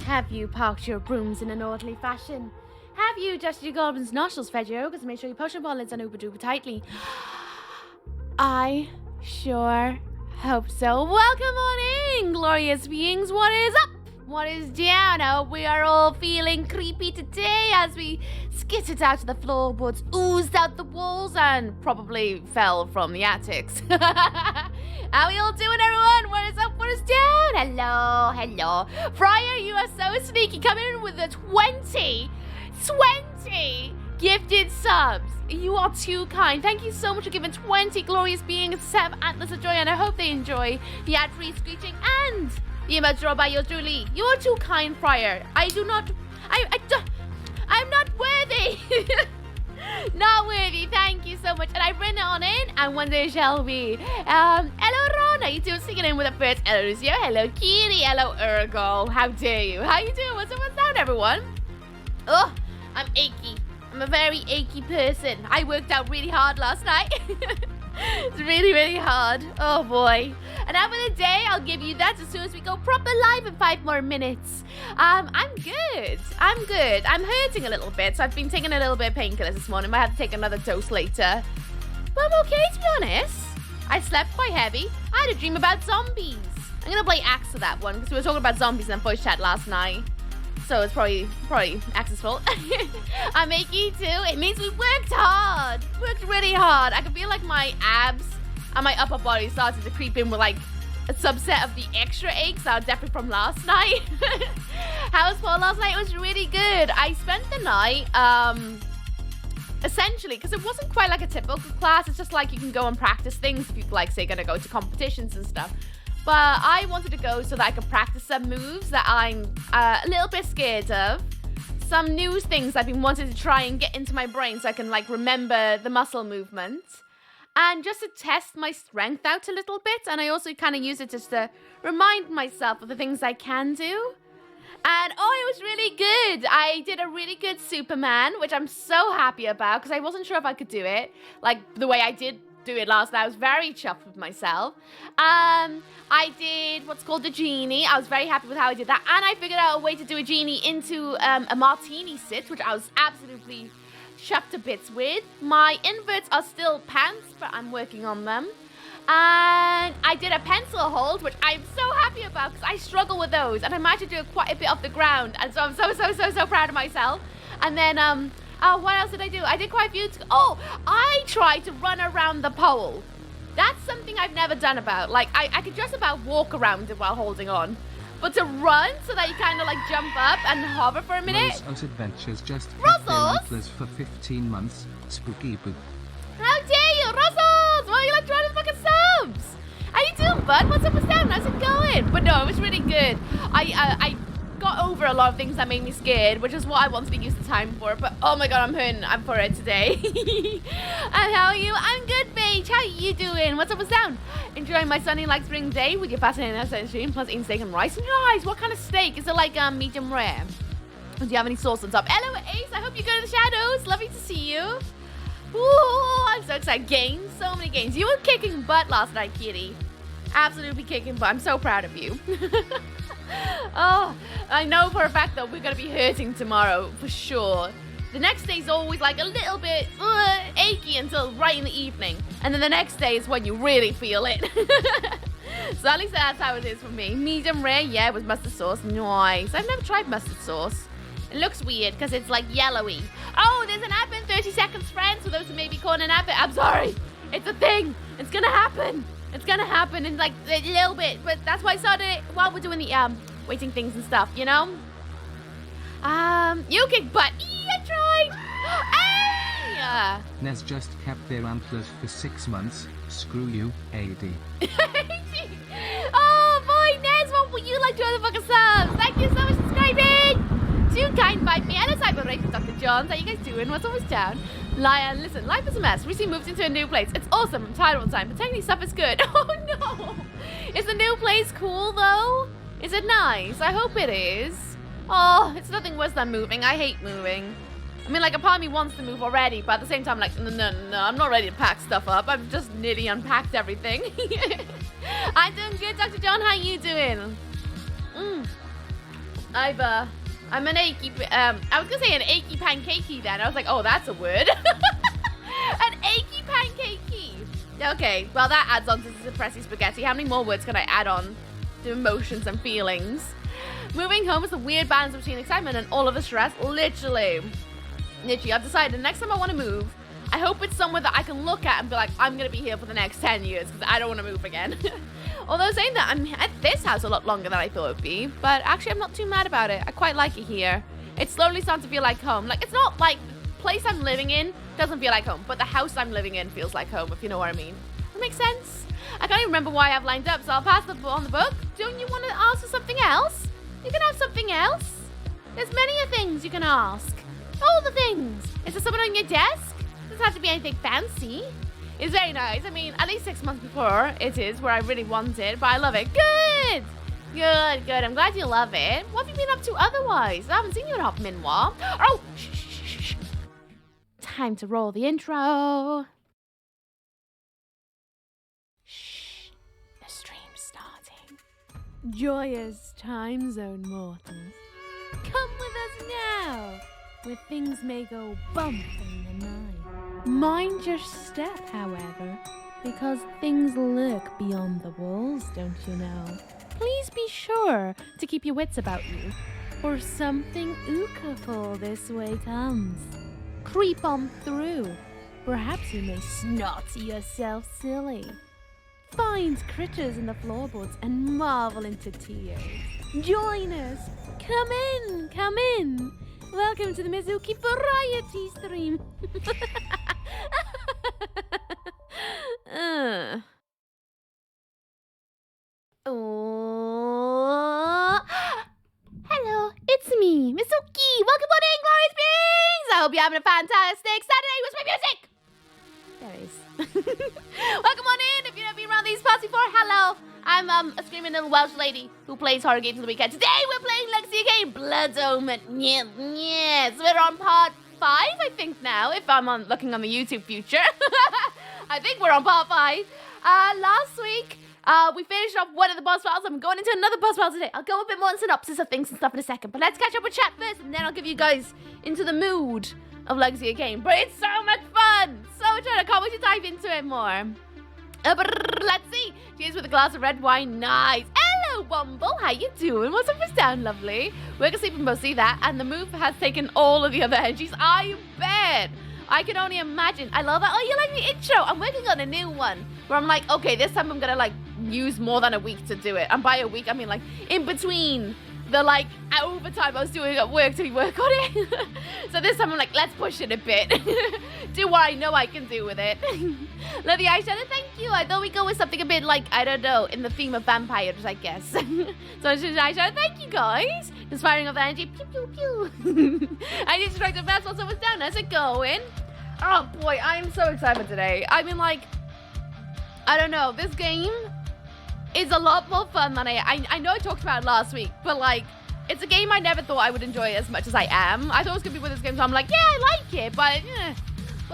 Have you parked your brooms in an orderly fashion? Have you adjusted your goblin's nostrils, fed your ogres, and made sure your potion ball lids on uber-duper tightly? I sure hope so. Welcome on in, glorious beings. What is up? What is down? I hope we are all feeling creepy today as we skittered out to the floorboards, oozed out the walls, and probably fell from the attics. How we all doing, everyone? What is up? What is down? Hello, hello. Friar, you are so sneaky. Coming in with the 20 gifted subs. You are too kind. Thank you so much for giving 20 glorious beings 7 antlers of joy, and I hope they enjoy the ad-free screeching and the emotes drawn by yours truly. You are too kind, Friar. I'm not worthy. Not worthy. Thank you so much. And I've written it on in, and one day shall be. Hello, Rona. You two singing in with the first. Hello, Lucio. Hello, Kitty. Hello, Urgo. How dare you? How you doing? What's down, everyone? Oh, I'm achy. I'm a very achy person. I worked out really hard last night. It's really, really hard. Oh, boy. And after the day, I'll give you that as soon as we go proper live in 5 more minutes. I'm good. I'm good. I'm hurting a little bit, so I've been taking a little bit of painkillers this morning, but I have to take another dose later. But I'm okay, to be honest. I slept quite heavy. I had a dream about zombies. I'm going to play Axe for that one, because we were talking about zombies in the voice chat last night. So it's probably Axe's fault. I'm achy too. It means we worked hard. Worked really hard. I can feel like my abs and my upper body started to creep in with like a subset of the extra aches that are definitely from last night. How was Paul last night? It was really good. I spent the night, essentially, because it wasn't quite like a typical class. It's just like you can go and practice things if you like, say, gonna go to competitions and stuff. But I wanted to go so that I could practice some moves that I'm a little bit scared of. Some new things I've been wanting to try and get into my brain so I can like remember the muscle movements. And just to test my strength out a little bit. And I also kind of use it just to remind myself of the things I can do. And oh, it was really good. I did a really good Superman, which I'm so happy about because I wasn't sure if I could do it like the way I did do it last night. I was very chuffed with myself. I did what's called the genie. I was very happy with how I did that, and I figured out a way to do a genie into a martini sit, which I was absolutely chuffed to bits with. My inverts are still pants, but I'm working on them. And I did a pencil hold, which I'm so happy about because I struggle with those, and I managed to do quite a bit off the ground, and so I'm so proud of myself. And then what else did I do? I did quite a few. I tried to run around the pole. That's something I've never done about. Like, I could just about walk around it while holding on. But to run so that you kind of like jump up and hover for a minute. Rose Adventures just kept their antlers for 15 months. Spooky boo. How dare you, Russell? Why are you like trying to fucking subs? How you doing, bud? What's up with Sam? How's it going? But no, it was really good. I got over a lot of things that made me scared, which is what I wanted to use the time for. But oh my god, I'm for it today. And how are you? I'm good, Paige. How are you doing? What's up with sound? Enjoying my sunny like spring day with your fascinating essence stream, plus eating steak and rice. Nice. What kind of steak? Is it like medium rare? Do you have any sauce on top? Hello, Ace. I hope you go to the shadows. Lovely to see you. Ooh, I'm so excited. Gains, so many gains. You were kicking butt last night, kitty. Absolutely kicking butt. I'm so proud of you. Oh, I know for a fact that we're going to be hurting tomorrow, for sure. The next day's always like a little bit achy until right in the evening. And then the next day is when you really feel it. So at least that's how it is for me. Medium rare, yeah, with mustard sauce. Nice. I've never tried mustard sauce. It looks weird because it's like yellowy. Oh, there's an advent 30 seconds, friends. For those who may be calling an advent, I'm sorry. It's a thing. It's going to happen. It's gonna happen in like a little bit, but that's why I started it while we're doing the waiting things and stuff, you know? You kick butt. I tried. Hey! Nez just kept their antlers for 6 months. Screw you, AD. Oh boy, Nez, what would you like to other fucking subs? Thank you so much for subscribing. Too kind by me. And a cyber race with Dr. Johns. How you guys doing? What's always down? Listen, life is a mess. Recently moved into a new place. It's awesome. I'm tired all the time, but technically stuff is good. Oh no! Is the new place cool though? Is it nice? I hope it is. Oh, it's nothing worse than moving. I hate moving. I mean, like, a part of me wants to move already, but at the same time, like, no, I'm not ready to pack stuff up. I've just nearly unpacked everything. I'm doing good, Dr. John. How you doing? I'm an achy, I was gonna say an achy pancakey then. I was like, oh, that's a word. An achy pancakey. Okay, well that adds on to the suppressy spaghetti. How many more words can I add on to emotions and feelings? Moving home is a weird balance between excitement and all of the stress. Literally, I've decided next time I want to move, I hope it's somewhere that I can look at and be like, I'm going to be here for the next 10 years because I don't want to move again. Although saying that, I'm at this house a lot longer than I thought it would be. But actually, I'm not too mad about it. I quite like it here. It's slowly starting to feel like home. Like, it's not like the place I'm living in doesn't feel like home, but the house I'm living in feels like home, if you know what I mean. That makes sense? I can't even remember why I've lined up, so I'll pass on the book. Don't you want to ask for something else? You can have something else. There's many things you can ask. All the things. Is there someone on your desk? Doesn't have to be anything fancy. It's very nice. I mean, at least 6 months before it is where I really want it, but I love it. Good. Good. I'm glad you love it. What have you been up to otherwise? I haven't seen you in a hot minute. Oh, shh. Time to roll the intro. Shh. The stream's starting. Joyous time zone mortals. Come with us now, where things may go bump in the night. Mind your step, however, because things lurk beyond the walls, don't you know? Please be sure to keep your wits about you, or something ookaful this way comes. Creep on through. Perhaps you may snot yourself silly. Find critters in the floorboards and marvel into tears. Join us. Come in. Welcome to the Mizuki Variety Stream. Hello, it's me, Mizuki. Welcome on in, Glorious Beings. I hope you're having a fantastic Saturday. Where's my music? There it is. Welcome on in. If you've never been around these parts before, hello. I'm a screaming little Welsh lady who plays horror games on the weekend. Today we're playing Legacy of Kain, Blood Omen. Yes, we're on part 5, I think now, if I'm looking on the YouTube future. I think we're on part 5. Last week, we finished off one of the boss battles. I'm going into another boss battle today. I'll go a bit more on synopsis of things and stuff in a second. But let's catch up with chat first, and then I'll give you guys into the mood of Legacy of Kain. But it's so much fun. So much fun. I can't wait to dive into it more. Let's see. Cheers with a glass of red wine. Nice. Hello, Womble. How you doing? What's up, down, lovely? We're gonna sleep and both see that. And the move has taken all of the other energies. I bet. I can only imagine. I love that. Oh, you like the intro? I'm working on a new one where I'm like, okay, this time I'm gonna like use more than a week to do it. And by a week, I mean like in between the like overtime I was doing at work to work on it. So this time I'm like, let's push it a bit. Do what I know I can do with it. Love the eyeshadow, thank you. I thought we'd go with something a bit like, I don't know, in the theme of vampires, I guess. So it's just eyeshadow, thank you guys. Just firing off the energy, pew pew pew. I need to strike the fast while someone's down. How's it going? Oh boy, I'm so excited today. I mean like, I don't know, this game is a lot more fun than I know I talked about it last week, but like, it's a game I never thought I would enjoy as much as I am. I thought it was gonna be one of those games where I'm like, yeah, I like it, but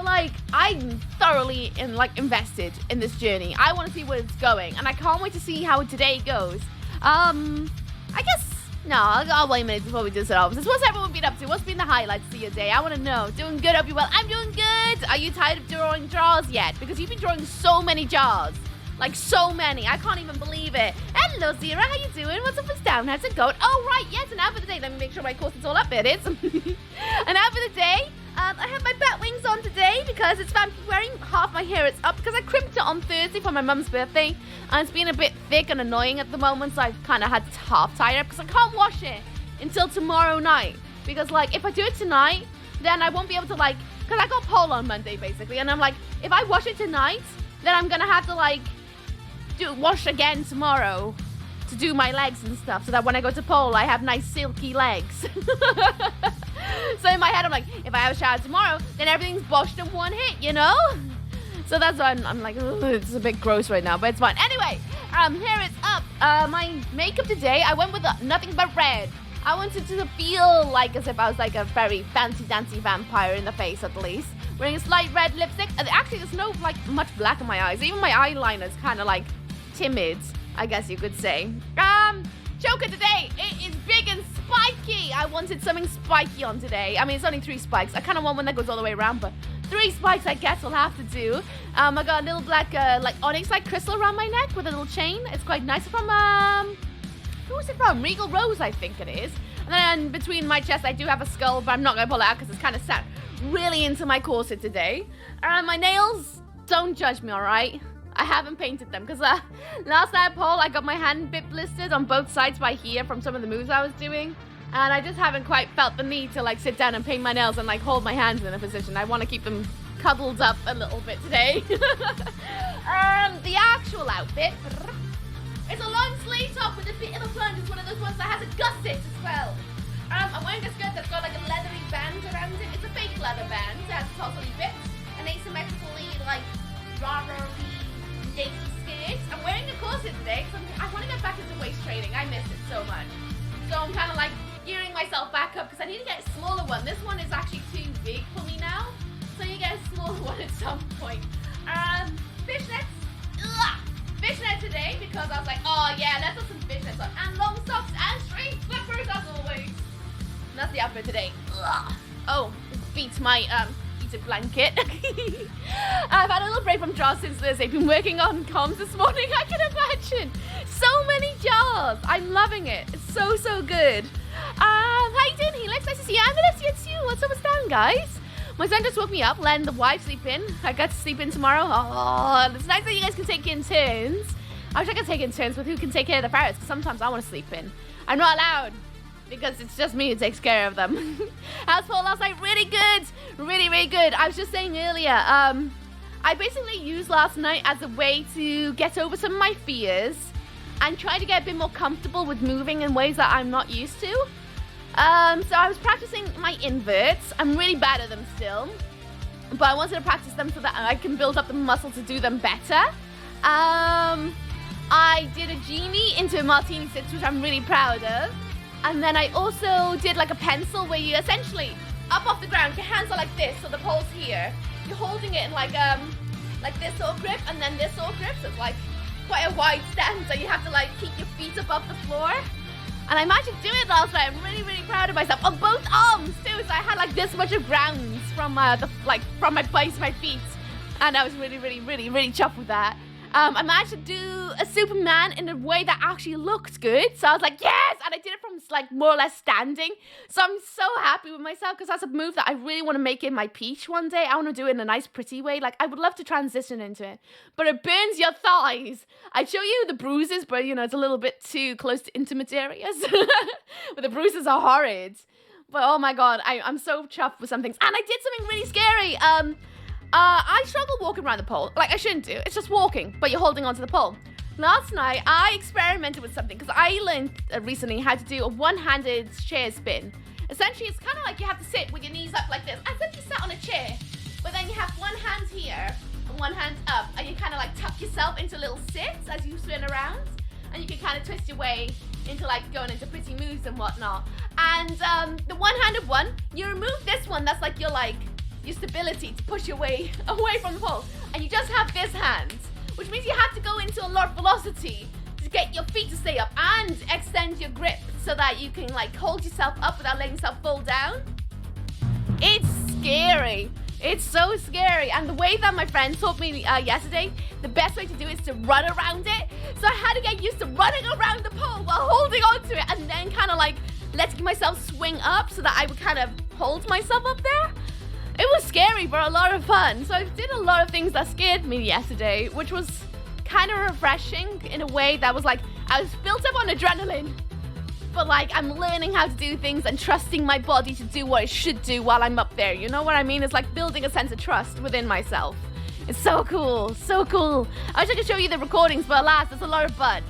like, I'm thoroughly invested in this journey. I want to see where it's going, and I can't wait to see how today goes. I guess, no, I'll wait a minute before we do synopsis. What's everyone been up to? What's been the highlights of your day? I want to know. Doing good, hope you well. I'm doing good. Are you tired of drawing jars yet? Because you've been drawing so many jars. Like, so many. I can't even believe it. Hello, Zira. How you doing? What's up, what's down? How's it going? Oh, right. Yes, an ad for the day. Let me make sure my course is all up. It is. An ad for the day. I have my bat wings on today because it's wearing half my hair. It's up because I crimped it on Thursday for my mum's birthday. And it's been a bit thick and annoying at the moment, so I've kind of had to half tie it up because I can't wash it until tomorrow night. Because, like, if I do it tonight, then I won't be able to, like, because I got pole on Monday, basically. And I'm like, if I wash it tonight, then I'm going to have to, like, wash again tomorrow to do my legs and stuff so that when I go to pole I have nice silky legs. So in my head I'm like, if I have a shower tomorrow then everything's washed in one hit, you know? So that's why I'm like, it's a bit gross right now, but it's fine. Anyway, here it's up. My makeup today, I went with nothing but red. I wanted to feel like as if I was like a very fancy dancy vampire in the face at least. Wearing a slight red lipstick. And actually there's no like much black in my eyes. Even my eyeliner is kind of like timid, I guess you could say. choker today. It is big and spiky. I wanted something spiky on today. I mean, it's only 3 spikes. I kind of want one that goes all the way around, but 3 spikes I guess will have to do. I got a little black, like onyx-like crystal around my neck with a little chain. It's quite nice. From, who is it from? Regal Rose, I think it is. And then between my chest, I do have a skull, but I'm not going to pull it out because it's kind of sat really into my corset today. My nails, don't judge me, all right? I haven't painted them because last night, Paul, I got my hand bit blistered on both sides by here from some of the moves I was doing. And I just haven't quite felt the need to like sit down and paint my nails and like hold my hands in a position. I want to keep them cuddled up a little bit today. The actual outfit is a long sleeve top with a bit of a plunge. It's one of those ones that has a gusset as well. I'm wearing a skirt that's got like a leathery band around it. It's a fake leather band. It has tossily bits, an asymmetrically like rubbery daisy skirt. I'm wearing a corset today because I want to get back into waist training. I miss it so much. So I'm kind of like gearing myself back up because I need to get a smaller one. This one is actually too big for me now. So you get a smaller one at some point. Fishnets. Fishnet today because I was like, oh yeah, let's have some fishnets on. And long socks and straight slippers as always. And that's the outfit today. Oh, beats my heated blanket. I've had a little break from jars since Thursday. Been working on comms this morning. I can imagine. So many jars. I'm loving it. It's so, so good. How you doing, Helix? Nice to see you. I'm gonna see you too. What's up, what's down, guys? My son just woke me up, letting the wife sleep in. I got to sleep in tomorrow. Oh, it's nice that you guys can take in turns. I wish I could take in turns with who can take care of the parrots, because sometimes I want to sleep in. I'm not allowed, because it's just me who takes care of them. How's Paul last night? Really good. Really, really good. I was just saying earlier, I basically used last night as a way to get over some of my fears and try to get a bit more comfortable with moving in ways that I'm not used to. So I was practicing my inverts. I'm really bad at them still, but I wanted to practice them so that I can build up the muscle to do them better. I did a genie into a martini sits, which I'm really proud of. And then I also did like a pencil where you essentially up off the ground, your hands are like this, so the pole's here. You're holding it in like this sort of grip and then this sort of grip, so it's like quite a wide stance, so you have to like keep your feet above the floor. And I managed to do it last night. I'm really, really proud of myself. On both arms too, so I had like this much of grounds from from my place, my feet. And I was really, really, really, really chuffed with that. I managed to do a Superman in a way that actually looked good. So I was like, yes! And I did it from like more or less standing. So I'm so happy with myself because that's a move that I really want to make in my peach one day. I want to do it in a nice, pretty way. Like, I would love to transition into it. But it burns your thighs. I'd show you the bruises, but, you know, it's a little bit too close to intimate areas. But the bruises are horrid. But, oh my God, I'm so chuffed with some things. And I did something really scary. I struggle walking around the pole. Like, I shouldn't do. It's just walking, but you're holding onto the pole. Last night, I experimented with something because I learned recently how to do a one-handed chair spin. Essentially, it's kind of like you have to sit with your knees up like this, as if you sat on a chair. But then you have one hand here and one hand up, and you kind of like tuck yourself into little sits as you spin around. And you can kind of twist your way into like going into pretty moves and whatnot. And the one-handed one, you remove this one that's like your stability to push your way away from the pole. And you just have this hand, which means you have to go into a lot of velocity to get your feet to stay up and extend your grip so that you can like hold yourself up without letting yourself fall down. It's scary. It's so scary. And the way that my friend taught me yesterday, the best way to do it is to run around it. So I had to get used to running around the pole while holding on to it and then kind of like letting myself swing up so that I would kind of hold myself up there. It was scary, but a lot of fun. So I did a lot of things that scared me yesterday, which was kind of refreshing in a way that was like, I was built up on adrenaline, but like I'm learning how to do things and trusting my body to do what it should do while I'm up there. You know what I mean? It's like building a sense of trust within myself. It's so cool, so cool. I wish I could show you the recordings, but alas, it's a lot of butt.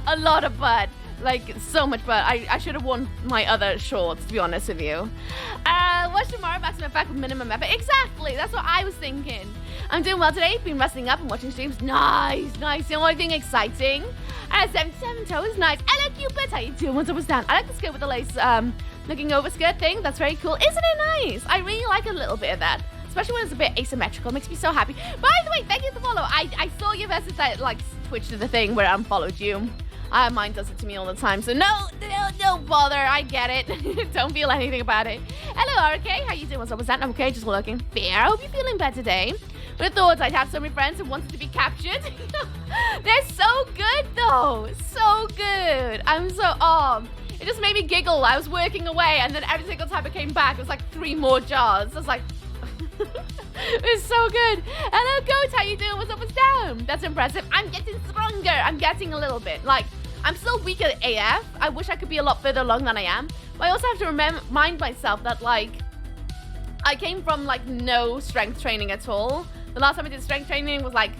A lot of butt. Like, so much, but I should have worn my other shorts, to be honest with you. Watch tomorrow, back to my back with minimum effort. Exactly, that's what I was thinking. I'm doing well today, been resting up and watching streams. Nice. The only thing exciting. 77 toes, nice. Hello, Cupid, how you doing? What's up, what's down? I like the skirt with the lace, looking over skirt thing. That's very cool. Isn't it nice? I really like a little bit of that. Especially when it's a bit asymmetrical. It makes me so happy. By the way, thank you for the follow. I saw your message that, like, Twitch did the thing where I unfollowed you. Mine does it to me all the time, so no, don't bother. I get it. Don't feel anything about it. Hello, RK. How you doing? What's up with that? I'm okay, just looking fair. I hope you're feeling better today. Would have thought I'd have so many friends who wanted to be captured. They're so good, though. So good. I'm so, it just made me giggle. I was working away, and then every single time I came back, it was like 3 more jars. I was like, it's so good. Hello, Goat. How you doing? What's up? What's down? That's impressive. I'm getting stronger. I'm getting a little bit. Like, I'm still weak at AF. I wish I could be a lot further along than I am. But I also have to remind myself that, like, I came from, like, no strength training at all. The last time I did strength training was, like,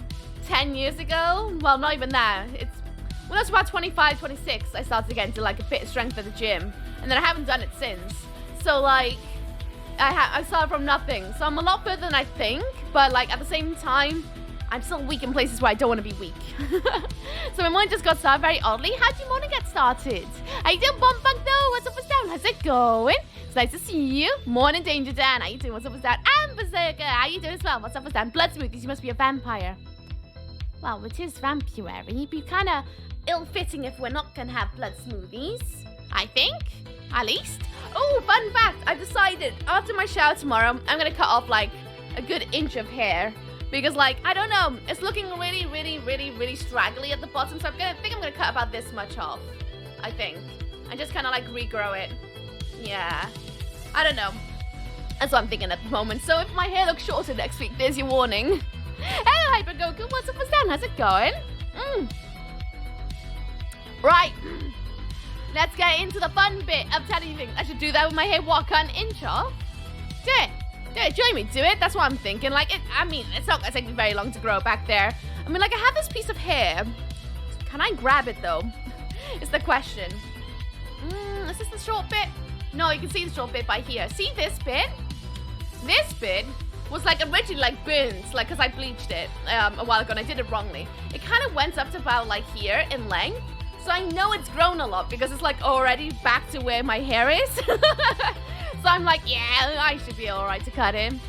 10 years ago. Well, not even that. When I was about 25, 26, I started to get into, like, a bit of strength at the gym. And then I haven't done it since. So, like, I started from nothing. So I'm a lot further than I think. But, like, at the same time, I'm still weak in places where I don't want to be weak. So my morning just got started very oddly. How'd your morning get started? How you doing, Bomb Bunk? No, what's up, what's down? How's it going? It's nice to see you. Morning, Danger Dan. How you doing? What's up, what's down? And Berserker. How you doing as well? What's up, what's down? Blood smoothies. You must be a vampire. Well, it is vampire. It'd be kind of ill-fitting if we're not going to have blood smoothies. I think. At least. Oh, fun fact. I've decided after my shower tomorrow, I'm going to cut off, like, a good inch of hair. Because, like, I don't know, it's looking really, really, really, really straggly at the bottom. So I think I'm going to cut about this much off, I think. And just kind of, like, regrow it. Yeah. I don't know. That's what I'm thinking at the moment. So if my hair looks shorter next week, there's your warning. Hello, Hyper Goku. What's up, what's down? How's it going? Right. Let's get into the fun bit of telling you things. I should do that with my hair. What, cut an inch off? Do it. Do it, join me, do it. That's what I'm thinking. Like, it's not gonna take me very long to grow back there. I mean, like, I have this piece of hair. Can I grab it, though? It's the question. Is this the short bit? No, you can see the short bit by here. See this bit? This bit was, like, originally, like, burnt, like, because I bleached it a while ago, and I did it wrongly. It kind of went up to about, like, here in length. So I know it's grown a lot because it's, like, already back to where my hair is. So I'm like, yeah, I should be all right to cut in.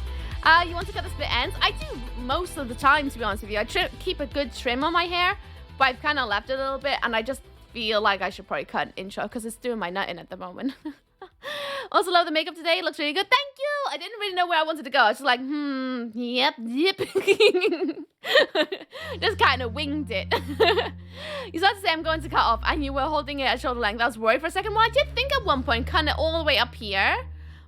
You want to cut the split ends? I do most of the time, to be honest with you. I keep a good trim on my hair, but I've kind of left it a little bit, and I just feel like I should probably cut an inch off because it's doing my nut in at the moment. Also, love the makeup today. It looks really good. Thank you. I didn't really know where I wanted to go. I was just like, yep. Just kind of winged it. You started to say I'm going to cut off, and you were holding it at shoulder length. I was worried for a second. Well, I did think at one point, cut it all the way up here.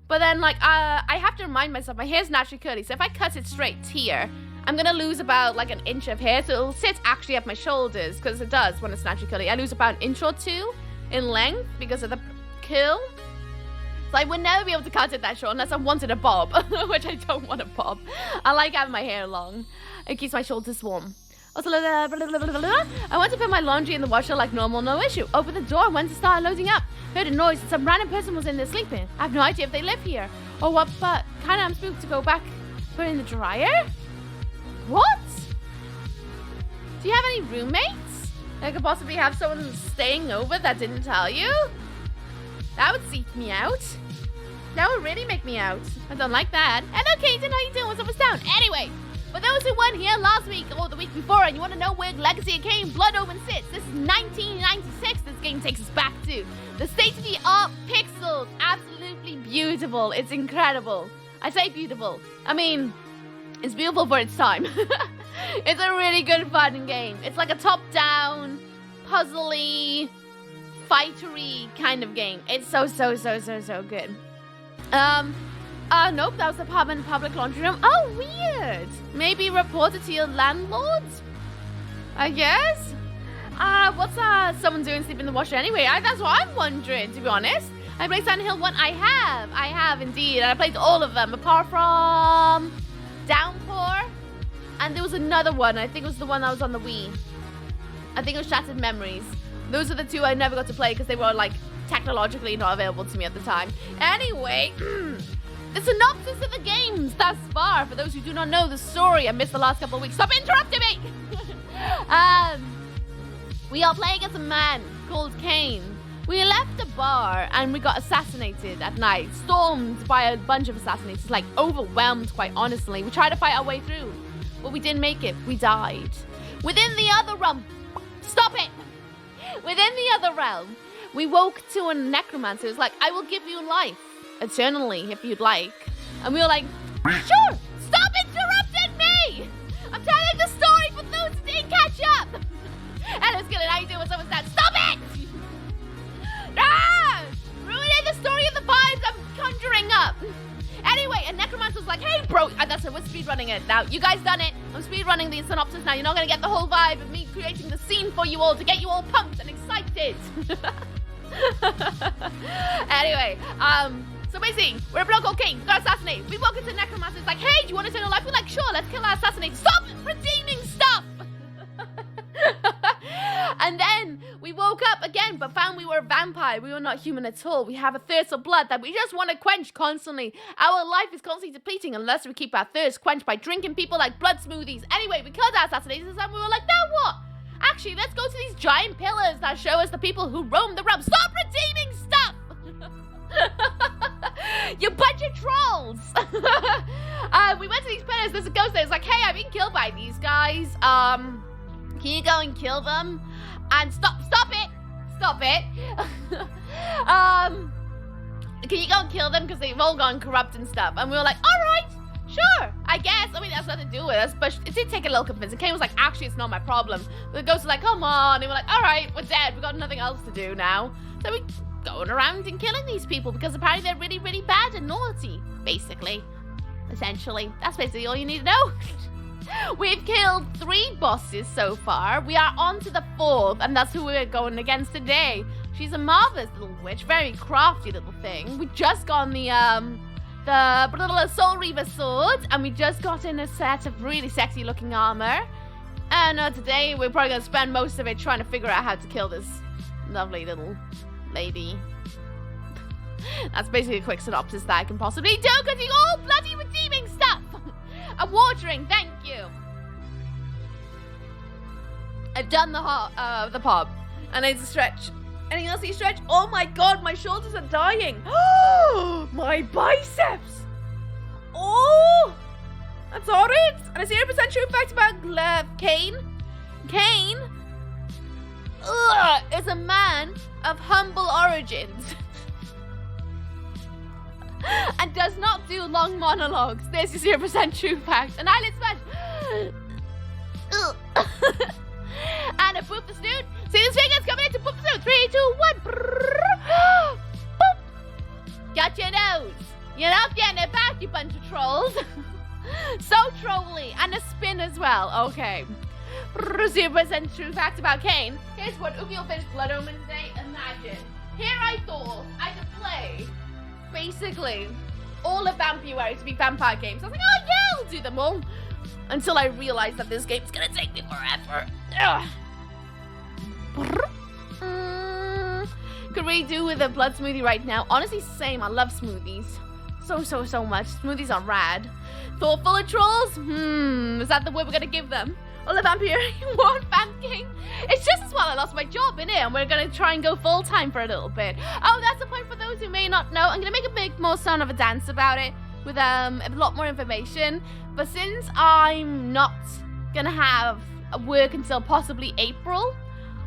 But then, like, I have to remind myself, my hair's naturally curly. So if I cut it straight here, I'm going to lose about, like, an inch of hair. So it'll sit actually at my shoulders, because it does when it's naturally curly. I lose about an inch or 2 in length because of the curl. So I would never be able to cut it that short unless I wanted a bob, which I don't want a bob. I like having my hair long. It keeps my shoulders warm. Also, I want to put my laundry in the washer like normal, no issue. Open the door when to start loading up. Heard a noise and some random person was in there sleeping. I have no idea if they live here or what, but kind of I'm spooked to go back. Put it in the dryer? What? Do you have any roommates? I could possibly have someone staying over that didn't tell you? That would seek me out. That would really make me out. I don't like that. Hello, Kaden. How you doing? What's up? What's down? Anyway, for those who weren't here last week or the week before and you want to know where Legacy of Kain Blood Omen sits, this is 1996 this game takes us back to. The state-of-the-art pixels. Absolutely beautiful. It's incredible. I say beautiful. I mean, it's beautiful for its time. It's a really good fun game. It's like a top-down, puzzly, fightery kind of game. It's so good. Nope, that was the apartment public laundry room. Oh, weird. Maybe report it to your landlord? I guess. What's someone doing sleeping in the washer anyway? That's what I'm wondering, to be honest. I played Silent Hill 1. I have indeed. And I played all of them, apart from Downpour. And there was another one. I think it was the one that was on the Wii. I think it was Shattered Memories. Those are the 2 I never got to play because they were, like, technologically not available to me at the time. Anyway, the synopsis of the games thus far. For those who do not know the story, I missed the last couple of weeks. Stop interrupting me! We are playing as a man called Kain. We left a bar and we got assassinated at night. Stormed by a bunch of assassinators, like overwhelmed, quite honestly. We tried to fight our way through, but we didn't make it. We died. Within the other room. Stop it! Within the other realm, we woke to a necromancer who's like, I will give you life eternally if you'd like. And we were like, sure, stop interrupting me! I'm telling the story for those who didn't catch up! Hello, Skillet, how you doing? What's up with that? Stop it! Ah! Ruining the story of the vibes I'm conjuring up. Anyway, and necromancer was like, hey, bro. That's it, we're speedrunning it now. You guys done it. I'm speedrunning the synopsis now. You're not going to get the whole vibe of me creating the scene for you all to get you all pumped and excited. Anyway, so basically, we're a bloke called Kain. Got assassinated. We walk into necromancer. It's like, hey, do you want to turn your life? We're like, sure, let's kill our assassinate. Stop redeeming stuff. And then we woke up again, but found we were a vampire. We were not human at all. We have a thirst of blood that we just want to quench constantly. Our life is constantly depleting unless we keep our thirst quenched by drinking people like blood smoothies. Anyway, we killed our assassinators and we were like, now what? Actually, let's go to these giant pillars that show us the people who roam the realm. Stop redeeming stuff! You bunch of trolls! We went to these pillars. There's a ghost there. It's like, hey, I've been killed by these guys. Can you go and kill them? And stop it! Can you go and kill them? Because they've all gone corrupt and stuff. And we were like, alright, sure, I guess. I mean, that's nothing to do with us. But it did take a little convincing. Kain was like, actually, it's not my problem. But the ghost was like, come on. And we're like, alright, we're dead. We've got nothing else to do now. So we're going around and killing these people because apparently they're really, really bad and naughty. Basically. Essentially. That's basically all you need to know. We've killed 3 bosses so far. We are on to the 4th, and that's who we're going against today. She's a marvelous little witch, very crafty little thing. We just got the little Soul Reaver sword, and we just got in a set of really sexy looking armor. And today we're probably going to spend most of it trying to figure out how to kill this lovely little lady. That's basically a quick synopsis that I can possibly do, because you're all bloody redeeming stuff. I'm watering, thank you. I've done the pop, and I need to stretch. Anything else you stretch? Oh my god, my shoulders are dying. Oh, my biceps. Oh, that's horrid. And a 0% true fact about Kain. Kain is a man of humble origins. And does not do long monologues. This is 0% true fact. An eyelid smash. And a boop the snoot. See the fingers coming in to boop the snoot. 3, 2, 1. Boop. Got your nose. You're not getting it back, you bunch of trolls. So trolly. And a spin as well. Okay. 0% true fact about Kain. Here's what Uki will finish Blood Omen today. Imagine. Here I thought I could play basically all of Vampire to be vampire games. I was like, oh yeah, I'll do them all. Until I realized that this game's gonna take me forever. Could we do with a blood smoothie right now? Honestly, same. I love smoothies. So much. Smoothies are rad. Thoughtful of trolls? Is that the word we're gonna give them? All the vampire you want, Vamp King? It's just as well I lost my job, innit? And we're gonna try and go full-time for a little bit. Oh, that's the point for those who may not know. I'm gonna make a big more sound of a dance about it with a lot more information. But since I'm not gonna have work until possibly April,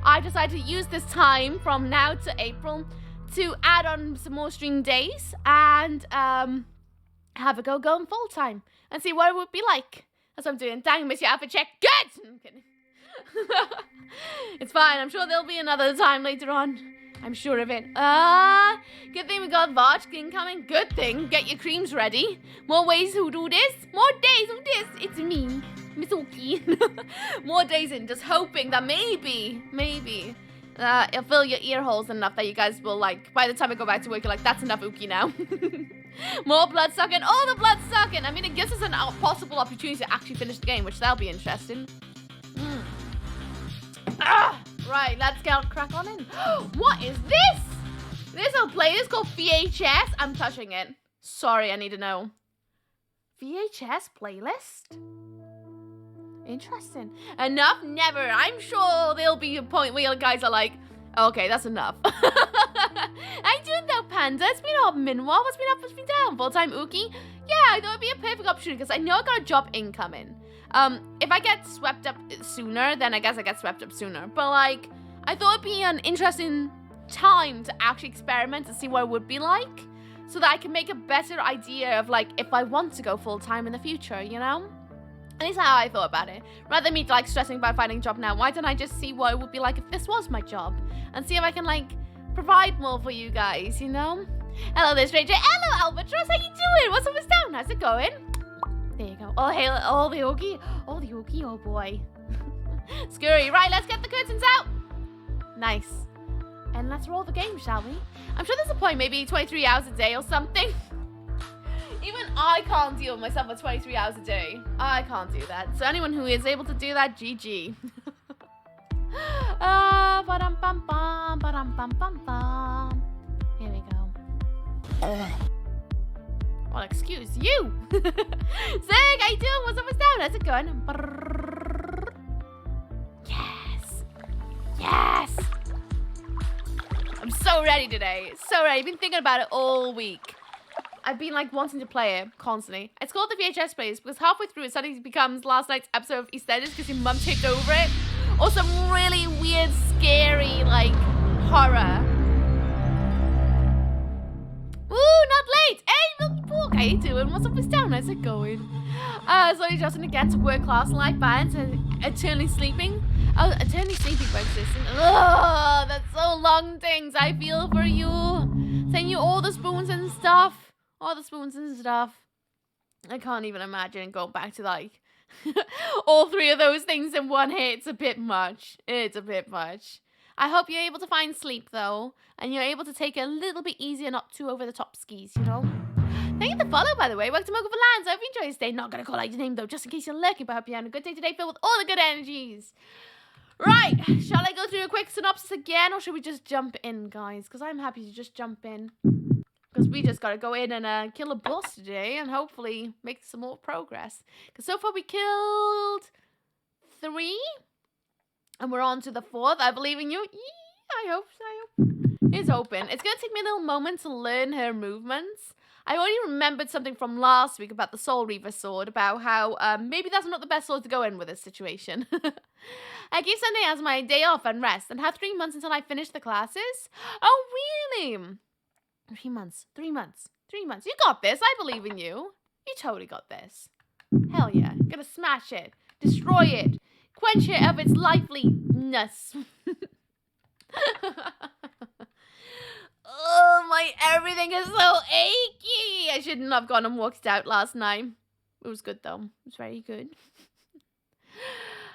I decided to use this time from now to April to add on some more stream days and have a go going full-time and see what it would be like. That's what I'm doing. Dang, miss your outfit check. Good! I'm kidding. It's fine. I'm sure there'll be another time later on. I'm sure of it. Good thing we got VOD incoming. Good thing. Get your creams ready. More ways who do this. More days who this. It's me, Miss Uki. More days in. Just hoping that maybe, it'll fill your ear holes enough that you guys will like, by the time I go back to work, you're like, that's enough Uki now. More blood sucking. All the blood sucking. I mean, it gives us an possible opportunity to actually finish the game, which that'll be interesting. Right, let's get crack on in. What is this? This old playlist called VHS. I'm touching it. Sorry, I need to know. VHS playlist? Interesting. Enough? Never. I'm sure there'll be a point where you guys are like, okay, that's enough. How you doing though, Panda? It's been a minute. What's been up, what's been down? Full-time Uki? Yeah, I thought it'd be a perfect opportunity because I know I got a job incoming. If I get swept up sooner, then I guess I get swept up sooner. But like, I thought it'd be an interesting time to actually experiment and see what it would be like, so that I can make a better idea of like if I want to go full-time in the future, you know? At least how I thought about it. Rather than me like stressing about finding a job now, why don't I just see what it would be like if this was my job? And see if I can like provide more for you guys, you know? Hello there, stranger. Hello, Albatross. How you doing? What's up, what's down? How's it going? There you go. Oh, hey, oh, the Oogie. Oh, the Oogie. Oh, boy. Scurry. Right, let's get the curtains out. Nice. And let's roll the game, shall we? I'm sure there's a point, maybe 23 hours a day or something. Even I can't deal with myself for 23 hours a day. I can't do that. So anyone who is able to do that, GG. Ba-dum-bum-bum, ba-dum-bum-bum-bum. Here we go. Well, excuse you. Zig, how you doing? What's up, what's down? How's it going? Brrr. Yes. Yes. I'm so ready today. So ready. I've been thinking about it all week. I've been like wanting to play it constantly. It's called the VHS plays because halfway through it suddenly becomes last night's episode of EastEnders because your mum taped over it. Or some really weird, scary, like, horror. Ooh, not late. Hey, Milky Pork, how you doing? What's up, what's down? How's it going? Slowly adjusting again to work-class life balance and eternally sleeping. Oh, eternally sleeping by existence. Ugh, that's so long, things. I feel for you. Sending you all the spoons and stuff. All the spoons and stuff. I can't even imagine going back to, like, all three of those things in one hit. It's a bit much. It's a bit much. I hope you're able to find sleep, though. And you're able to take it a little bit easier, not too over-the-top skis, you know? Thank you for the follow, by the way. Welcome to Mocha for Lands. I hope you enjoy your stay. Not going to call out your name, though, just in case you're lurking. But I hope you're having a good day today, filled with all the good energies. Right. Shall I go through a quick synopsis again, or should we just jump in, guys? Because I'm happy to just jump in. Because we just got to go in and kill a boss today and hopefully make some more progress. Because so far we killed 3. And we're on to the 4th. I believe in you. I hope so. It's open. It's going to take me a little moment to learn her movements. I already remembered something from last week about the Soul Reaver sword. About how maybe that's not the best sword to go in with this situation. I keep Sunday as my day off and rest. And have 3 months until I finish the classes. Oh, really? 3 months, 3 months, 3 months. You got this. I believe in you. You totally got this. Hell yeah. Gonna smash it. Destroy it. Quench it of its liveliness. Oh, my everything is so achy. I shouldn't have gone and walked out last night. It was good, though. It was very good.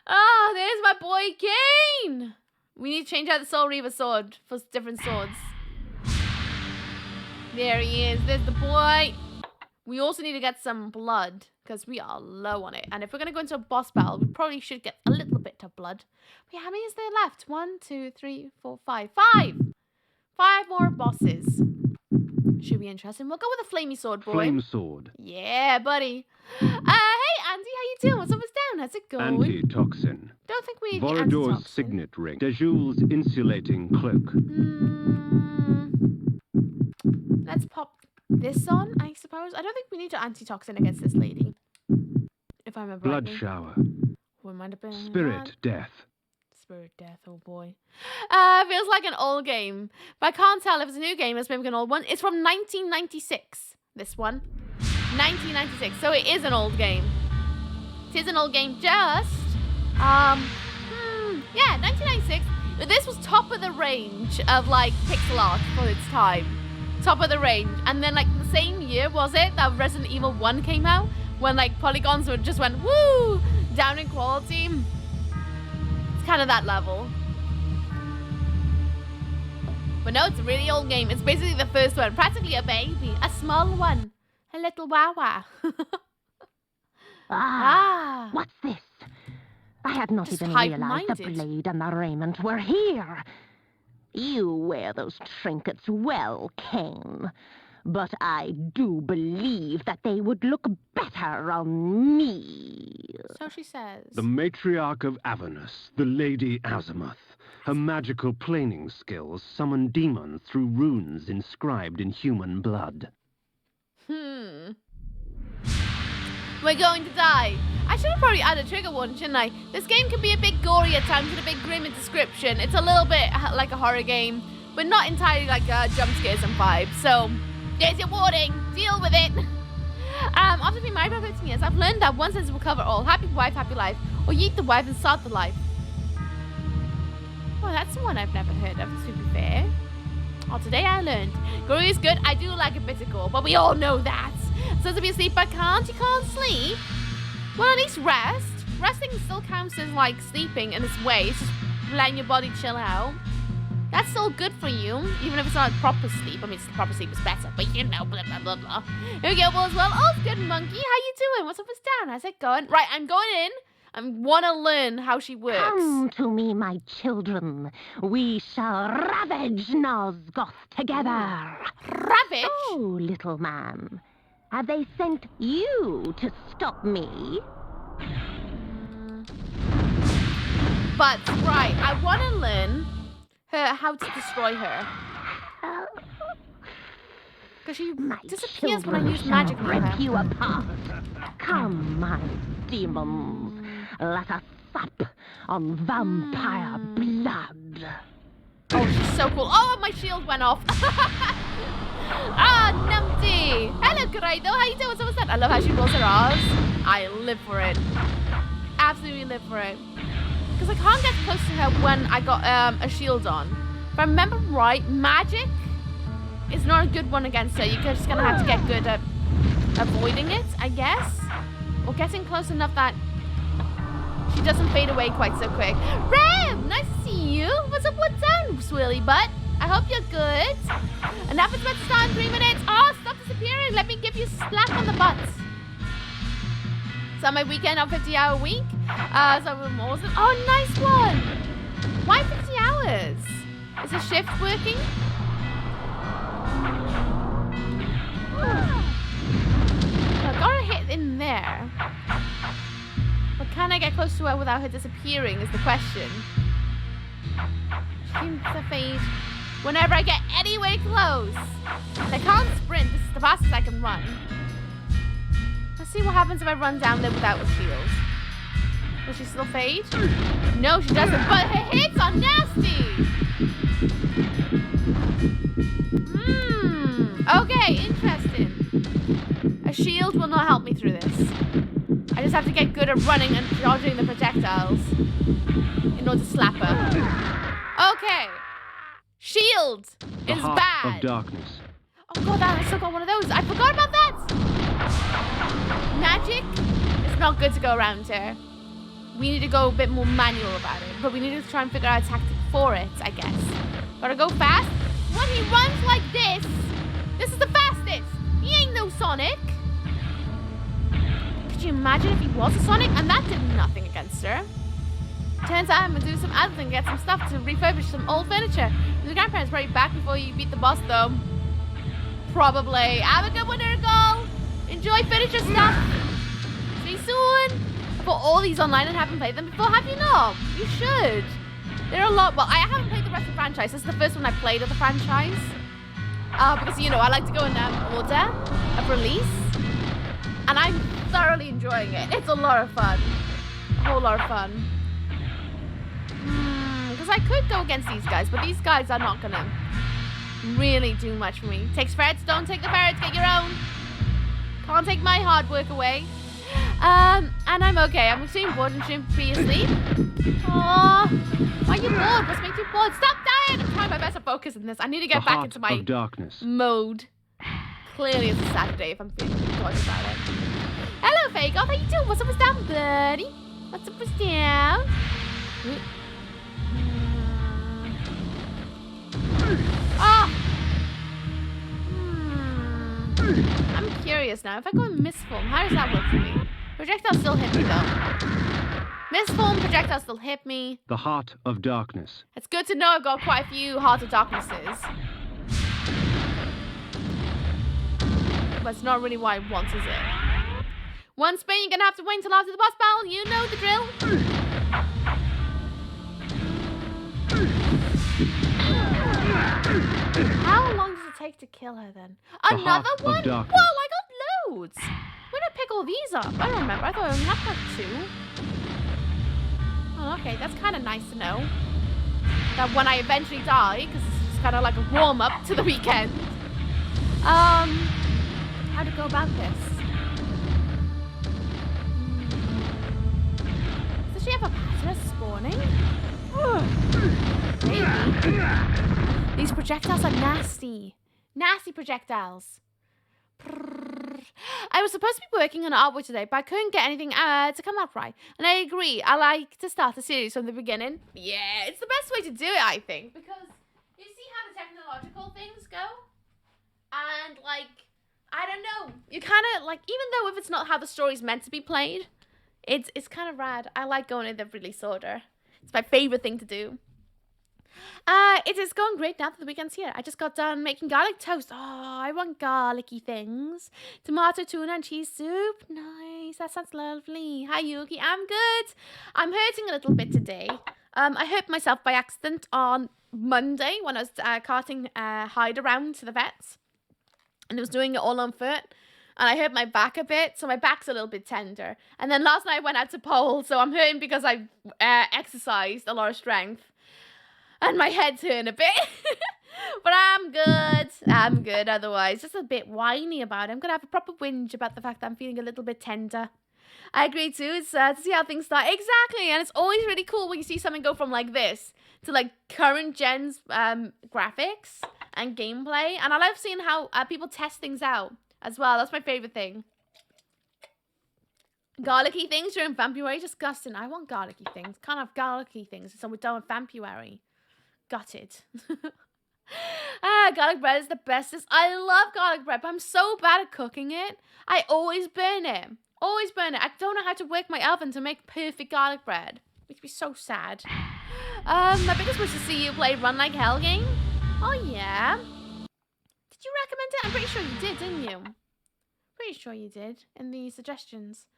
Ah, there's my boy Kain. We need to change out the Soul Reaver sword for different swords. There he is. There's the boy. We also need to get some blood because we are low on it. And if we're going to go into a boss battle, we probably should get a little bit of blood. Wait, how many is there left? 1, 2, 3, 4, 5. 5! 5 more bosses. Should be interesting. We'll go with a flamey sword, boy. Flame sword. Yeah, buddy. Hey, Andy, how you doing? What's up, what's down? How's it going? Anti-toxin. Don't think we need Vorador's anti-toxin. signet ring. Dejul's insulating cloak. Let's pop this on, I suppose. I don't think we need to anti-toxin against this lady. If I remember Blood rightly. shower. We might have been Spirit death. Spirit death, oh boy. Feels like an old game. But I can't tell if it's a new game. It's maybe an old one. It's from 1996, this one. 1996, so it is an old game. It is an old game, just... yeah, 1996. But this was top of the range of, like, pixel art for its time. Top of the range. And then, like, the same year, was it, that Resident Evil 1 came out? When, like, polygons just went, woo, down in quality. It's kind of that level. But no, it's a really old game. It's basically the first one. Practically a baby. A small one. A little wawa. What's this? I had not Just even realized the high-minded. blade and the raiment were here. You wear those trinkets well, Kain. But I do believe that they would look better on me. So she says. The matriarch of Avernus, the Lady Azimuth. Her magical planing skills summon demons through runes inscribed in human blood. We're going to die. I should have probably added a trigger warning, shouldn't I? This game can be a bit gory at times and a bit grim in description. It's a little bit like a horror game, but not entirely like jump scares and vibes. So, there's your warning. Deal with it. After being married for 15 years, I've learned that one sentence will cover all. Happy wife, happy life. Or yeet the wife and start the life. Well, that's one I've never heard of, to be fair. Oh, today I learned. Gory is good. I do like a bit of gore, but we all know that. So to be asleep, but you can't sleep. Well, at least rest. Resting still counts as like sleeping in its way. It's just letting your body chill out. That's still good for you, even if it's not proper sleep. I mean, proper sleep is better, but you know, blah, blah, blah, blah. Here we go, well, as well. Oh, good monkey. How you doing? What's up with Stan? How's it going? Right, I'm going in. I want to learn how she works. Come to me, my children. We shall ravage Nosgoth together. Ravage? Oh, little man. Have they sent you to stop me? But, right, I want to learn how to destroy her. Because she disappears when I use magic on her. Rip you apart. Come, my demons. Let us sup on vampire blood. Oh, she's so cool. Oh, my shield went off. Ah, numpty. Hello, Grado. How you doing? What's up with that? I love how she rolls her R's. I live for it. Absolutely live for it. Because I can't get close to her when I got a shield on. If I remember right, magic is not a good one against her. You're just going to have to get good at avoiding it, I guess. Or getting close enough that she doesn't fade away quite so quick. Rem, nice to see you. What's up, what's down, swirly butt? I hope you're good. Enough is about to start in 3 minutes. Oh, stop disappearing. Let me give you a slap on the butt. So my weekend on 50-hour week. So I'm awesome. Oh, nice one. Why 50 hours? Is the shift working? I got her hit in there. But can I get close to her without her disappearing is the question. She seems to fade whenever I get anywhere close. I can't sprint. This is the fastest I can run. Let's see what happens if I run down there without a shield. Will she still fade? No, she doesn't. But her hits are nasty. Okay, interesting. A shield will not help me through this. I just have to get good at running and dodging the projectiles in order to slap her. Okay. Shield is heart bad. Of darkness. Oh god, I still got one of those. I forgot about that. Magic is not good to go around here. We need to go a bit more manual about it, but we need to try and figure out a tactic for it, I guess. Gotta go fast. When he runs like this is the fastest. He ain't no Sonic. Could you imagine if he was a Sonic? And that did nothing against her. Turns out I'm gonna do some adulting, get some stuff to refurbish some old furniture. The grandparents probably back before you beat the boss, though. Probably. Have a good one, Urkel. Enjoy furniture stuff. See you soon. I bought all these online and haven't played them before. Have you not? You should. There are a lot. Well, I haven't played the rest of the franchise. This is the first one I played of the franchise. Because, you know, I like to go in order of release. And I'm thoroughly enjoying it. It's a lot of fun. A whole lot of fun. Because I could go against these guys, but these guys are not going to really do much for me. Takes ferrets, don't take the ferrets, get your own. Can't take my hard work away. And I'm okay. I'm extremely bored and shouldn't be asleep. Aww. Why are you bored? What's making you bored? Stop dying! I'm trying my best to focus on this. I need to get back into my darkness mode. Clearly it's a Saturday if I'm feeling good about it. Hello, Fake. How you doing? What's up with down, buddy? What's up with down? Oh! I'm curious now. If I go in misform, how does that work for me? Projectiles still hit me though. Misform, projectiles still hit me. The heart of darkness. It's good to know I've got quite a few Heart of Darknesses. But it's not really what I want, is it? One spin, you're gonna have to wait until after the boss battle. You know the drill. How long does it take to kill her then? Another one? Whoa, I got loads. Where did I pick all all these up. I don't remember. I thought I only had like 2. Oh, okay. That's kind of nice to know. That when I eventually die, because it's just kind of like a warm-up to the weekend. How to go about this? Does she have a pattern of spawning? Maybe. These projectiles are nasty. Nasty projectiles. I was supposed to be working on artwork today, but I couldn't get anything to come out right. And I agree, I like to start the series from the beginning. Yeah, it's the best way to do it, I think. Because you see how the technological things go? And, like, I don't know. You kind of, like, even though if it's not how the story's meant to be played, it's kind of rad. I like going in the release order. It's my favorite thing to do. It is going great now that the weekend's here. I just got done making garlic toast. Oh, I want garlicky things. Tomato, tuna, and cheese soup. Nice. That sounds lovely. Hi, Yuki. I'm good. I'm hurting a little bit today. I hurt myself by accident on Monday when I was carting Hyde around to the vets. And I was doing it all on foot. And I hurt my back a bit, so my back's a little bit tender. And then last night I went out to pole, so I'm hurting because I exercised a lot of strength. And my head's hurting a bit. But I'm good. I'm good otherwise. Just a bit whiny about it. I'm going to have a proper whinge about the fact that I'm feeling a little bit tender. I agree too. It's to see how things start. Exactly. And it's always really cool when you see something go from like this to like current gen's graphics and gameplay. And I love seeing how people test things out as well. That's my favorite thing. Garlicky things during February. Disgusting. I want garlicky things. Can't have garlicky things. So we're done with February. Gutted. Garlic bread is the bestest. I love garlic bread, but I'm so bad at cooking it. I always burn it. Always burn it. I don't know how to work my oven to make perfect garlic bread. It makes me so sad. My biggest wish to see you play Run Like Hell game. Oh yeah. Did you recommend it? I'm pretty sure you did, didn't you? Pretty sure you did in the suggestions.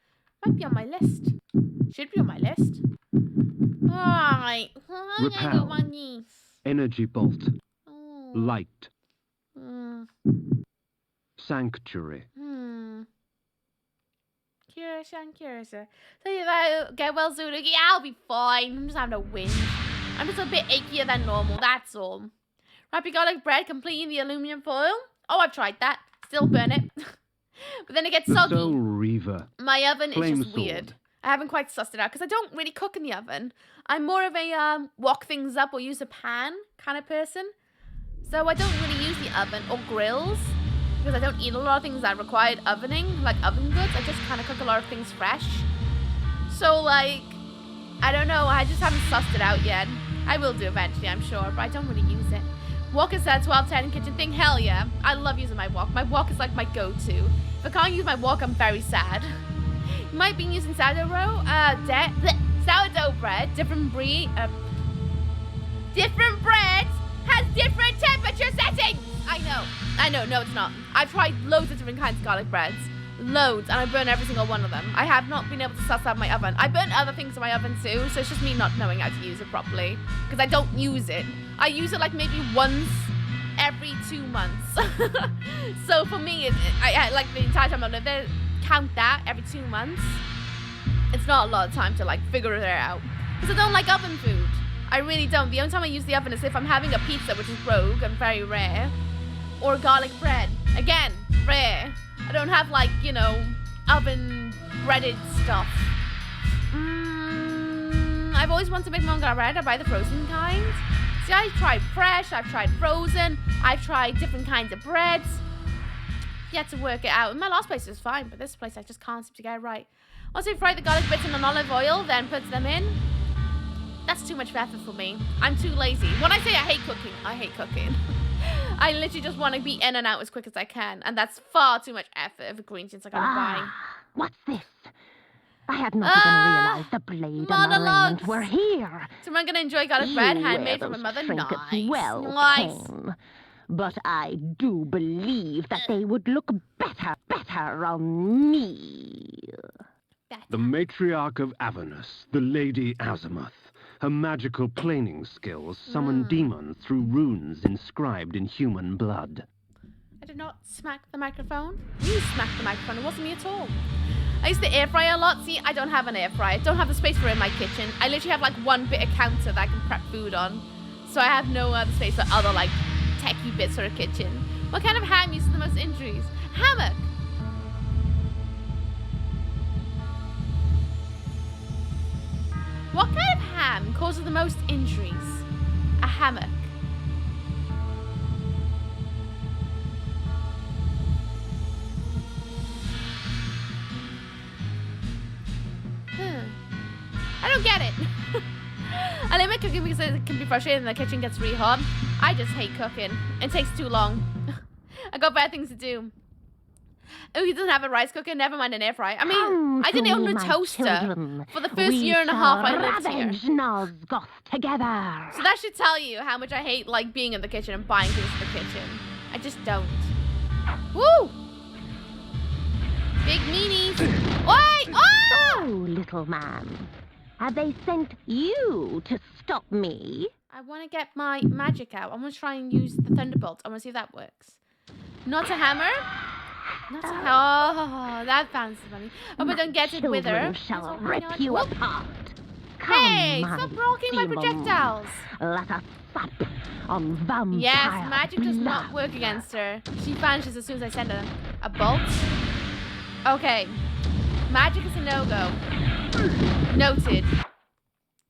Might be on my list. Should be on my list. Alright. Repel. Energy bolt. Oh. Light. Sanctuary. Curious and curious. So if I get well soon, yeah, I'll be fine. I'm just having a win. I'm just a bit achier than normal, that's all. Wrappy garlic bread, completing the aluminum foil. Oh, I've tried that. Still burn it. But then it gets soggy. Soul Reaver. My oven Flame is just sword. weird. I haven't quite sussed it out because I don't really cook in the oven. I'm more of a wok things up or use a pan kind of person. So I don't really use the oven or grills because I don't eat a lot of things that required ovening, like oven goods. I just kind of cook a lot of things fresh. So like, I don't know. I just haven't sussed it out yet. I will do eventually, I'm sure, but I don't really use it. Wok is that 1210 kitchen thing. Hell yeah. I love using my wok. My wok is like my go-to. If I can't use my wok, I'm very sad. You might be using sourdough bread. Different breed. Different breads has different temperature settings. I know. No, it's not. I've tried loads of different kinds of garlic breads. Loads. And I burn every single one of them. I have not been able to suss out my oven. I burn other things in my oven too. So it's just me not knowing how to use it properly. Because I don't use it. I use it like maybe once every 2 months. So for me, I like the entire time I live there, count that every 2 months. It's not a lot of time to like figure it out. Because I don't like oven food. I really don't. The only time I use the oven is if I'm having a pizza, which is rogue and very rare. Or garlic bread. Again, rare. I don't have like, you know, oven breaded stuff. I've always wanted to make my own garlic bread. I buy the frozen kind. See, I've tried fresh, I've tried frozen, I've tried different kinds of breads. Yet to work it out. And my last place was fine, but this place I just can't seem to get it right. Once we fry the garlic bits in an olive oil, then put them in. That's too much effort for me. I'm too lazy. When I say I hate cooking, I hate cooking. I literally just want to be in and out as quick as I can. And that's far too much effort of ingredients I gotta buy. What's this? I had not even realized the blade and the raiment were here. So I'm gonna enjoy garlic bread, handmade from my mother. Nice. Well, nice. Kain. But I do believe that they would look better on me. The matriarch of Avernus, the Lady Azimuth. Her magical planing skills summon demons through runes inscribed in human blood. I did not smack the microphone. You smacked the microphone. It wasn't me at all. I used to air fry a lot. See, I don't have an air fryer. I don't have the space for it in my kitchen. I literally have like one bit of counter that I can prep food on. So I have no other space for other like techie bits for a kitchen. What kind of ham uses the most injuries? Hammock. What kind of ham causes the most injuries? A hammock. I don't get it. I limit cooking because it can be frustrating and the kitchen gets really hot. I just hate cooking. It takes too long. I got bad things to do. Oh, he doesn't have a rice cooker. Never mind an air fryer. I mean, I didn't own a toaster for the first year and a half I lived here. Nosgoth together. So that should tell you how much I hate like being in the kitchen and buying things for the kitchen. I just don't. Woo! Big meanies. Oi! Oh! So, little man, have they sent you to stop me? I want to get my magic out. I want to try and use the thunderbolt. I want to see if that works. Not a hammer. Not a oh, that sounds funny. Oh, but don't get it with her. Shall rip you apart. Hey, Come, stop blocking my demon. projectiles. Let us sup on vampire Yes, magic does blood. not work against her. She vanishes as soon as I send a bolt. Okay. Magic is a no-go. Noted.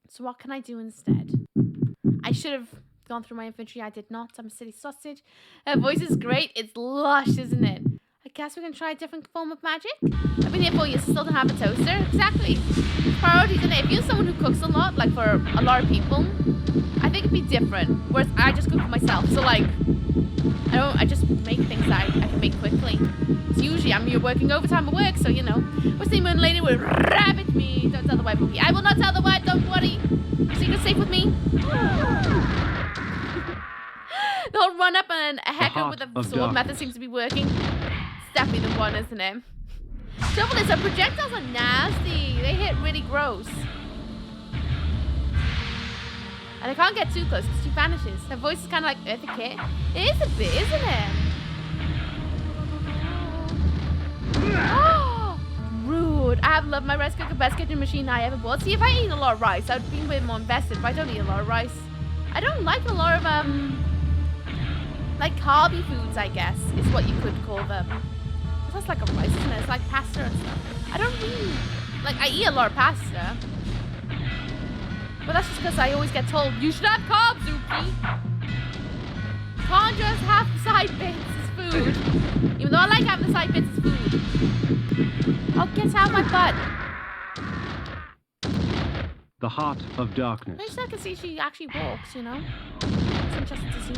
So what can I do instead? I should have gone through my inventory. I did not. I'm a silly sausage. Her voice is great. It's lush, isn't it? I guess we can try a different form of magic. I've been here 4 years, still don't have a toaster. Exactly. Priorities, isn't it? If you're someone who cooks a lot, like for a lot of people, I think it'd be different. Whereas I just cook for myself. So like, I just make things that I can make quickly. So usually I'm here working overtime at work, so you know. What's the moon lady will rabbit me. Don't tell the wife, okay? I will not tell the wife, don't worry. Secret safe with me. They'll run up and heck her with a sword. Method seems to be working. It's definitely the one, isn't it? Trouble is, her projectiles are nasty. They hit really gross. And I can't get too close because she vanishes. Her voice is kind of like Eartha Kitt. It is a bit, isn't it? Oh, rude. I have loved my rice cooker, best kitchen machine I ever bought. See, if I eat a lot of rice, I'd be a bit more invested, but I don't eat a lot of rice. I don't like a lot of, like carby foods, I guess, is what you could call them. That's like a rice, isn't it? It's like pasta and stuff. I don't really, like, I eat a lot of pasta. But that's just because I always get told, you should have carbs, Zuki. Can't just have the side bits as food. Even though I like having the side bits as food. Oh, get out of my butt. The Heart of Darkness. At least I can see she actually walks, you know? It's interesting to see.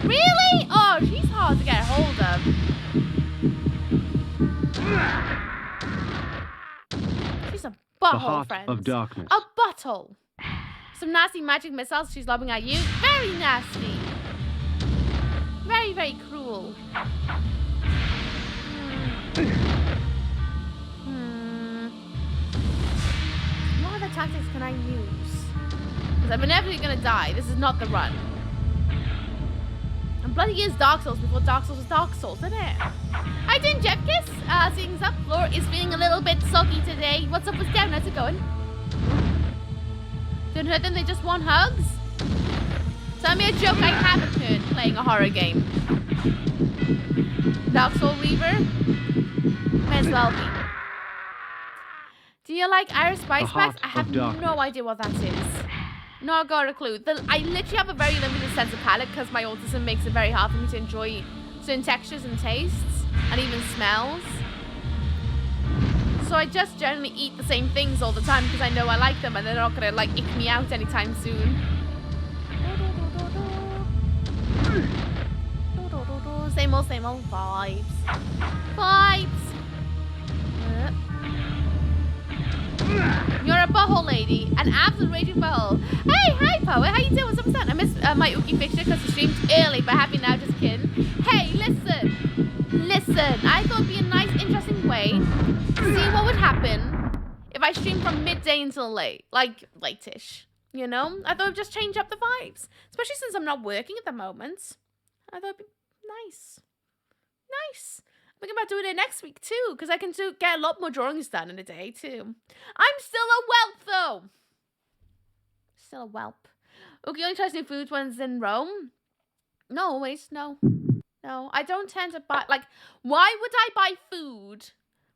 Really? Oh, she's hard to get a hold of. She's a butthole, The Heart friends. of Darkness. A butthole. Some nasty magic missiles she's lobbing at you. Very nasty. Very, very cruel. What other tactics can I use? Because I'm inevitably going to die. This is not the run. And bloody is Dark Souls before Dark Souls was Dark Souls, isn't it? Hi, doing Jeffkiss. Seeing up. Floor is feeling a little bit soggy today. What's up with down? How's it going? Don't hurt them, they just want hugs. Tell me a joke I haven't heard playing a horror game. Dark Soul Weaver? May as well be. Do you like Irish Spice Packs? I have no idea what that is. Not got a clue. I literally have a very limited sense of palate because my autism makes it very hard for me to enjoy certain textures and tastes and even smells. So I just generally eat the same things all the time because I know I like them and they're not gonna like ick me out anytime soon. Same old vibes. Vibes. You're a butthole lady, an absolute raging butthole. Hey, hi Poet, how you doing? What's up with that? I missed my Ookie fixture because he streamed early, but happy now, just kidding. Hey, listen, I thought it'd be a nice, interesting way to see what would happen if I streamed from midday until late, like late-ish. You know? I thought it would just change up the vibes. Especially since I'm not working at the moment. I thought it'd be nice. Nice. I'm thinking about doing it next week too, because I can get a lot more drawings done in a day too. I'm still a whelp though. Still a whelp. Okay, only tries new foods when it's in Rome. No, always. No. No, I don't tend to buy, like, why would I buy food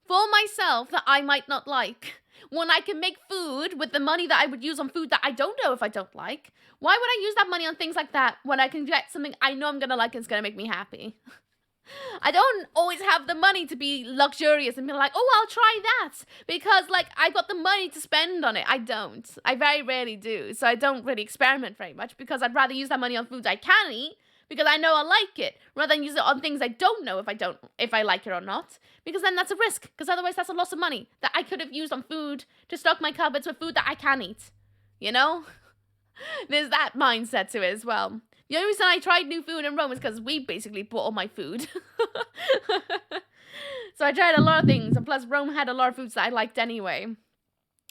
for myself that I might not like when I can make food with the money that I would use on food that I don't know if I don't like? Why would I use that money on things like that when I can get something I know I'm going to like and it's going to make me happy? I don't always have the money to be luxurious and be like, oh, I'll try that because, like, I've got the money to spend on it. I don't. I very rarely do. So I don't really experiment very much because I'd rather use that money on foods I can eat because I know I like it rather than use it on things I don't know if I like it or not, because then that's a risk, because otherwise that's a loss of money that I could have used on food to stock my cupboards with food that I can eat. You know? There's that mindset to it as well. The only reason I tried new food in Rome is because we basically bought all my food. So I tried a lot of things, and plus Rome had a lot of foods that I liked anyway.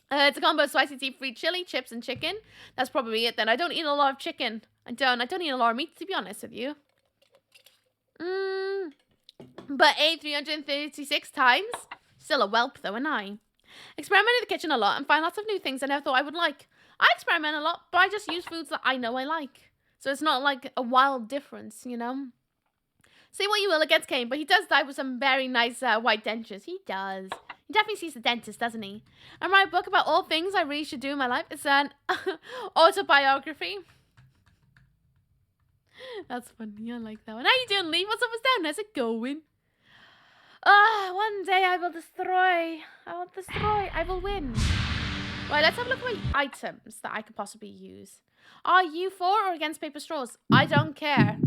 It's a combo of spicy tea-free chili, chips, and chicken. That's probably it then. I don't eat a lot of chicken. I don't eat a lot of meat, to be honest with you. But 336 times. Still a whelp, though, and I. Experiment in the kitchen a lot and find lots of new things I never thought I would like. I experiment a lot, but I just use foods that I know I like. So it's not like a wild difference, you know? Say what you will against Kain, but he does die with some very nice white dentures. He does. He definitely sees the dentist, doesn't he? I write a book about all things I really should do in my life. It's an autobiography. That's funny. I like that one. How you doing, Lee? What's up? What's down? How's it going? One day I will destroy. I will win. Right, let's have a look at my items that I could possibly use. Are you for or against paper straws? I don't care.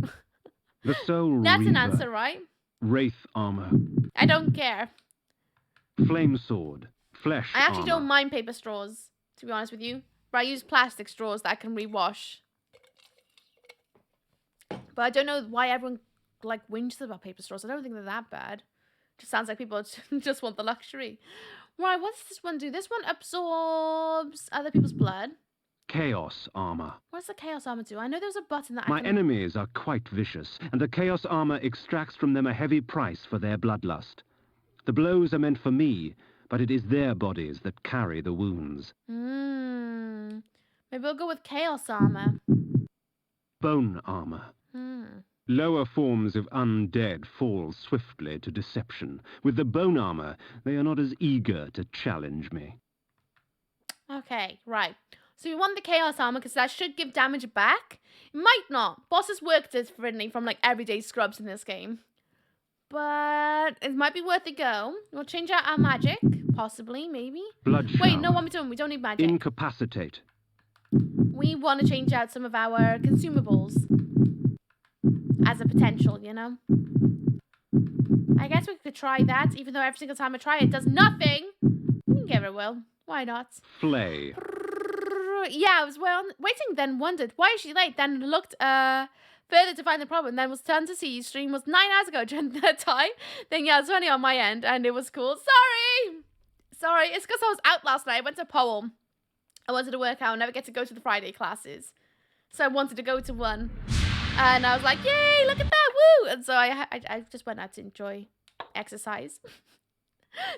The Soul That's Reaver. an answer, right? Wraith armor. I don't care. Flame sword. Flesh I actually armor. don't mind paper straws, to be honest with you. But I use plastic straws that I can rewash. But I don't know why everyone, like, whinges about paper straws. I don't think they're that bad. Just sounds like people just want the luxury. Right, what does this one do? This one absorbs other people's blood. Chaos armor. What does the chaos armor do? I know there's a button that I My can... enemies are quite vicious, and the chaos armor extracts from them a heavy price for their bloodlust. The blows are meant for me, but it is their bodies that carry the wounds. Maybe we'll go with chaos armor. Bone armor. Lower forms of undead fall swiftly to deception. With the bone armor, they are not as eager to challenge me. Okay, right. So we want the chaos armor because that should give damage back. It might not. Bosses work differently from like everyday scrubs in this game. But it might be worth a go. We'll change out our magic. Possibly, maybe. Blood shower. Wait, no, what are we doing? We don't need magic. Incapacitate. We want to change out some of our consumables. As a potential, you know? I guess we could try that, even though every single time I try it does nothing. We can give it a whirl. Why not? Flay. Yeah, I was waiting, then wondered, why is she late? Then looked further to find the problem, then was turned to see your stream was 9 hours ago during that time. Then yeah, it was funny on my end, and it was cool. Sorry, it's because I was out last night. I went to Poem. I wanted to work out. I never get to go to the Friday classes. So I wanted to go to one. And I was like, yay, look at that, woo! And so I just went out to enjoy exercise. So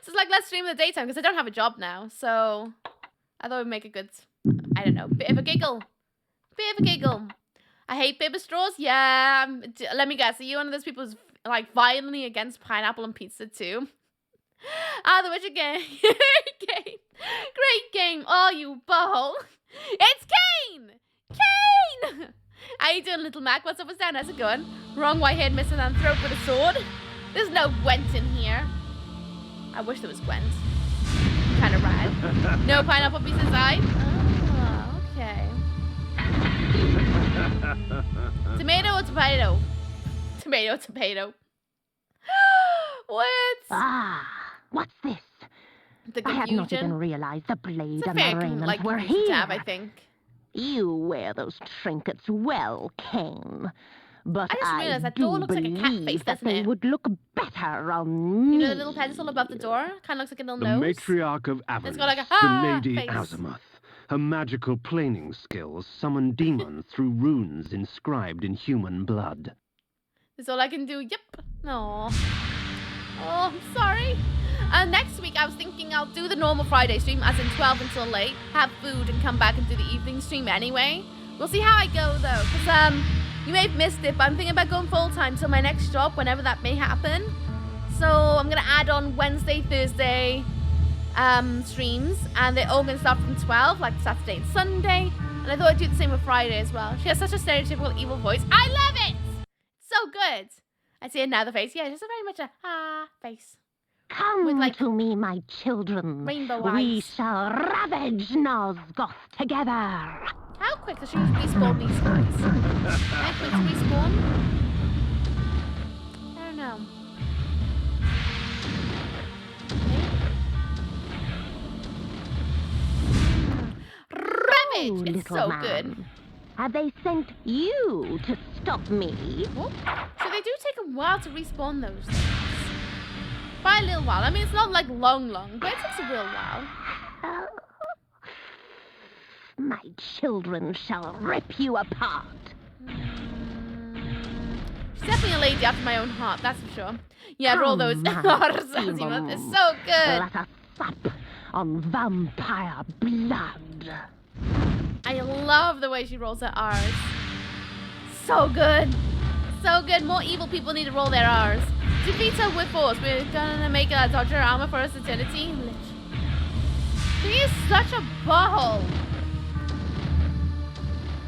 it's like, let's stream in the daytime, because I don't have a job now. So I thought it would make a good, I don't know, bit of a giggle. I hate paper straws. Yeah, let me guess. Are you one of those people who's like violently against pineapple and pizza too? The Witcher game. Great game. Oh, you butthole. It's Kain! How you doing, little Mac? What's up, what's down? How's it going? Wrong white-haired misanthrope with a sword. There's no Gwent in here. I wish there was Gwent. Kind of rad. No pineapple piece inside. Oh, okay. Tomato or tomato? Tomato. What? What's this? The I had not even confusion. realized the blade It's a and the fair raiment like were confusion here. tab, I think. You wear those trinkets well, Kain. But I just realized that do door looks like a cat believe face, that doesn't they it? would look better on me. You know the little pedestal above the door? Kind of looks like a little The nose. matriarch of Avernus, It's got like a the Lady face. Azimuth. Her magical planing skills summon demons through runes inscribed in human blood. That's all I can do. Yep. No. Oh, I'm sorry. Next week, I was thinking I'll do the normal Friday stream, as in 12 until late, have food, and come back and do the evening stream anyway. We'll see how I go, though, because, you may have missed it, but I'm thinking about going full-time till my next job, whenever that may happen. So I'm going to add on Wednesday, Thursday streams, and they're all going to start from 12, like Saturday and Sunday. And I thought I'd do the same with Friday as well. She has such a stereotypical evil voice. I love it! So good. I see another face. Yeah, just a very much a face. Come with, like, to me, my children. rainbow We eyes. shall ravage Nosgoth together. How quick does she respawn these guys? How quick to respawn? I don't know. Ravage! Oh, It's little so man. good. Have they sent you to stop me? Oh, so they do take a while to respawn those things. By a little while. I mean, it's not like long, but it takes a real while. My children shall rip you apart. She's definitely a lady after my own heart, that's for sure. Yeah, for all those Come R's, on, it's so good. Let us sup on vampire blood. I love the way she rolls her R's. So good. So good. More evil people need to roll their R's. Defeat her with force. We're gonna make a dodger armor for us eternity. She is such a butthole.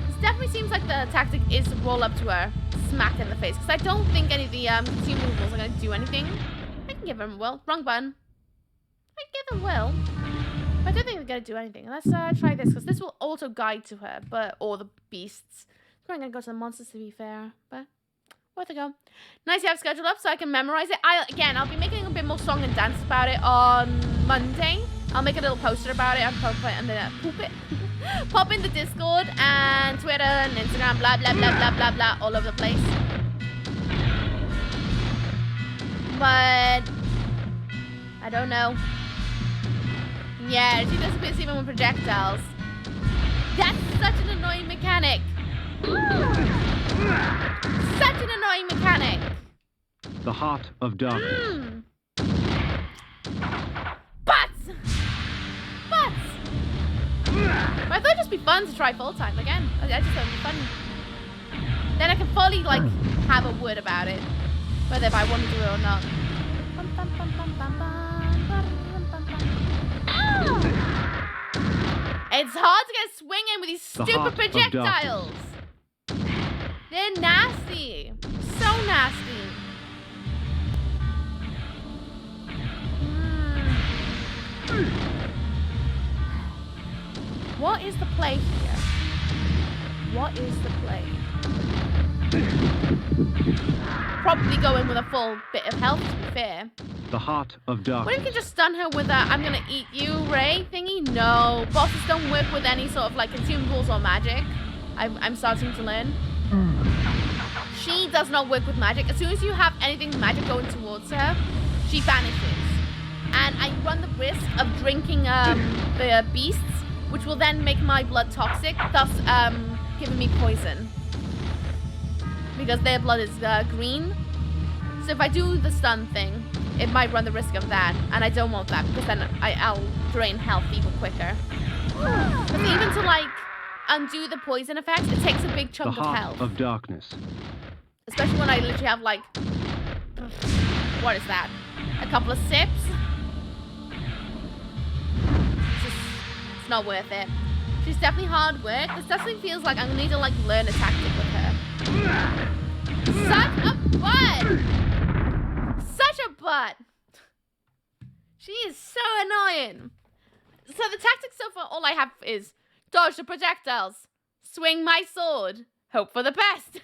This definitely seems like the tactic is to roll up to her, smack in the face. Because I don't think any of the consumables are gonna do anything. I can give them will. Wrong button. I can give them will. But I don't think they're gonna do anything. Let's try this, because this will auto guide to her, or the beasts. I'm probably gonna go to the monsters to be fair, but worth a go. Nice to have scheduled up so I can memorize it. I'll be making a bit more song and dance about it on Monday. I'll make a little poster about it and pop in the Discord and Twitter and Instagram, blah blah blah blah blah blah, all over the place. But I don't know. Yeah, she disappears even with projectiles. That's such an annoying mechanic. Such an annoying mechanic. The Heart of Darkness. But I thought it'd just be fun to try full time again. I just thought it'd be fun. Then I can fully have a word about it, whether if I want to do it or not. It's hard to get swinging with these stupid projectiles. They're nasty. So nasty. What is the play here? What is the play? Probably go in with a full bit of health, to be fair. The Heart of Darkness. What if you can just stun her with a I'm gonna eat you Ray thingy? No. Bosses don't work with any sort of consumables or magic. I'm starting to learn. She does not work with magic. As soon as you have anything magic going towards her, she vanishes. And I run the risk of drinking the beasts, which will then make my blood toxic, thus giving me poison. Because their blood is green. So if I do the stun thing, it might run the risk of that. And I don't want that, because then I'll drain health even quicker. But even to undo the poison effect, it takes a big chunk of health. The Heart of Darkness. Especially when I literally have what is that? A couple of sips? It's not worth it. She's definitely hard work. This definitely feels like I'm gonna need to learn a tactic with her. Such a butt! Such a butt! She is so annoying. So the tactics so far, all I have is dodge the projectiles, swing my sword, hope for the best.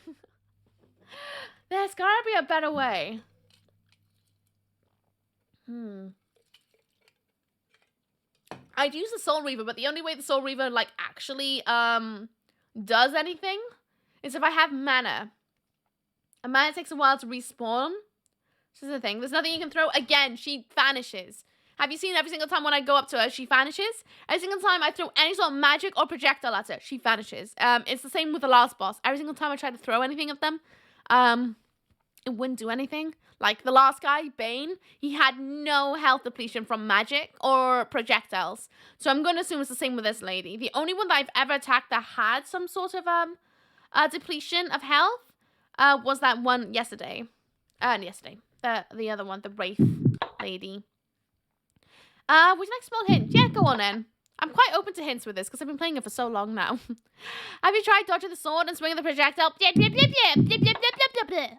There's gotta be a better way. I'd use the Soul Reaver, but the only way the Soul Reaver actually does anything is if I have mana. And mana takes a while to respawn. This is the thing. There's nothing you can throw. Again, she vanishes. Have you seen every single time when I go up to her, she vanishes? Every single time I throw any sort of magic or projectile at her, she vanishes. It's the same with the last boss. Every single time I try to throw anything at them, it wouldn't do anything. Like the last guy, Bane, he had no health depletion from magic or projectiles. So I'm going to assume it's the same with this lady. The only one that I've ever attacked that had some sort of depletion of health was that one yesterday. The other one, the Wraith lady. Would you like a small hint? Yeah, go on then. I'm quite open to hints with this because I've been playing it for so long now. Have you tried dodging the sword and swinging the projectile? Blip, blip, blip, blip, blip, blip, blip, blip, blip.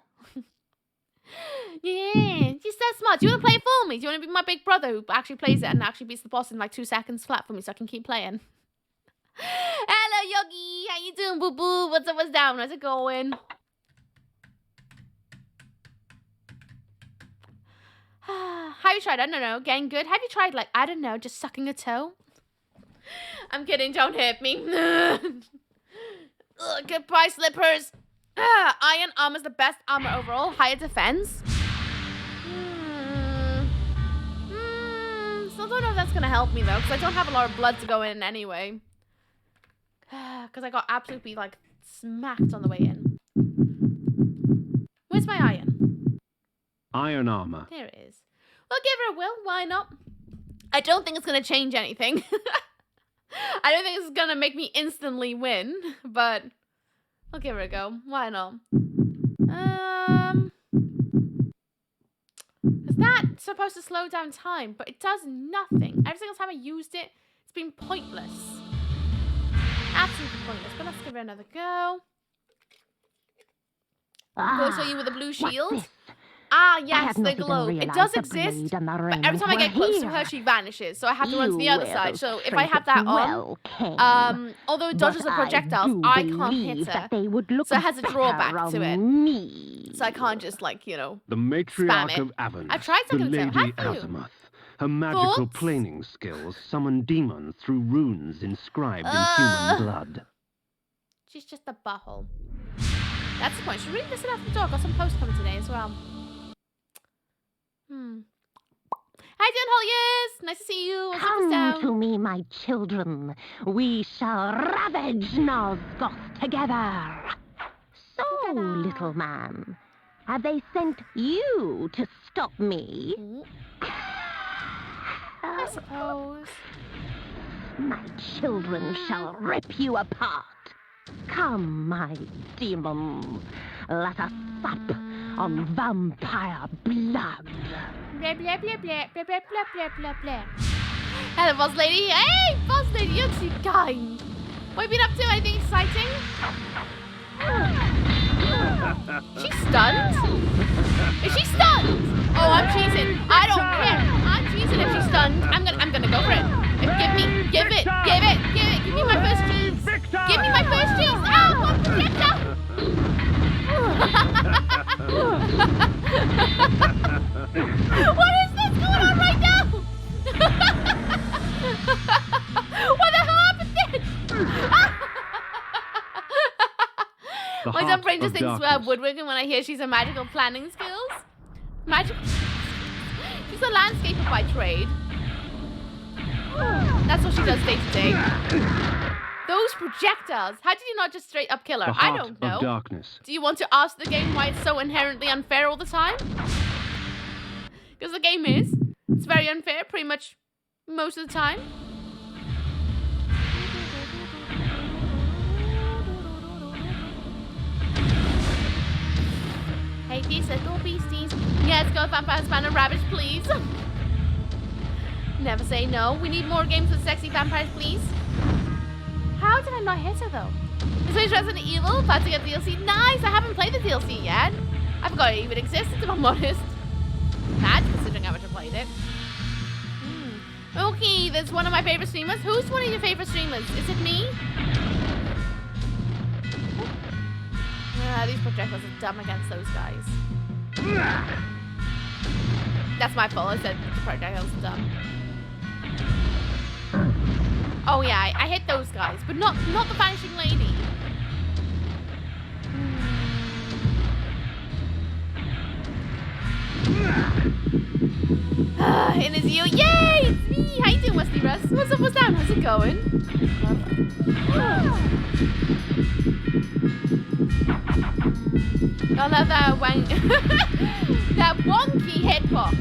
Yeah, you're so smart. Do you want to play it for me? Do you want to be my big brother who actually plays it and actually beats the boss in like 2 seconds flat for me so I can keep playing? Hello, Yogi. How you doing, boo-boo? What's up, what's down? How's it going? Have you tried, I don't know, getting good? Have you tried, like, I don't know, just sucking a toe? I'm kidding, don't hit me. Ugh, goodbye, slippers. Iron armor's the best armor overall. Higher defense. Still don't know if that's gonna help me though, because I don't have a lot of blood to go in anyway. Because I got absolutely like smacked on the way in. Where's my iron? Iron armor. There it is. Well, give her a will. Why not? I don't think it's gonna change anything. I don't think it's gonna make me instantly win, but I'll give her a go. Why not? Is that supposed to slow down time? But it does nothing. Every single time I used it, it's been pointless. Absolutely pointless. But let's give her another go. Go show you with a blue shield. Ah, yes, the globe. It does exist, but every time I get close to her, she vanishes. So I have to run to the other side. So if I have that on, although it dodges the projectiles, I can't hit her. So it has a drawback to it. So I can't just, like, you know, the matriarch of Avon, I've tried the something to Lady have you. Azimuth. Her magical planing skills summon demons through runes inscribed in human blood. She's just a butthole. That's the point. Should really listen after the door. Got some posts coming today as well. How you doing, Holliers? Nice to see you. Come to me, my children. We shall ravage Nosgoth together. So, little man, have they sent you to stop me? I suppose. My children shall rip you apart. Come, my demons. Let us sup on vampire blood. Blah, blah, blah, blah, blah, blah, blah, blah, blah. Hello, boss lady. Hey, boss lady, you're too kind. What have you been up to? Anything exciting? She's stunned? Is she stunned? Oh, I'm cheesing. I don't care. I'm cheesing if she's stunned. I'm gonna go for it. Give me my first cheese. Give me my first cheese. Ah, one projectile. What is this going on right now? What the hell happened then? My dumb brain just thinks woodworking when I hear she's a magical planning skills. She's a landscaper by trade. That's what she does day to day. Those projectiles. How did you not just straight up kill her? I don't know. Of darkness. Do you want to ask the game why it's so inherently unfair all the time? Because the game is. It's very unfair pretty much most of the time. Hey, these little beasties. Yes, go vampire span and ravage, please. Never say no. We need more games with sexy vampires, please. How did I not hit her, though? Is it Resident Evil? About to get DLC? Nice! I haven't played the DLC yet. I forgot it even existed, if I'm honest. Mad, considering how much I played it. Okay, there's one of my favorite streamers. Who's one of your favorite streamers? Is it me? These projectiles are dumb against those guys. That's my fault. I said the projectiles are dumb. Oh yeah, I hit those guys, but not the vanishing lady. It is you. Yay! how's it going? I love that that wonky hitbox.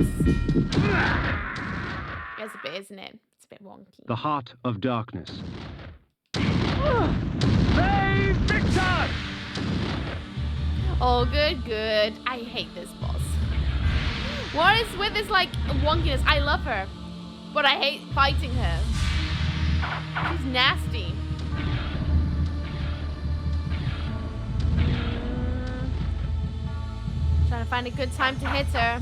It's a bit, isn't it? It's a bit wonky. The Heart of Darkness. Hey, Victor! Oh, good. I hate this boss. What is with this, like, wonkiness? I love her, but I hate fighting her. She's nasty. Trying to find a good time to hit her.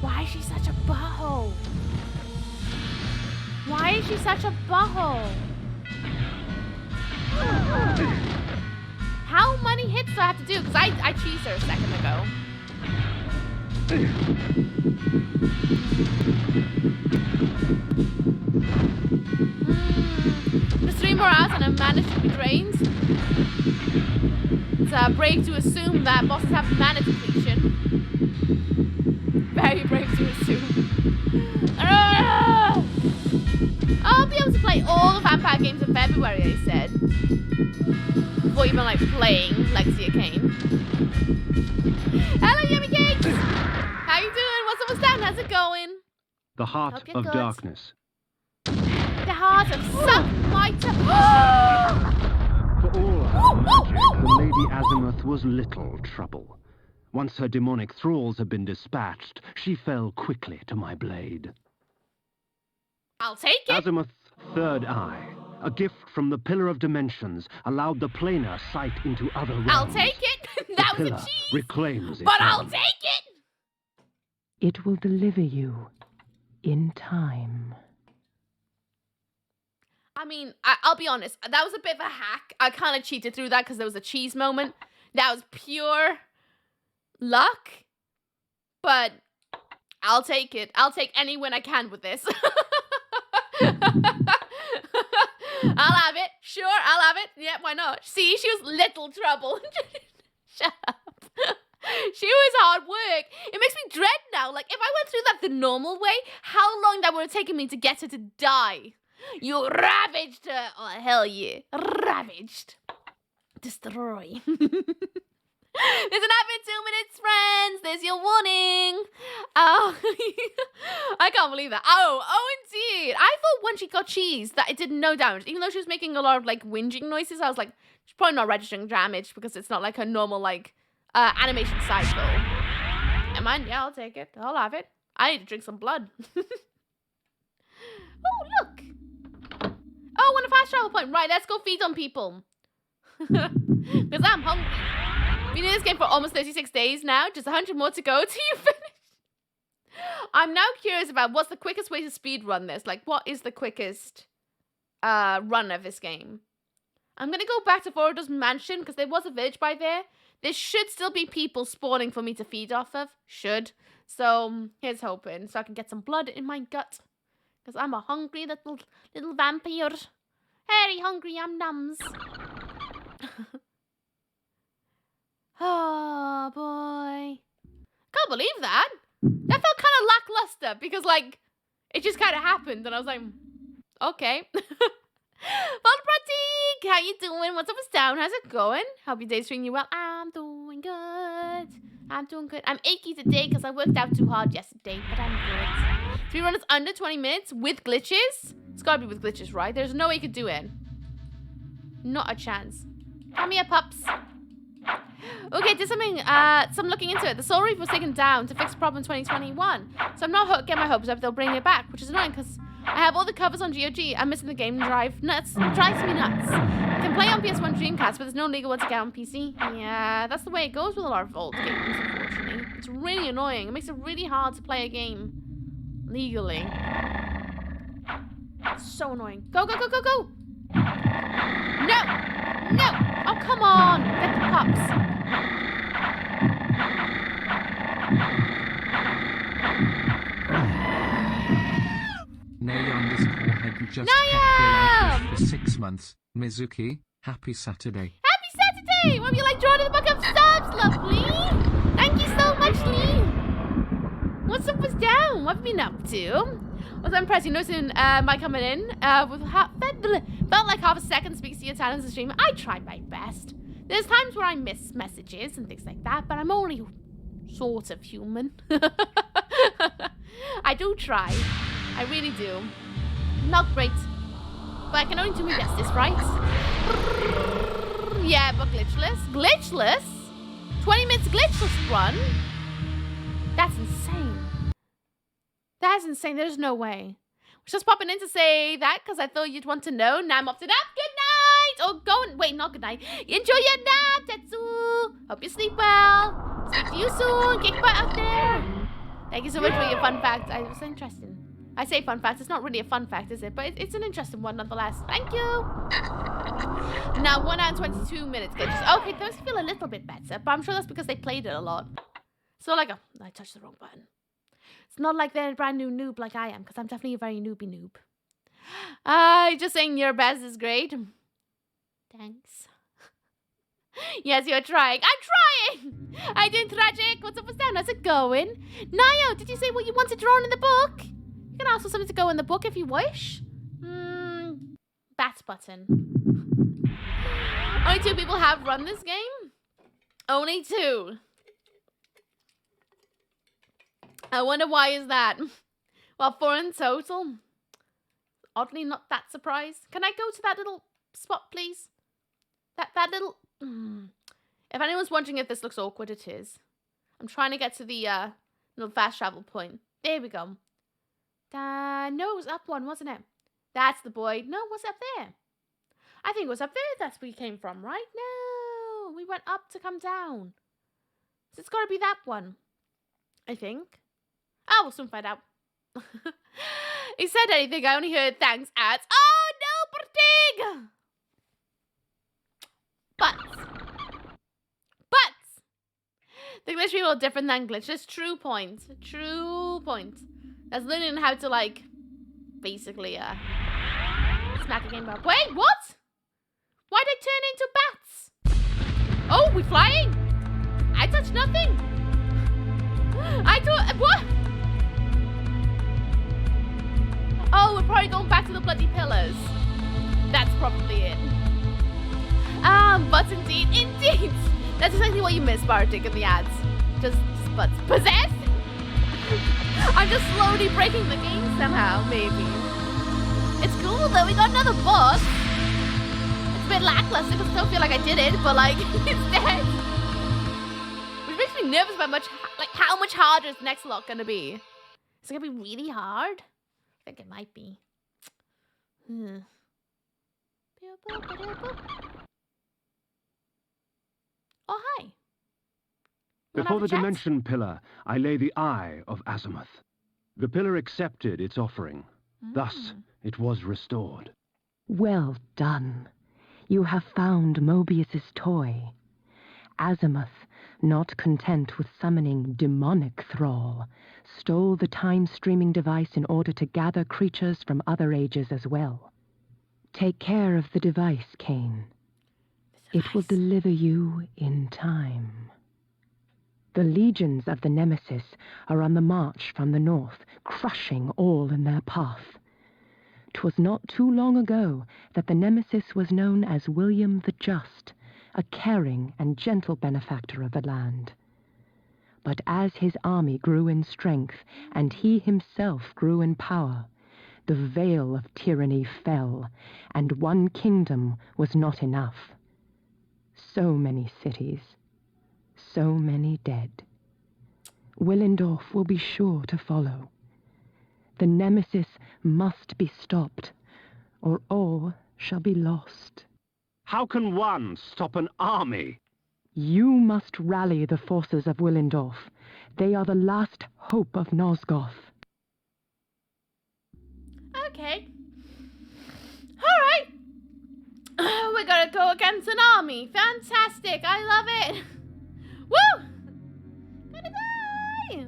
Why is she such a butthole? Why is she such a butthole? How many hits do I have to do? Because I cheesed her a second ago. There's 3 more hours and I managed to be drained. It's brave to assume that bosses have mana depletion. Very brave to assume. I'll be able to play all the vampire games in February, I said. Before even like playing Legacy of Kain. Hello, Yummy Cakes! How you doing? What's down? How's it going? The Heart of Darkness. The heart of suck my For all her magic, the Lady Azimuth was little trouble. Once her demonic thralls had been dispatched, she fell quickly to my blade. I'll take it. Azimuth's third eye, a gift from the Pillar of Dimensions, allowed the planar sight into other realms. I'll take it. That was a cheese. Reclaims it. But I'll take it. It will deliver you in time. I mean, I'll be honest. That was a bit of a hack. I kind of cheated through that because there was a cheese moment. That was pure luck. But I'll take it. I'll take any win I can with this. I'll have it. Sure, I'll have it. Yeah, why not? See, she was little trouble. Shut up. She was hard work. It makes me dread now. Like, if I went through that the normal way, how long that would have taken me to get her to die? You ravaged her. Oh, hell yeah. Ravaged. Destroy. There's an app in 2 minutes, friends. There's your warning. Oh, I can't believe that. Oh, indeed. I thought when she got cheese that it did no damage. Even though she was making a lot of, like, whinging noises, I was like, she's probably not registering damage because it's not, like, her normal, like, animation cycle. Am I? Yeah, I'll take it. I'll have it. I need to drink some blood. Oh, look. Oh, and a fast travel point. Right, let's go feed on people. Because I'm hungry. Been in this game for almost 36 days now. Just 100 more to go till you finish. I'm now curious about what's the quickest way to speedrun this. Like, what is the quickest run of this game? I'm going to go back to Forodo's mansion because there was a village by there. There should still be people spawning for me to feed off of. Should. So, here's hoping. So I can get some blood in my gut. Because I'm a hungry little vampire. Very hungry, nums. Oh, boy. Can't believe that. That felt kind of lackluster because, like, it just kind of happened. And I was like, okay. Volpratik, how you doing? What's up, what's down? How's it going? Hope your day's treating you well. I'm doing good. I'm doing good. I'm achy today because I worked out too hard yesterday, but I'm good. 3 runners under 20 minutes with glitches? It's gotta be with glitches, right? There's no way you could do it. Not a chance. Come here, pups. Okay, did something, some looking into it. The Soul Reef was taken down to fix the problem in 2021. So I'm not getting my hopes up they'll bring it back, which is annoying because I have all the covers on GOG. I'm missing the game drive. Nuts. It drives me nuts. I can play on PS1 Dreamcast, but there's no legal one to get on PC. Yeah, that's the way it goes with a lot of old games, unfortunately. It's really annoying. It makes it really hard to play a game legally. It's so annoying. Go, go, go, go, go! No! No! Oh, come on! Get the pups. Naya_had just kept for 6 months. Mizuki, happy Saturday. Happy Saturday! Why don't you like drawing in the book of subs, lovely? Thank you so much, Lee? What's up, what's down? What have you been up to? Was impressed. You noticing my coming in with felt like half a second speaks to your talents and stream. I try my best. There's times where I miss messages and things like that, but I'm only sort of human. I do try. I really do. Not great. But I can only do my best, this, right? Yeah, but glitchless. Glitchless? 20 minutes glitchless run? That's insane. That's insane. There's no way. Was just popping in to say that because I thought you'd want to know. Now I'm off to nap. Good night. Or going. Wait, not good night. Enjoy your nap, Tetsu. Hope you sleep well. Speak to you soon. Kick butt out there. Thank you so much for your fun fact. It was interesting. I say fun fact. It's not really a fun fact, is it? But it's an interesting one nonetheless. Thank you. Now 1 hour and 22 minutes. Okay, those feel a little bit better, but I'm sure that's because they played it a lot. So like, I touched the wrong button. It's not like they're a brand new noob like I am, because I'm definitely a very newbie noob. Just saying your best is great. Thanks. Yes, you're trying. I'm trying! I doing tragic. What's up, what's down? How's it going? Nayo, did you say what you wanted drawn in the book? You can ask for something to go in the book if you wish. Bat button. Only 2 people have run this game? Only 2. I wonder why is that? Well, 4 in total. Oddly not that surprised. Can I go to that little spot, please? That little... If anyone's wondering if this looks awkward, it is. I'm trying to get to the little fast travel point. There we go. No, it was up one, wasn't it? That's the boy. No, what's up there? I think it was up there. That's where we came from, right? No, we went up to come down. So it's got to be that one. I think. Oh, we'll soon find out. He said anything. I only heard thanks ads. Oh, no, Bertig! But the glitch people are different than glitches. True point. True point. That's learning how to, like, basically, smack a game up. Wait, what? Why'd I turn into bats? Oh, we flying? I touched nothing. I thought, what? Oh, we're probably going back to the bloody pillars. That's probably it. But indeed. That's exactly what you miss, Bartik, in the ads. Just butts. Possessed? I'm just slowly breaking the game somehow, maybe. It's cool though, we got another boss. It's a bit lackluster because I still feel like I did it, but like, it's dead. Which makes me nervous about how much harder is the next lock gonna be. Is it gonna be really hard? I think it might be. Oh, hi. Before the dimension pillar, I lay the eye of Azimuth. The pillar accepted its offering. Thus, it was restored. Well done. You have found Mobius's toy. Azimuth, not content with summoning demonic thrall, stole the time-streaming device in order to gather creatures from other ages as well. Take care of the device, Kain. It will deliver you in time. The legions of the nemesis are on the march from the north, crushing all in their path. 'Twas not too long ago that the nemesis was known as William the Just, a caring and gentle benefactor of the land. But as his army grew in strength and he himself grew in power, the veil of tyranny fell, and one kingdom was not enough. So many cities, so many dead. Willendorf will be sure to follow. The nemesis must be stopped, or all shall be lost. How can one stop an army? You must rally the forces of Willendorf. They are the last hope of Nosgoth. Okay. Alright. We're gonna go against an army. Fantastic. I love it. Woo! Gonna die.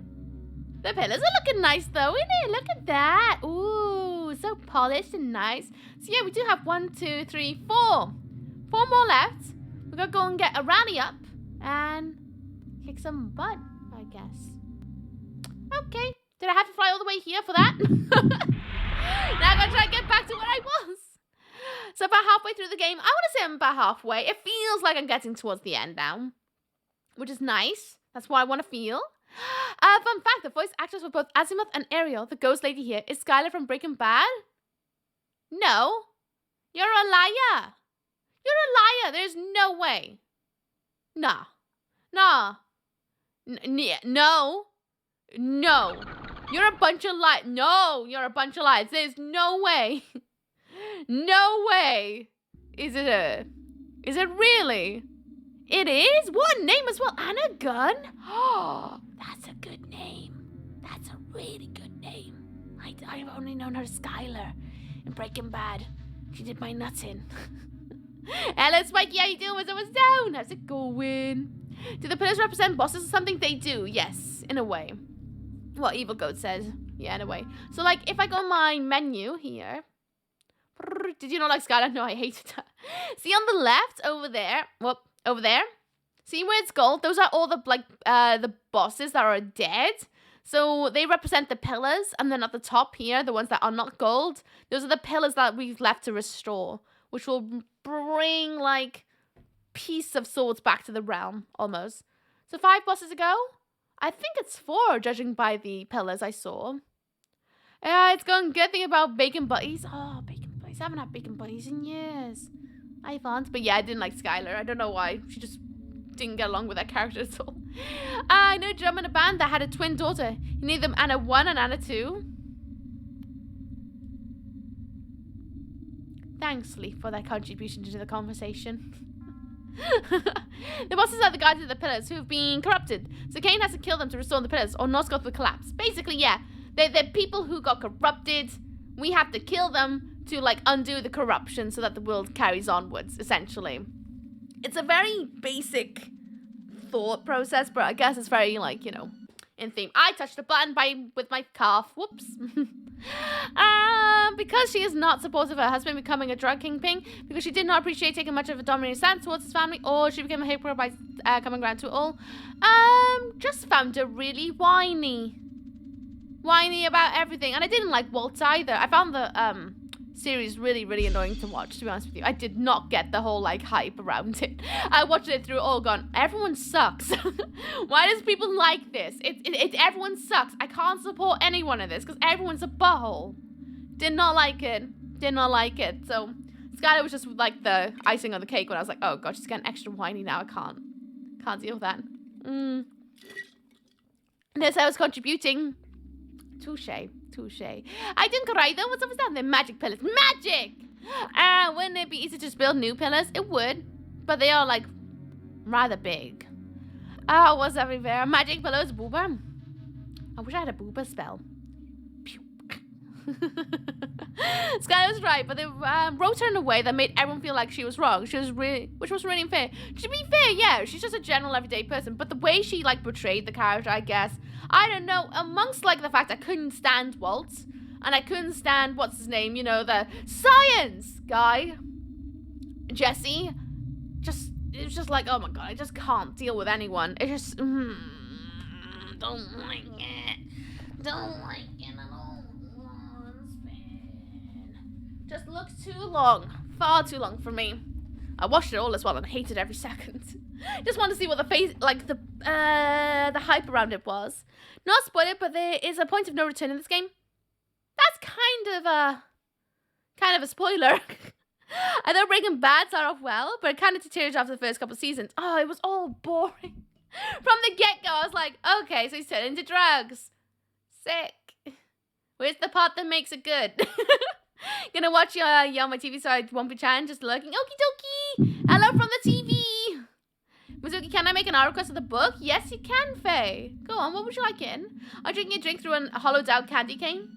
The pillars are looking nice though, isn't it? Look at that. Ooh, so polished and nice. So yeah, we do have 1, 2, 3, 4. 4 more left. We're gonna go and get a rally up and kick some butt, I guess. Okay. Did I have to fly all the way here for that? Now I'm gonna try and get back to where I was. So about halfway through the game, I want to say I'm about halfway. It feels like I'm getting towards the end now, which is nice. That's what I want to feel. Fun fact, the voice actors for both Azimuth and Ariel, the ghost lady here, is Skylar from Breaking Bad. No. You're a liar. You're a liar. There's no way. Nah. Nah. No. No. You're a bunch of lies. No, you're a bunch of lies. There's no way. No way. Is it her? Is it really? It is? What a name as well. Anna Gunn? Oh, that's a good name. That's a really good name. I've only known her as Skylar in Breaking Bad. She did my nuts in. Hello, Spikey. How you doing? What's up? What's down? How's it going? Do the pillars represent bosses or something? They do. Yes, in a way. What Evil Goat says. Yeah, in a way. So, like, if I go on my menu here. Did you not like Skylar? No, I hated her. See on the left over there. Well, over there. See where it's gold? Those are all the, like, the bosses that are dead. So they represent the pillars. And then at the top here, the ones that are not gold, those are the pillars that we've left to restore. Which will bring, like, piece of swords back to the realm, almost. So 5 bosses ago? I think it's 4, judging by the pillars I saw. Yeah, it's going good thing about bacon butties. Oh, bacon butties. I haven't had bacon butties in years. I thought. But yeah, I didn't like Skylar. I don't know why. She just didn't get along with that character at all. I know a drum in a band that had a twin daughter. You named them Anna 1 and Anna 2. Thanks, Lee, for that contribution to the conversation. The bosses are the guardians of the pillars who have been corrupted. So Kain has to kill them to restore the pillars or not go through the collapse. Basically, yeah. They're people who got corrupted. We have to kill them to, like, undo the corruption so that the world carries onwards, essentially. It's a very basic thought process, but I guess it's very, like, you know, in theme. I touched a button with my calf. Whoops. Because she is not supportive of her husband becoming a drug kingpin, because she did not appreciate taking much of a dominating stance towards his family, or she became a hypocrite by coming around to it all. Just found her really whiny about everything, and I didn't like Waltz either. I found the series really, really annoying to watch, to be honest with you. I did not get the whole, like, hype around it. I watched it through all gone, everyone sucks. Why does people like this? Everyone sucks. I can't support anyone in this because everyone's a butthole. Did not like it. Did not like it. So Skylar was just like the icing on the cake when I was like, oh god, she's getting extra whiny now. I can't deal with that. This I was contributing. Touche. I didn't cry though. What's up with that? They're magic pillars. Magic! Wouldn't it be easy to just build new pillars? It would. But they are, like, rather big. What's everywhere? Magic pillars, booba. I wish I had a booba spell. Sky was right, but they wrote her in a way that made everyone feel like she was wrong. Which was really unfair. To be fair, yeah, she's just a general everyday person. But the way she, like, portrayed the character, I guess, I don't know, amongst, like, the fact I couldn't stand Waltz, and I couldn't stand, what's his name, you know, the science guy, Jesse, it was just like, oh my god, I just can't deal with anyone. It just, don't like it. Don't like it at all. Just looks too long. Far too long for me. I watched it all as well and hated every second. Just wanted to see what the face, like, the hype around it was. Not spoil it, but there is a point of no return in this game. That's kind of a spoiler. I know Breaking Bad started off well, but it kind of deteriorated after the first couple of seasons. Oh, it was all boring. From the get-go, I was like, okay, so he's turned into drugs. Sick. Where's the part that makes it good? Gonna watch you on my TV, so I won't be chatting, just looking. Okie dokie. Hello from the TV. Mizuki, can I make an art request of the book? Yes, you can, Faye. Go on, what would you like in? Are you drinking a drink through a hollowed out candy cane?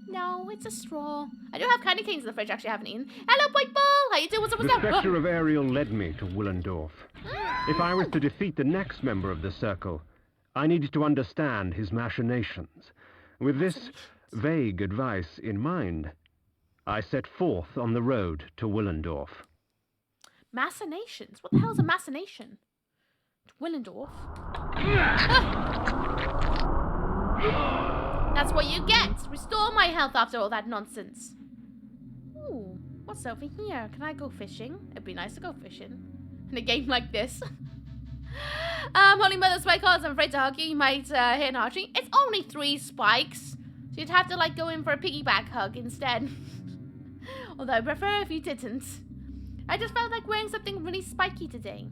No, it's a straw. I do have candy canes in the fridge, actually, I haven't eaten. Hello, White Ball. How you doing? What's up, The spectre of Ariel led me to Willendorf. If I was to defeat the next member of the circle, I needed to understand his machinations. With this vague advice in mind, I set forth on the road to Willendorf. Machinations? What the hell is a machination? Willendorf? That's what you get. Restore my health after all that nonsense. Ooh, what's over here? Can I go fishing? It'd be nice to go fishing in a game like this. Holy Mother Spike Calls, I'm afraid to hug you. You might hit an artery. It's only 3 spikes. So you'd have to like go in for a piggyback hug instead. Although I prefer if you didn't. I just felt like wearing something really spiky today.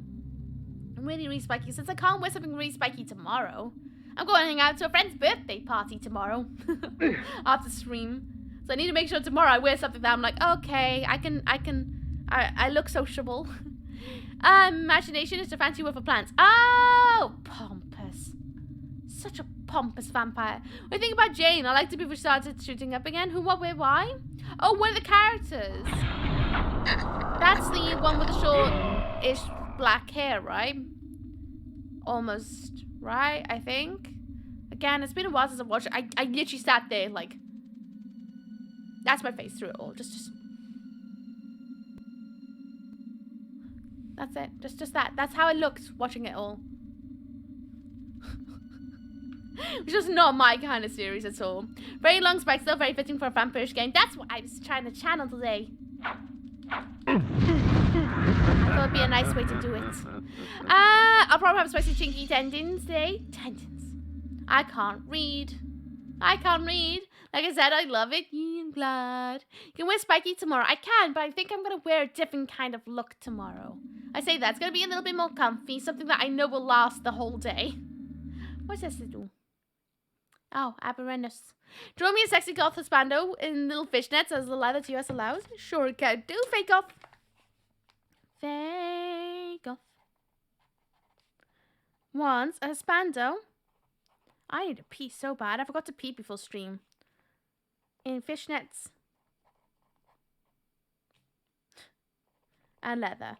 Really spiky. Since I can't wear something really spiky tomorrow, I'm going to hang out to a friend's birthday party tomorrow. After stream. So I need to make sure tomorrow I wear something that I'm like, okay, I look sociable. Imagination is to fancy with a plant. Oh, pompous. Such a pompous vampire. When I think about Jane, I like to be started shooting up again. Who, what, where, why? Oh, one of the characters. That's the one with the short-ish black hair, right? Almost, right? I think. Again, it's been a while since I've watched it. I literally sat there like, that's my face through it all. Just. That's it. Just that. That's how I looked watching it all. Which is not my kind of series at all. Very long spike, still very fitting for a vampirish game. That's what I was trying to channel today. I thought it'd be a nice way to do it. I'll probably have spicy chinky tendons today. Tendons. I can't read. Like I said, I love it. Yeah, I'm glad. You can wear spiky tomorrow. I can, but I think I'm going to wear a different kind of look tomorrow. I say that. It's going to be a little bit more comfy. Something that I know will last the whole day. What's this to do? Oh, Aberranus. Draw me a sexy goth husbando in little fishnets as the leather to us allows. Sure it can do, fake off. Fake off. Once a husbando. I need to pee so bad. I forgot to pee before stream. In fishnets. And leather.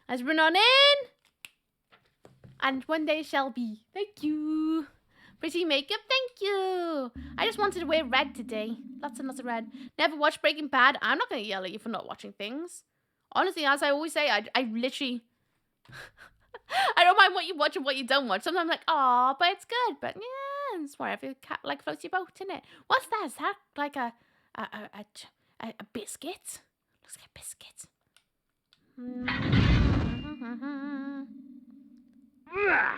As run on in. And one day shall be. Thank you. Pretty makeup, thank you. I just wanted to wear red today. Lots and lots of red. Never watched Breaking Bad. I'm not going to yell at you for not watching things. Honestly, as I always say, I literally... I don't mind what you watch and what you don't watch. Sometimes I'm like, oh, but it's good. But yeah, it's whatever. Like floats your boat, innit? What's that? Is that like a biscuit? Looks like a biscuit. What?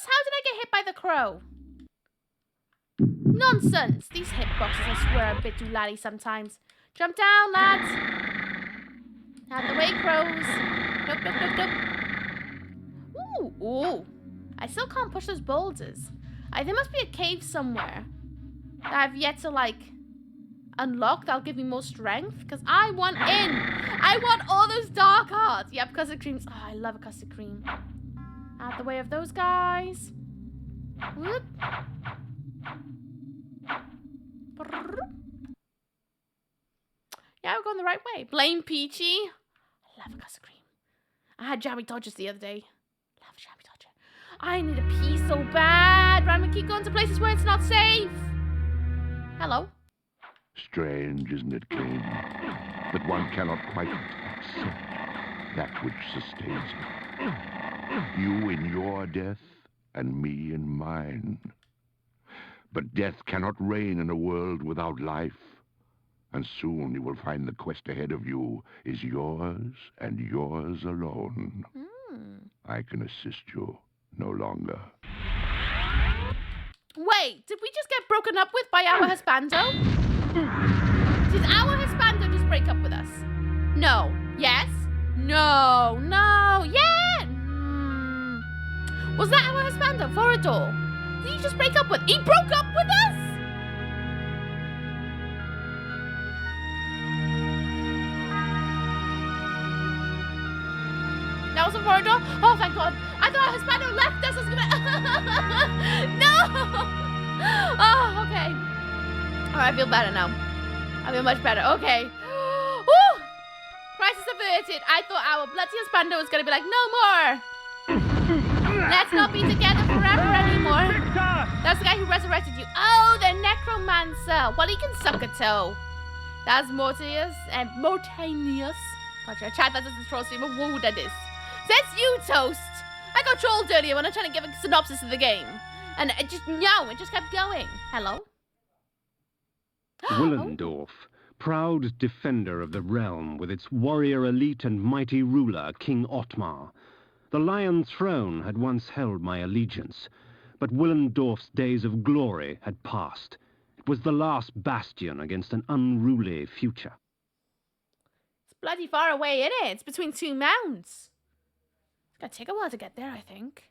How did I get hit by the crow? Nonsense! These hitboxes, I swear, are a bit too laddie sometimes. Jump down, lads! Out the way, crows! Nope. Ooh! I still can't push those boulders. There must be a cave somewhere that I've yet to, like, unlock that'll give me more strength. Because I want in! I want all those dark hearts! Yep, custard creams. Oh, I love a custard cream. Out the way of those guys. Whoop. Yeah, we're going the right way. Blame Peachy. I love a custard cream. I had jammy dodgers the other day. Love a jammy dodger. I need a pee so bad, but I'm gonna keep going to places where it's not safe. Hello. Strange, isn't it, Kain? That one cannot quite accept that which sustains him. You in your death, and me in mine. But death cannot reign in a world without life. And soon you will find the quest ahead of you is yours and yours alone. I can assist you no longer. Wait, did we just get broken up with by our husbando? Did our husbando just break up with us? No. Yes? No. No. Yeah. Was that our husbando, Vorador? Did he just break up with? He broke up with us? That was a Vorador? Oh, thank God. I thought our husbando left us. I was gonna... No! Oh, okay. Alright, I feel better now. I feel much better. Okay. Woo! Crisis averted. I thought our bloody husbando was gonna be like, no more. Let's not be together forever anymore. That's the guy who resurrected you. Oh, the necromancer. Well, he can suck a toe. That's Mortius and Mortanius. Gotcha. Chat, that doesn't trust him. Whoa, that is. Says you, Toast. I got trolled earlier when I'm trying to give a synopsis of the game. And it just kept going. Hello? Willendorf, proud defender of the realm with its warrior elite and mighty ruler, King Otmar. The Lion Throne had once held my allegiance, but Willendorf's days of glory had passed. It was the last bastion against an unruly future. It's bloody far away, isn't it? It's between two mounds. It's gonna take a while to get there, I think.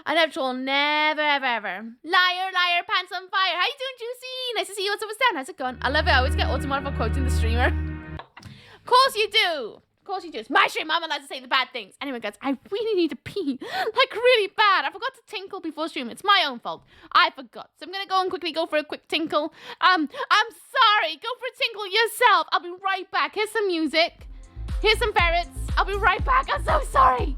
I never troll, never, ever, ever. Liar, liar, pants on fire. How you doing, Juicy? Nice to see you. What's up, what's down? How's it going? I love it. I always get automatic quoting the streamer. Of course you do. Of course you do. It's my stream. I'm allowed to say the bad things. Anyway, guys, I really need to pee. Like, really bad. I forgot to tinkle before stream. It's my own fault. I forgot. So I'm going to go and quickly go for a quick tinkle. I'm sorry. Go for a tinkle yourself. I'll be right back. Here's some music. Here's some ferrets. I'll be right back. I'm so sorry.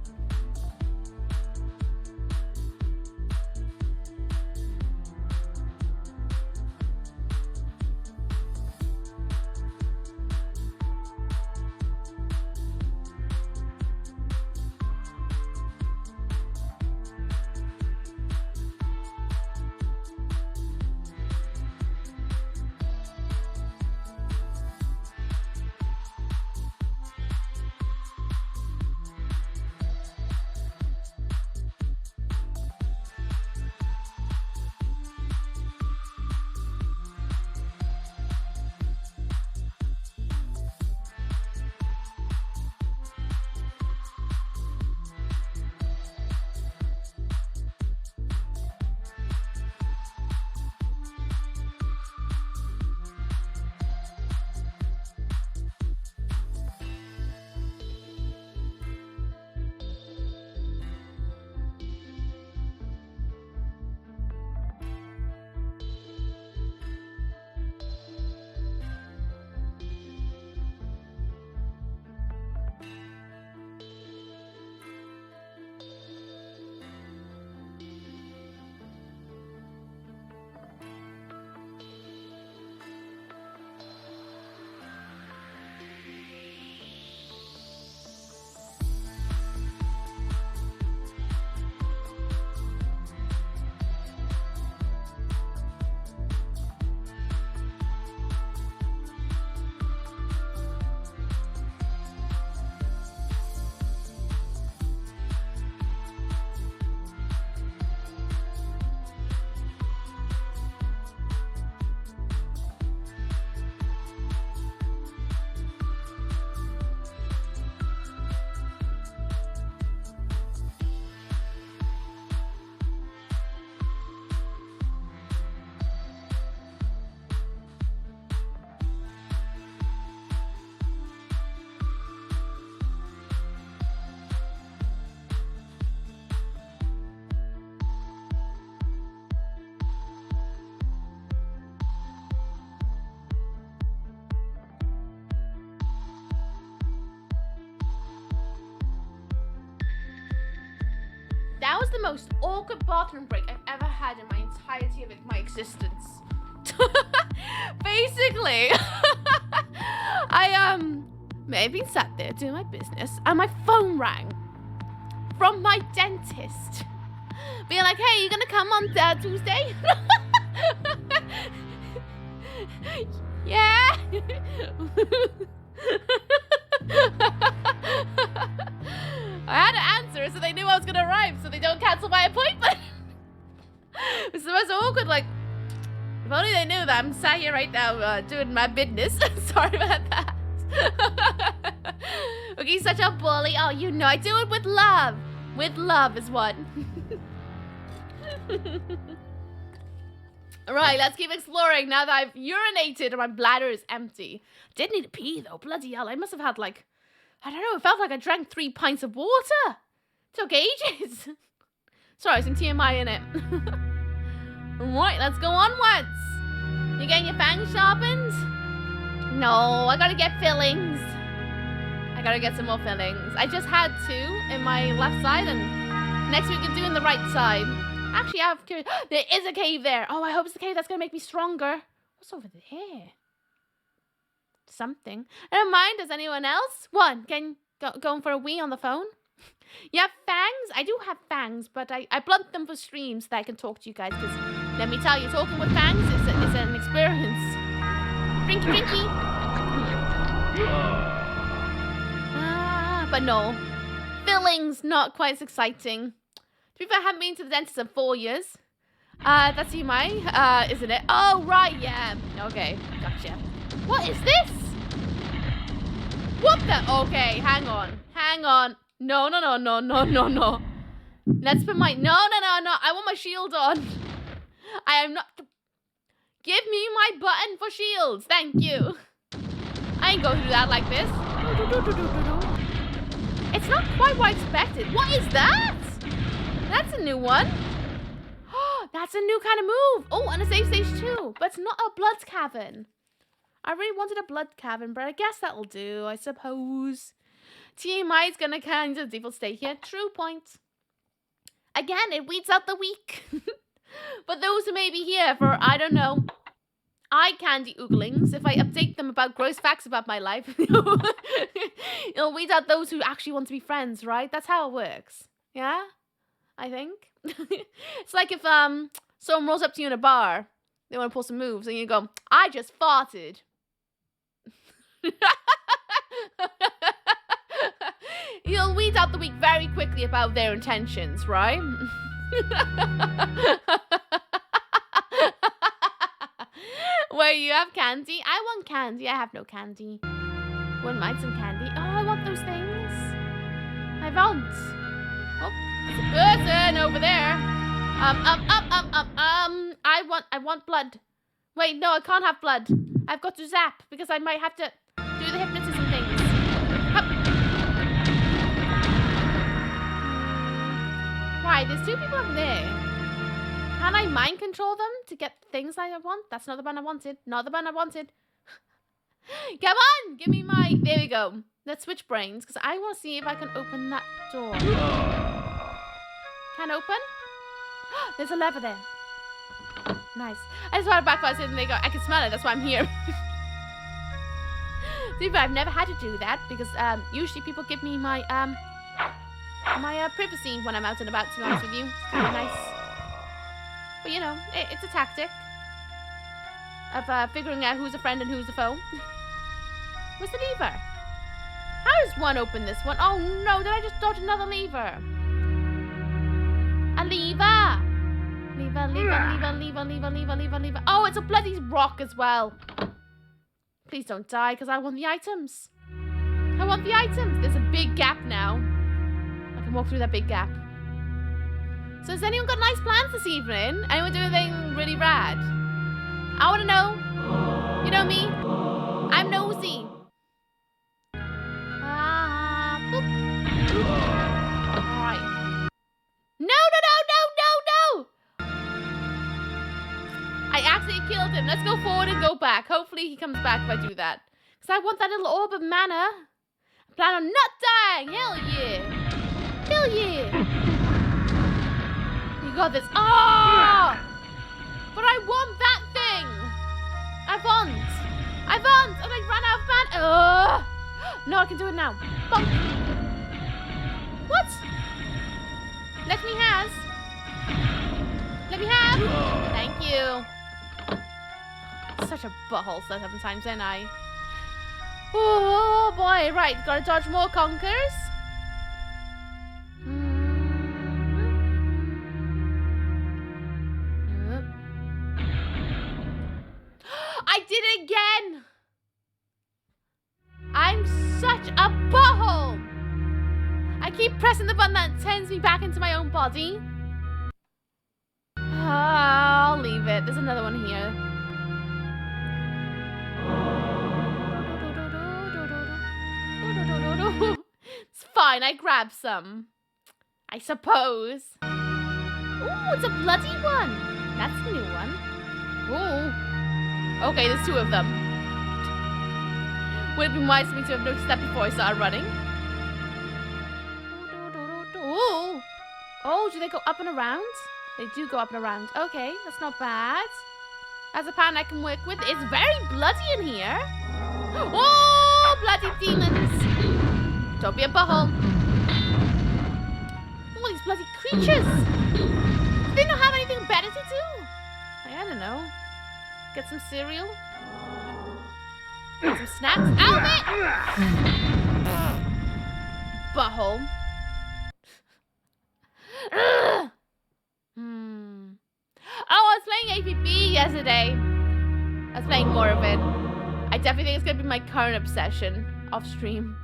That was the most awkward bathroom break I've ever had in my entirety of my existence. Basically, I may have been sat there doing my business and my phone rang from my dentist being like, hey, you gonna come on Tuesday? Yeah. I had to answer so they knew I was gonna arrive so they don't cancel my appointment. It's the most awkward, like, if only they knew that I'm sat here right now doing my business. Sorry about that. Okay, such a bully. Oh, you know, I do it with love. With love is what. Right, let's keep exploring now that I've urinated and my bladder is empty. Did need to pee though, bloody hell. I must have had like, I don't know, it felt like I drank 3 pints of water. Took ages. Sorry, some TMI in it. Right, let's go onwards. You getting your fangs sharpened? No, I gotta get fillings. I gotta get some more fillings. I just had 2 in my left side and next week I'm doing the right side. Actually, I have curious. There is a cave there. Oh, I hope it's the cave that's gonna make me stronger. What's over there? Something. Never mind. Does anyone else? One. Can going for a wee on the phone? You have fangs? I do have fangs, but I blunt them for streams so that I can talk to you guys. Because let me tell you, talking with fangs is an experience. Drinky, drinky. But no. Fillings, not quite as exciting. To be fair, I haven't been to the dentist in 4 years. That's you, isn't it? Oh, right, yeah. Okay, gotcha. What is this? What the? Okay, hang on. Hang on. No. Let's put my... No. I want my shield on. I am not... Give me my button for shields. Thank you. I ain't going through that like this. It's not quite what I expected. What is that? That's a new one. That's a new kind of move. Oh, and a save stage too. But it's not a blood cavern. I really wanted a blood cavern, but I guess that'll do, I suppose. TMI is gonna kind of default state here. True point. Again, it weeds out the weak. But those who may be here for, I don't know, eye candy ooglings, if I update them about gross facts about my life, it'll weed out those who actually want to be friends, right? That's how it works. Yeah? I think. It's like if someone rolls up to you in a bar, they want to pull some moves, and you go, I just farted. You'll weed out the weak very quickly about their intentions, right? Where you have candy? I want candy. I have no candy. Wouldn't mind some candy. Oh, I want those things. I want. Oh, there's a person over there. I want blood. Wait, no, I can't have blood. I've got to zap because I might have to do the hypnotism things. Hup. Right, there's 2 people over there. Can I mind control them to get things I want? That's not the one I wanted. Not the one I wanted. Come on, give me my... There we go. Let's switch brains because I want to see if I can open that door. Can open? There's a lever there. Nice. I just want to backfire and they go, I can smell it, that's why I'm here. I've never had to do that because usually people give me my privacy when I'm out and about, to be honest with you. It's kind of nice. But you know, it's a tactic of figuring out who's a friend and who's a foe. Where's the lever? How does one open this one? Oh no, did I just dodge another lever? A lever! Lever. Oh, it's a bloody rock as well. Please don't die, because I want the items. I want the items. There's a big gap now. I can walk through that big gap. So has anyone got nice plans this evening? Anyone do anything really rad? I want to know. You know me? I'm nosy. Alright. No! I accidentally killed him. Let's go forward and go back. Hopefully he comes back if I do that. Because I want that little orb of mana. I plan on not dying. Hell yeah. Hell yeah. You got this. Oh! But I want that thing. I want. And I ran out of mana. No, I can do it now. Bonk. What? Let me have. Thank you. Such a butthole 7 times, ain't I? Oh boy, right, gotta dodge more conkers. I did it again! I'm such a butthole! I keep pressing the button that sends me back into my own body. I'll leave it. There's another one here. It's fine, I grabbed some. I suppose. Ooh, it's a bloody one. That's a new one. Ooh. Okay, there's 2 of them. Would have been wise for me to have noticed that before I started running. Ooh. Oh, do they go up and around? They do go up and around. Okay, that's not bad. That's a pattern I can work with. It's very bloody in here. Oh, bloody demons. Don't be a butthole. creatures. Do they not have anything better to do? Like, I don't know. Get some cereal. Get some snacks. Albert! Butthole. Oh, I was playing APB yesterday. I was playing more of it. I definitely think it's gonna be my current obsession off stream.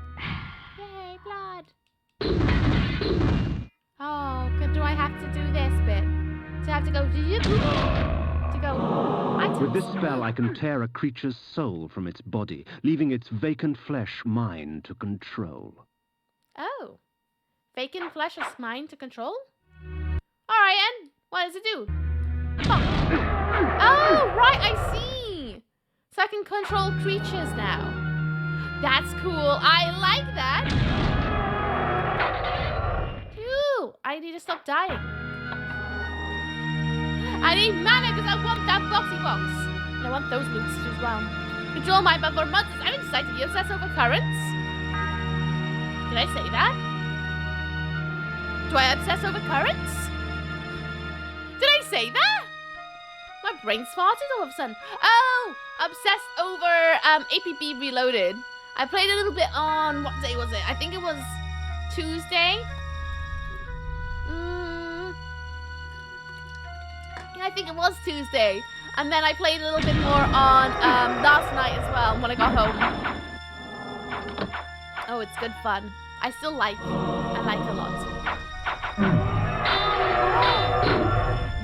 Yay, blood. Oh, do I have to do this bit? Do I have to go to go items? With this spell, I can tear a creature's soul from its body, leaving its vacant flesh mine to control. Oh. Vacant flesh is mine to control? Alright, and what does it do? Oh, right, I see. So I can control creatures now. That's cool. I like that. Ew, I need to stop dying. I need mana because I want that boxy box. And I want those loots as well. Control my but for months. I haven't decided to be obsessed over currents. Did I say that? Do I obsess over currents? Did I say that? My brain's farted all of a sudden. Oh, obsessed over APB Reloaded. I played a little bit on, what day was it? I think it was Tuesday. Yeah, I think it was Tuesday. And then I played a little bit more on last night as well when I got home. Oh, it's good fun. I still like it. I like it a lot.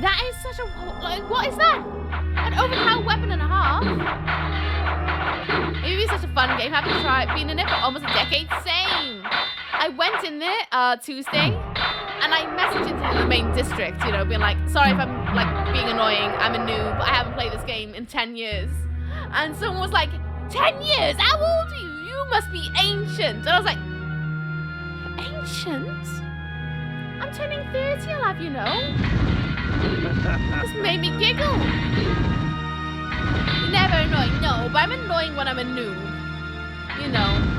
That is such a... Like, what is that? An overpowered weapon and a half? It would be such a fun game. Haven't tried. Been in it for almost a decade. Same. I went in there Tuesday, and I messaged into the main district, you know, being like, sorry if I'm, like, being annoying. I'm a noob. I haven't played this game in 10 years. And someone was like, 10 years? How old are you? You must be ancient. And I was like, ancient? I'm turning 30, I'll have you know. This made me giggle. You're never annoying, no, but I'm annoying when I'm a noob. You know.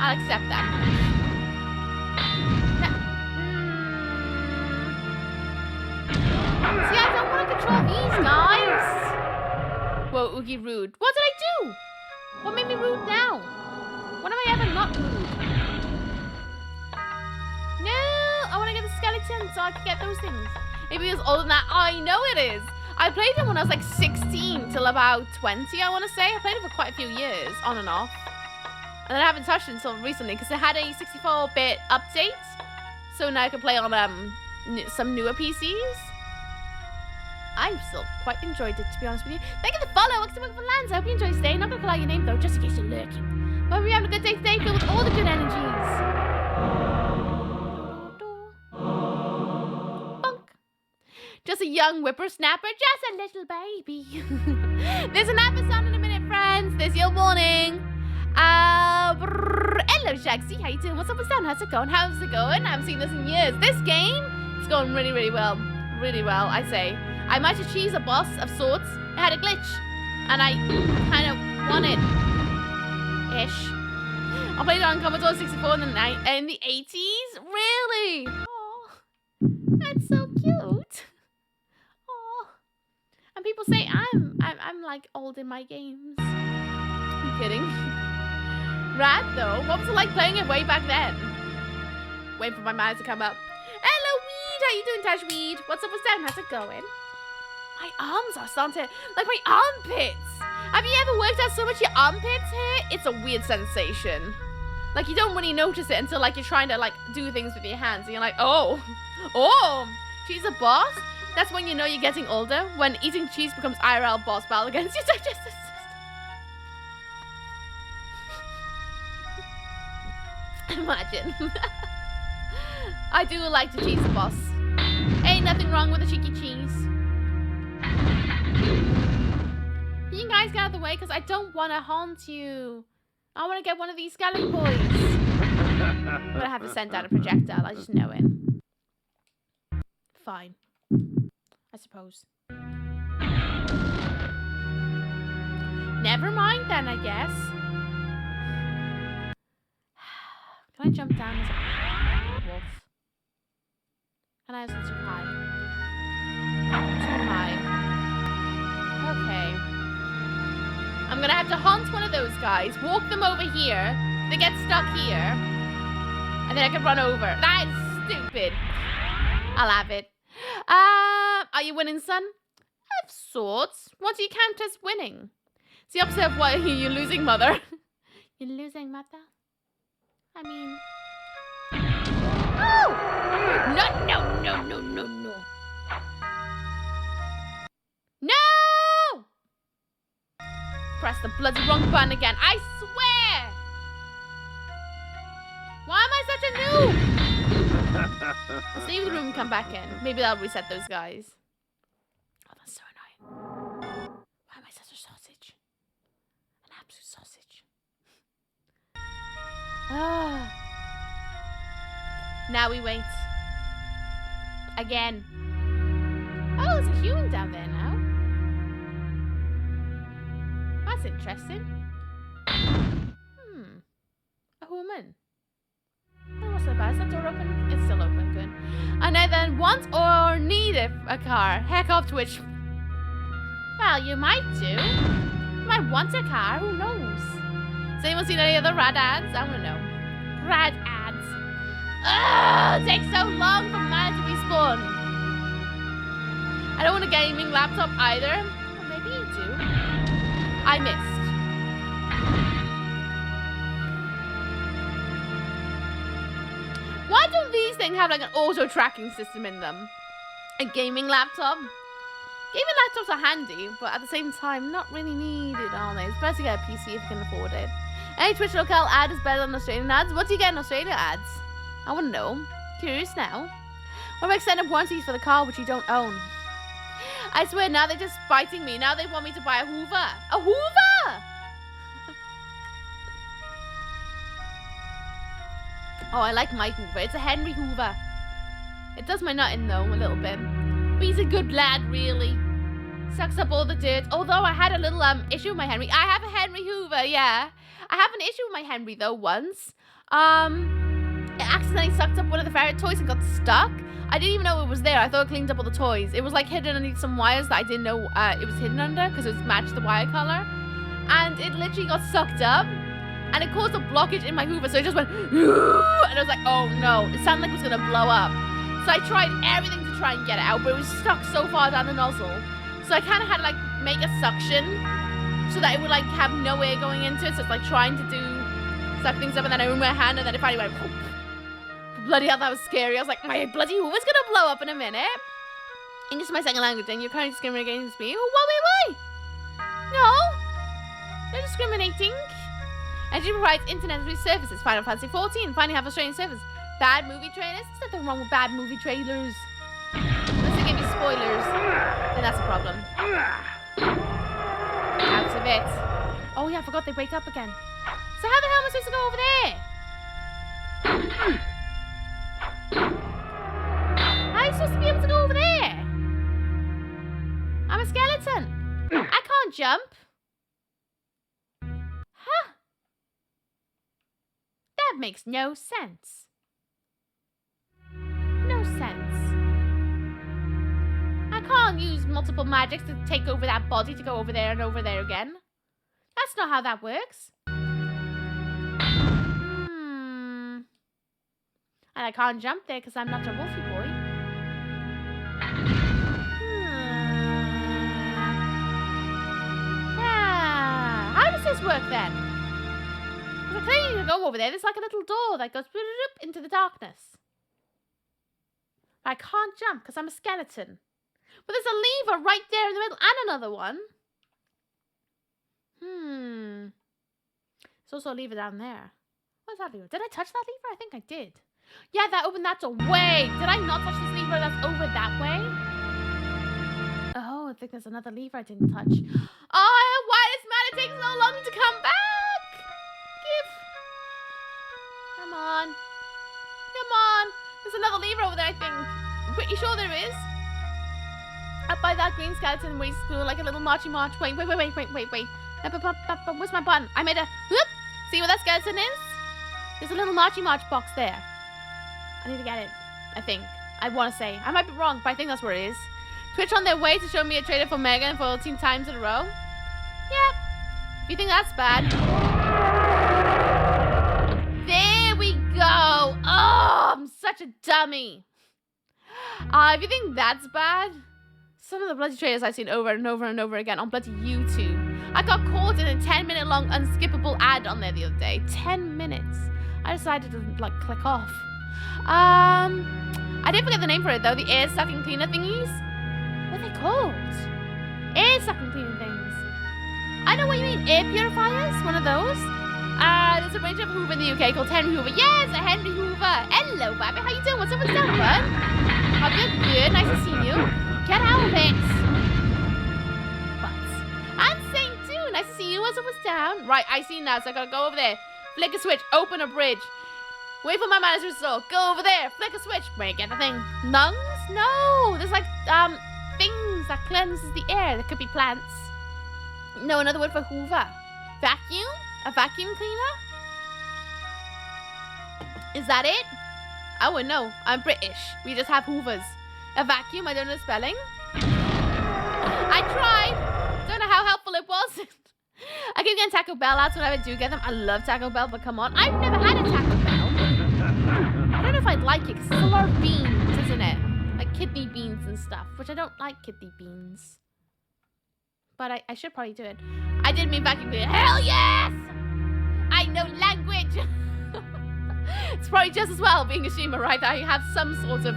I'll accept that. See, I don't want to control these guys. Whoa, Oogie rude. What did I do? What made me rude now? When am I ever not rude? No, I want to get the skeleton so I can get those things. Maybe it was older than that. I know it is. I played it when I was like 16 till about 20, I want to say. I played it for quite a few years, on and off. And then I haven't touched it until recently because it had a 64-bit update. So now I can play on some newer PCs. I still quite enjoyed it, to be honest with you. Thank you for the follow. Welcome to Lands. I hope you enjoy staying. Not going to call out your name, though, just in case you're lurking. But we're having a good day today, filled with all the good energies. Just a young whippersnapper, just a little baby. There's an episode in a minute, friends. There's your warning. Hello, Shaxi. How you doing? What's up with Stan? How's it going? How's it going? I haven't seen this in years. This game, it's going really, really well. Really well, I say. I might achieve a boss of sorts. It had a glitch. And I kind of won it. Ish. I played it on Commodore 64 in the 80s. Really? Oh, that's so cute. And people say I'm like old in my games. I'm kidding. Rad though. What was it like playing it way back then? Waiting for my mind to come up. Hello, Weed. How you doing, Tash Weed? What's up with them? How's it going? My arms are starting to, like my armpits. Have you ever worked out so much your armpits here? It's a weird sensation. Like you don't really notice it until like you're trying to like do things with your hands and you're like, oh, she's a boss. That's when you know you're getting older, when eating cheese becomes IRL boss battle against your digestive system. Imagine. I do like the cheese boss. Ain't nothing wrong with a cheeky cheese. You guys get out of the way because I don't want to haunt you. I want to get one of these skeleton boys. I'm going to have to send out a projectile, I just know it. Fine. I suppose. Never mind then, I guess. Can I jump down as a wolf? Can I have such a high? Too high. Okay. I'm gonna have to hunt one of those guys, walk them over here, they get stuck here, and then I can run over. That is stupid. I'll have it. Are you winning, son? Of sorts. What do you count as winning? It's the opposite of what you're losing, mother. You're losing, mother? I mean... Oh! No, no, no, no, no, no. No! Press the bloody wrong button again. I swear! Why am I such a noob? Let's leave the room and come back in. Maybe that'll reset those guys. Oh, that's so annoying. Why am I such a sausage? An absolute sausage. Ah. Now we wait. Again. Oh, there's a human down there now. That's interesting. A woman. Oh, what's so bad? Is that door open? It's still open. Good. And I then want or need a car. Heck off, Twitch. Well, you might do. You might want a car. Who knows? Has anyone seen any other rad ads? I want to know. Rad ads. Ugh! It takes so long for mana to respawn. I don't want a gaming laptop either. Well, maybe you do. I missed. Why don't these things have like an auto tracking system in them? A gaming laptop? Gaming laptops are handy, but at the same time, not really needed, are they? It's best to get a PC if you can afford it. Any Twitch local ad is better than Australian ads. What do you get in Australia ads? I want to know. Curious now. What about extended warranties for the car which you don't own? I swear, now they're just biting me. Now they want me to buy a Hoover. A Hoover! Oh, I like my Hoover. It's a Henry Hoover. It does my nut in, though, a little bit. But he's a good lad, really. Sucks up all the dirt. Although I had a little issue with my Henry. I have a Henry Hoover, yeah. I have an issue with my Henry, though, once. It accidentally sucked up one of the ferret toys and got stuck. I didn't even know it was there. I thought it cleaned up all the toys. It was like hidden underneath some wires that I didn't know it was hidden under because it was matched the wire color. And it literally got sucked up. And it caused a blockage in my Hoover. So it just went, and I was like, oh no. It sounded like it was going to blow up. So I tried everything to try and get it out, but it was stuck so far down the nozzle. So I kind of had to like make a suction so that it would like have no air going into it. So it's like trying to suck things up, and then I moved my hand, and then it finally went, whoop. Bloody hell, that was scary. I was like, my bloody Hoover's gonna blow up in a minute. English is my second language, and you're currently discriminating against me. Oh, why? No, no discriminating. And she provides internet-free services. Final Fantasy 14, finally have Australian service. Bad movie trailers? There's nothing wrong with bad movie trailers. Unless they give me spoilers, then that's a problem. Out of it. Oh yeah, I forgot they wake up again. So how the hell am I supposed to go over there? How are you supposed to be able to go over there? I'm a skeleton. I can't jump. Huh. That makes no sense. No sense. I can't use multiple magics to take over that body to go over there and over there again. That's not how that works. And I can't jump there because I'm not a wolfy boy. Yeah. How does this work then? Because I clearly can go over there. There's like a little door that goes into the darkness. But I can't jump because I'm a skeleton. But there's a lever right there in the middle and another one. There's also a lever down there. What's that lever? Did I touch that lever? I think I did. Yeah, that opened that door. Wait, did I not touch this lever that's over that way? Oh, I think there's another lever I didn't touch. Oh, why does mana take so long to come back? Come on. Come on. There's another lever over there, I think. I'm pretty sure there is. Up by that green skeleton where he's doing like a little marchy march. Wait. Where's my button? I made a whoop. See where that skeleton is? There's a little marchy march box there. I need to get it, I think. I want to say. I might be wrong, but I think that's where it is. Twitch on their way to show me a trailer for Megan 14 times in a row. Yep. If you think that's bad. There we go. Oh, I'm such a dummy. If you think that's bad, some of the bloody trailers I've seen over and over and over again on bloody YouTube. I got caught in a 10-minute long unskippable ad on there the other day. 10 minutes. I decided to like click off. I did forget the name for it though. The air sucking cleaner thingies. What are they called? Air sucking cleaner things. I know what you mean. Air purifiers. One of those. There's a range of Hoover in the UK called Henry Hoover. Yes, a Henry Hoover. Hello, baby. How you doing? What's up? What's down, bud? Hope you're good. Nice to see you. Get out of it. Butts. And Saint too. Nice to see you. What's up? What's down? Right, I see now, so I gotta go over there. Flick a switch. Open a bridge. Wait for my manager to install. Go over there. Flick a switch. Break anything. Lungs? No. There's like things that cleanses the air. That could be plants. No, another word for Hoover. Vacuum? A vacuum cleaner? Is that it? I wouldn't know. I'm British. We just have Hoovers. A vacuum? I don't know the spelling. I tried. Don't know how helpful it was. I keep getting Taco Bell ads whenever I do get them. I love Taco Bell, but come on. I've never had a Taco Bell. I don't know if I'd like it, because it's a lot of beans, isn't it? Like kidney beans and stuff, which I don't like kidney beans. But I should probably do it. I didn't mean vacuum cleaner. Hell yes! I know language! It's probably just as well being a Shima, right? I have some sort of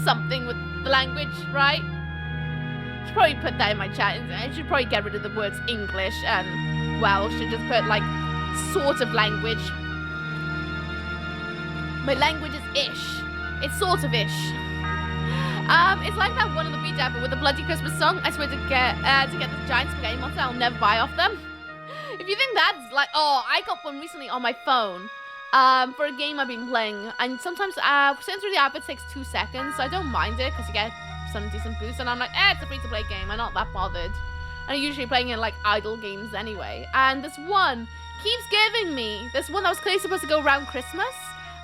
something with the language, right? I should probably put that in my chat. I should probably get rid of the words English and Welsh and just put like sort of language. My language is ish. It's sort of ish. It's like that one on the beach app with the bloody Christmas song. I swear to get the giant spaghetti monster I'll never buy off them. If you think that's like, oh, I got one recently on my phone. For a game I've been playing, and sometimes sitting through the app it takes 2 seconds, so I don't mind it because you get some decent boost, and I'm like, it's a free-to-play game, I'm not that bothered. And I'm usually playing in like idle games anyway. And this one keeps giving me this one that was clearly supposed to go around Christmas,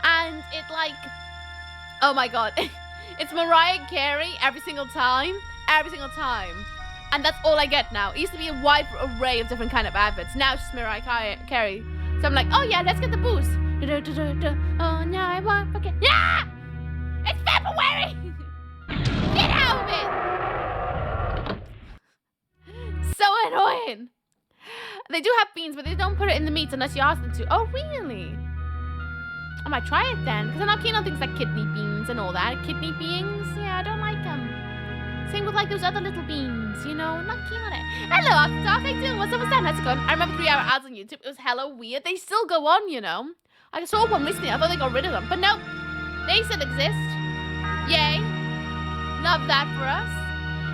and it like, oh my god, it's Mariah Carey every single time, and that's all I get now. It used to be a wide array of different kind of adverts. Now it's just Mariah Carey. So I'm like, oh yeah, let's get the boost. Oh no, I won't forget. Yeah! It's February! Get out of it! So annoying. They do have beans, but they don't put it in the meat unless you ask them to. Oh, really? I might try it then, because I'm not keen on things like kidney beans and all that. Kidney beans? Yeah, I don't like them. Same with like those other little beans, you know? Not keen on it. Hello, After Dark. How you doing? What's up? What's that? How's it going? I remember 3-hour ads on YouTube. It was hella weird. They still go on, you know? I saw one recently. I thought they got rid of them. But no. They still exist. Yay. Love that for us.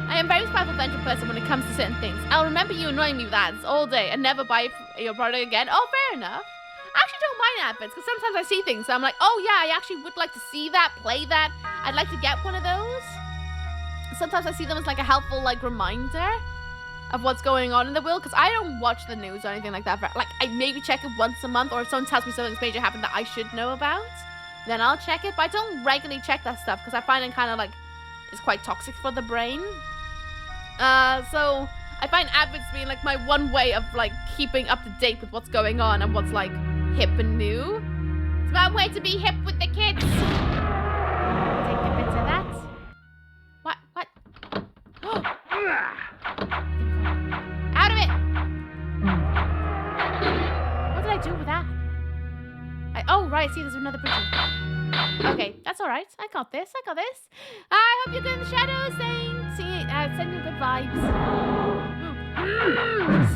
I am a very spiteful venture person when it comes to certain things. I'll remember you annoying me with ads all day and never buy your product again. Oh, fair enough. I actually don't mind adverts because sometimes I see things. So I'm like, oh yeah, I actually would like to see that, play that. I'd like to get one of those. Sometimes I see them as like a helpful like reminder of what's going on in the world, because I don't watch the news or anything like that. Like I maybe check it once a month, or if someone tells me something's major happened that I should know about, then I'll check it. But I don't regularly check that stuff because I find it kind of like it's quite toxic for the brain. So I find adverts being like my one way of like keeping up to date with what's going on and what's like hip and new. It's my way to be hip with the kids. Take a bit of that. What? Out of it! What did I do with that? Oh, right, see, there's another bridge. Okay, that's alright. I got this. I hope you're good in the shadows, Saint. Send you good vibes.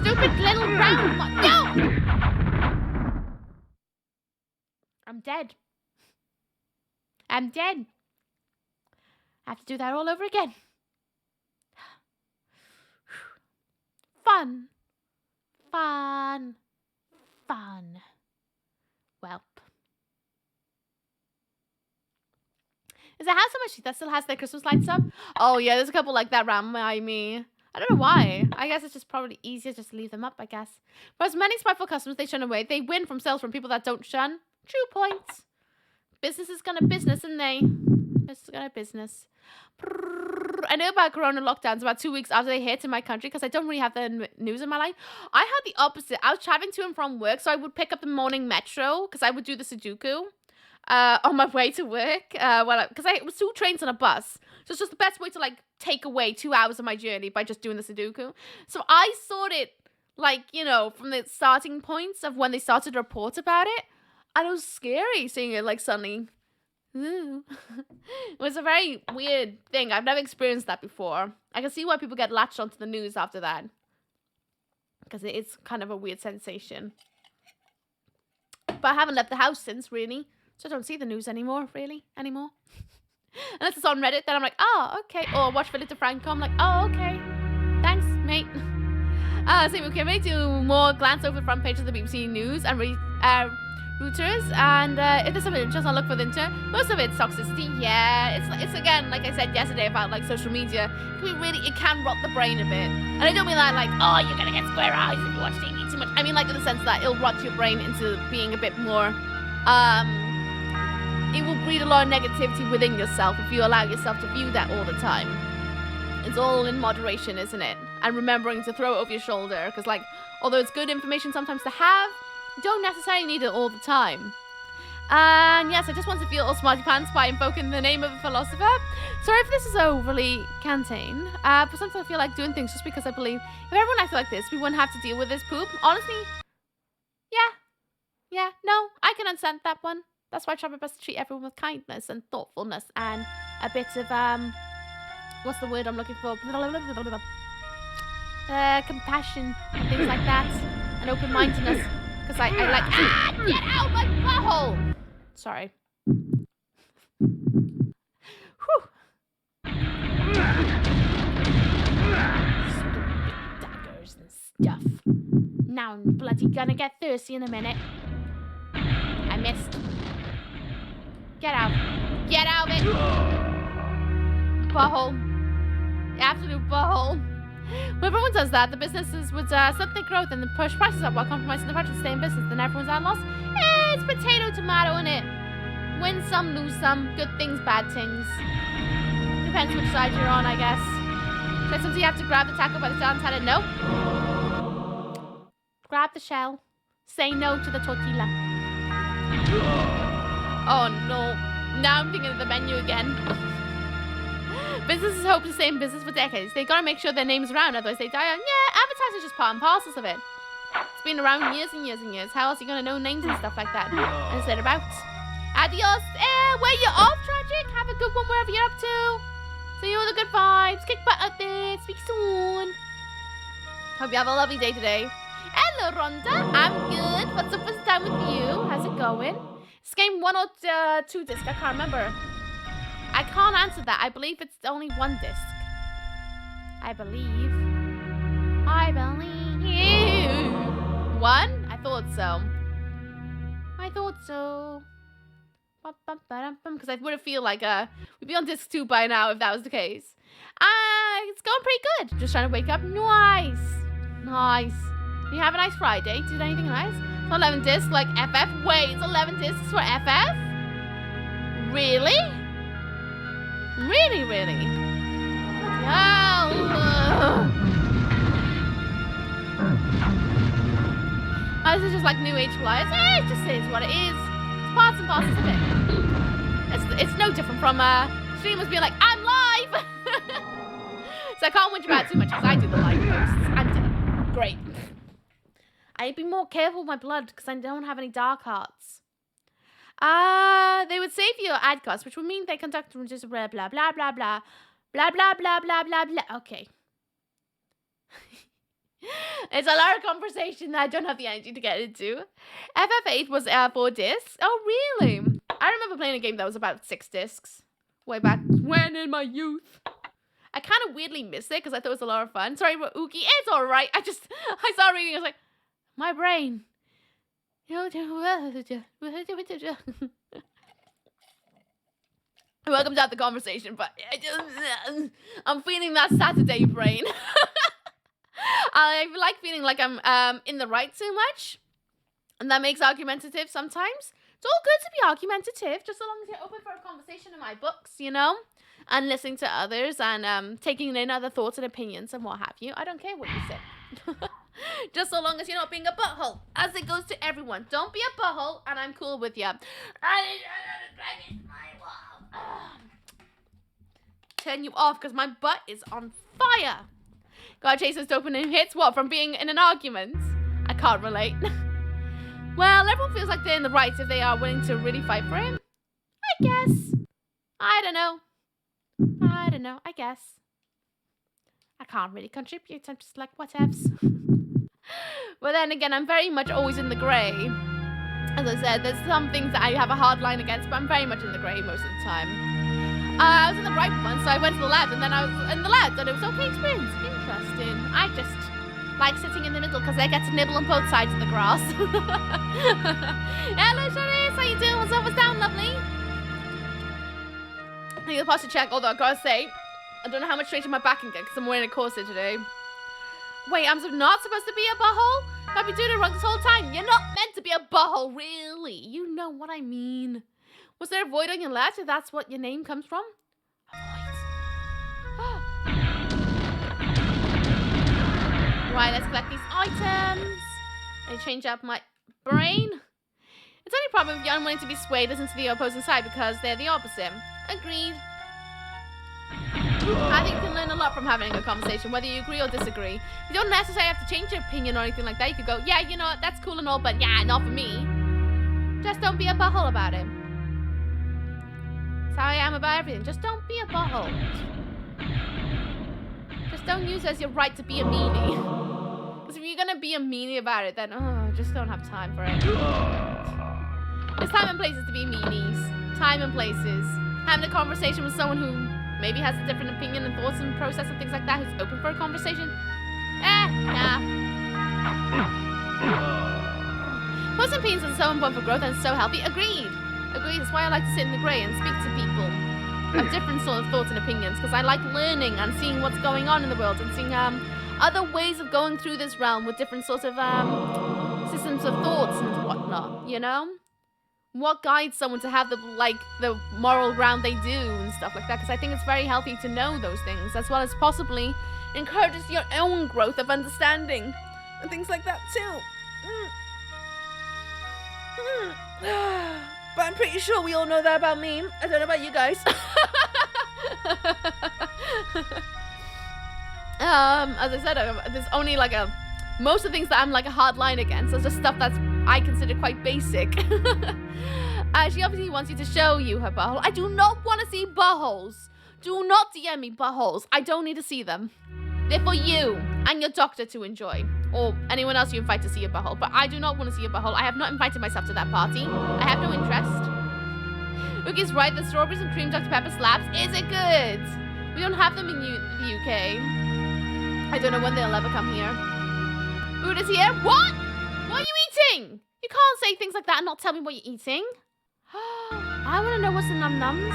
Stupid little round one. No! I'm dead. I have to do that all over again. Fun. Welp. Is a house so much that still has their Christmas lights up? Oh yeah, there's a couple like that around me. I don't know why. I guess it's just probably easier just to leave them up, I guess. For as many spiteful customers they shun away, they win from sales from people that don't shun. True points. Business is gonna business, isn't they? Let's go to business. I know about corona lockdowns about 2 weeks after they hit in my country because I don't really have the news in my life. I had the opposite. I was traveling to and from work, so I would pick up the morning metro because I would do the Sudoku on my way to work. Because it was 2 trains and a bus. So it's just the best way to like take away 2 hours of my journey by just doing the Sudoku. So I sorted it like, you know, from the starting points of when they started to report about it. And it was scary seeing it like suddenly. Ooh. It was a very weird thing. I've never experienced that before. I can see why people get latched onto the news after that. Because it is kind of a weird sensation. But I haven't left the house since, really. So I don't see the news anymore. Unless it's on Reddit, then I'm like, oh, okay. Or watch Philip DeFranco. I'm like, oh, okay. Thanks, mate. So okay, we do more glance over the front page of the BBC News and Reuters, and if there's something interesting, I'll look for the internet. Most of it's toxicity. Yeah, it's again, like I said yesterday about like social media. It can rot the brain a bit, and I don't mean that like, oh, you're gonna get square eyes if you watch TV too much. I mean like in the sense that it'll rot your brain into being a bit more. It will breed a lot of negativity within yourself if you allow yourself to view that all the time. It's all in moderation, isn't it? And remembering to throw it over your shoulder, because like, although it's good information sometimes to have, you don't necessarily need it all the time. And yes, I just want to feel all smarty pants by invoking the name of a philosopher. Sorry if this is overly canteen, but sometimes I feel like doing things just because I believe if everyone acted like this, we wouldn't have to deal with this poop. Honestly, yeah, no, I can understand that one. That's why I try my best to treat everyone with kindness and thoughtfulness and a bit of what's the word I'm looking for? Compassion and things like that, and open-mindedness. Because I like get out my butthole. Sorry. Whew. Stupid daggers and stuff. Now I'm bloody gonna get thirsty in a minute. I missed. Get out. Get out of it. Butthole. Absolute butthole. When everyone does that, the businesses would suddenly grow and push prices up while compromising the budget to stay in business. Then everyone's at a loss. It's potato tomato, innit? Win some, lose some. Good things, bad things. Depends which side you're on, I guess. Sometimes you have to grab the tackle by the tail and tell it no. Grab the shell. Say no to the tortilla. Oh no. Now I'm thinking of the menu again. Businesses hope to stay in business for decades. They gotta make sure their name's around, otherwise they die on. Yeah, advertising's just part and parcels of it. It's been around years and years and years. How else are you gonna know names and stuff like that? And say about. Adios. Where you off, Tragic? Have a good one wherever you're up to. See you with the good vibes. Kick butt out there. Speak soon. Hope you have a lovely day today. Hello, Rhonda. I'm good. What's up? What's down with you? How's it going? Is this game 1 or 2 disc? I can't remember. I can't answer that. I believe it's only 1 disc. I believe. 1? I thought so. Because I would have feel like we'd be on disc 2 by now if that was the case. It's going pretty good. Just trying to wake up. Nice. You have a nice Friday. Did anything nice? It's 11 discs like FF. Wait, it's 11 discs for FF? Really? Really? This is just like New Age flyers. It just is what it is. It's parts and parcels of it. It's no different from streamers being like, I'm live! So I can't whinge about it too much because I do the live posts. And great. I'd be more careful with my blood because I don't have any dark hearts. They would save your ad costs, which would mean they conduct just blah blah blah blah blah blah blah blah blah blah blah. Okay. It's a lot of conversation that I don't have the energy to get into. FF8 was 4 discs. Oh really? I remember playing a game that was about 6 discs. Way back when in my youth. I kind of weirdly missed it because I thought it was a lot of fun. Sorry, Uki. It's alright. I saw reading. I was like, my brain. Welcome to the conversation, but I'm feeling that Saturday brain. I like feeling like I'm in the right too much, and that makes argumentative sometimes. It's all good to be argumentative, just so long as you're open for a conversation in my books, you know? And listening to others and taking in other thoughts and opinions and what have you. I don't care what you say. Just so long as you're not being a butthole, as it goes to everyone. Don't be a butthole, and I'm cool with you. Turn you off because my butt is on fire. God chases dopamine hits what from being in an argument? I can't relate. Well, everyone feels like they're in the right if they are willing to really fight for him. I guess. I don't know. I guess. I can't really contribute. I'm just like, whatevs. But then again, I'm very much always in the grey. As I said, there's some things that I have a hard line against, but I'm very much in the grey most of the time. I was in the right one, so I went to the left, and then I was in the left, and it was okay experience. Interesting. I just like sitting in the middle because I get to nibble on both sides of the grass. Hello, Sharice. How you doing? What's up? What's down, lovely? I think the posture check, although I gotta say, I don't know how much straighter my back can get because I'm wearing a corset today. Wait, I'm not supposed to be a butthole? I've been doing it wrong this whole time. You're not meant to be a butthole, really. You know what I mean. Was there a void on your left if that's what your name comes from? A void. Right, let's collect these items. I change up my brain. It's only a problem if you're unwilling to be swayed into the opposing side because they're the opposite. Agreed. I think you can learn a lot from having a conversation, whether you agree or disagree. You don't necessarily have to change your opinion or anything like that. You could go, yeah, you know what, that's cool and all, but yeah, not for me. Just don't be a butthole about it. That's how I am about everything. Just don't be a butthole. Just don't use it as your right to be a meanie. Because if you're going to be a meanie about it, then, I just don't have time for it. There's time and places to be meanies. Time and places. Having a conversation with someone who maybe has a different opinion and thoughts and process and things like that, who's open for a conversation. Nah. Most opinions are so important for growth and so healthy. Agreed. That's why I like to sit in the grey and speak to people of different sort of thoughts and opinions, because I like learning and seeing what's going on in the world and seeing other ways of going through this realm with different sorts of systems of thoughts and whatnot, you know? What guides someone to have the moral ground they do and stuff like that, because I think it's very healthy to know those things, as well as possibly encourages your own growth of understanding and things like that too. But I'm pretty sure we all know that about me. I don't know about you guys. As I said, there's only most of the things that I'm a hard line against. There's just stuff that's I consider quite basic. She obviously wants you to show you her butthole. I do not want to see buttholes. Do not DM me buttholes. I don't need to see them. They're for you and your doctor to enjoy. Or anyone else you invite to see your butthole. But I do not want to see your butthole. I have not invited myself to that party. I have no interest. Rookie's right, the strawberries and cream Dr. Pepper slabs. Is it good? We don't have them in the UK. I don't know when they'll ever come here. Food is here. What? What are you eating? You can't say things like that and not tell me what you're eating. I want to know what's the num-nums.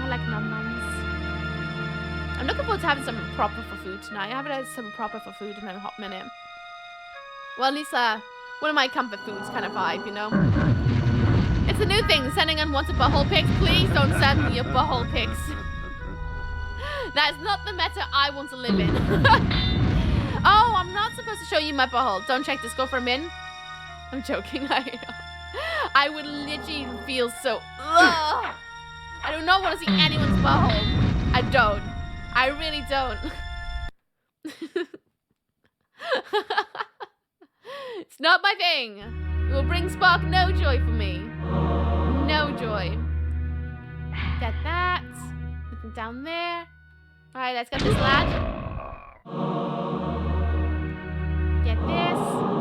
I like num-nums. I'm looking forward to having something proper for food tonight. I haven't had something proper for food in a hot minute. Well, at least one of my comfort foods kind of vibe, you know? It's a new thing, sending unwanted butthole pics. Please don't send me your butthole pics. That is not the meta I want to live in. Oh, I'm not supposed to show you my butthole. Don't check this. Go for a min. I'm joking. I would literally feel so... Ugh. I do not want to see anyone's butthole. I don't. I really don't. It's not my thing. It will bring Spark no joy for me. No joy. Get that. Nothing down there. Alright, let's get this lad. Get this.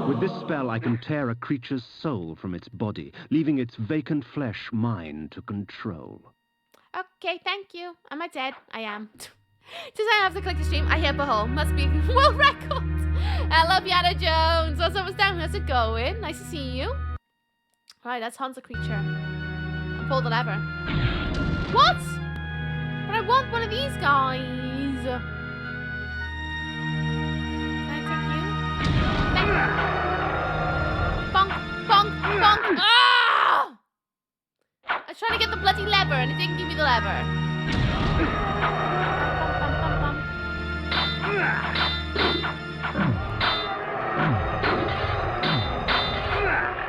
With this spell, I can tear a creature's soul from its body, leaving its vacant flesh mine to control. Okay, thank you. Am I dead? I am. Does I have to click the stream? I hear butthole. Must be world record. Hello, Piano Jones. What's up? What's down? How's it going? Nice to see you. Right, let's hunt the creature. And pull the lever. What? But I want one of these guys. Can I take you? Thank you. Bonk, bonk. the bloody lever and it didn't give me the lever.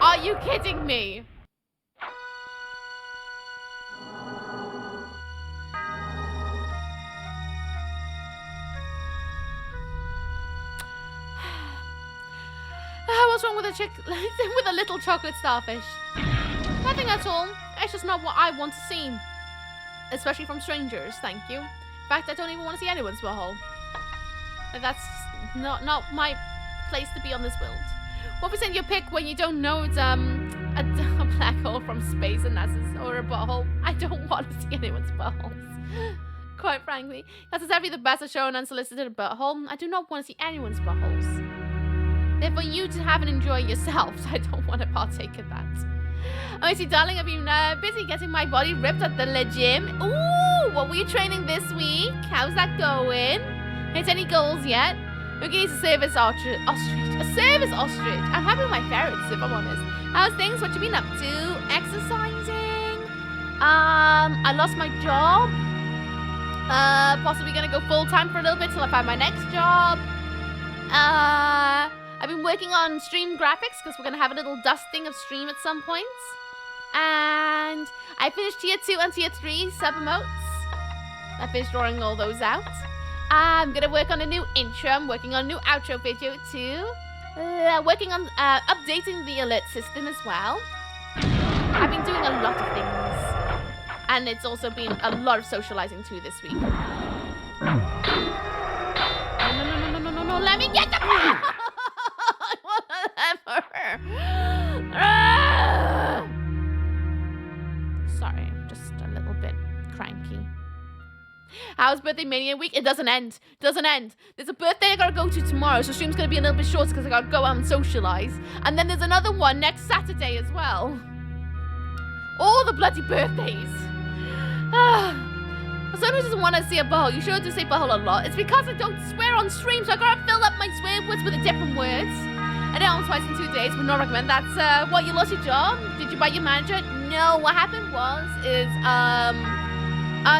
Are you kidding me? What's wrong with with a little chocolate starfish? Nothing at all. It's just not what I want to see. Especially from strangers, thank you. In fact, I don't even want to see anyone's butthole. That's not my place to be on this world. What percent you pick when you don't know it's a black hole from space and NASA's or a butthole? I don't want to see anyone's buttholes. Quite frankly, that's exactly the best of showing unsolicited butthole. I do not want to see anyone's buttholes. They're for you to have and enjoy yourselves. I don't want to partake in that. Oh, see, darling, I've been busy getting my body ripped at the gym. Ooh, what were you training this week? How's that going? Hit any goals yet? Okay, he's a service ostrich. A service ostrich. I'm happy with my ferrets, if I'm honest. How's things? What you been up to? Exercising. I lost my job. Possibly gonna go full-time for a little bit till I find my next job. I've been working on stream graphics because we're going to have a little dusting of stream at some point. And I finished tier 2 and tier 3 sub emotes. I finished drawing all those out. I'm going to work on a new intro. I'm working on a new outro video too. Working on updating the alert system as well. I've been doing a lot of things. And it's also been a lot of socializing too this week. No, let me get the ball! Sorry, I'm just a little bit cranky. How's birthday mania week? It doesn't end. There's a birthday I gotta go to tomorrow, so stream's gonna be a little bit shorter because I gotta go out and socialize. And then there's another one next Saturday as well. All the bloody birthdays. Someone doesn't want to see a butthole. You sure do say butthole a lot. It's because I don't swear on stream, so I gotta fill up my swear words with a different words. I did it twice in 2 days, would not recommend. That's, what, you lost your job? Did you bite your manager? No, what happened is,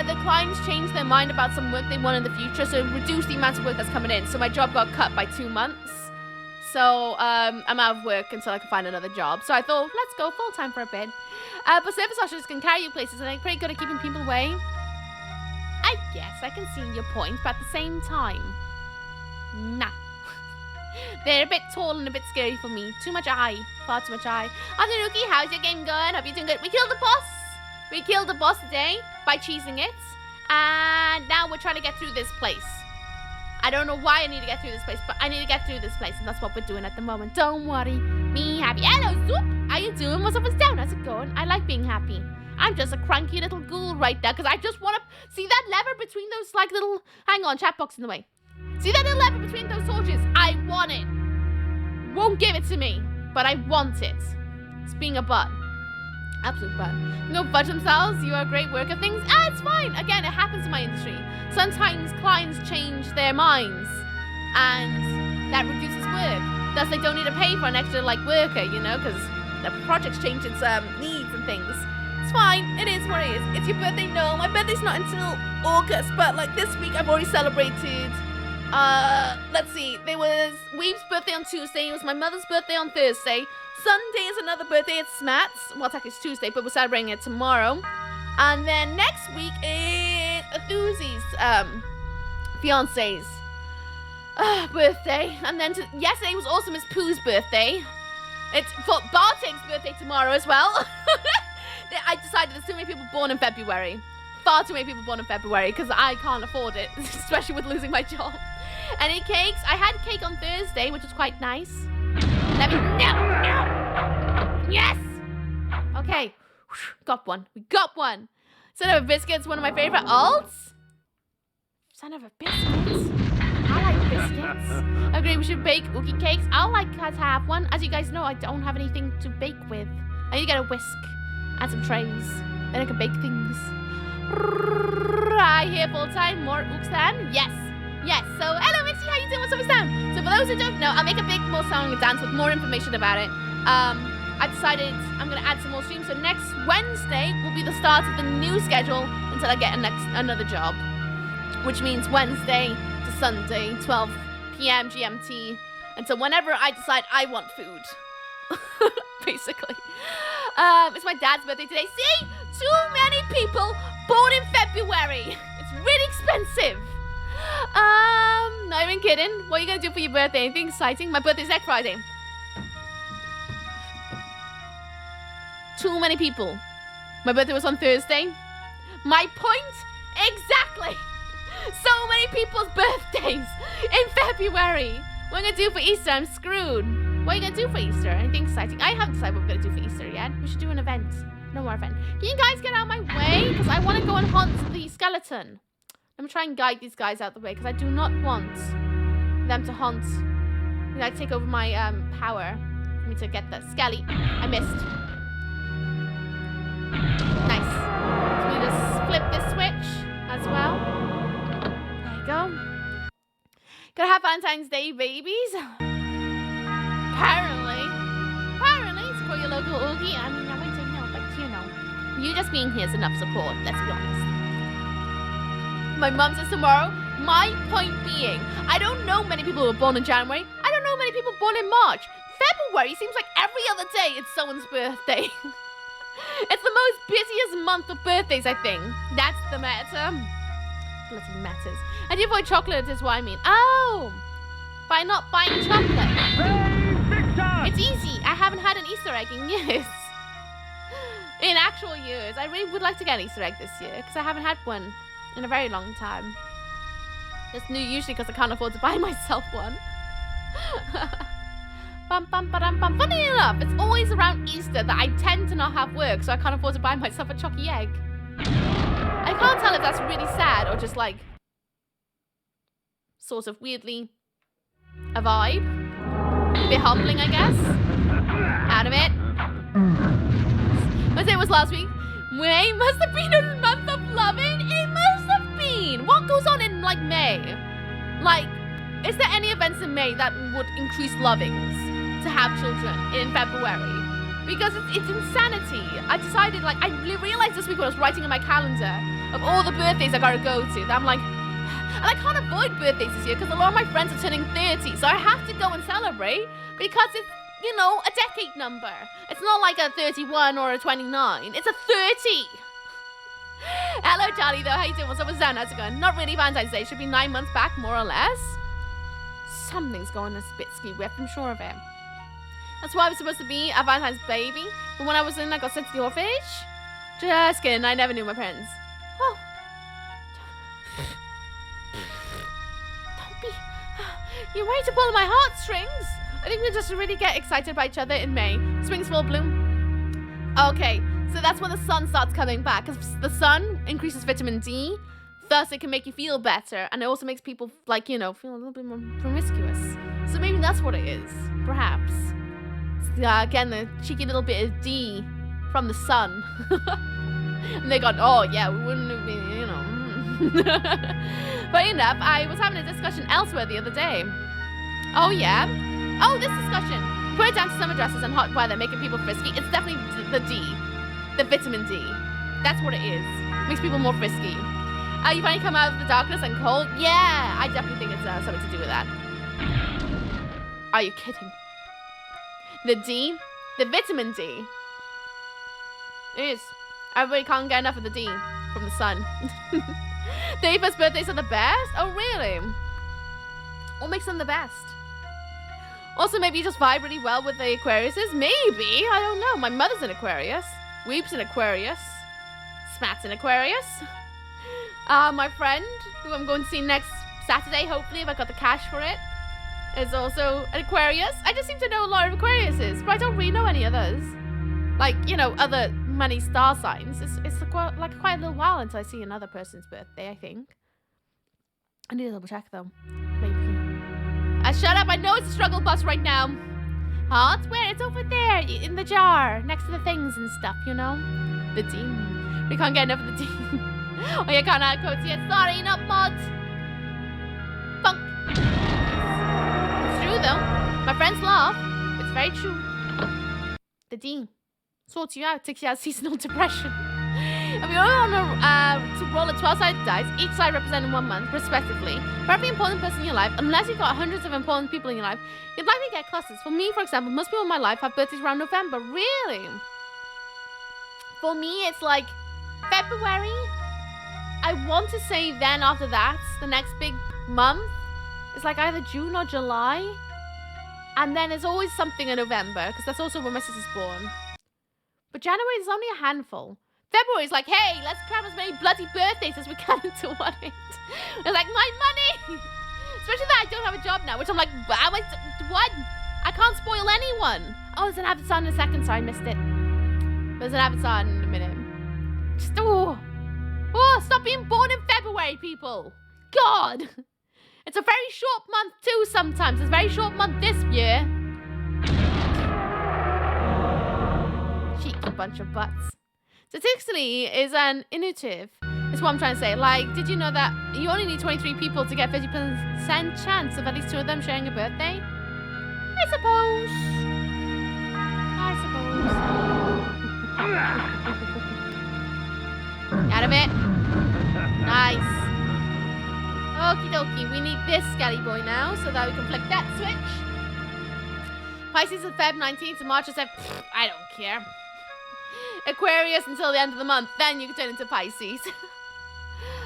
the clients changed their mind about some work they want in the future, so it reduced the amount of work that's coming in. So my job got cut by 2 months. So, I'm out of work until I can find another job. So I thought, let's go full-time for a bit. But service ostriches can carry you places, and they're pretty good at keeping people away. I guess I can see your point, but at the same time, nah. They're a bit tall and a bit scary for me. Too much eye. Far too much eye. Anuruki, how's your game going? Hope you're doing good. We killed the boss. We killed the boss today by cheesing it. And now we're trying to get through this place. I don't know why I need to get through this place, but I need to get through this place, and that's what we're doing at the moment. Don't worry. Be happy. Hello, Zoop. How you doing? What's up? What's down? How's it going? I like being happy. I'm just a cranky little ghoul right now, because I just want to see that lever between those, like, little... Hang on, chat box in the way. See that little lever between those torches? I want it. Won't give it to me, but I want it. It's being a butt. Absolute butt. No fudge themselves. You are a great worker. Things... it's fine. Again, it happens in my industry. Sometimes clients change their minds, and that reduces work. Thus, they don't need to pay for an extra, like, worker, you know, because the project's changed its needs and things. It's fine. It is what it is. It's your birthday? No, my birthday's not until August, but, like, this week I've already celebrated... let's see. There was Weave's birthday on Tuesday. It was my mother's birthday on Thursday. Sunday is another birthday. It's Matt's. Well, technically it's Tuesday, but we're celebrating it tomorrow. And then next week is Athuzi's, fiance's birthday. And then yesterday was also Miss Pooh's birthday. It's for Bartik's birthday tomorrow as well. I decided there's too many people born in February. Far too many people born in February because I can't afford it, especially with losing my job. Any cakes? I had cake on Thursday, which was quite nice. Let me... No! Yes! Okay. Got one. We got one. Son of a Biscuit's one of my favorite alts. Son of a Biscuit. I like biscuits. I agree, we should bake cookie cakes. I'll like to have one. As you guys know, I don't have anything to bake with. I need to get a whisk and some trays. Then I can bake things. I hear full time. More Uxan? Yes. Yes. So, hello, Mitzi. How you doing? What's up, Sam? So, for those who don't know, I'll make a big more song and dance with more information about it. I decided I'm going to add some more streams. So next Wednesday will be the start of the new schedule until I get another job. Which means Wednesday to Sunday, 12 p.m. GMT. Until whenever I decide I want food. Basically. It's my dad's birthday today. See? Too many people born in February. It's really expensive. Not even kidding. What are you going to do for your birthday? Anything exciting? My birthday's next Friday. Too many people. My birthday was on Thursday. My point? Exactly. So many people's birthdays in February. What am I going to do for Easter? I'm screwed. What are you going to do for Easter? Anything exciting? I haven't decided what we're going to do for Easter yet. We should do an event. No more event. Can you guys get out of my way? Because I want to go and haunt the skeleton. Let me try and guide these guys out the way because I do not want them to haunt. Like take over my power for me to get the skelly. I missed. Nice. So we just flip this switch as well. There you go. Gonna have Valentine's Day, babies. Apparently, support your local Oogie. I mean, I wouldn't say no, but you know, you just being here is enough support. Let's be honest. My mum says tomorrow. My point being, I don't know many people who were born in January. I don't know many people born in March. February seems like every other day it's someone's birthday. It's the most busiest month of birthdays, I think. That's the matter. Bloody matters. And you avoid chocolate is what I mean. Oh, by not buying chocolate. It's easy. I haven't had an Easter egg in years. In actual years. I really would like to get an Easter egg this year because I haven't had one in a very long time. It's new usually because I can't afford to buy myself one. Bum, bum, ba-dum, bum. Funny enough, it's always around Easter that I tend to not have work, so I can't afford to buy myself a chalky egg. I can't tell if that's really sad or just like sort of weirdly a vibe. A bit humbling, I guess. Out of it. My day was last week. May must have been a month of loving. It must have been. What goes on in like May? Like, is there any events in May that would increase lovings to have children in February? Because it's insanity. I decided, like, I realized this week when I was writing in my calendar of all the birthdays I gotta go to, that I'm like, and I can't avoid birthdays this year because a lot of my friends are turning 30, so I have to go and celebrate because it's, you know, a decade number. It's not like a 31 or a 29. It's a 30. Hello, Charlie, though. How you doing? What's up with Zen? How's it going? Not really Valentine's Day. Should be 9 months back, more or less. Something's going a bit ski-whip, I'm sure of it. That's why I was supposed to be a Valentine's baby. But when I was in, I got sent to the orphanage. Just kidding. I never knew my parents. Oh. Don't be... You're ready to pull my heartstrings. I think we just really get excited by each other in May. Spring's full bloom. Okay, so that's when the sun starts coming back. Because the sun increases vitamin D. Thus, it can make you feel better. And it also makes people, like, you know, feel a little bit more promiscuous. So maybe that's what it is. Perhaps. Again, the cheeky little bit of D from the sun. And they got, oh, yeah, we wouldn't have been, you know. Funny enough, I was having a discussion elsewhere the other day. Oh, yeah? Oh, this discussion. Put it down to summer dresses and hot weather making people frisky. It's definitely the D. The vitamin D. That's what it is. Makes people more frisky. You finally come out of the darkness and cold? Yeah, I definitely think it's something to do with that. Are you kidding? The D? The vitamin D. It is. Everybody can't get enough of the D from the sun. The 81st birthdays are the best? Oh, really? What makes them the best? Also, maybe you just vibe really well with the Aquariuses? Maybe. I don't know. My mother's an Aquarius. Weep's an Aquarius. Smat's an Aquarius. My friend, who I'm going to see next Saturday, hopefully, if I got the cash for it, is also an Aquarius. I just seem to know a lot of Aquariuses, but I don't really know any others. Like, you know, other many star signs. It's like quite a little while until I see another person's birthday, I think. I need to double check, though. Maybe. Shut up, I know it's a struggle bus right now. Huh? It's where? It's over there, in the jar, next to the things and stuff, you know? The team. We can't get enough of the team. Oh, you can't add codes yet. Sorry, not mods. Funk. It's true, though. My friends laugh. It's very true. The D. Sorts you out, takes you out of seasonal depression. And we all want to roll a 12-sided dice, each side representing 1 month, respectively. For every important person in your life, unless you've got hundreds of important people in your life, you'd likely get clusters. For me, for example, most people in my life have birthdays around November. Really? For me, it's like February. I want to say then after that, the next big month, it's like either June or July. And then there's always something in November, because that's also when my sister's born. But January is only a handful. February is like, hey, let's cram as many bloody birthdays as we can into one hit. It's like, my money! Especially that I don't have a job now, which I'm like, what? I can't spoil anyone. Oh, there's an avatar in a second. Sorry, I missed it. There's an avatar in a minute. Just, oh, stop being born in February, people. God. It's a very short month, too, sometimes. It's a very short month this year. Cheeky bunch of butts. Statistically, is an intuitive. Is what I'm trying to say. Like, did you know that you only need 23 people to get 50% chance of at least 2 of them sharing a birthday? I suppose. Out of it. Nice. Okie dokie. We need this skelly boy now so that we can flick that switch. Pisces is Feb 19th to March 7th. I don't care. Aquarius until the end of the month, then you can turn into Pisces.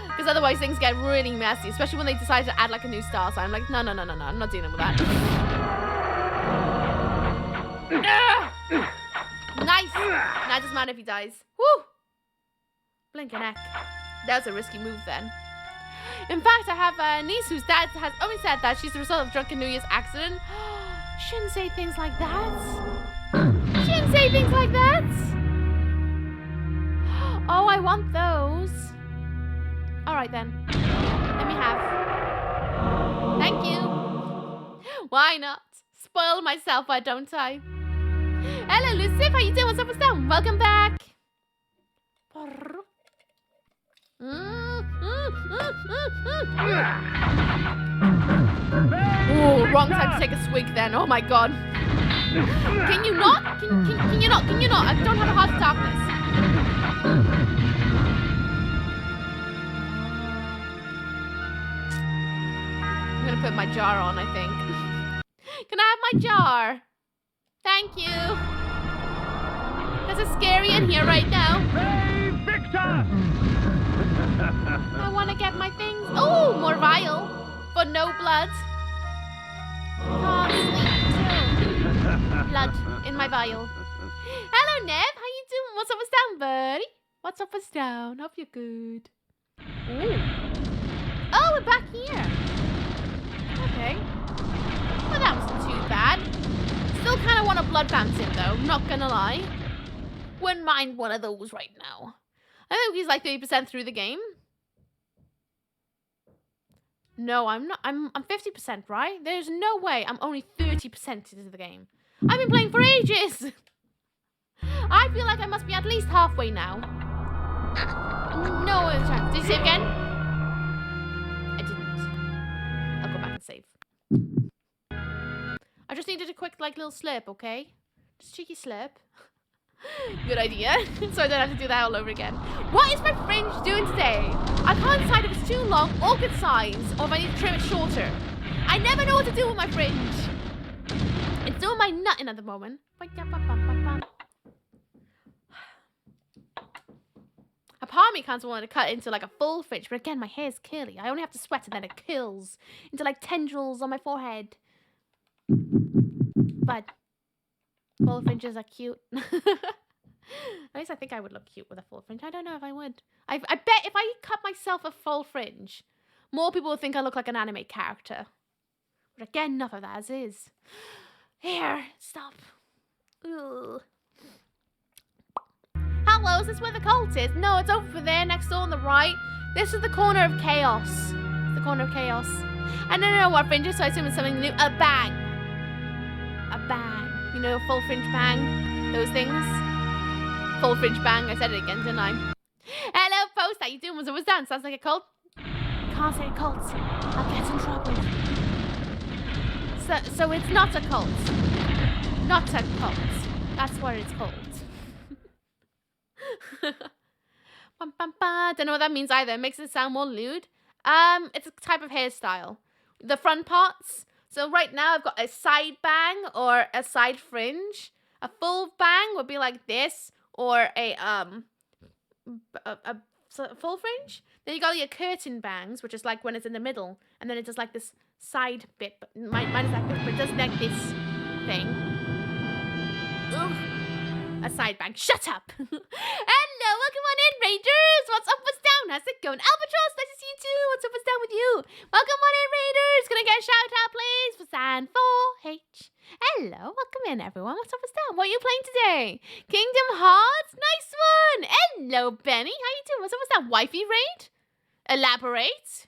Because otherwise things get really messy, especially when they decide to add like a new star sign. I'm like, no, I'm not dealing with that. Nice! Now it doesn't matter if he dies. Woo! Blink an neck. That was a risky move then. In fact, I have a niece whose dad has only said that she's the result of a drunken New Year's accident. Shouldn't say things like that. Shouldn't say things like that. Oh, I want those. Alright then. Let me have. Thank you. Why not? Spoil myself, why don't I? Hello, Lucif. How you doing? What's up, what's down? Welcome back. Oh, wrong time to take a swig then. Oh my god. Can you not? Can you not? Can you not? I don't have a heart of darkness. I'm gonna put my jar on, I think. Can I have my jar? Thank you. Because it's scary in here right now. Hey, Victor! I want to get my things. Oh, more vial. For no blood. Can't sleep too. Blood in my vial. Hello, Nev. How you doing? What's up with down, buddy? What's up with down? Hope you're good. Ooh. Oh, we're back here. Okay. Well, that wasn't too bad. Still kind of want a blood fountain, though. Not gonna lie. Wouldn't mind one of those right now. I think he's like 30% through the game. No, I'm not. I'm 50%, right? There's no way I'm only 30% into the game. I've been playing for ages. I feel like I must be at least halfway now. No chance. Did you save again? I didn't. I'll go back and save. I just needed a quick, like, little slurp, okay? Just cheeky slurp. Good idea. So I don't have to do that all over again. What is my fringe doing today? I can't decide if it's too long or good size, or if I need to trim it shorter. I never know what to do with my fringe. It's doing my nutting at the moment. A part of me kind of wanted to cut it into like a full fringe, but again, my hair is curly. I only have to sweat and then it curls into like tendrils on my forehead. But full fringes are cute. At least I think I would look cute with a full fringe. I don't know if I would. I bet if I cut myself a full fringe, more people would think I look like an anime character. But again, enough of that as is. Here, stop. Ugh. Hello, is this where the cult is? No, it's over there, next door on the right. This is the corner of chaos. It's the corner of chaos. I don't know what fringe is, so I assume it's something new. A bang. A bang. You know, full fringe bang. Those things. Full fringe bang. I said it again, didn't I? Hello, Post. How you doing? Was it done? Sounds like a cult. Can't say cult. I'll get in trouble. So it's not a cult. Not a cult. That's what it's called. Bum, bum, ba. Don't know what that means either. It makes it sound more lewd. It's a type of hairstyle. The front parts. So right now I've got a side bang or a side fringe. A full bang would be like this, or a full fringe. Then you got your curtain bangs, which is like when it's in the middle, and then it does like this side bit. But mine is like this, but it does like this thing. Ugh. A side bang. Shut up. Hello, welcome on in, Rangers. What's up? What's down? How's it going? Albatross, nice to see you too. What's up? What's down with you? Welcome on in, Raiders. Can I get a shout out, please, for San4H? Hello, welcome in, everyone. What's up? What's down? What are you playing today? Kingdom Hearts? Nice one. Hello, Benny. How you doing? What's up? What's that? Wifey raid? Elaborate.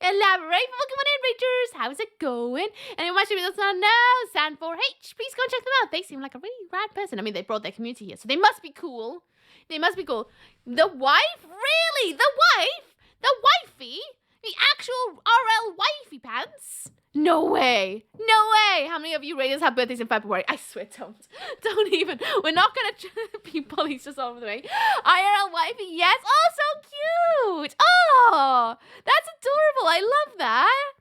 Elaborate. Welcome on in, Rangers. How's it going? Anyone watching me that's not know? San4H. Please go and check them out. They seem like a really rad person. I mean, they brought their community here, so they must be cool. They must be cool. The wife? Really? The wife? The wifey? The actual RL wifey pants? No way. No way. How many of you Raiders have birthdays in February? I swear, don't. Don't even. We're not going to be bullies just over the way. IRL wifey, yes. Oh, so cute. Oh, that's adorable. I love that.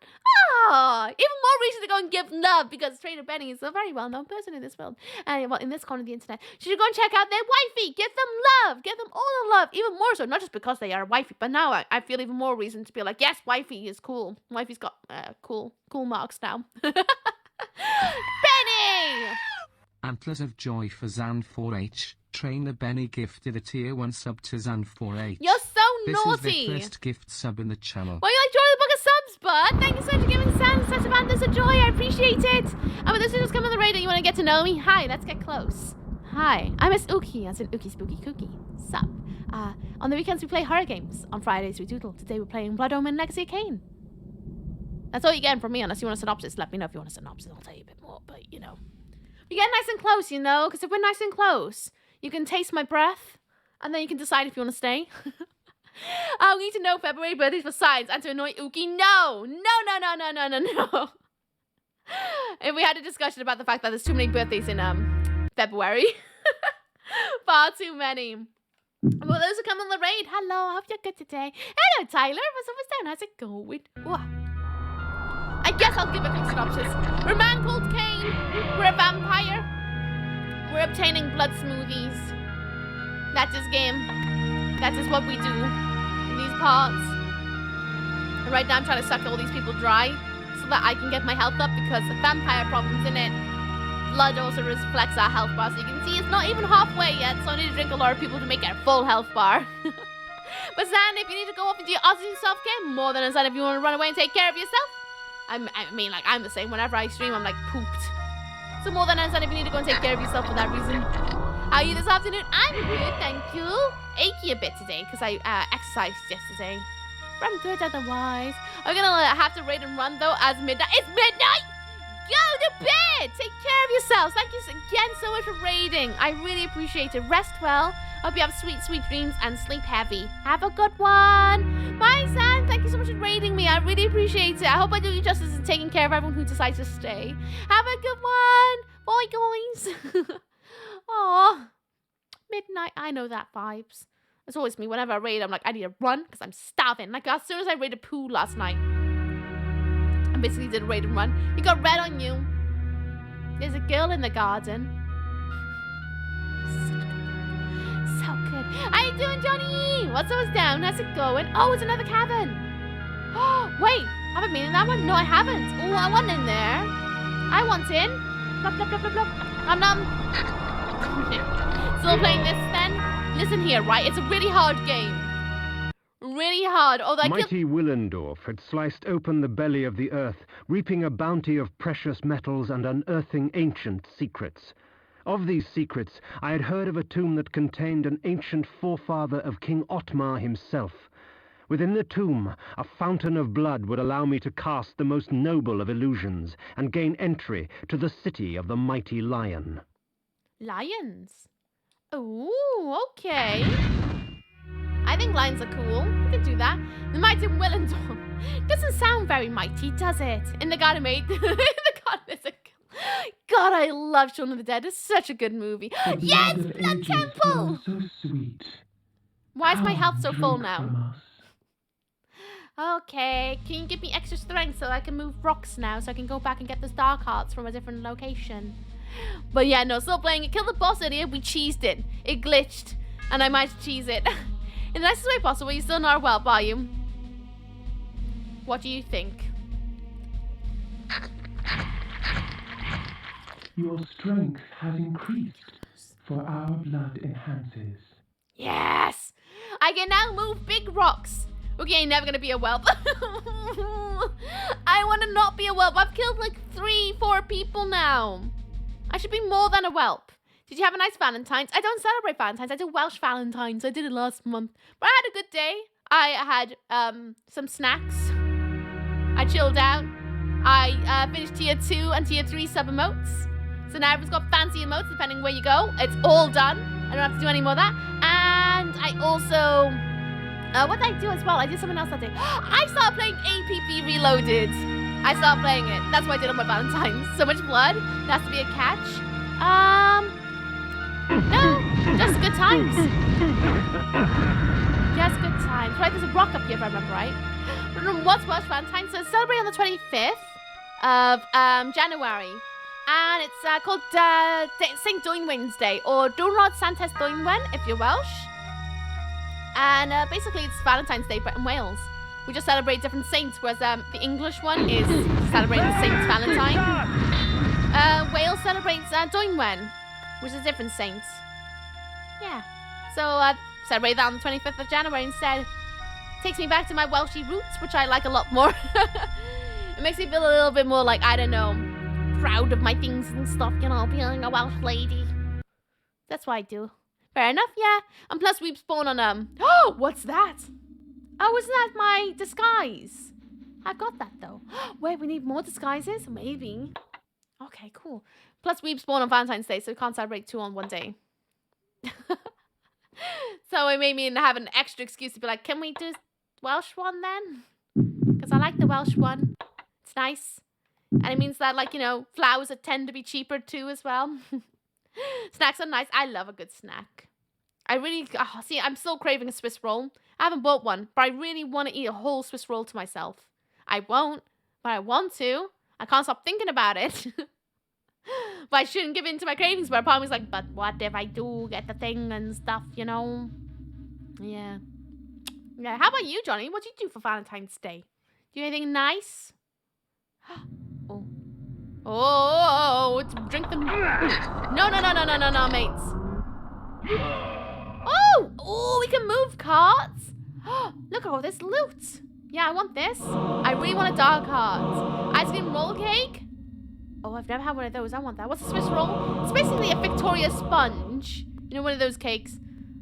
Oh, even more reason to go and give love because Trader Benny is a very well-known person in this world. And well, in this corner of the internet. You should go and check out their wifey. Give them love. Give them all the love. Even more so, not just because they are wifey, but now I feel even more reason to be like, yes, wifey is cool. Wifey's got cool marks now. Benny! Antlers of Joy for Zan4H. Trainer Benny gifted a tier 1 sub to Zan4H. You're so naughty. This is the first gift sub in the channel. Well, you like join the book of subs, bud. Thank you so much for giving San such a Antlers of Joy. I appreciate it. And with those who just come on the radar, you want to get to know me? Hi, let's get close. Hi, I'm Miss Ookie, as in Ookie Spooky Cookie. Sup? On the weekends we play horror games. On Fridays we doodle. Today we're playing Blood Omen Legacy of Kain. That's all you get from me, unless you want a synopsis. Let me know if you want a synopsis. I'll tell you a bit more, but you know. We get nice and close, you know, because if we're nice and close, you can taste my breath, and then you can decide if you want to stay. I need to know February birthdays for science and to annoy Ookie. No. If we had a discussion about the fact that there's too many birthdays in February. Far too many. Well, those who come on the raid, hello, I hope you're good today. Hello, Tyler. What's up, what's down? How's it going? Ooh. I guess I'll give a quick synopsis. We're a man called Kain. We're a vampire. We're obtaining blood smoothies. That's his game. That is what we do in these parts. And right now I'm trying to suck all these people dry so that I can get my health up because the vampire problem's in it. Blood also reflects our health bar, so you can see it's not even halfway yet, so I need to drink a lot of people to make it a full health bar. But Zan, if you need to go off and do your Aussie self-care, more than a Zan if you want to run away and take care of yourself. I mean, like, I'm the same. Whenever I stream, I'm, like, pooped. So more than a Zan if you need to go and take care of yourself for that reason. How are you this afternoon? I'm good, thank you. Achy a bit today, because I exercised yesterday. But I'm good otherwise. I'm gonna have to raid and run, though, as midnight. It's midnight! Go to bed! Take care of yourselves. Thank you again so much for raiding. I really appreciate it. Rest well. Hope you have sweet, sweet dreams and sleep heavy. Have a good one. Bye, Sam. Thank you so much for raiding me. I really appreciate it. I hope I do you justice in taking care of everyone who decides to stay. Have a good one. Bye, guys. Aw. Midnight. I know that vibes. It's always me. Whenever I raid, I'm like, I need to run because I'm starving. Like, as soon as I raided Pooh last night, I basically did a raid and run. You got red on you. There's a girl in the garden. So good. How you doing, Johnny? What's down? How's it going? Oh, it's another cabin. Oh, wait. Haven't been in that one? No, I haven't. Oh, I want in there. I want in. Blop, blop, blop, blop, blop. Still playing this then? Listen here, right? It's a really hard game. Really hard. Oh, that Mighty Willendorf had sliced open the belly of the earth, reaping a bounty of precious metals and unearthing ancient secrets. Of these secrets, I had heard of a tomb that contained an ancient forefather of King Otmar himself. Within the tomb, a fountain of blood would allow me to cast the most noble of illusions and gain entry to the city of the mighty lion. Lions? Ooh, okay. I think lions are cool. We can do that. The mighty Willendorf. Doesn't sound very mighty, does it? In the garden, mate. In the garden, there's a God, I love Shaun of the Dead. It's such a good movie. The Yes, blood of Blood ages Temple! flows so sweet. Why is my Come, health so full drink now? from us. Okay, can you give me extra strength so I can move rocks now so I can go back and get the star cards from a different location? But yeah, no, still playing it. Kill the boss earlier, we cheesed it. It glitched, and I might cheese it. In the nicest way possible. You're still not well, are you? What do you think? Your strength has increased, for our blood enhances. Yes! I can now move big rocks. Okay, never gonna be a whelp. I want to not be a whelp. I've killed like 3-4 people now. I should be more than a whelp. Did you have a nice Valentine's? I don't celebrate Valentine's. I do Welsh Valentine's. I did it last month. But I had a good day. I had some snacks. I chilled out. I finished tier 2 and tier 3 sub emotes. So now everyone's got fancy emotes depending where you go. It's all done. I don't have to do any more of that. And I also... what did I do as well? I did something else that day. I started playing APP Reloaded. I started playing it. That's what I did on my Valentine's. So much blood. There has to be a catch. No. Just good times. Just good times. Right, there's a rock up here if I remember right. What's Welsh Valentine's? So it's celebrated on the 25th of January. And it's called St. Dwynwen's Day, or Diwrnod Santes Dwynwen, if you're Welsh. And basically, it's Valentine's Day, but in Wales. We just celebrate different saints, whereas the English one is celebrating Saint Valentine. Wales celebrates Dwynwen, which is a different saint. Yeah. So celebrate that on the 25th of January instead. Takes me back to my Welshy roots, which I like a lot more. It makes me feel a little bit more like, I don't know, proud of my things and stuff, you know, being a Welsh lady. That's what I do. Fair enough, yeah. And plus we spawn on oh, what's that? Oh, isn't that my disguise? I got that though. Wait, we need more disguises? Maybe. Okay, cool. Plus we spawn on Valentine's Day, so we can't celebrate 2 on one day. So it made me have an extra excuse to be like, can we do Welsh one then? Because I like the Welsh one. It's nice. And it means that, like, you know, flowers tend to be cheaper too as well. Snacks are nice. I love a good snack. I really, see, I'm still craving a Swiss roll. I haven't bought one, but I really want to eat a whole Swiss roll to myself. I won't, but I want to. I can't stop thinking about it. But I shouldn't give in to my cravings, but part of me's like, but what if I do get the thing and stuff, you know? Yeah. Yeah, how about you, Johnny? What do you do for Valentine's Day? Do anything nice? Oh. Oh, it's drink them. No, mates. Oh, we can move carts. Look at all this loot. Yeah, I want this. I really want a dark heart. Ice cream roll cake. Oh, I've never had one of those. I want that. What's a Swiss roll? It's basically a Victoria sponge. You know, one of those cakes.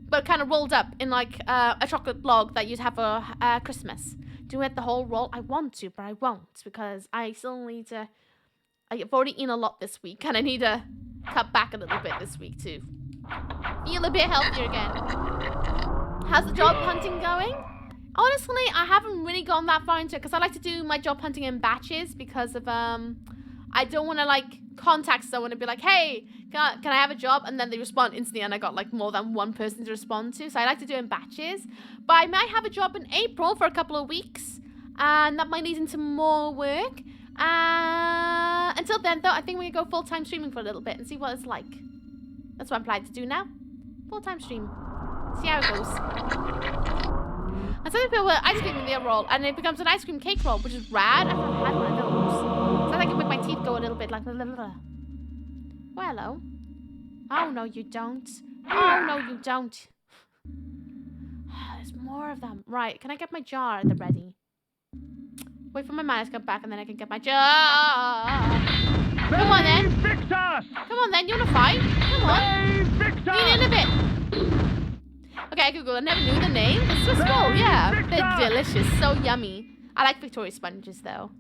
But kind of rolled up in like a chocolate block that you'd have for Christmas. Do it the whole roll? I want to, but I won't. Because I still need to... I've already eaten a lot this week. And I need to cut back a little bit this week too. Feel a bit healthier again. How's the job hunting going? Honestly, I haven't really gone that far into it. Because I like to do my job hunting in batches. Because of... I don't want to, like, contact someone and be like, hey, can I have a job? And then they respond instantly and I got, like, more than one person to respond to. So I like to do it in batches. But I might have a job in April for a couple of weeks. And that might lead into more work. Until then, though, I think we're going to go full-time streaming for a little bit and see what it's like. That's what I'm planning to do now. Full-time stream. See how it goes. And some people will ice cream in their roll and it becomes an ice cream cake roll, which is rad. I've never had one of those. So I can make my teeth go a little bit like blah, blah, blah. Well, hello. Oh, no, you don't. Oh, no, you don't. There's more of them. Right, can I get my jar at the ready? Wait for my man to come back and then I can get my jar. Come on, then. Come on, then. You want to fight? Come on. Lean in a bit. Okay, Google. I never knew the name. The Swiss roll, yeah. They're delicious. So yummy. I like Victoria sponges, though.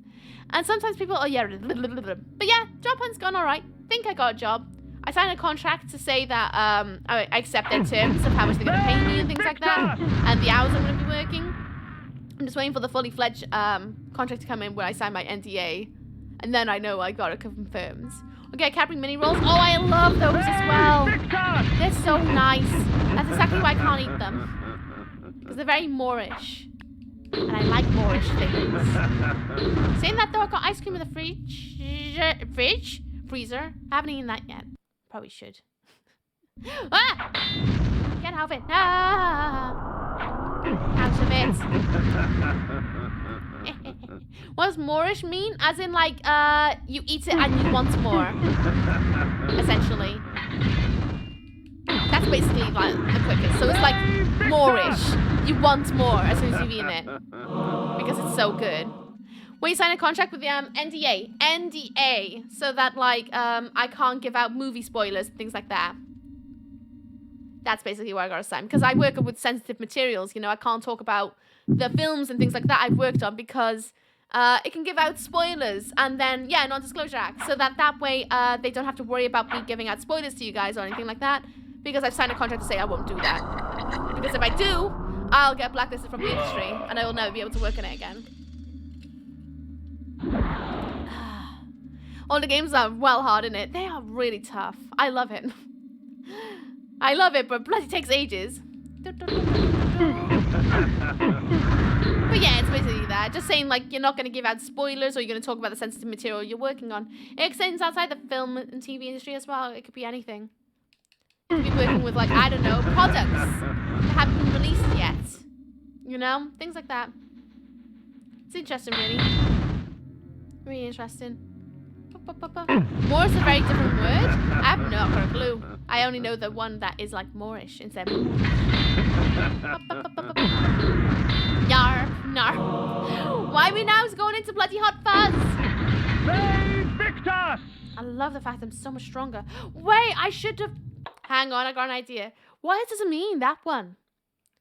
And sometimes people, oh, yeah. But yeah, job hunt's gone all right. Think I got a job. I signed a contract to say that I accept their terms of how much they're going to pay me and things like that. And the hours I'm going to be working. I'm just waiting for the fully fledged contract to come in where I sign my NDA. And then I know I got it confirmed. Okay, Cadbury mini rolls. Oh, I love those as well. They're so nice. That's exactly why I can't eat them. Because they're very Moorish. And I like Moorish things. Saying that though, I got ice cream in the freezer. I haven't eaten that yet. Probably should. Ah! Get out of it. Ah! Out of it. What does Moorish mean? As in like, you eat it and you want more. Essentially. That's basically like the quickest. So it's like Moorish. You want more as soon as you've eaten it. Because it's so good. When you sign a contract with the NDA. NDA. So that like, I can't give out movie spoilers and things like that. That's basically what I gotta sign. Because I work with sensitive materials, you know, I can't talk about the films and things like that I've worked on because it can give out spoilers. And then, yeah, non-disclosure act. So that way they don't have to worry about me giving out spoilers to you guys or anything like that. Because I've signed a contract to say I won't do that. Because if I do, I'll get blacklisted from the industry. And I will never be able to work in it again. All the games are well hard in it. They are really tough. I love it. I love it, but bloody takes ages. But yeah, it's basically that. Just saying, like, you're not going to give out spoilers or you're going to talk about the sensitive material you're working on. It extends outside the film and TV industry as well. It could be anything. You could be working with, like, I don't know, products that haven't been released yet. You know? Things like that. It's interesting, really. Really interesting. Moor is a very different word. I have not got a clue. I only know the one that is like Moorish instead of Yarp, narp. Why are we now going into bloody hot fuzz? Victus! I love the fact I'm so much stronger. Wait, I should have... Hang on, I got an idea. What does it mean, that one?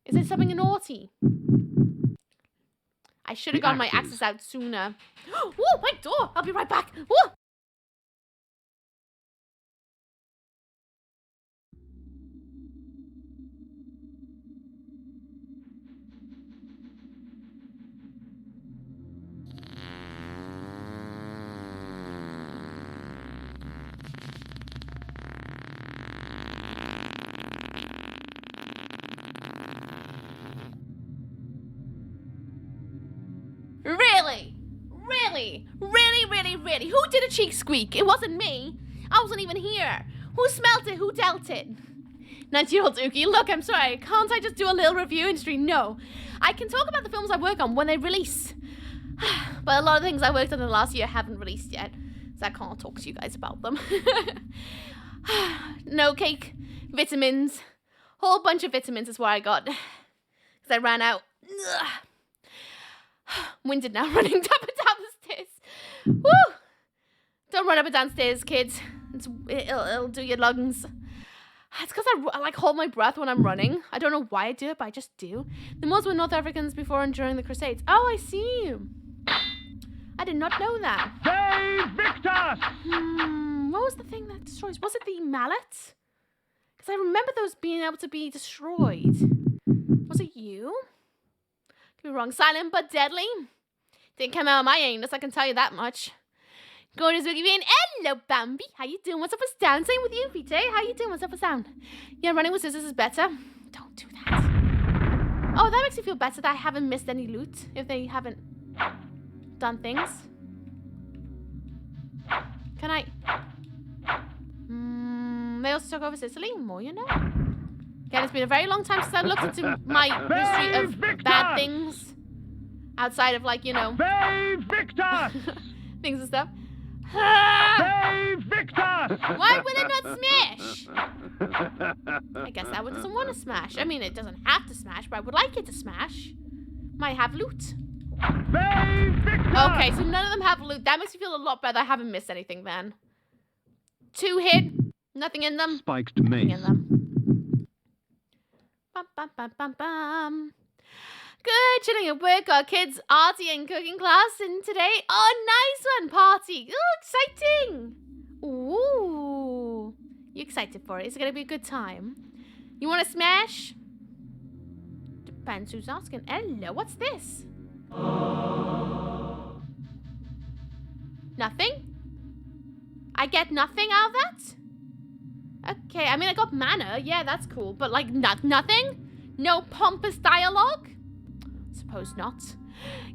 Is it something naughty? I should have gotten my axes out sooner. Whoa, my door! I'll be right back. Whoa! Really? Who did a cheek squeak? It wasn't me. I wasn't even here. Who smelt it? Who dealt it? 90-year-old Uki, look, I'm sorry. Can't I just do a little review industry? No. I can talk about the films I work on when they release. But a lot of things I worked on in the last year haven't released yet. So I can't talk to you guys about them. No cake. Vitamins. Whole bunch of vitamins is what I got. Because I ran out. Winded now, running up and down the stairs. Woo! Don't run up and down stairs, kids. It'll do your lungs. It's because I like hold my breath when I'm running. I don't know why I do it, but I just do. The Moors were North Africans before and during the Crusades. Oh, I see. I did not know that. Save Victus! What was the thing that destroys? Was it the mallet? Because I remember those being able to be destroyed. Was it you? Could be wrong. Silent but deadly. Didn't come out of my anus, I can tell you that much. Gorgeous Boogie Bean. Hello, Bambi. How you doing? What's up with sound? Same with you, PJ. How you doing? What's up with sound? Yeah, running with scissors is better. Don't do that. Oh, that makes me feel better that I haven't missed any loot. If they haven't done things. Can I? They also took over Sicily. More, you know. Again, it's been a very long time since I looked into my history of bad things. Outside of, like, you know. Save Victus! Things and stuff. Save Victus! Why will it not smash? I guess that one doesn't want to smash. I mean, it doesn't have to smash, but I would like it to smash. Might have loot. Save Victus! Okay, so none of them have loot. That makes me feel a lot better. I haven't missed anything then. 2 hit. Nothing in them. Spiked Nothing mace. in them. Bum, bum, bum, bum, bum. Good, chilling at work. Our kids' arty and cooking class in today. Oh, nice one, party. Oh, exciting. Ooh. You excited for it? Is it going to be a good time? You want to smash? Depends who's asking. Hello, what's this? Nothing? I get nothing out of that? Okay, I mean, I got mana. Yeah, that's cool. But, like, nothing? No pompous dialogue? Suppose not.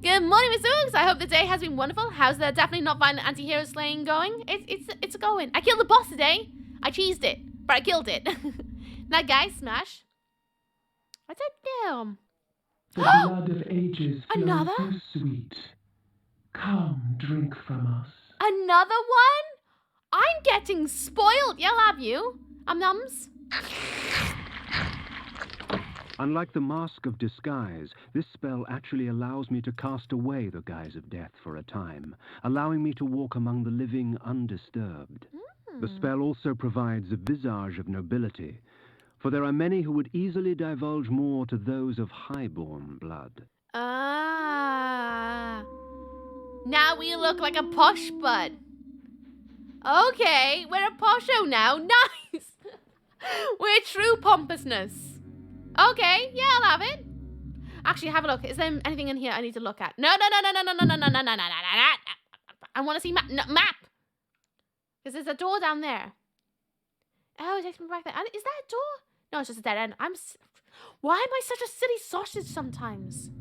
Good morning, Miss Oogs. I hope the day has been wonderful. How's the definitely not violent anti-hero slaying going? It's going. I killed the boss today. I cheesed it, but I killed it. Now, guys, smash. I don't know. The blood of ages flows Another? so sweet. Come, drink from us. Another one? I'm getting spoiled. Yeah, I'll have you. Nums. Unlike the Mask of Disguise, this spell actually allows me to cast away the guise of death for a time, allowing me to walk among the living undisturbed. The spell also provides a visage of nobility, for there are many who would easily divulge more to those of highborn blood. Ah. Now we look like a posh bud. Okay, we're a posho now. Nice. We're true pompousness. Okay, yeah, I'll have it. Actually, have a look. Is there anything in here I need to look at? No. I want to see map. Because there's a door down there. Oh, it takes me back there. Is that a door? No, it's just a dead end. Why am I such a silly sausage sometimes?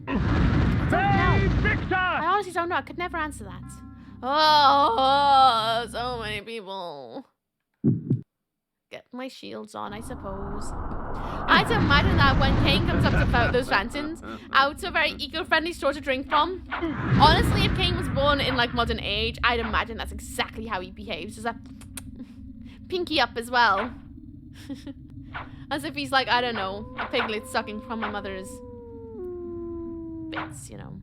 Hey, Victor! I honestly don't know. I could never answer that. Oh, so many people. Get my shields on, I suppose. I had to imagine that when Kain comes up to those fountains, out to a very eco-friendly store to drink from. Honestly, if Kain was born in like modern age, I'd imagine that's exactly how he behaves. Just a pinky up as well. As if he's like, I don't know, a piglet sucking from my mother's bits, you know.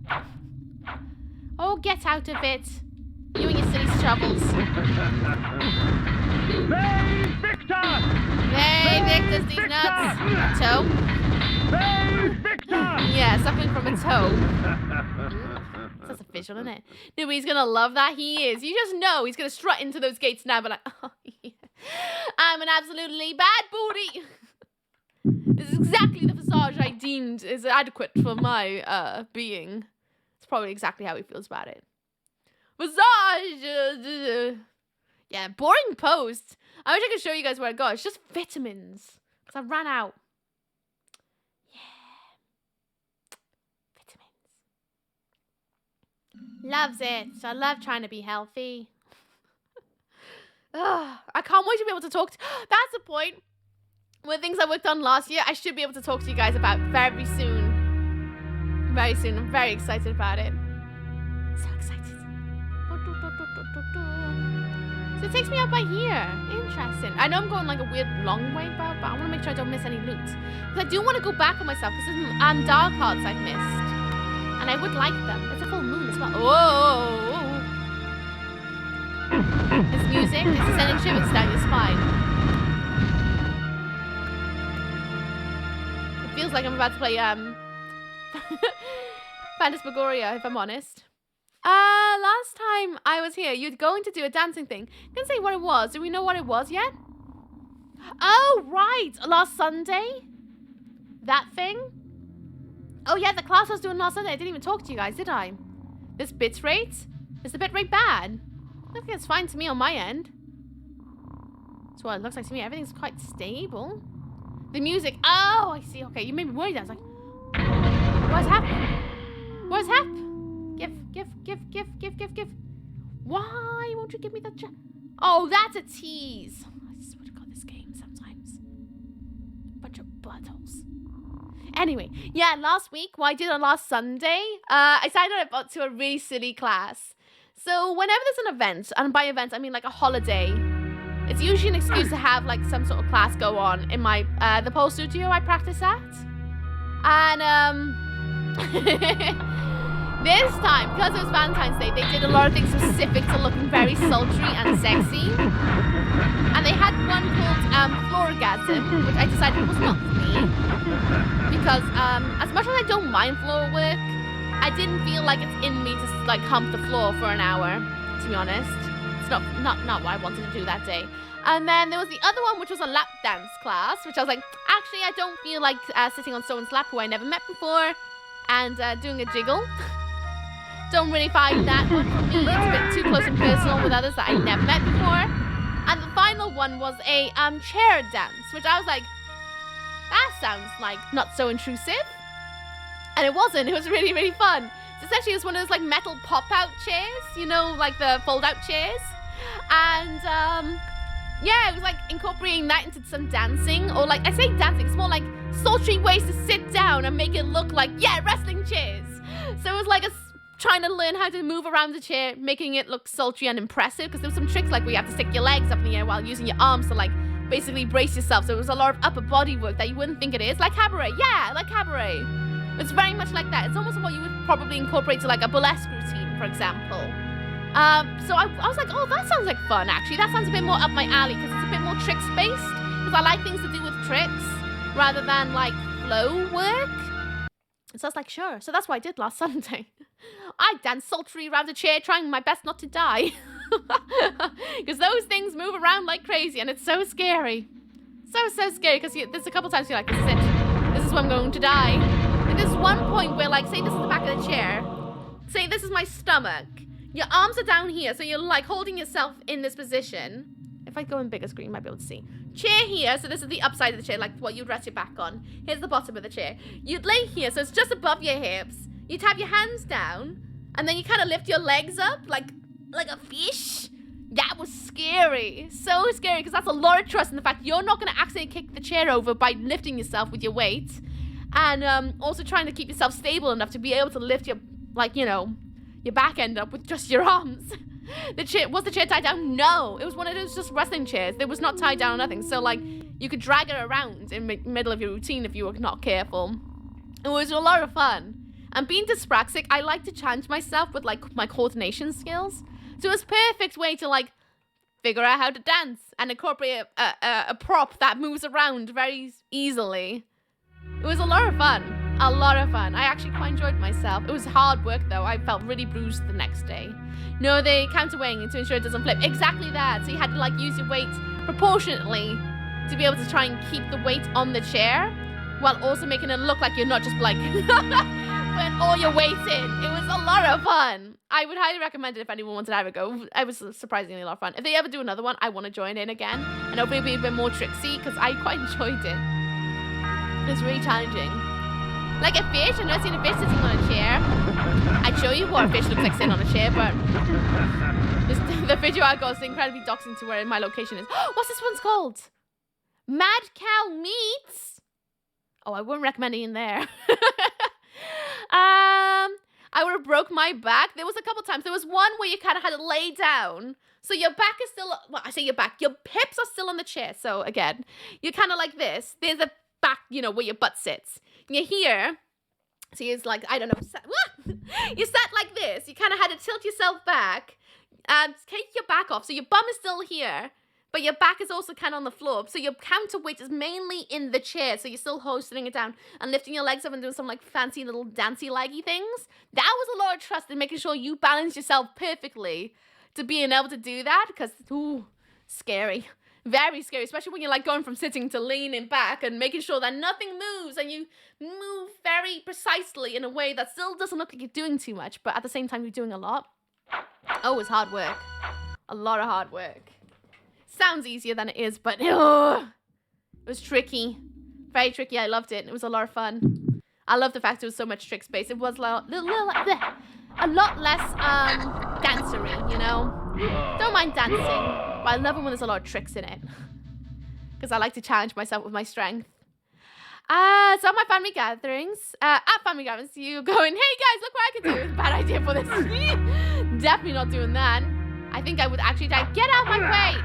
Oh, get out of it. You and your silly troubles. Hey, Victor! Hey, Victor's these nuts. A toe? Hey, Victor! Yeah, suckling from a toe. That's official, isn't it? Nobody's gonna love that. He is. You just know he's gonna strut into those gates now, but like, oh, yeah. I'm an absolutely bad booty. This is exactly the visage I deemed is adequate for my being. It's probably exactly how he feels about it. Visage! Yeah, boring post. I wish I could show you guys where I got. It's just vitamins. Because I ran out. Yeah. Vitamins. Loves it. I love trying to be healthy. Ugh, I can't wait to be able to talk to... That's the point. One of the things I worked on last year, I should be able to talk to you guys about very soon. Very soon. I'm very excited about it. So excited. So it takes me out by here. Interesting. I know I'm going like a weird long way about, but I want to make sure I don't miss any loot. Because I do want to go back on myself, because there's some dark hearts I've missed. And I would like them. It's a full moon as well. Whoa! This music is sending shivers down your spine. It feels like I'm about to play Phantasmagoria, if I'm honest. Last time I was here, you're going to do a dancing thing. Didn't say what it was. Do we know what it was yet? Oh, right. Last Sunday? That thing? Oh, yeah, the class I was doing last Sunday. I didn't even talk to you guys, did I? This bitrate? Is the bitrate bad? I think it's fine to me on my end. That's what it looks like to me. Everything's quite stable. The music. Oh, I see. Okay, you made me worried. I was like, what's happening? What's happening? Give. Why won't you give me the Oh, that's a tease. I swear to God, this game sometimes. Bunch of buttholes. Anyway, yeah, last week, what I did on last Sunday, I signed up to a really silly class. So whenever there's an event, and by event, I mean like a holiday, it's usually an excuse to have like some sort of class go on in my, the pole studio I practice at. And, this time, because it was Valentine's Day, they did a lot of things specific to looking very sultry and sexy. And they had one called Florgasm, which I decided was not for me. Because as much as I don't mind floor work, I didn't feel like it's in me to like hump the floor for an hour, to be honest. It's not what I wanted to do that day. And then there was the other one, which was a lap dance class, which I was like, actually, I don't feel like sitting on someone's lap who I never met before and doing a jiggle. Don't really find that one for me. It's a bit too close and personal with others that I never met before. And the final one was a chair dance, which I was like, that sounds like not so intrusive. And it wasn't. It was really, really fun. So essentially, it was one of those like metal pop-out chairs, you know, like the fold-out chairs. And yeah, it was like incorporating that into some dancing, or like, I say dancing, it's more like sultry ways to sit down and make it look like, yeah, wrestling chairs. So it was like trying to learn how to move around the chair, making it look sultry and impressive, because there were some tricks like where you have to stick your legs up in the air while using your arms to like basically brace yourself. So it was a lot of upper body work that you wouldn't think it is. Like cabaret, yeah, like cabaret. It's very much like that. It's almost what you would probably incorporate to like a burlesque routine, for example. So I was like, oh, that sounds like fun, actually. That sounds a bit more up my alley, because it's a bit more tricks-based, because I like things to do with tricks rather than like flow work. So I was like, sure. So that's what I did last Sunday. I danced sultry around a chair, trying my best not to die. Because those things move around like crazy, and it's so scary. So scary, because there's a couple times you're like, this is it. This is where I'm going to die. And there's one point where, like, say this is the back of the chair. Say this is my stomach. Your arms are down here, so you're, like, holding yourself in this position. If I go in bigger screen, you might be able to see. Chair here, so this is the upside of the chair, like what you'd rest your back on. Here's the bottom of the chair. You'd lay here, so it's just above your hips. You'd have your hands down, and then you kind of lift your legs up, like a fish. That was scary. So scary, because that's a lot of trust in the fact you're not going to accidentally kick the chair over by lifting yourself with your weight. And also trying to keep yourself stable enough to be able to lift your, like, you know, your back end up with just your arms. Was the chair tied down? No. It was one of those just wrestling chairs. It was not tied down or nothing. So, like, you could drag it around in the middle of your routine if you were not careful. It was a lot of fun. And being dyspraxic, I like to challenge myself with, like, my coordination skills. So it was a perfect way to, like, figure out how to dance and incorporate a prop that moves around very easily. It was a lot of fun. A lot of fun. I actually quite enjoyed myself. It was hard work, though. I felt really bruised the next day. No, they counterweighing to ensure it doesn't flip. Exactly that. So you had to, like, use your weight proportionately to be able to try and keep the weight on the chair while also making it look like you're not just, like, putting all your weight in. It was a lot of fun. I would highly recommend it if anyone wanted to have a go. It was surprisingly a lot of fun. If they ever do another one, I want to join in again. And hopefully it'll be a bit more tricksy, because I quite enjoyed it. It was really challenging. Like a fish, I've never seen a fish sitting on a chair. I'd show you what a fish looks like sitting on a chair, but the video I got is incredibly doxing to where my location is. What's this one's called? Mad Cow Meats? Oh, I wouldn't recommend it in there. I would have broke my back. There was a couple times. There was one where you kind of had to lay down. So your back is still, well, I say your back, your hips are still on the chair. So again, you're kind of like this. There's a back, you know, where your butt sits. You're here. So you're like, I don't know. You sat like this. You kind of had to tilt yourself back and take your back off. So your bum is still here, but your back is also kind of on the floor. So your counterweight is mainly in the chair. So you're still hoisting it down and lifting your legs up and doing some like fancy little dancey leggy things. That was a lot of trust in making sure you balance yourself perfectly to being able to do that, because, ooh, scary. Very scary, especially when you're like going from sitting to leaning back and making sure that nothing moves and you move very precisely in a way that still doesn't look like you're doing too much, but at the same time you're doing a lot. Oh, it's hard work. A lot of hard work. Sounds easier than it is, but it was tricky. Very tricky. I loved it. It was a lot of fun. I love the fact it was so much trick space. It was a lot less dancery, you know? Don't mind dancing, but I love it when there's a lot of tricks in it. Because I like to challenge myself with my strength. So at my family gatherings, you going, hey guys, look what I can do. It's a bad idea for this. Definitely not doing that. I think I would actually die. Get out of my way.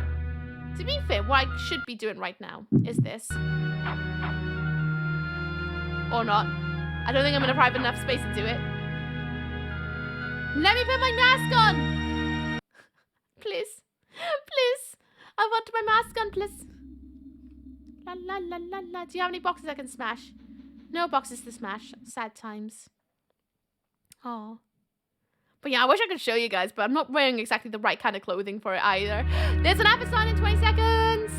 To be fair, what I should be doing right now is this. Or not. I don't think I'm in a private enough space to do it. Let me put my mask on. Please. Please. I want my mask on, please. La la la la la. Do you have any boxes I can smash? No boxes to smash. Sad times. Oh. But yeah, I wish I could show you guys, but I'm not wearing exactly the right kind of clothing for it either. There's an episode in 20 seconds.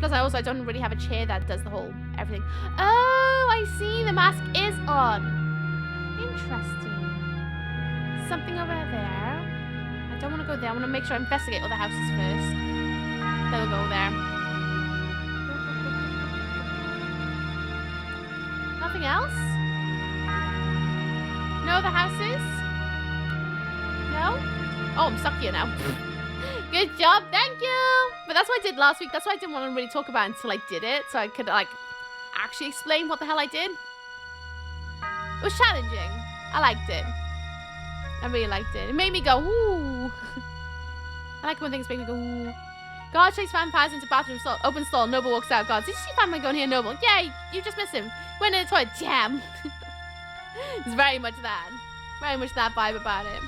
Plus, I don't really have a chair that does the whole everything. Oh, I see. The mask is on. Interesting. something over there. I don't want to go there. I want to make sure I investigate all the houses first. Then we'll go there. Nothing else? No other houses? No? Oh, I'm stuck here now. Good job, thank you! But that's what I did last week. That's why I didn't want to really talk about it until I did it. So I could, like, actually explain what the hell I did. It was challenging. I liked it. I really liked it. It made me go, ooh. I like when things make me go, ooh. God chased vampires into bathroom stall. Open stall. Noble walks out. God, did you see vampire going here, Noble? Yay, you just missed him. Went in the toilet. Damn. It's very much that. Very much that vibe about it.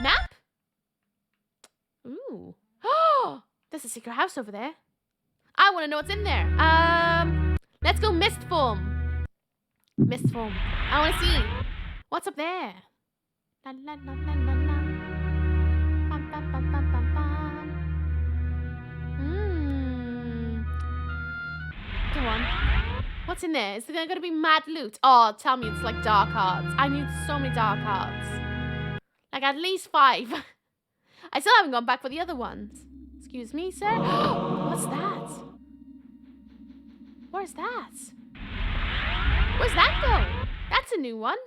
Map? Ooh. Oh, there's a secret house over there. I want to know what's in there. Let's go mist form. Mist form. I want to see what's up there. La, la, la, la, la, la. Bum, bum, bum, bum, bum, bum. Go on. What's in there? Is there going to be mad loot? Oh, tell me it's like dark hearts. I need so many dark hearts. Like at least 5. I still haven't gone back for the other ones. Excuse me, sir. What's that? Where's that? Where's that go? That's a new one.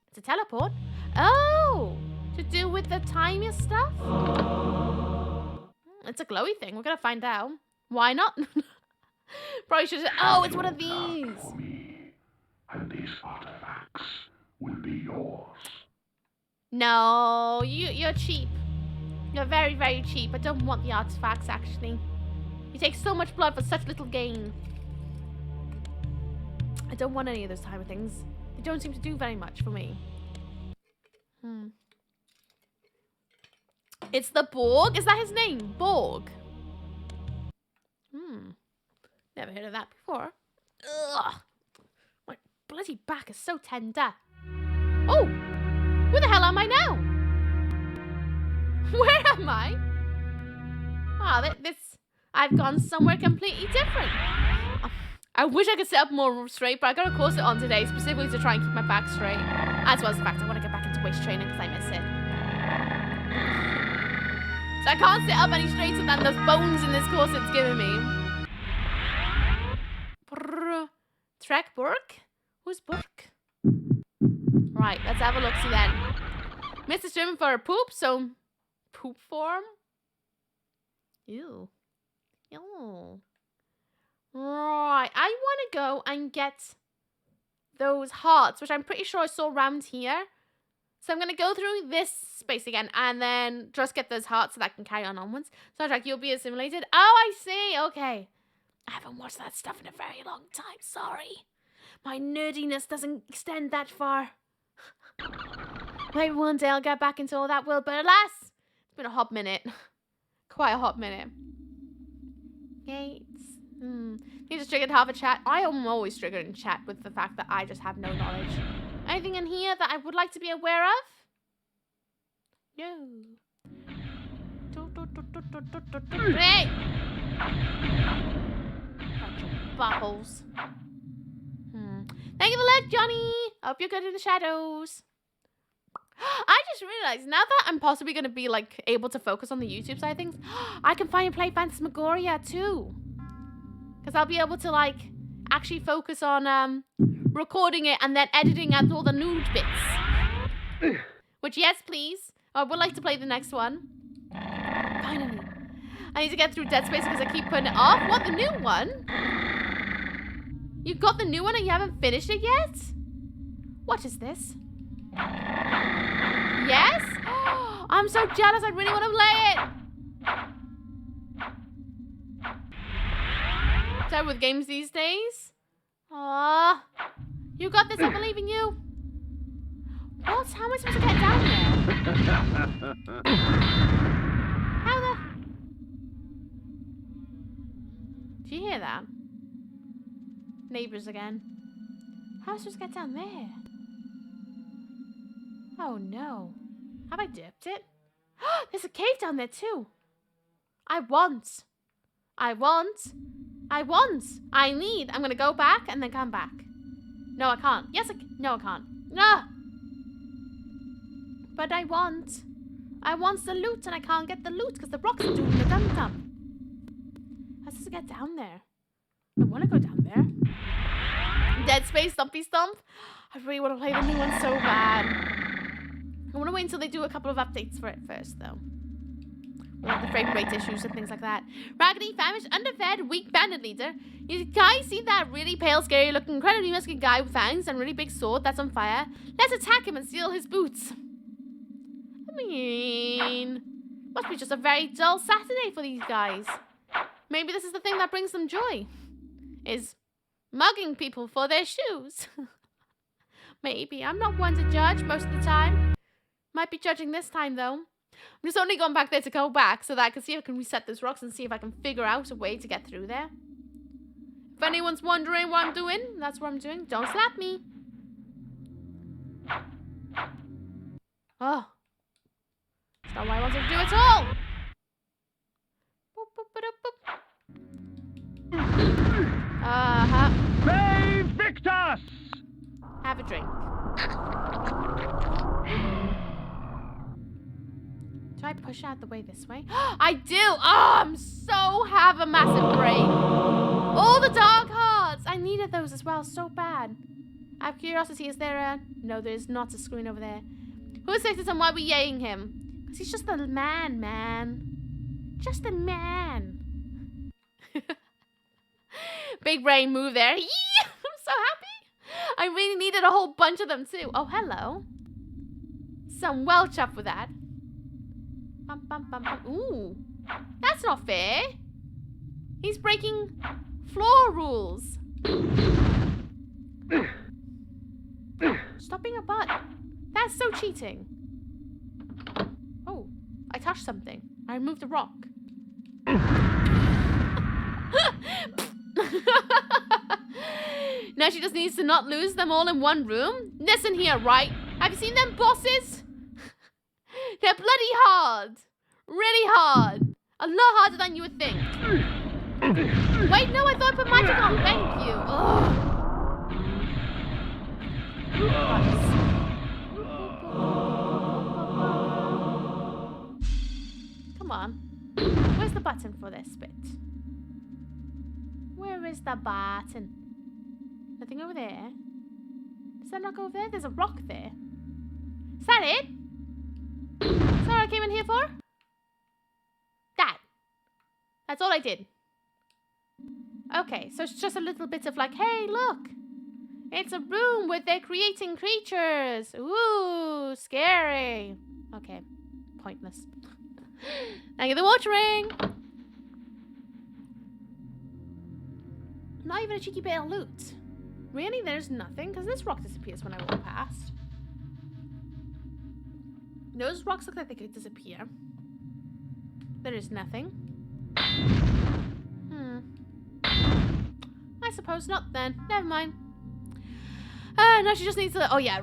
It's a teleport. Oh, to do with the tiniest stuff? It's a glowy thing. We're going to find out. Why not? Probably should have... Oh, it's one of these. For me, and these artifacts will be yours. No, you're cheap. You're very, very cheap. I don't want the artifacts, actually. You take so much blood for such little gain. I don't want any of those type of things. They don't seem to do very much for me. It's the Borg? Is that his name? Borg? Never heard of that before. Ugh. My bloody back is so tender. Oh! Where the hell am I now? Where am I? Ah, I've gone somewhere completely different. I wish I could sit up more straight, but I got a corset on today specifically to try and keep my back straight. As well as the fact I want to get back into waist training because I miss it. So I can't sit up any straighter than those bones in this corset's giving me. Trek Burke? Who's Burke? Right, let's have a look-see then. Mr. Swimming for a poop, so poop form? Ew. Ew. Right, I want to go and get those hearts, which I'm pretty sure I saw around here. So I'm going to go through this space again and then just get those hearts so that I can carry on onwards. Star Trek, you'll be assimilated. Oh, I see. Okay. I haven't watched that stuff in a very long time. Sorry. My nerdiness doesn't extend that far. Maybe one day I'll get back into all that world, but alas, it's been a hot minute. Quite a hot minute. Gates. You just triggered half a chat. I am always triggered in chat with the fact that I just have no knowledge. Anything in here that I would like to be aware of? No. Hey! Bunch of bubbles. Thank you for the leg, Johnny. Hope you're good in the shadows. I just realized now that I'm possibly going to be like able to focus on the YouTube side of things, I can finally play Phantasmagoria too. Because I'll be able to like actually focus on recording it and then editing out all the nude bits. Which, yes, please. I would like to play the next one. Finally. I need to get through Dead Space because I keep putting it off. What, the new one? You got the new one and you haven't finished it yet? What is this? Yes? Oh, I'm so jealous. I really want to play it. So with games these days? Aww. You got this. I believe in you. What? How am I supposed to get down there? How the... Do you hear that? Neighbors again. How am I supposed to get down there? Oh no. Have I dipped it? There's a cave down there too. I'm gonna go back and then come back. No, I can't. Yes, no, I can't. No! But I want the loot, and I can't get the loot because the rocks are doing the dum-dum. How does it get down there? I want to go down there. Dead Space Stumpy Stump. I really want to play the new one so bad. I want to wait until they do a couple of updates for it first, though. Like the frame rate issues and things like that. Raggedy, famished, underfed, weak bandit leader. You guys see that really pale, scary looking, incredibly muscular guy with fangs and a really big sword that's on fire? Let's attack him and steal his boots. I mean, must be just a very dull Saturday for these guys. Maybe this is the thing that brings them joy. Is mugging people for their shoes. Maybe. I'm not one to judge most of the time. Might be judging this time, though. I'm just only going back there to go back so that I can see if I can reset those rocks and see if I can figure out a way to get through there. If anyone's wondering what I'm doing, that's what I'm doing. Don't slap me. Oh. That's not what I wanted to do at all. Boop, boop, boop, boop. Uh-huh. Save Victus! Have a drink. Do I push out the way this way? I do! Oh, I'm so have a massive brain. All the dark hearts! I needed those as well, so bad. I have curiosity, is there a... No, there's not a screen over there. Who is this and why are we yaying him? Because he's just a man. Just a man. Big brain move there. Yeah, I'm so happy. I really needed a whole bunch of them too. Oh, hello. Some Welch up with that. Bum, bum, bum, bum. Ooh, that's not fair. He's breaking floor rules. Stop being a butt. That's so cheating. Oh, I touched something. I removed a rock. Now she just needs to not lose them all in one room. Listen here, right? Have you seen them bosses? They're bloody hard. Really hard. A lot harder than you would think. Wait, no, I thought I put magic on. Thank you. Come on. Where's the button for this bit? Where is the button? Nothing over there. Does that not go over there? There's a rock there. Is that it? Is that what I came in here for? That. That's all I did. Okay, so it's just a little bit of like, hey, look. It's a room where they're creating creatures. Ooh, scary. Okay, pointless. Thank you for the watering. Not even a cheeky bit of loot. Really? There's nothing? Because this rock disappears when I walk past. Those rocks look like they could disappear. There is nothing. I suppose not then. Never mind. No, she just needs to... Oh, yeah.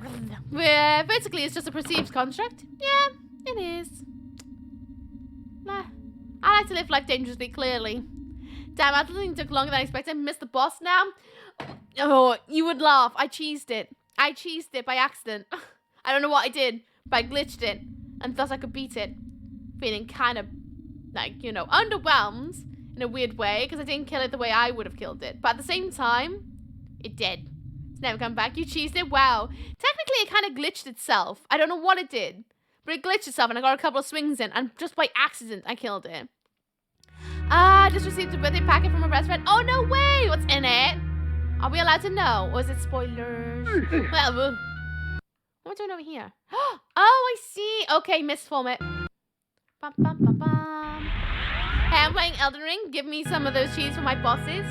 Basically, it's just a perceived construct. Yeah, it is. Nah. I like to live life dangerously, clearly. Damn, everything took longer than I expected. I missed the boss now. Oh, you would laugh. I cheesed it. I cheesed it by accident. I don't know what I did, but I glitched it and thus I could beat it. Feeling kind of, like, you know, underwhelmed in a weird way because I didn't kill it the way I would have killed it. But at the same time, it did. It's never come back. You cheesed it? Wow. Technically, it kind of glitched itself. I don't know what it did, but it glitched itself and I got a couple of swings in and just by accident, I killed it. I just received a birthday packet from a best friend. Oh, no way! What's in it? Are we allowed to know? Or is it spoilers? Well, what am I doing over here? Oh, I see. Okay, misform it. Bum, bum, bum, bum. Hey, I'm playing Elden Ring. Give me some of those cheese for my bosses.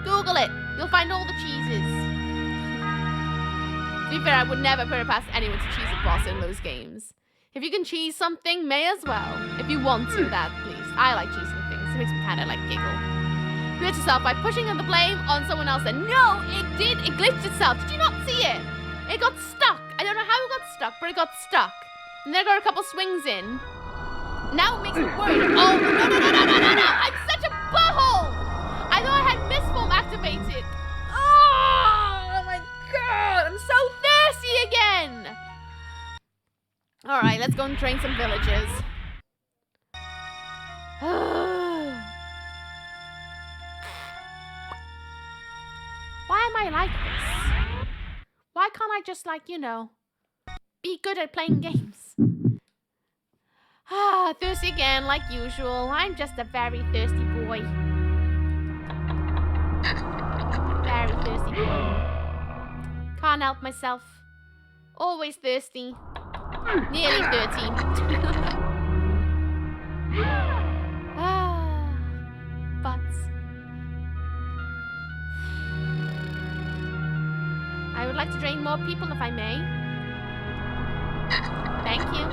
Google it. You'll find all the cheeses. To be fair, I would never put it past anyone to cheese a boss in those games. If you can cheese something, may as well. If you want to, that, please. I like cheesing things. It makes me kind of, like, giggle. Glitch yourself by pushing the blame on someone else. And no, it did. It glitched itself. Did you not see it? It got stuck. I don't know how it got stuck, but it got stuck. And then I got a couple swings in. Now it makes me worry. Oh, no. I'm such a butthole. I thought I had misform activated. Oh my and drain some villages. Why am I like this? Why can't I just, like, you know, be good at playing games? Thirsty again, like usual. I'm just a very thirsty boy. Very thirsty boy. Can't help myself. Always thirsty. Nearly 30. Butts. I would like to drain more people if I may. Thank you.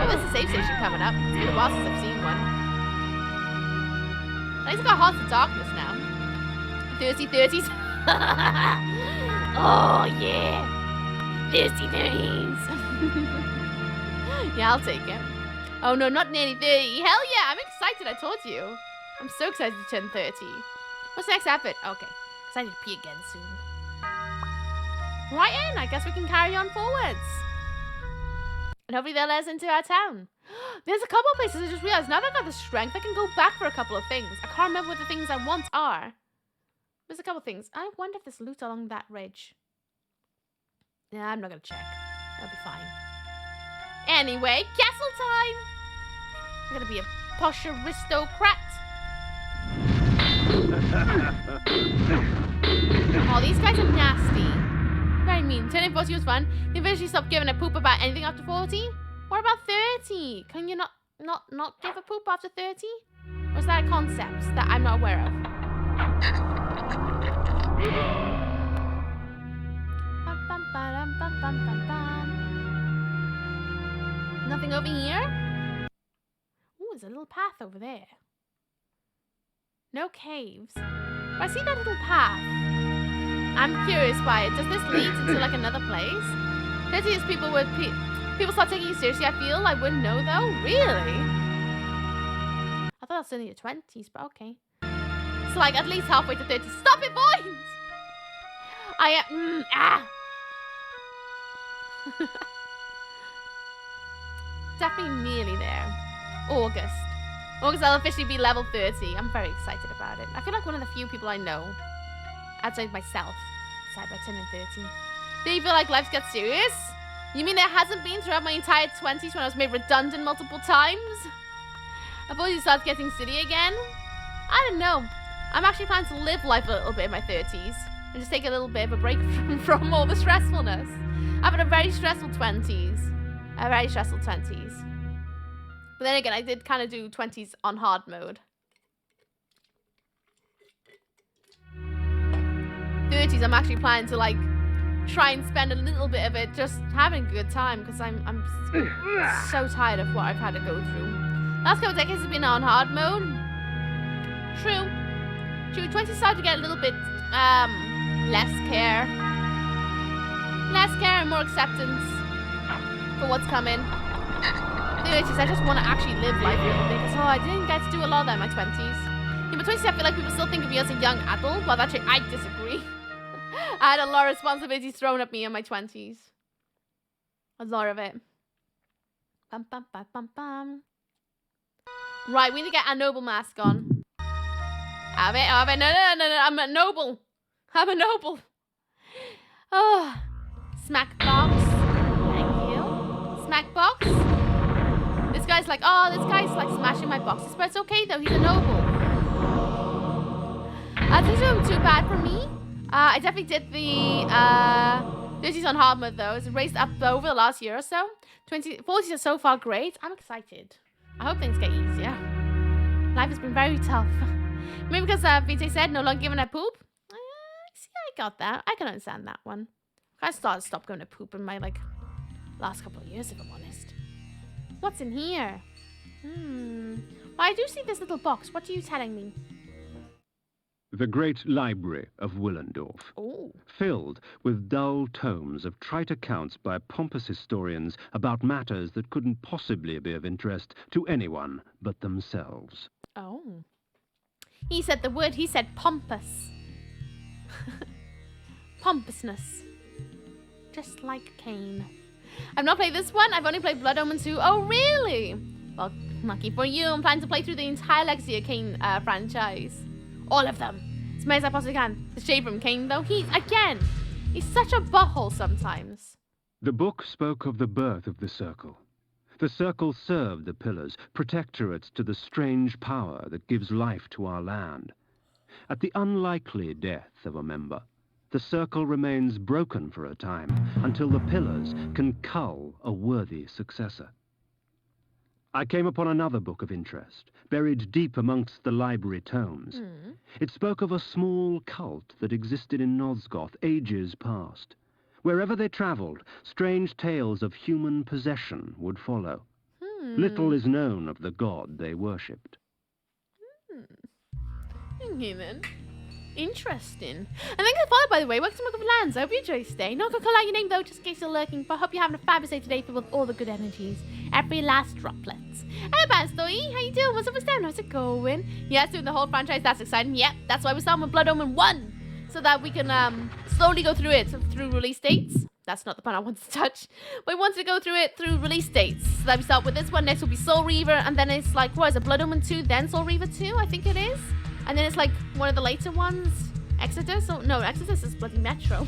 Oh, there's a safe station coming up. It's been a while since I've seen one. At least I got Hearts of Darkness now. 30s. Oh, yeah. 30s. Yeah, I'll take it. Oh, no, not nearly 30. Hell yeah, I'm excited, I told you. I'm so excited to turn 30. What's the next effort? Okay, because I need to pee again soon. Right in, I guess we can carry on forwards. And hopefully they'll let us into our town. There's a couple of places I just realized. Now that I got the strength, I can go back for a couple of things. I can't remember what the things I want are. There's a couple of things. I wonder if there's loot along that ridge. Nah, I'm not going to check. That'll be fine. Anyway, castle time! I'm going to be a posh aristocrat. Oh, these guys are nasty. Very mean. Turning 40 was fun. You eventually stop giving a poop about anything after 40? What about 30? Can you not give a poop after 30? Or is that a concept that I'm not aware of? Nothing over here? Ooh, there's a little path over there. No caves. But I see that little path. I'm curious by it. Does this lead into like another place? 30 is people would people start taking you seriously. I feel I wouldn't know though. Really? I thought I was in your 20s, but okay. It's like at least halfway to 30. Stop it, boys! Definitely nearly there. August I'll officially be level 30. I'm very excited about it. I feel like one of the few people I know outside myself decided about turning 30. Do you feel like life gets serious? You mean it hasn't been throughout my entire 20s when I was made redundant multiple times? I thought you started getting silly again. I don't know. I'm actually planning to live life a little bit in my 30s and just take a little bit of a break from all the stressfulness. I've had a very stressful 20s. But then again, I did kind of do 20s on hard mode. 30s, I'm actually planning to like try and spend a little bit of it just having a good time because I'm so tired of what I've had to go through. Last couple of decades has been on hard mode. True. 20s started to get a little bit less care and more acceptance for what's coming. 30s, I just want to actually live life a little bit because I didn't get to do a lot of that in my 20s. In my 20s, I feel like people still think of me as a young adult, but actually I disagree. I had a lot of responsibilities thrown at me in my 20s. A lot of it. Bum, bum, bum, bum, bum. Right, we need to get our noble mask on. Have it. No, I'm a noble. Oh, smack box. Thank you. Smack box. This guy's like smashing my boxes, but it's okay though. He's a noble. This isn't too bad for me. I definitely did the 30s on hard mode though. It's raised up over the last year or so. 40s are so far great. I'm excited. I hope things get easier. Life has been very tough. Maybe because VJ said no longer giving a poop. See, I got that. I can understand that one. I stopped going to poop in my last couple of years, if I'm honest. What's in here? Well, I do see this little box. What are you telling me? The great library of Willendorf, filled with dull tomes of trite accounts by pompous historians about matters that couldn't possibly be of interest to anyone but themselves. Oh. He said the word. He said pompous. Pompousness. Just like Kain. I've not played this one. I've only played Blood Omen 2. Oh, really? Well, lucky for you. I'm planning to play through the entire Legacy of Kain franchise. All of them. As many as I possibly can. The shade from Kain, though, he's such a butthole sometimes. The book spoke of the birth of the Circle. The Circle served the Pillars, protectorates to the strange power that gives life to our land. At the unlikely death of a member, the Circle remains broken for a time until the Pillars can cull a worthy successor. I came upon another book of interest, buried deep amongst the library tomes. It spoke of a small cult that existed in Nosgoth ages past. Wherever they traveled, strange tales of human possession would follow. Little is known of the god they worshipped. Okay then. Interesting. And thank you for following, by the way. Welcome to Welcome Lands. I hope you enjoy your stay. Not gonna call out your name though, just in case you're lurking. But I hope you're having a fabulous day today filled with all the good energies. Every last droplet. Hey Bastoy, how you doing? What's up with Stan? How's it going? Yes, doing the whole franchise, that's exciting. Yep, that's why we started with Blood Omen 1. So that we can slowly go through it through release dates. That's not the part I wanted to touch. But we wanted to go through it through release dates. So that we start with this one, next will be Soul Reaver, and then it's like, what is it, Blood Omen 2, then Soul Reaver 2, I think it is. And then it's like one of the later ones, Exodus? Oh, no, Exodus is bloody Metro.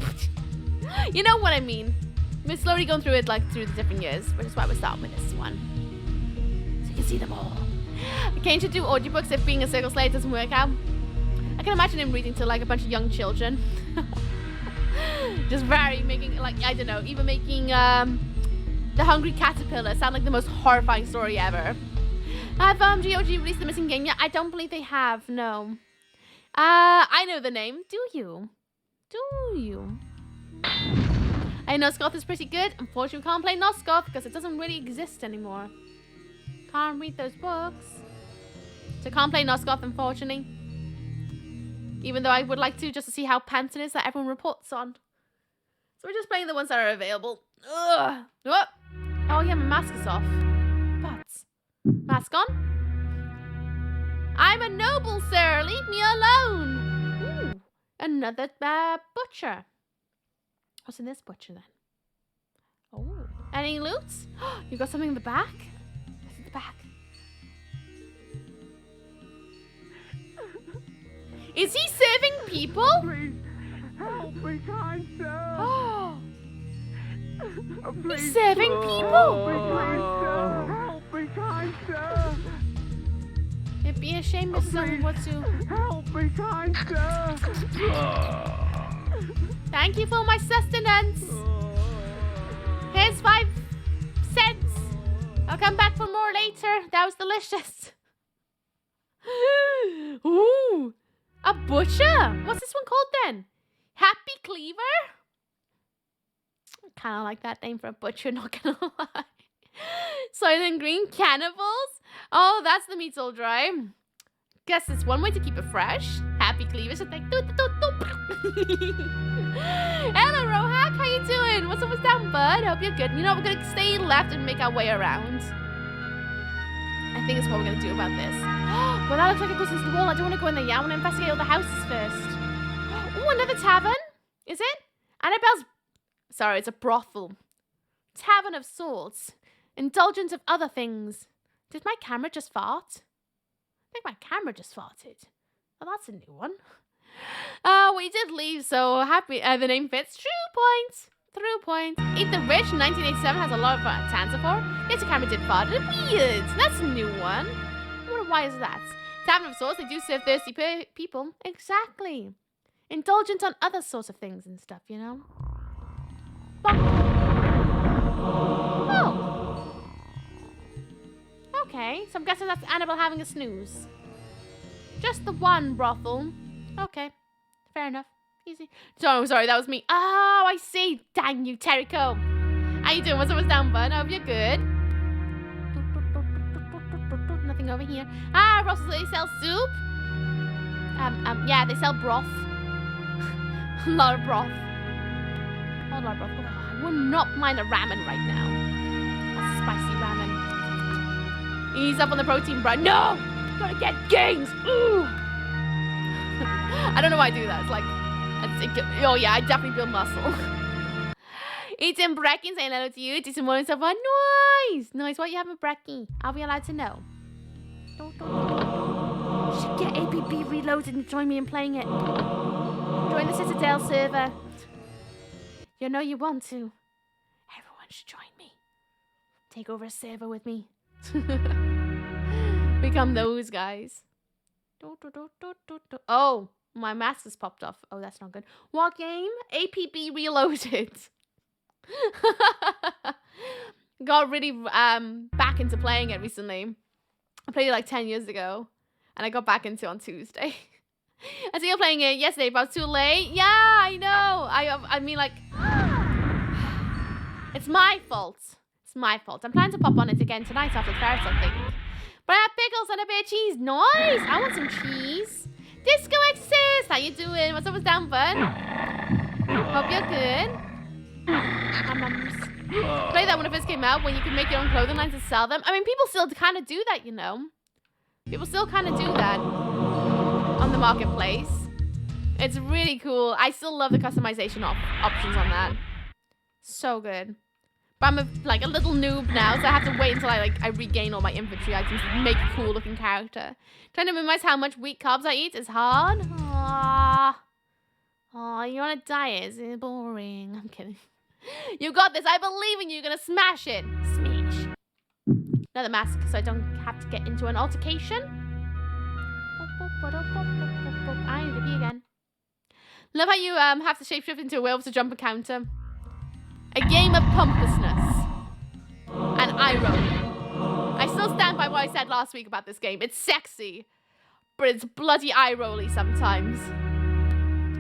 You know what I mean. We're slowly going through it like through the different years, which is why we're starting with this one. So you can see them all. Kain should do audiobooks if being a Circle Slayer doesn't work out. I can imagine him reading to like a bunch of young children. Just making, like, I don't know, even making The Hungry Caterpillar sound like the most horrifying story ever. Have GOG released the missing game yet? I don't believe they have, no. I know the name. Do you? Do you? I know Nosgoth is pretty good. Unfortunately, we can't play Nosgoth because it doesn't really exist anymore. Can't read those books. So can't play Nosgoth, unfortunately. Even though I would like to, just to see how pants it is that everyone reports on. So we're just playing the ones that are available. Ugh. Oh, yeah, my mask is off. Butts. Mask on? I'm a noble, sir. Leave me alone. Ooh, another butcher. What's in this butcher, then? Oh, any loot? You got something in the back? What's in the back? Is he serving people? Please, help me, kind sir. Oh, Please, he's serving people. help me, kind sir. Help me, kind sir. It'd be a shame if someone were to. Help me, kind sir. Thank you for my sustenance. Here's 5 cents. I'll come back for more later. That was delicious. Ooh. A butcher? What's this one called then? Happy Cleaver? I kind of like that name for a butcher, not gonna lie. Soylent Green Cannibals? Oh, that's the meat's all dry. Guess it's one way to keep it fresh. Happy Cleaver should think. Hello, Rohak. How you doing? What's up with down, bud? Hope you're good. You know, we're gonna stay left and make our way around. I think it's what we're going to do about this. Well, that looks like it goes into the wall. I don't want to go in there yet. I want to investigate all the houses first. Oh, another tavern. Is it? Annabelle's... Sorry, it's a brothel. Tavern of sorts. Indulgence of other things. Did my camera just fart? I think my camera just farted. Oh, that's a new one. We did leave, so happy. The name fits. True point. Through point. Eat the Rich 1987 has a lot of Tansifor. Yes, the camera did fart. Weird. That's a new one. I wonder why is that? Tavern of Sorts, they do serve thirsty people. Exactly. Indulgent on other sorts of things and stuff, you know? Oh. Okay, so I'm guessing that's Annabelle having a snooze. Just the one brothel. Okay, fair enough. Easy. Sorry, that was me. Oh, I see. Dang you, Terrico. How you doing? What's up, down, bud? I hope you're good. Nothing over here. Ah, Ross, they sell soup? Yeah, they sell broth. A lot of broth. A lot of broth. Oh, I would not mind a ramen right now. A spicy ramen. Ease up on the protein, bro. No! Gotta get gains. Ooh! I don't know why I do that. It's like... Oh yeah, I definitely build muscle. Eating brekkie and saying hello to you. Decent morning so far. Nice. Nice. What you having, brekkie? Are we allowed to know? Should get APB reloaded and join me in playing it. Join the Citadel server. You know you want to. Everyone should join me. Take over a server with me. Become those guys. Oh, my mask has popped off. Oh, that's not good. What game? APB Reloaded. Got really back into playing it recently. I played it like 10 years ago. And I got back into it on Tuesday. I think I'm playing it yesterday, but I was too late. Yeah, I know. I mean, like... It's my fault. It's my fault. I'm planning to pop on it again tonight after Ferris, I think. But I have pickles and a bit of cheese. Nice. I want some cheese. Disco Exorcist. How you doing? What's up with Stanford? Hope you're good. Play that when it first came out, when you could make your own clothing lines and sell them. I mean, people still kind of do that, you know. People still kind of do that on the marketplace. It's really cool. I still love the customization options on that. So good. But I'm like a little noob now, so I have to wait until I regain all my inventory items to make a cool looking character. Trying to minimize how much wheat carbs I eat is hard. Aww. Aw, you're on a diet. It's boring. I'm kidding. You got this. I believe in you. You're gonna smash it. Smash. Another mask, so I don't have to get into an altercation. I need to pee again. Love how you have to shapeshift into a werewolf to jump a counter. A game of pompousness and eye rolling. I still stand by what I said last week about this game. It's sexy, but it's bloody eye rolly sometimes.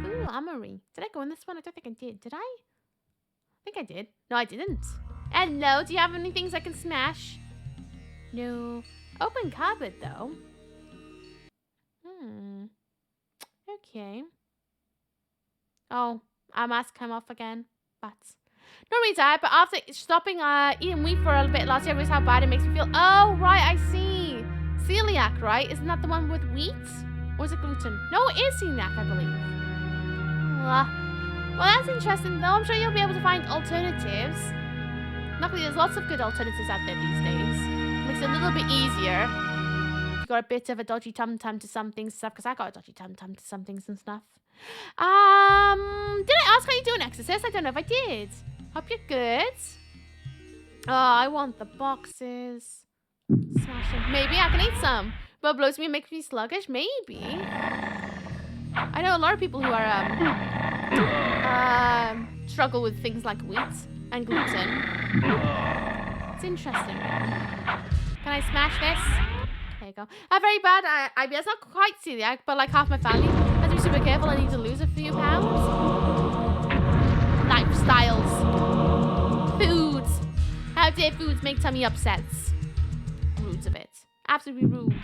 Ooh, armory. Did I go in this one? I don't think I did. Did I? I think I did. No, I didn't. Hello, do you have any things I can smash? No. Open cupboard, though. Okay. Oh, our mask came off again. But not really tired, but after stopping eating wheat for a bit last year, I realized how bad it makes me feel. Oh, right, I see. Celiac, right? Isn't that the one with wheat? Or is it gluten? No, it is celiac, I believe. Well, that's interesting, though. I'm sure you'll be able to find alternatives. Luckily, there's lots of good alternatives out there these days. Makes it a little bit easier. If you got a bit of a dodgy tum-tum to some things and stuff, because I got a dodgy tum-tum to some things and stuff. Did I ask how you do an exorcist? I don't know if I did. Hope you're good. Oh, I want the boxes. Smash them. Maybe I can eat some. But blows me and makes me sluggish. Maybe. I know a lot of people who are struggle with things like wheat and gluten. It's interesting. Can I smash this? There you go. I have very bad IBS, not quite celiac, but like half my family. I have to be super careful. I need to lose a few pounds. Lifestyles. Foods. How dare foods make tummy upsets? Rudes of it. Absolutely rude. It'd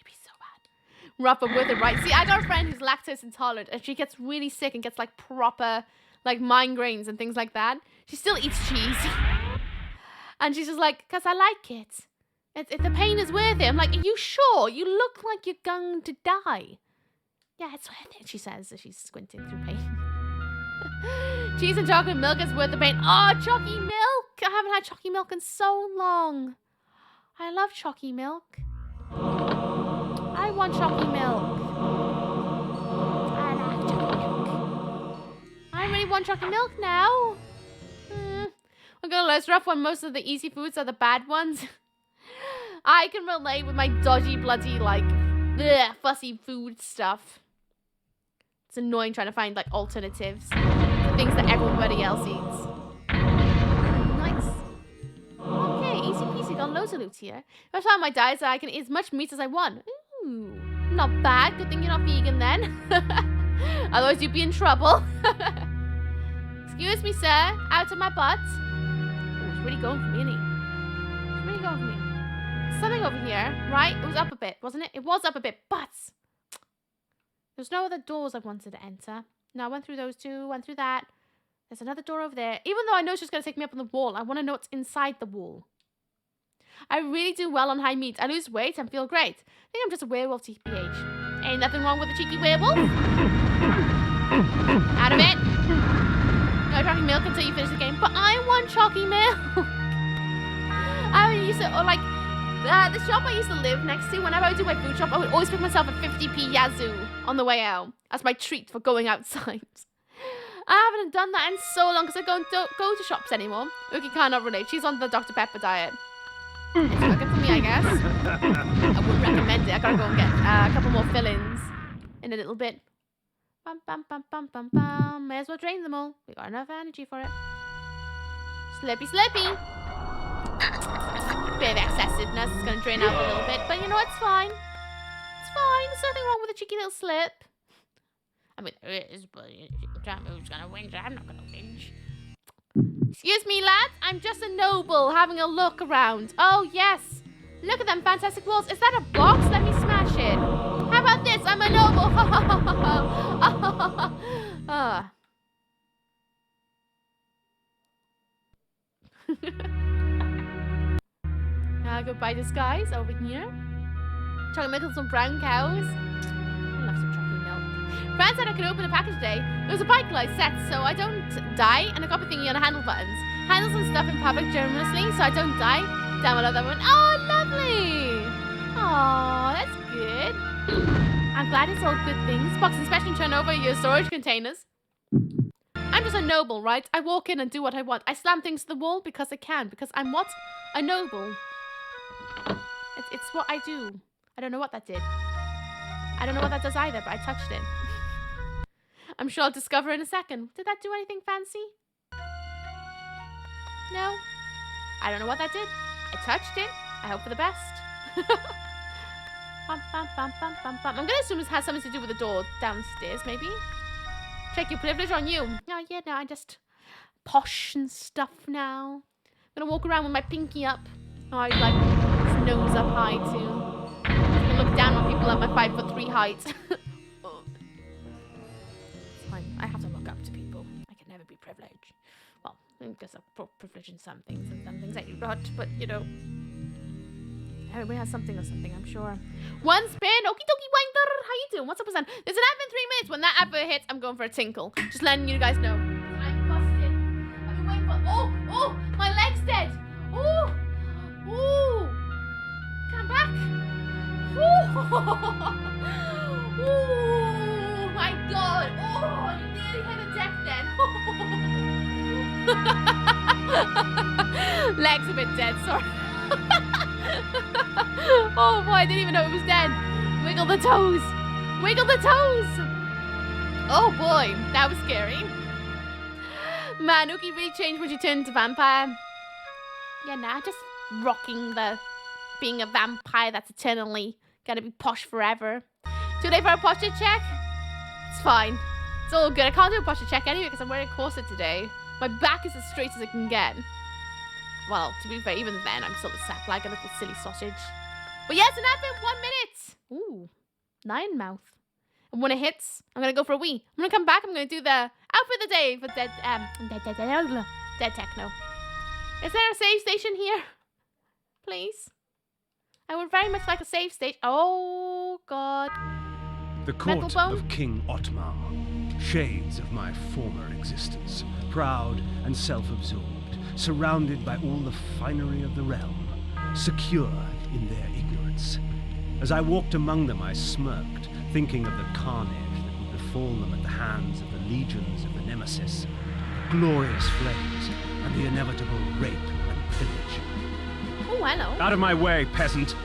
be so bad. Rough but worth it, right? See, I got a friend who's lactose intolerant, and she gets really sick and gets like proper like migraines and things like that. She still eats cheese. And she's just like, because I like it. If the pain is worth it. I'm like, are you sure? You look like you're going to die. Yeah, it's worth it, she says as she's squinting through pain. Cheese and chocolate milk is worth the pain. Oh, chalky milk. I haven't had chalky milk in so long. I love chalky milk. I want chalky milk. I like chalky milk. I really want chalky milk now. I'm gonna less rough when most of the easy foods are the bad ones. I can relate with my dodgy, bloody, like, fussy food stuff. It's annoying trying to find, like, alternatives to things that everybody else eats. Nice. Okay, easy peasy. Got loads of loot here. If I find my diet so I can eat as much meat as I want. Ooh, not bad. Good thing you're not vegan then. Otherwise you'd be in trouble. Excuse me, sir. Out of my butt. Oh, it's really going for me, isn't he? It's really going for me. Something over here, right? It was up a bit, wasn't it? It was up a bit, but there's no other doors I wanted to enter. No, I went through those two, went through that. There's another door over there. Even though I know it's just going to take me up on the wall, I want to know what's inside the wall. I really do well on high meat. I lose weight and feel great. I think I'm just a werewolf TPH. Ain't nothing wrong with a cheeky werewolf. Out of it. No, No chalky milk until you finish the game. But I want chalky milk. I used to, or like, the shop I used to live next to, whenever I would do my food shop, I would always pick myself a 50p Yazoo on the way out. That's my treat for going outside. I haven't done that in so long because I don't go to shops anymore. Uki cannot relate. She's on the Dr. Pepper diet. It's working for me, I guess. I wouldn't recommend it. I gotta go and get a couple more fill-ins in a little bit. Bum, bum, bum, bum, bum, bum. May as well drain them all. We got enough energy for it. Slurpy, slurpy. Bit of excessiveness. It's gonna drain out a little bit, but you know, it's fine. It's fine. There's nothing wrong with a cheeky little slip. I mean, there is, but who's gonna whinge? I'm not gonna whinge. Excuse me, lads. I'm just a noble having a look around. Oh, yes. Look at them fantastic walls. Is that a box? Let me smash it. How about this? I'm a noble. Goodbye, disguise over here. Chocolate milk and some brown cows. I love some chocolate milk. Fran said I could open a package today. There was a bike light set so I don't die, and a copper thingy on the handle buttons. Handles and stuff in public generously so I don't die. Download that one. Oh, lovely! Oh, that's good. I'm glad it's all good things. Boxes especially turn over your storage containers. I'm just a noble, right? I walk in and do what I want. I slam things to the wall because I can. Because I'm what? A noble. It's what I do. I don't know what that did. I don't know what that does either, but I touched it. I'm sure I'll discover in a second. Did that do anything fancy? No? I don't know what that did. I touched it. I hope for the best. Bum, bum, bum, bum, bum, bum. I'm going to assume it has something to do with the door downstairs, maybe. Check your privilege on you. Oh, yeah, no, I'm just posh and stuff now. I'm going to walk around with my pinky up. Oh, I like his nose up high, too. I look down on people at my 5'3" height. Oh. It's fine. I have to look up to people. I can never be privileged. Well, I guess I'm privileged in some things and some things I do not, but, you know. Everybody has something or something, I'm sure. One spin. Okie dokie, Winder. How you doing? What's up, Sam? There's an advert in 3 minutes. When that advert hits, I'm going for a tinkle. Just letting you guys know. I'm busted. I've been waiting for... Oh, my leg's dead. Oh, come back. Oh, my God. Oh, you nearly hit the deck then. Leg's a bit dead, sorry. Oh boy, I didn't even know it was dead. Wiggle the toes. Wiggle the toes. Oh boy, that was scary. Man, Uki really changed when she turned into vampire. Yeah, nah, just rocking the being a vampire that's eternally gonna be posh forever. Too late for a posture check? It's fine. It's all good. I can't do a posture check anyway because I'm wearing a corset today. My back is as straight as it can get. Well, to be fair, even then, I'm still a sap like a little silly sausage. But yes, an advert, 1 minute. Ooh, lion mouth. And when it hits, I'm gonna go for a wee. I'm gonna come back. I'm gonna do the outfit of the day for dead techno. Is there a save station here? Please. I would very much like a save station. Oh God. The court of King Otmar. Shades of my former existence. Proud and self-absorbed, surrounded by all the finery of the realm, secure in their ignorance. As I walked among them, I smirked, thinking of the carnage that would befall them at the hands of the legions of the nemesis, the glorious flames, and the inevitable rape and pillage. Oh, hello. Out of my way, peasant!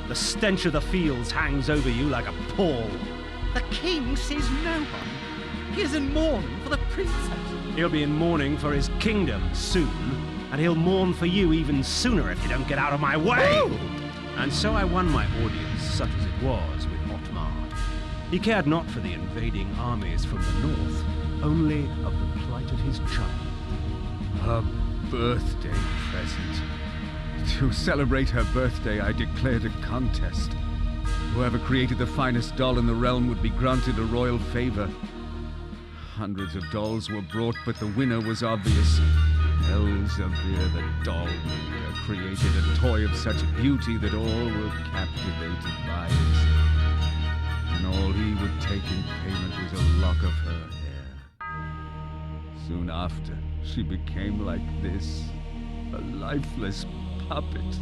The stench of the fields hangs over you like a pall. The king sees no one. He is in mourning for the princess. He'll be in mourning for his kingdom soon, and he'll mourn for you even sooner if you don't get out of my way! Ooh. And so I won my audience, such as it was, with Otmar. He cared not for the invading armies from the north, only of the plight of his child. Her birthday present. To celebrate her birthday, I declared a contest. Whoever created the finest doll in the realm would be granted a royal favor. Hundreds of dolls were brought, but the winner was obvious. Elzevir, the doll maker, created a toy of such beauty that all were captivated by it. And all he would take in payment was a lock of her hair. Soon after, she became like this, a lifeless puppet.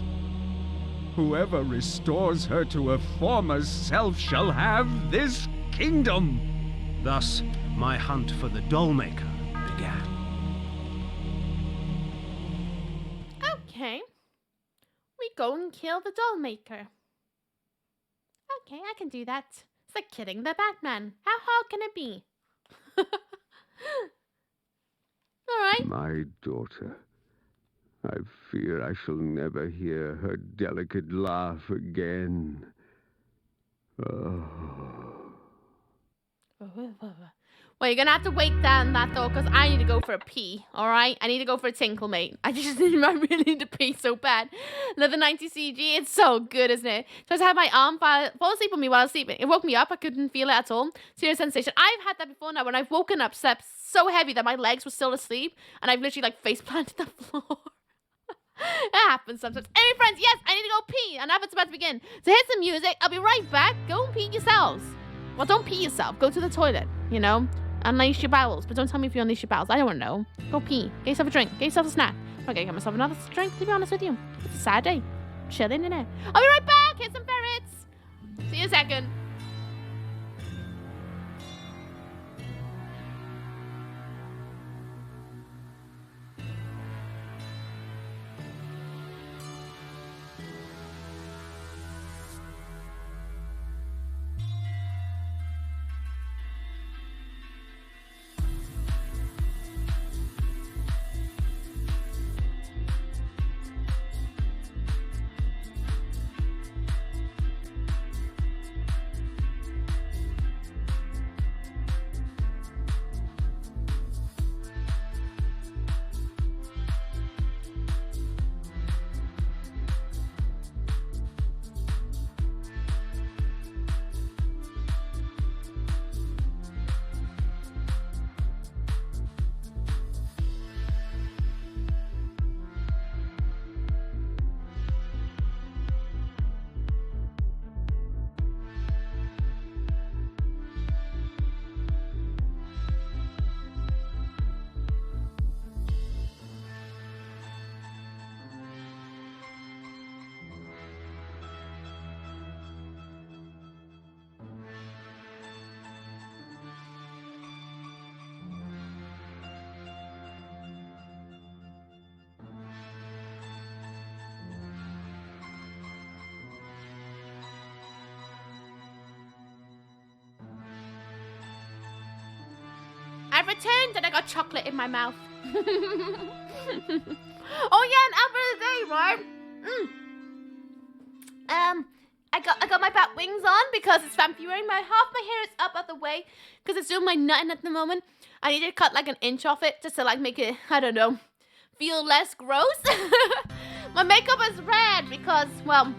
Whoever restores her to her former self shall have this kingdom. Thus, my hunt for the dollmaker began. Okay. We go and kill the dollmaker. Okay, I can do that. It's like killing the Batman. How hard can it be? Alright. My daughter. I fear I shall never hear her delicate laugh again. Oh. Well, you're gonna have to wait down that though, because I need to go for a pee, alright? I need to go for a tinkle, mate. I really need to pee so bad. Another 90 CG, it's so good, isn't it? Just had my arm fall asleep on me while I was sleeping. It woke me up, I couldn't feel it at all. Serious sensation. I've had that before now when I've woken up, slept so heavy that my legs were still asleep, and I've literally like face planted the floor. It happens sometimes. Anyway, friends, yes, I need to go pee, and now it's about to begin. So here's some music, I'll be right back. Go and pee yourselves. Well, don't pee yourself, go to the toilet, you know? Unleash your bowels, but don't tell me if you unleash your bowels. I don't want to know. Go pee. Get yourself a drink. Get yourself a snack. I'm not gonna get myself another drink, to be honest with you. It's a sad day. Chilling in it. I'll be right back. Here's some ferrets. See you in a second. I've returned and I got chocolate in my mouth. Oh yeah, an outfit of the day, right? I got my bat wings on because it's February. Half my hair is up the way because it's doing my nutting at the moment. I need to cut like an inch off it just to like make it, I don't know, feel less gross. My makeup is red because, well,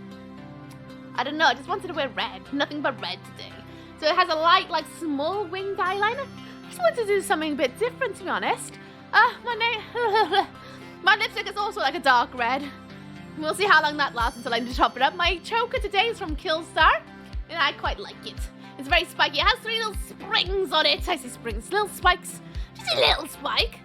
I don't know, I just wanted to wear red. Nothing but red today. So it has a light, like, small winged eyeliner. I just wanted to do something a bit different, to be honest. My lipstick is also like a dark red. We'll see how long that lasts until I need to top it up. My choker today is from Killstar, and I quite like it. It's very spiky. It has 3 little springs on it. I see springs, little spikes. Just a little spike.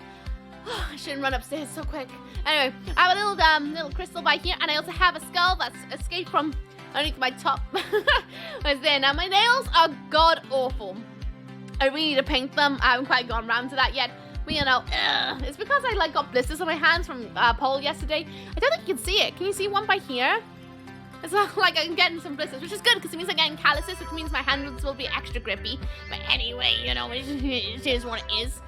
Oh, I shouldn't run upstairs so quick. Anyway, I have a little crystal by here, and I also have a skull that's escaped from underneath my top. What's there? Now, my nails are god-awful. I really need to paint them. I haven't quite gone around to that yet. But, you know, it's because I, like, got blisters on my hands from pole yesterday. I don't think you can see it. Can you see one by here? It's not like I'm getting some blisters, which is good because it means I'm getting calluses, which means my hands will be extra grippy. But anyway, you know, it is what it is.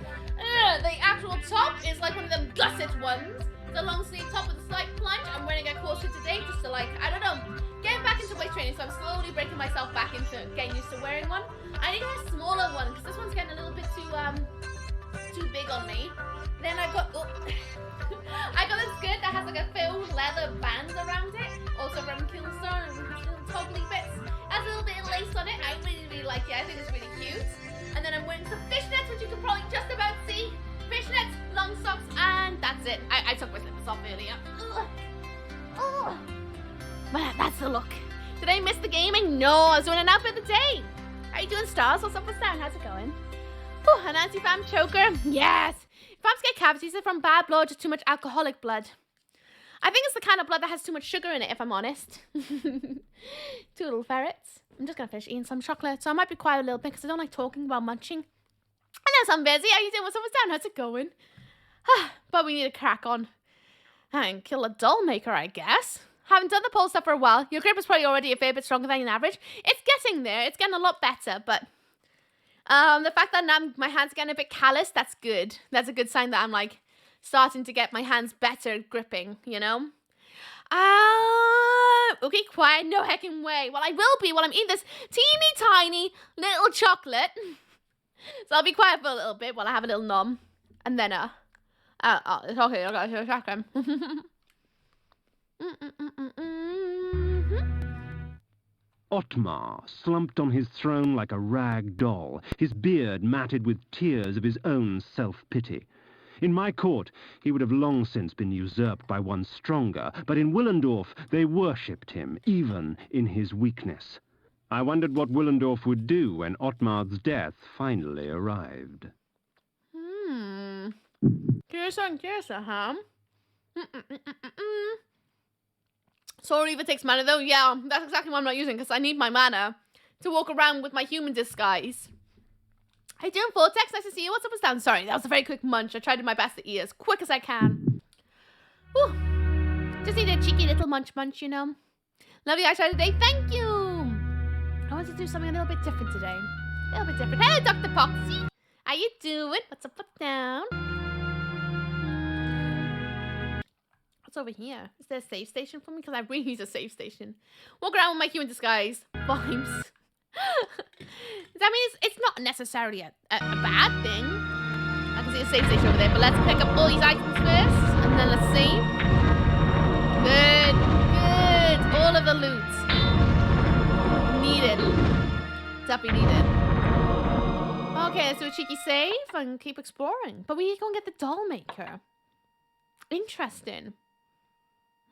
The actual top is like one of them gusset ones. It's a long sleeve top with a slight plunge. I'm wearing a corset today just to, like, I don't know, getting back into weight training. So I'm slowly breaking myself back into getting used to wearing one. I need to get a smaller one because this one's getting a little bit too big on me. Then I got this skirt that has like a faux leather band around it, also from Killstar, and has little toggly bits. Has a little bit of lace on it. I really like it. I think it's really cute. And then I'm wearing some fishnets, which you can probably just about see. Fishnets, long socks, and that's it. I took my slippers off earlier. Ugh. But that's the look. Did I miss the gaming? No, I was doing an outfit of the day. How are you doing, Stars? What's up with Stan? How's it going? Whew, an anti-fam choker. Yes. Fams get cavities are from bad blood, just too much alcoholic blood. I think it's the kind of blood that has too much sugar in it, if I'm honest. 2 little ferrets. I'm just going to finish eating some chocolate, so I might be quiet a little bit because I don't like talking while munching. I know I'm busy. How you doing? What's up? What's down? How's it going? But we need to crack on and kill a doll maker, I guess. Haven't done the pole stuff for a while. Your grip is probably already a fair bit stronger than an average. It's getting there. It's getting a lot better, but the fact that now my hands are getting a bit callous, that's good. That's a good sign that I'm like starting to get my hands better at gripping, you know? Okay, quiet, no hecking way. Well, I will be while I'm eating this teeny tiny little chocolate. So I'll be quiet for a little bit while I have a little nom. And then, it's okay, I got a second. Otmar slumped on his throne like a rag doll, his beard matted with tears of his own self-pity. In my court, he would have long since been usurped by one stronger, but in Willendorf they worshipped him, even in his weakness. I wondered what Willendorf would do when Otmar's death finally arrived. Curious, huh? Sorry if it takes mana, though. Yeah, that's exactly what I'm not using, because I need my mana to walk around with my human disguise. How you doing, Vortex? Nice to see you. What's up, what's down? Sorry, that was a very quick munch. I tried my best to eat as quick as I can. Whew. Just need a cheeky little munch, you know. Love you guys today. Thank you. I want to do something a little bit different today. A little bit different. Hello, Dr. Poxy. How you doing? What's up, what's down? What's over here? Is there a save station for me? Because I really need a save station. Walk around with my human disguise. Vibes. That means it's not necessarily a bad thing. I can see a save station over there, but let's pick up all these items first, and then let's see. Good. All of the loot. Needed. Definitely needed. Okay, let's do a cheeky save and keep exploring. But we need to go and get the doll maker. Interesting.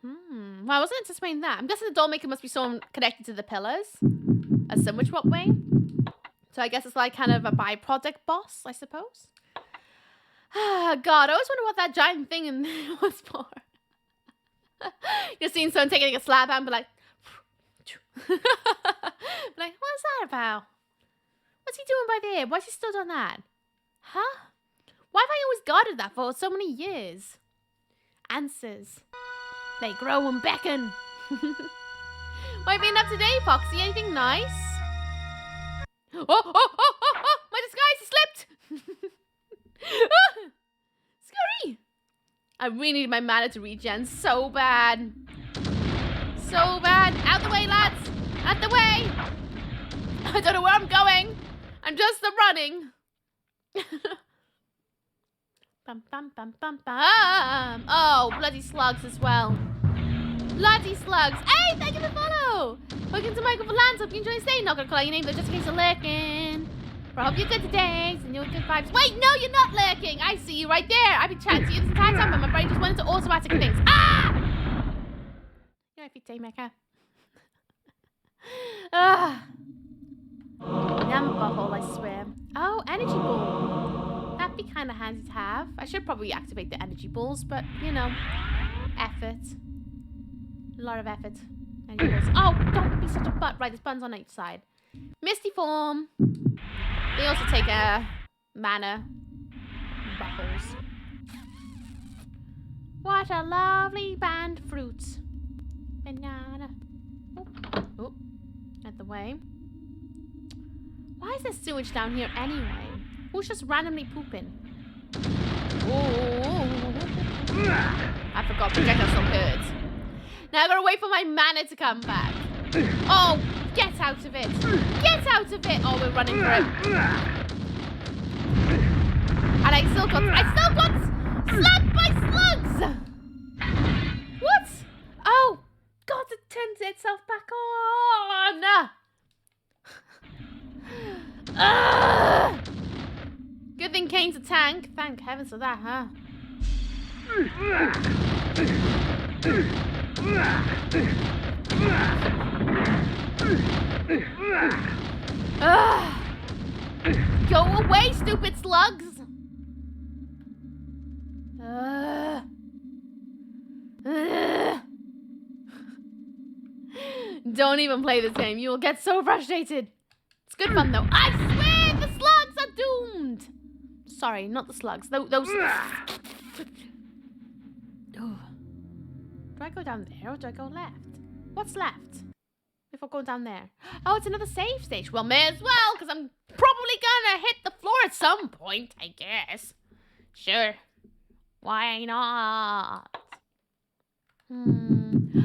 Well, I wasn't anticipating that. I'm guessing the doll maker must be someone connected to the pillars. A sandwich what way? So I guess it's like kind of a byproduct boss, I suppose. God, I always wonder what that giant thing in there was for. You're seeing someone taking a slap and be like, what's that about? What's he doing by there? Why's he still doing that? Huh? Why have I always guarded that for so many years? Answers. They grow and beckon. What have you been up today, Foxy? Anything nice? Oh! My disguise slipped! Scary! I really need my mana to regen so bad. So bad. Out the way, lads! Out the way! I don't know where I'm going. I'm just running. Bum, bum, bum, bum, bum. Oh, bloody slugs as well. Bloody slugs. Hey, thank you for the follow. Welcome to Michael for Lance. Hope you enjoy your stay. Not gonna call out your name, though, just in case you're lurking. But I hope you're good today. Send you good vibes. Wait, no, you're not lurking. I see you right there. I've been chatting to you this entire time, but my brain just went into automatic things. Ah! Yeah, if you take Mecca. Yum butthole, I swear. Oh, energy ball. That'd be kind of handy to have. I should probably activate the energy balls, but, you know, effort. A lot of effort. Oh, don't be such a butt. Right, there's buttons on each side. Misty form. They also take mana. Buffles. What a lovely band of fruits. Banana. Oh, out the way. Why is there sewage down here anyway? Who's just randomly pooping? Oh. I forgot projectile still hurts. Now I gotta wait for my mana to come back. Oh, get out of it. Get out of it. Oh, we're running for it. And I still got slapped by slugs. What? Oh, God, it turned itself back on. Good thing Kain's a tank. Thank heavens for that, huh? Go away, stupid slugs! Don't even play this game. You will get so frustrated. It's good fun though. I swear the slugs are doomed. Sorry, not the slugs. Those. Oh. Do I go down there or do I go left? What's left? If I go down there. Oh, it's another save stage. Well, may as well, because I'm probably gonna hit the floor at some point, I guess. Sure. Why not?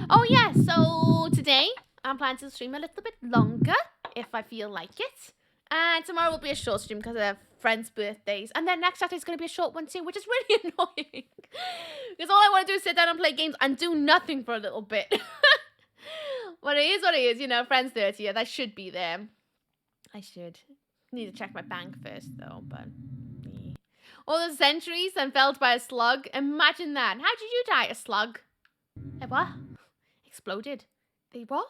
Oh yeah, so today I'm planning to stream a little bit longer if I feel like it. And tomorrow will be a short stream because I have friends' birthdays. And then next Saturday is going to be a short one too, which is really annoying. Because all I want to do is sit down and play games and do nothing for a little bit. But it is what it is, you know, friends 30th. I should be there. I should. Need to check my bank first though, but... yeah. All the centuries and felled by a slug. Imagine that. How did you die? A slug? What? Exploded. They what?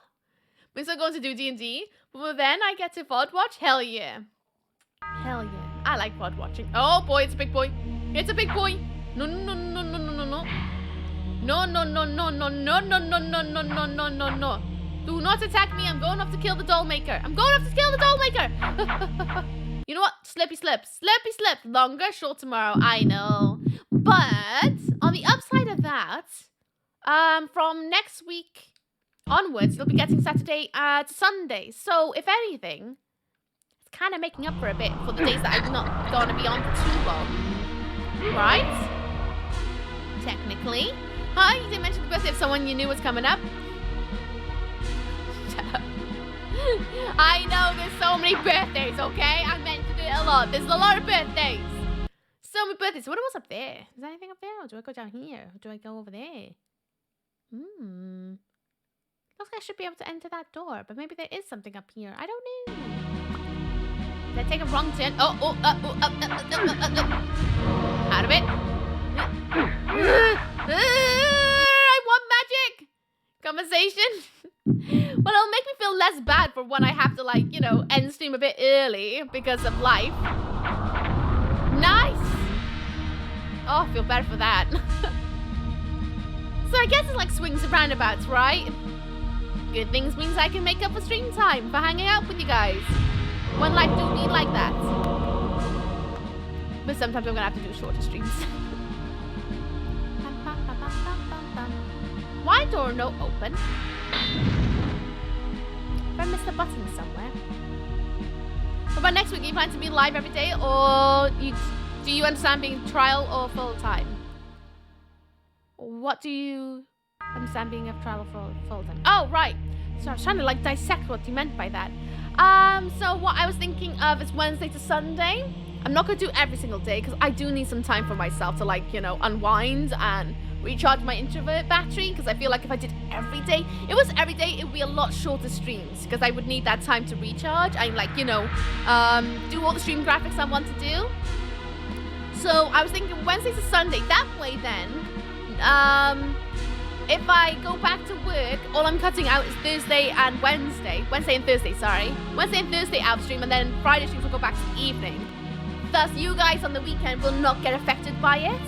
We're still going to do D&D, but then I get to VOD watch? Hell yeah. Hell yeah. I like VOD watching. Oh boy, it's a big boy. It's a big boy. No, no, no, no, no, no, no. No, no, no, no, no, no, no, no, no, no, no, no, no, no. Do not attack me. I'm going off to kill the doll maker. I'm going off to kill the doll maker. You know what? Slippy slip. Slippy slip. Longer, short tomorrow. I know. But on the upside of that, from next week onwards, you'll be getting Saturday to Sunday. So, if anything, it's kind of making up for a bit for the days that I'm not going to be on for too long. Right? Technically. Huh? You didn't mention the birthday of someone you knew was coming up? Shut up. I know there's so many birthdays, okay? I mentioned it a lot. There's a lot of birthdays. So many birthdays. What was up there? Is there anything up there? Or do I go down here? Or do I go over there? Looks like I should be able to enter that door, but maybe there is something up here. I don't know. Did I take a wrong turn? Out of it. I want magic! Conversation? Well, it'll make me feel less bad for when I have to, like, you know, end stream a bit early because of life. Nice! Oh, I feel better for that. So I guess it's like swings and roundabouts, right? Good things means I can make up for stream time for hanging out with you guys. When life do be like that. But sometimes I'm gonna have to do shorter streams. Why door no open? If I missed a button somewhere. What about next week? Are you planning to be live every day, or do you understand being trial or full time? What do you understand being a trial or full time? Oh, right. So I was trying to like dissect what you meant by that. So what I was thinking of is Wednesday to Sunday. I'm not going to do every single day because I do need some time for myself to, like, you know, unwind and recharge my introvert battery, because I feel like if I did every day, it would be a lot shorter streams because I would need that time to recharge and, like, you know, do all the stream graphics I want to do. So I was thinking Wednesday to Sunday. That way then, if I go back to work, all I'm cutting out is Thursday and Wednesday. Wednesday and Thursday, sorry. Wednesday and Thursday out stream, and then Friday streams will go back to the evening. Thus, you guys on the weekend will not get affected by it.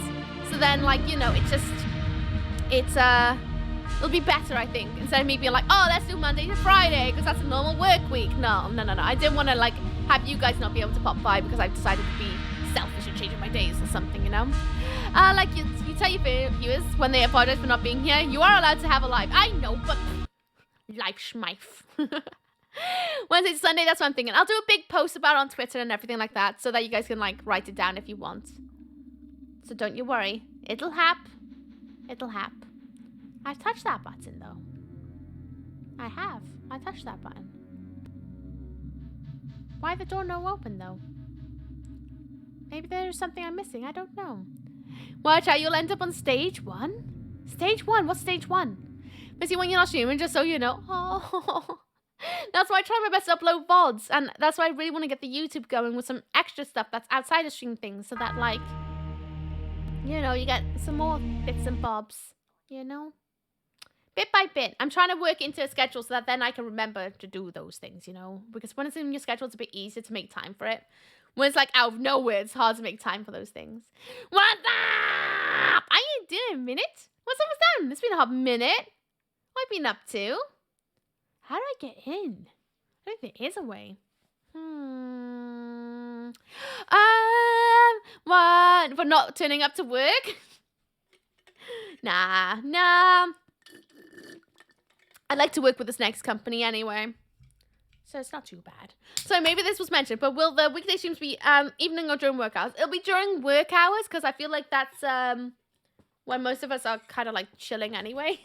So then, like, you know, it'll be better, I think. Instead of me being like, oh, let's do Monday to Friday, because that's a normal work week. No. I didn't want to, like, have you guys not be able to pop by because I've decided to be selfish and changing my days or something, you know? Like, you tell your viewers when they apologize for not being here, you are allowed to have a live. I know, but life schmeif. Wednesday to Sunday, that's what I'm thinking. I'll do a big post about it on Twitter and everything like that so that you guys can, like, write it down if you want. So don't you worry. It'll hap. I've touched that button, though. I have. I touched that button. Why the door no open, though? Maybe there's something I'm missing. I don't know. Watch out, you'll end up on stage 1? Stage 1? What's stage 1? Missy when you're not streaming, just so you know. Oh. That's why I try my best to upload VODs. And that's why I really want to get the YouTube going with some extra stuff that's outside of stream things. So that, like, you know, you get some more bits and bobs. You know? bit by bit. I'm trying to work into a schedule so that then I can remember to do those things, you know? Because when it's in your schedule, it's a bit easier to make time for it. When it's like out of nowhere, it's hard to make time for those things. What's up? Are you doing a minute? What's up with them? It's been a hot minute. What have you been up to? How do I get in? I think there is a way. What? For not turning up to work? Nah. I'd like to work with this next company anyway. So it's not too bad. So maybe this was mentioned, but will the weekday streams be evening or during work hours? It'll be during work hours because I feel like that's when most of us are kind of like chilling anyway.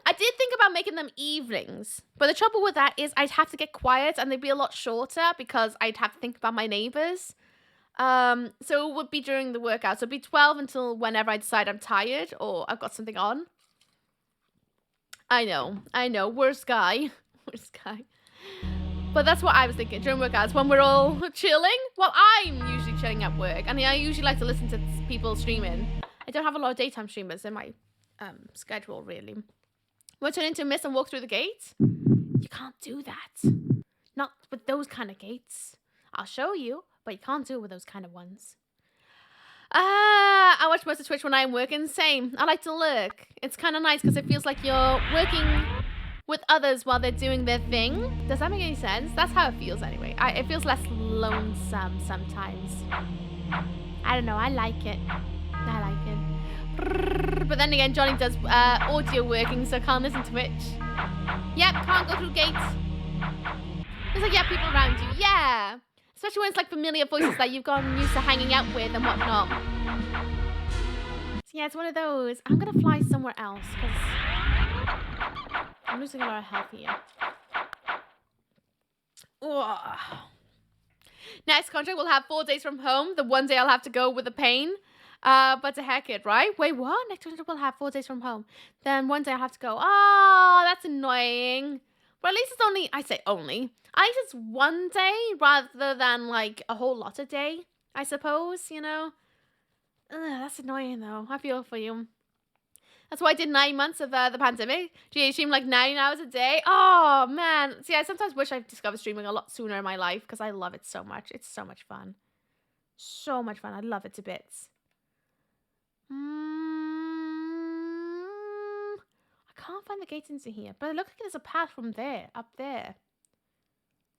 I did think about making them evenings, but the trouble with that is I'd have to get quiet and they'd be a lot shorter because I'd have to think about my neighbors. So it would be during the work hours. So it'd be 12 until whenever I decide I'm tired or I've got something on. I know. Worst guy. But that's what I was thinking during work hours when we're all chilling. Well, I'm usually chilling at work, and I usually like to listen to people streaming. I don't have a lot of daytime streamers in my schedule, really. Want to turn into a mist and walk through the gates? You can't do that. Not with those kind of gates. I'll show you, but you can't do it with those kind of ones. I watch most of Twitch when I'm working. Same. I like to lurk. It's kind of nice because it feels like you're working with others while they're doing their thing. Does that make any sense? That's how it feels anyway. It feels less lonesome sometimes. I don't know. I like it. But then again, Johnny does audio working, so can't listen to Twitch. Yep, can't go through gates. There's like, yeah, people around you. Yeah. Especially when it's like familiar voices that you've gotten used to hanging out with and whatnot. So yeah, it's one of those. I'm going to fly somewhere else because I'm losing a lot of health here. Ugh. Next contract will have 4 days from home. The one day I'll have to go with the pain. But to heck it, right? Wait, what? Next contract will have 4 days from home. Then one day I'll have to go. Oh, that's annoying. But at least it's only, I say only. At least it's 1 day rather than like a whole lot a day, I suppose, you know? Ugh, that's annoying though. I feel for you. That's why I did 9 months of the pandemic. Gee, stream like 9 hours a day. Oh, man. See, I sometimes wish I discovered streaming a lot sooner in my life because I love it so much. It's so much fun. So much fun. I love it to bits. I can't find the gates into here, but it looks like there's a path from there, up there.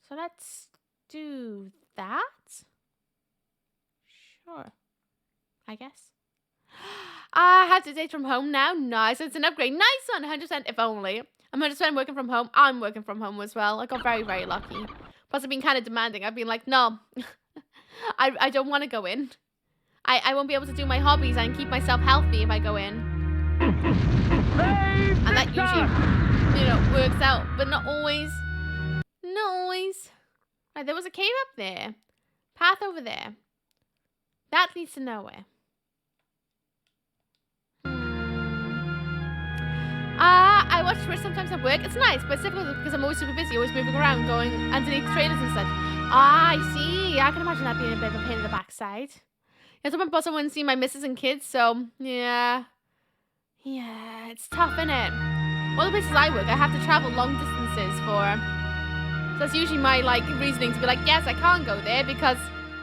So let's do that. Sure. I guess. I have to date from home now. Nice. It's an upgrade. Nice one. 100% if only. I'm 100% working from home. I'm working from home as well. I got very, very lucky. Plus, I've been kind of demanding. I've been like, no. I don't want to go in. I won't be able to do my hobbies and keep myself healthy if I go in. And that usually, you know, works out. But not always. Not always. Right, there was a cave up there. Path over there. That leads to nowhere. I watch Twitch sometimes at work. It's nice, but it's difficult because I'm always super busy, always moving around, going underneath trailers and such. I see. I can imagine that being a bit of a pain in the backside. Yeah, so my boss wouldn't see my missus and kids, so yeah. Yeah, it's tough, innit? All the places I work, I have to travel long distances for. So that's usually my like reasoning to be like, yes, I can't go there because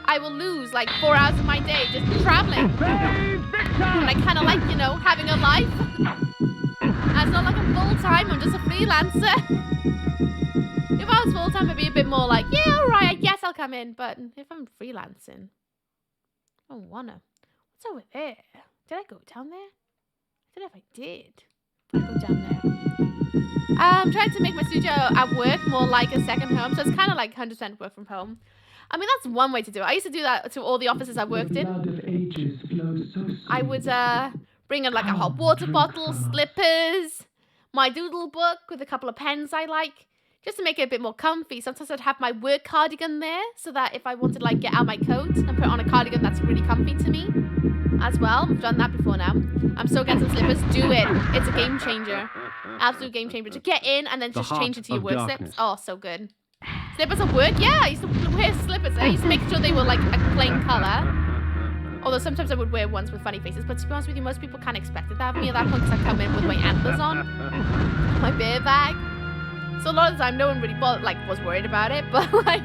I will lose like 4 hours of my day just traveling. And I kind of like, you know, having a life. It's not like I'm full-time, I'm just a freelancer. If I was full-time, I'd be a bit more like, yeah, alright, I guess I'll come in. But if I'm freelancing, I don't wanna. What's over there? Did I go down there? I don't know if I did. I'll go down there. I'm trying to make my studio at work more like a second home, so it's kind of like 100% work from home. I mean, that's one way to do it. I used to do that to all the offices I worked in. I would bring in like a hot water bottle, slippers, my doodle book with a couple of pens I like, just to make it a bit more comfy. Sometimes I'd have my work cardigan there so that if I wanted to like get out my coat and put on a cardigan that's really comfy to me as well. I've done that before now. I'm still getting some slippers. Do it. It's a game changer. Absolute game changer. To get in and then just change into your work slips. Oh, so good. Slippers at work? Yeah, I used to wear slippers. I used to make sure they were like a plain color. Although sometimes I would wear ones with funny faces, but to be honest with you, most people can't expect it that of me at that point because I come in with my antlers on, my bear bag. So a lot of the time, no one really was worried about it, but like,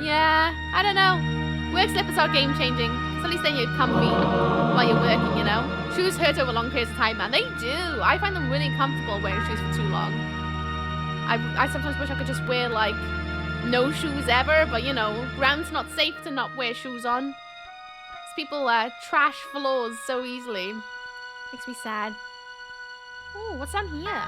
yeah, I don't know. Work slippers are game changing. So at least then you're comfy while you're working, you know. Shoes hurt over long periods of time, man. They do. I find them really comfortable wearing shoes for too long. I sometimes wish I could just wear like no shoes ever, but you know, ground's not safe to not wear shoes on. People trash floors so easily. Makes me sad. Oh, what's down here?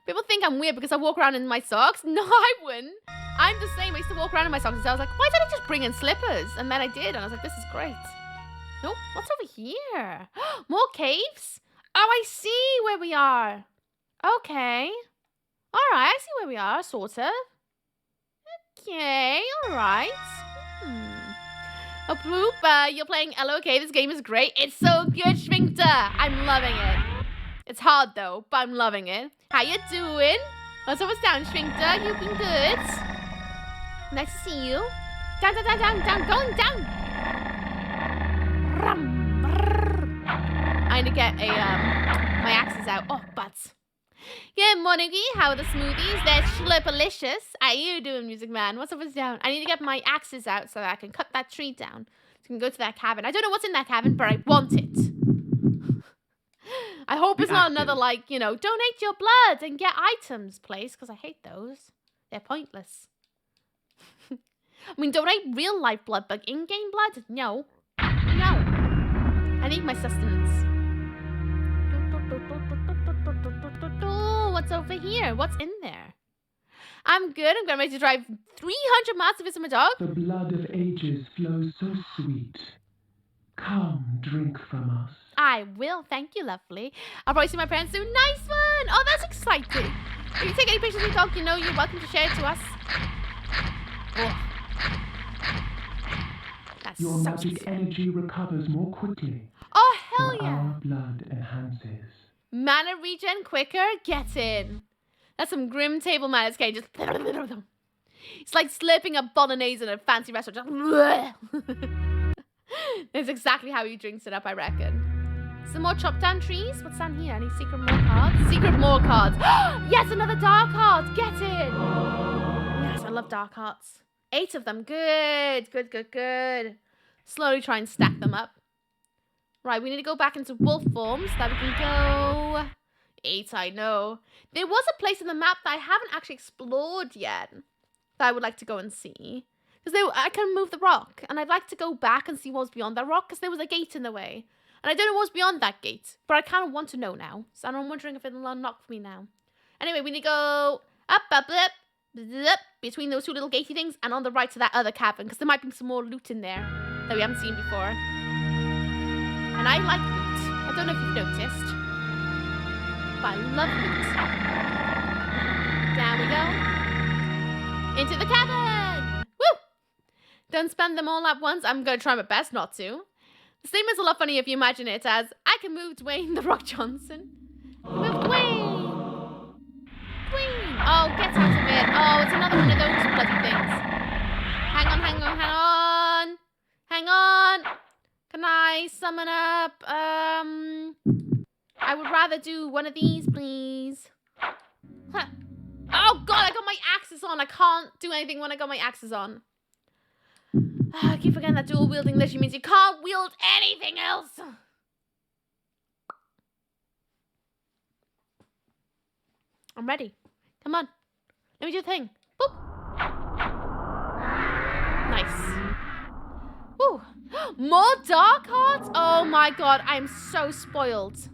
People think I'm weird because I walk around in my socks. No, I wouldn't. I'm the same. I used to walk around in my socks, and I was like, why did I just bring in slippers? And then I did, and I was like, this is great. Oh, what's over here? More caves? Oh, I see where we are. Okay. All right, I see where we are, sort of. Okay, all right. Oh, poop, you're playing LOK. This game is great. It's so good, Schwinkter. I'm loving it. It's hard, though, but I'm loving it. How you doing? What's down, Schwinkter? You been good? Nice to see you. Down, down, down, down, down. Going down. I need to get my axes out. Oh, butts. Good morning, how are the smoothies? They're schlipalicious. How you doing, Music Man? What's down? I need to get my axes out so that I can cut that tree down. So I can go to that cabin. I don't know what's in that cabin, but I want it. I hope it's not another, like, you know, donate your blood and get items place, because I hate those. They're pointless. I mean, donate real life blood, but in-game blood? No. No. I need my sustenance. What's over here? What's in there? I'm good. I'm going to drive 300 miles to visit my dog. The blood of ages flows so sweet. Come, drink from us. I will. Thank you, lovely. I'll probably see my parents soon. Nice one. Oh, that's exciting. If you take any pictures of your dog, you know you're welcome to share it to us. Oh. That's Your so magic sexy. energy recovers more quickly. Oh, hell yeah. Our blood enhances. Mana regen quicker? Get in. That's some grim table manners, Kain. Just it's like slurping a bolognese in a fancy restaurant. Just that's exactly how he drinks it up, I reckon. Some more chopped down trees. What's down here? Any secret more cards? Secret more cards. Yes, another dark heart. Get in. Yes, I love dark hearts. 8 of them. Good. Good, good, good. Slowly try and stack them up. Right, we need to go back into wolf form so that we can go... 8, I know. There was a place in the map that I haven't actually explored yet that I would like to go and see. Because I can move the rock, and I'd like to go back and see what was beyond that rock, because there was a gate in the way. And I don't know what was beyond that gate, but I kind of want to know now. So I'm wondering if it'll unlock for me now. Anyway, we need to go up, up, up, up, between those 2 little gatey things, and on the right to that other cabin, because there might be some more loot in there that we haven't seen before. And I like loot. I don't know if you've noticed, but I love loot. Down we go. Into the cabin! Woo! Don't spend them all at once. I'm going to try my best not to. The statement's a lot funnier if you imagine it as, I can move Dwayne The Rock Johnson. Move Dwayne! Dwayne! Oh, get out of it. Oh, it's another one of those bloody things. Hang on, hang on, hang on. Hang on. Can I summon up? I would rather do one of these, please. Huh. Oh, God, I got my axes on. I can't do anything when I got my axes on. I keep forgetting that dual wielding literally means you can't wield anything else. I'm ready. Come on. Let me do the thing. Boop. Nice. Ooh. More dark hearts? Oh my God, I'm so spoiled.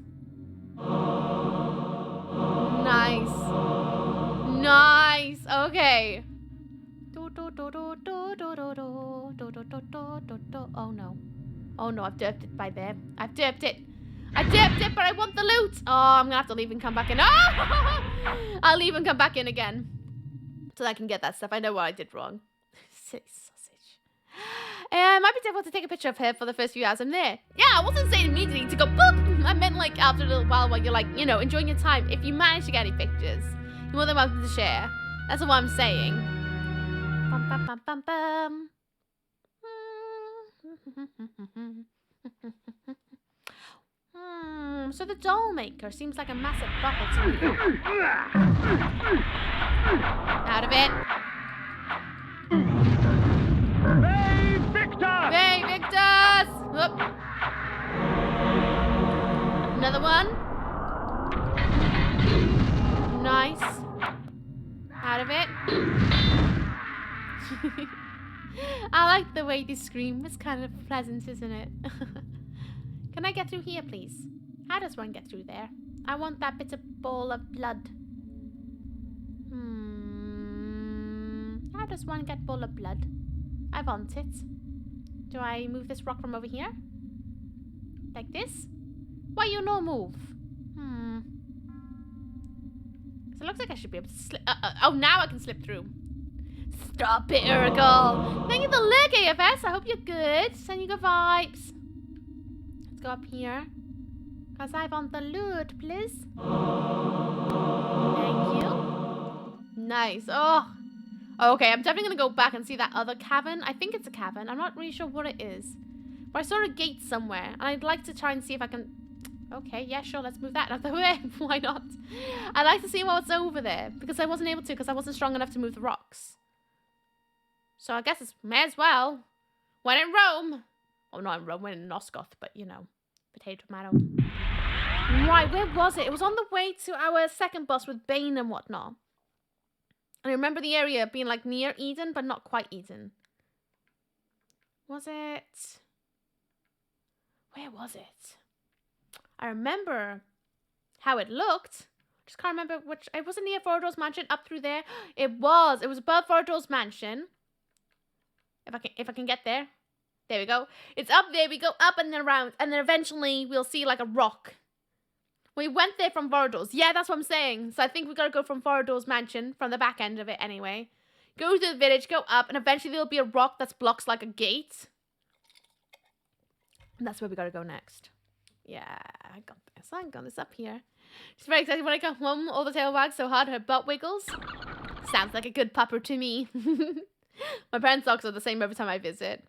Nice. Nice. Okay. Oh no. Oh no, I've derped it by there. I've derped it. I derped it, but I want the loot. Oh, I'm gonna have to leave and come back in. Oh! I'll leave and come back in again so that I can get that stuff. I know what I did wrong. Silly sausage. It might be difficult to take a picture of her for the first few hours I'm there. Yeah, I wasn't saying immediately to go boop. I meant like after a little while you're like, you know, enjoying your time. If you manage to get any pictures, you're more than welcome to share. That's what I'm saying. Bum, bum, bum, bum, bum. So the doll maker seems like a massive bubble to me. Out of it. Hey, Victor! Hey, Victus! Whoop. Another one. Nice. Out of it. I like the way they scream. It's kind of pleasant, isn't it? Can I get through here, please? How does one get through there? I want that bit of ball of blood. How does one get ball of blood? I want it. Do I move this rock from over here? Like this? Why you no move? So it looks like I should be able to slip. Oh, now I can slip through. Stop it, Urkel. Thank you for the look, AFS. I hope you're good. Sending you good vibes. Let's go up here. Because I want the loot, please. Thank you. Nice. Oh. Okay, I'm definitely going to go back and see that other cavern. I think it's a cavern. I'm not really sure what it is. But I saw a gate somewhere. And I'd like to try and see if I can... Okay, yeah, sure. Let's move that out of the way. Why not? I'd like to see what's over there. Because I wasn't able to. Because I wasn't strong enough to move the rocks. So I guess it's may as well. When in Rome. Oh, not in Rome. When in Nosgoth. But, you know. Potato, tomato. Right, where was it? It was on the way to our second boss with Bane and whatnot. And I remember the area being like near Eden, but not quite Eden. Was it? Where was it? I remember how it looked. Just can't remember which. It wasn't near Vorador's mansion. Up through there. It was. It was above Vorador's mansion. If I can get there. There we go. It's up there. We go up and then around, and then eventually we'll see like a rock. We went there from Vorador's. Yeah, that's what I'm saying. So I think we gotta go from Vorador's mansion, from the back end of it anyway. Go to the village, go up, and eventually there'll be a rock that blocks like a gate. And that's where we gotta go next. Yeah, I got this. I got this up here. She's very excited when I come home. All the tail wags so hard her butt wiggles. Sounds like a good pupper to me. My parents' dogs are the same every time I visit.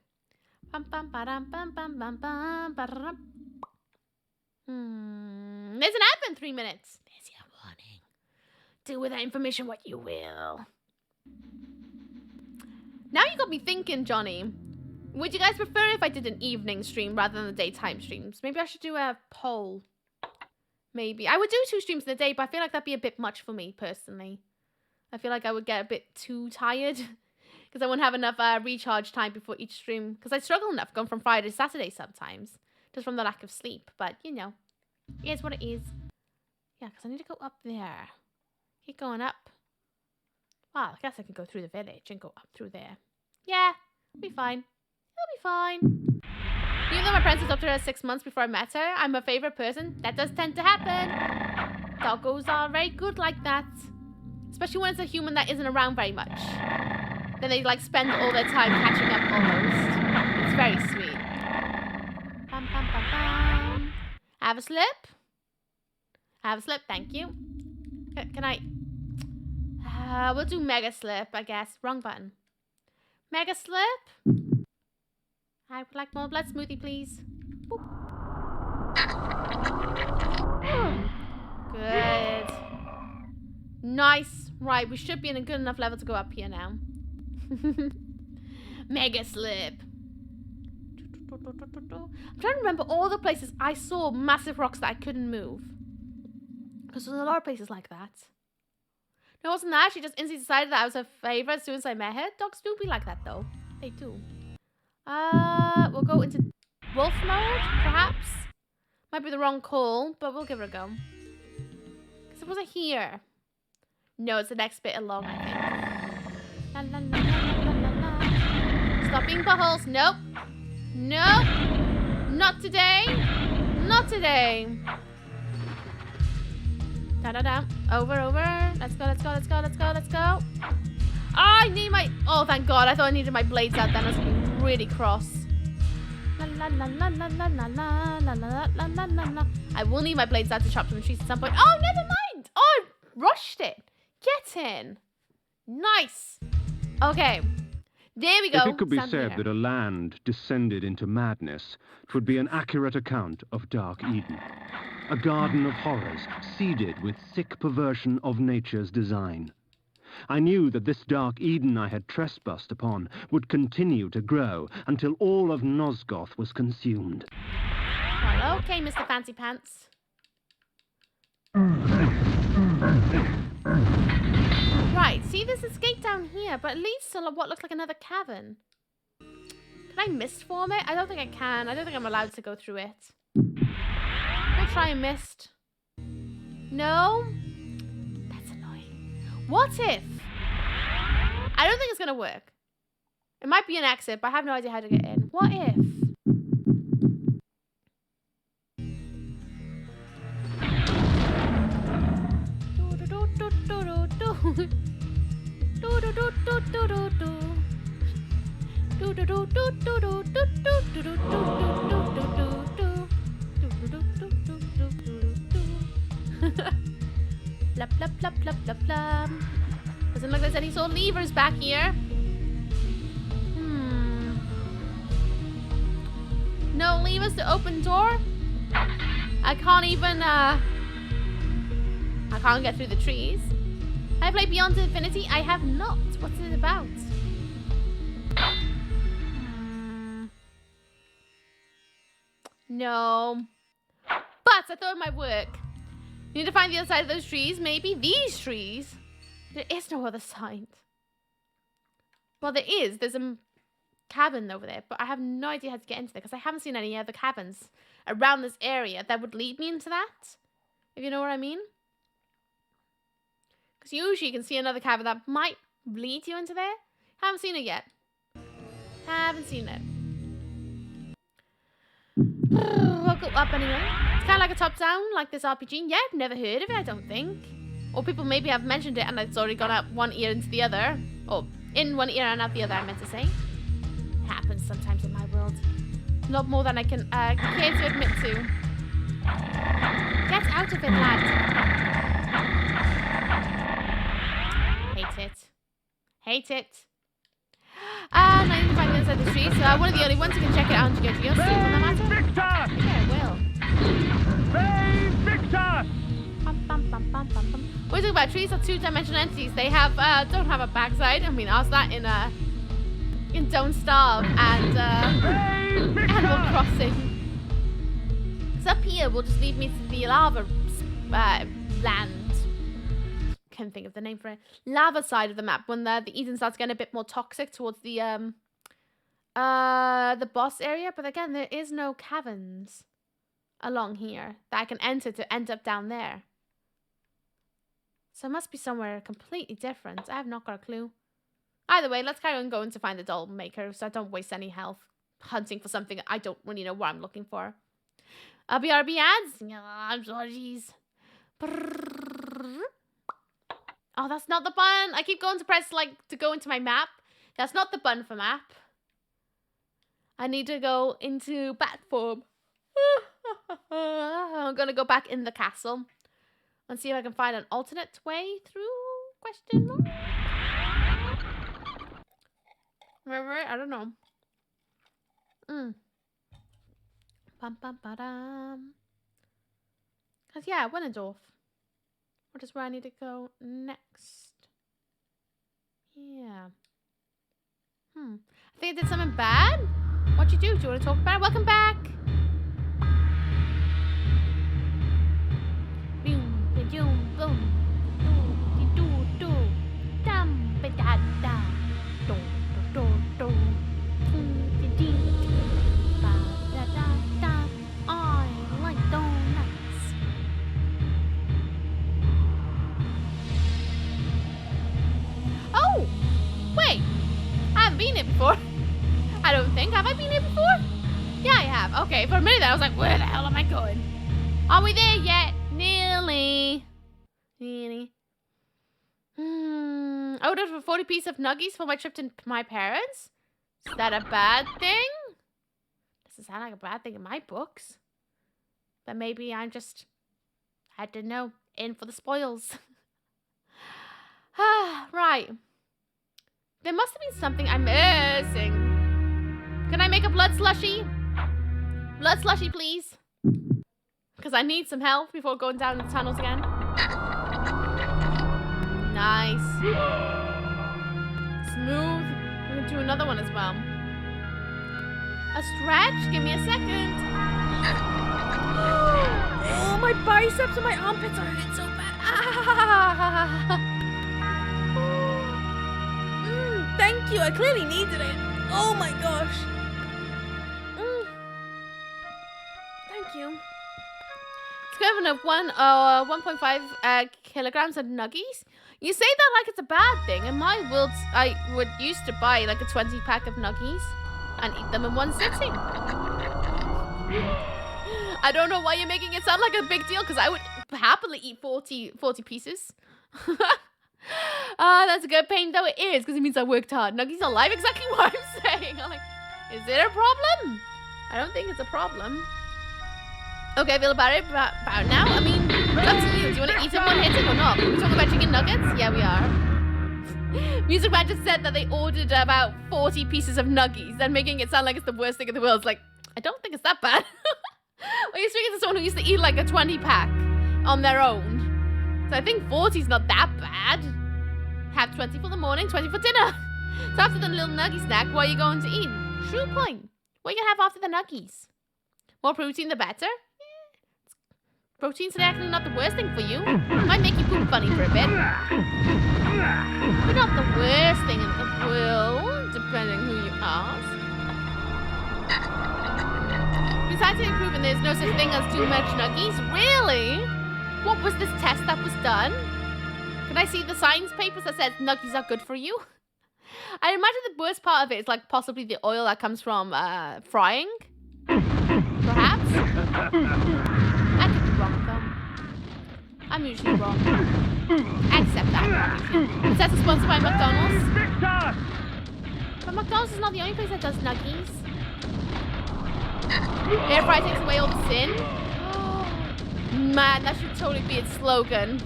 Bum, bum, ba-dum, bum, bum, bum, bum, ba-da-dum. There's an ad in 3 minutes. There's your warning. Do with that information what you will. Now you got me thinking, Johnny. Would you guys prefer if I did an evening stream rather than the daytime streams? Maybe I should do a poll. Maybe. I would do 2 streams in a day, but I feel like that'd be a bit much for me, personally. I feel like I would get a bit too tired. Because I wouldn't have enough recharge time before each stream. Because I struggle enough going from Friday to Saturday sometimes. Just from the lack of sleep. But, you know. It is what it is. Yeah, because I need to go up there. Keep going up. Well, I guess I could go through the village and go up through there. Yeah, it'll be fine. It'll be fine. Even though my princess up to her 6 months before I met her, I'm her favorite person. That does tend to happen. Doggos are very good like that. Especially when it's a human that isn't around very much. Then they like spend all their time catching up almost. It's very sweet. Bum, bum, bum, bum. Have a slip. Have a slip, thank you. Can I? We'll do mega slip, I guess. Wrong button. Mega slip. I would like more blood smoothie, please. Boop. Good. Nice. Right, we should be in a good enough level to go up here now. Mega slip. I'm trying to remember all the places I saw massive rocks that I couldn't move. Because there's a lot of places like that. No, it wasn't that. She just instantly decided that I was her favorite as soon as I met her. Dogs do be like that, though. They do. We'll go into wolf mode, perhaps. Might be the wrong call, but we'll give it a go. Because it wasn't here. No, it's the next bit along, I think. La, la, la, la, la, la, la. Stop being buttholes. Nope. Nope. Not today. Not today. Da-da-da. Over, over. Let's go, let's go, let's go, let's go, let's go. Oh, I need my... Oh, thank God. I thought I needed my blades out then. I was being really cross. La, la, la, la, la, la, la, la, la, la, la, la, la, la. I will need my blades out to chop some trees at some point. Oh, never mind. Oh, I rushed it. Get in. Nice. Okay. There we go. If it could be Stand said there. that a land descended into madness, 'twould be an accurate account of Dark Eden. A garden of horrors, seeded with thick perversion of nature's design. I knew that this Dark Eden I had trespassed upon would continue to grow until all of Nosgoth was consumed. Well, okay, Mr. Fancy Pants. Right, see this escape down here, but it leads to what looks like another cavern. Can I mist form it? I don't think I can. I don't think I'm allowed to go through it. I'll try and mist. No? That's annoying. What if? I don't think it's gonna work. It might be an exit, but I have no idea how to get in. What if? Blah, blah, blah, blah, blah, blah. Doesn't look like there's any sort of levers back here. No levers to open door. I can't even, I can't get through the trees. I played Beyond Infinity. I have not. What's it about? No. But I thought it might work. You need to find the other side of those trees. Maybe these trees. There is no other side. Well, there is. There's a cabin over there, but I have no idea how to get into there because I haven't seen any other cabins around this area that would lead me into that. If you know what I mean. Because usually you can see another cabin that might lead you into there. Haven't seen it yet. Haven't seen it. We'll go up anyway. It's kind of like a top-down, like this RPG. Yeah, I've never heard of it, I don't think. Or people maybe have mentioned it and it's already gone out one ear into the other. Or in one ear and out the other, I meant to say. It happens sometimes in my world. Not more than I can care to admit to. Get out of it, lad. Hate it. Hate it. I need to find the inside the street. So one of the only ones who can check it out and go to your street on the matter. Victor! Yeah, I will. Victor! What do you think about trees are two-dimensional entities? They have don't have a backside. I mean, ask that in Don't Starve and Animal Crossing. So up here will just lead me to the lava land. Can't think of the name for it. Lava side of the map when the Eden starts getting a bit more toxic towards the boss area. But again, there is no caverns along here that I can enter to end up down there. So it must be somewhere completely different. I have not got a clue. Either way, let's carry on going to find the doll maker so I don't waste any health hunting for something I don't really know what I'm looking for. BRB ads? Jeez. Oh, that's not the button. I keep going to press, like, to go into my map. That's not the button for map. I need to go into bat form. I'm going to go back in the castle and see if I can find an alternate way through, question mark? I don't know. Bum, bum, ba-dum. Because, yeah, Willendorf. Which is where I need to go next. Yeah. I think I did something bad. What'd you do? Do you want to talk about it? Welcome back. Boom, boom, boom. Do, do, do. Dum, ba, da, da. Do, do, do, do. Dee, dee. Ba, da, da, da. I like donuts. Oh! Wait! I haven't been here before. I don't think. Have I been here before? Yeah, I have. Okay, for a minute I was like, where the hell am I going? Are we there yet? Nearly. Nearly. I ordered for 40 pieces of nuggies for my trip to my parents. Is that a bad thing? Doesn't sound like a bad thing in my books. But maybe I'm just, I don't know, in for the spoils. Right. There must have been something I'm missing. Can I make a blood slushy? Blood slushy, please. Because I need some health before going down the tunnels again. Nice. Smooth. I'm going to do another one as well. A stretch? Give me a second. Oh, my biceps and my armpits are hurting so bad. Ah. Thank you. I clearly needed it. Oh my gosh. Thank you. It's equivalent of 1.5 kilograms of nuggies. You say that like it's a bad thing. In my world, I would used to buy like a 20-pack of nuggies and eat them in one sitting. I don't know why you're making it sound like a big deal, because I would happily eat 40 pieces. That's a good pain though it is, because it means I worked hard. Nuggies are alive, exactly what I'm saying. I'm like, is it a problem? I don't think it's a problem. Okay, I feel about it about now. I mean, it's up to you. Do you want to eat it one hitting or not? Are we talking about chicken nuggets? Yeah, we are. Music Man just said that they ordered about 40 pieces of nuggies, and making it sound like it's the worst thing in the world. It's like, I don't think it's that bad. Well, you're speaking to someone who used to eat like a 20-pack on their own. So I think 40's not that bad. Have 20 for the morning, 20 for dinner. So after the little nuggie snack, what are you going to eat? True point. What are you going to have after the nuggies? More protein, the better? Protein's actually not the worst thing for you. Might make you poop funny for a bit. But not the worst thing in the world, depending who you ask. Besides improving, there's no such thing as too much nuggies. Really? What was this test that was done? Can I see the science papers that said nuggies are good for you? I imagine the worst part of it is like possibly the oil that comes from frying. Perhaps? I could be wrong though. I'm usually wrong. Accept that. It says it's sponsored by McDonald's. But McDonald's is not the only place that does nuggies. Air fry takes away all the sin. Man, that should totally be its slogan.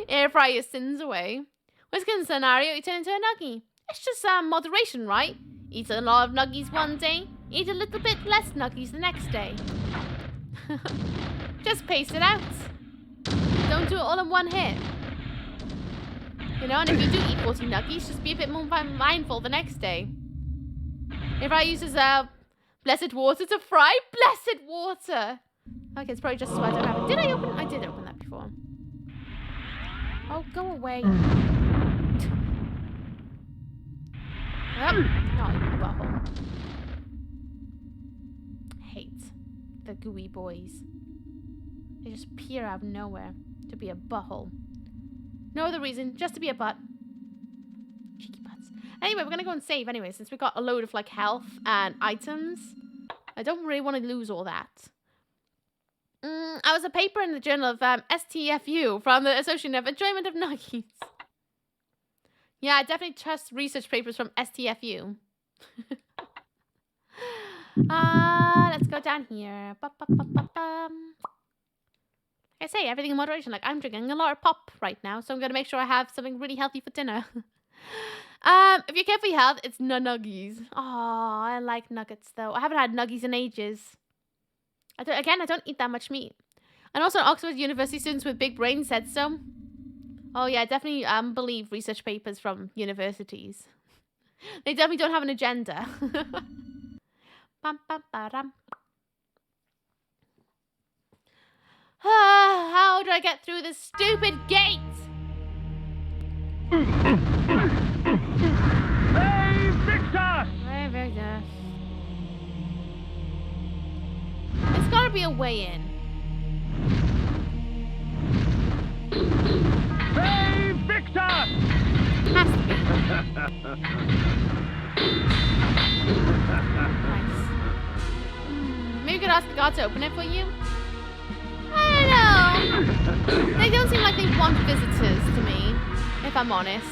Air fry your sins away. Worst case scenario, you turn into a nuggie. It's just moderation, right? Eat a lot of nuggies one day, eat a little bit less nuggies the next day. Just pace it out. Don't do it all in one hit. You know, and if you do eat 40 nuggies, just be a bit more mindful the next day. If I use blessed water to fry, blessed water. Okay, it's probably just so I don't have it. Did I open? I did open that before. Oh, go away. Not you butthole. Hate the gooey boys. They just appear out of nowhere to be a butthole. No other reason, just to be a butt. Cheeky butts. Anyway, we're gonna go and save anyway, since we got a load of like health and items. I don't really want to lose all that. I was a paper in the journal of STFU from the Association of Enjoyment of Nuggies. Yeah, I definitely trust research papers from STFU. Let's go down here. Like I say, everything in moderation. Like, I'm drinking a lot of pop right now, so I'm going to make sure I have something really healthy for dinner. If you care for your health, it's nuggies. Oh, I like nuggets, though. I haven't had nuggies in ages. I don't eat that much meat. And also, Oxford University students with big brains said so. Oh, yeah, definitely believe research papers from universities. They definitely don't have an agenda. How do I get through this stupid gate? Hey, Victor! Hey, Victor. There's gotta be a way in. Hey, Victor! Has to be. Nice. Maybe we could ask the god to open it for you? I don't know. They don't seem like they want visitors to me, if I'm honest.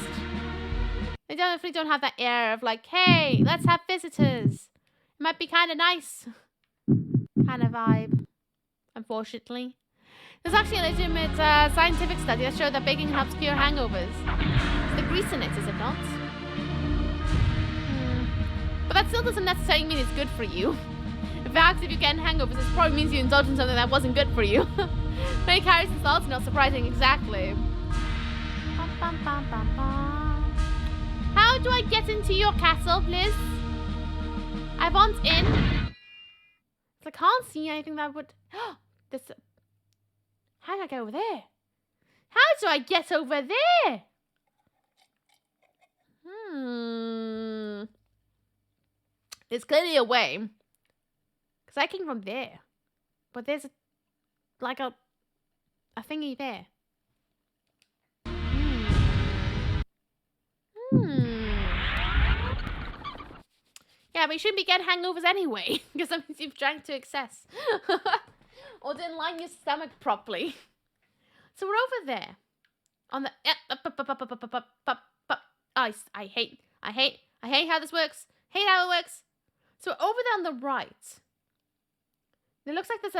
They definitely don't have that air of like, hey, let's have visitors. It might be kind of nice. Kind of vibe, unfortunately. There's actually a legitimate scientific study that showed that baking helps cure hangovers. It's the increasing it, is it not? But that still doesn't necessarily mean it's good for you. In fact, if you're getting hangovers, this probably means you indulged in something that wasn't good for you. Many carries and thoughts, not surprising, exactly. Bum, bum, bum, bum, bum. How do I get into your castle, Liz? I want in. I can't see anything that would... This... How do I get over there? How do I get over there? There's clearly a way. Because I came from there. But there's a thingy there. Yeah, but you shouldn't be getting hangovers anyway. Because that means you've drank to excess. Or didn't line your stomach properly. So we're over there. On the... I hate how this works. Hate how it works. So we're over there on the right. It looks like there's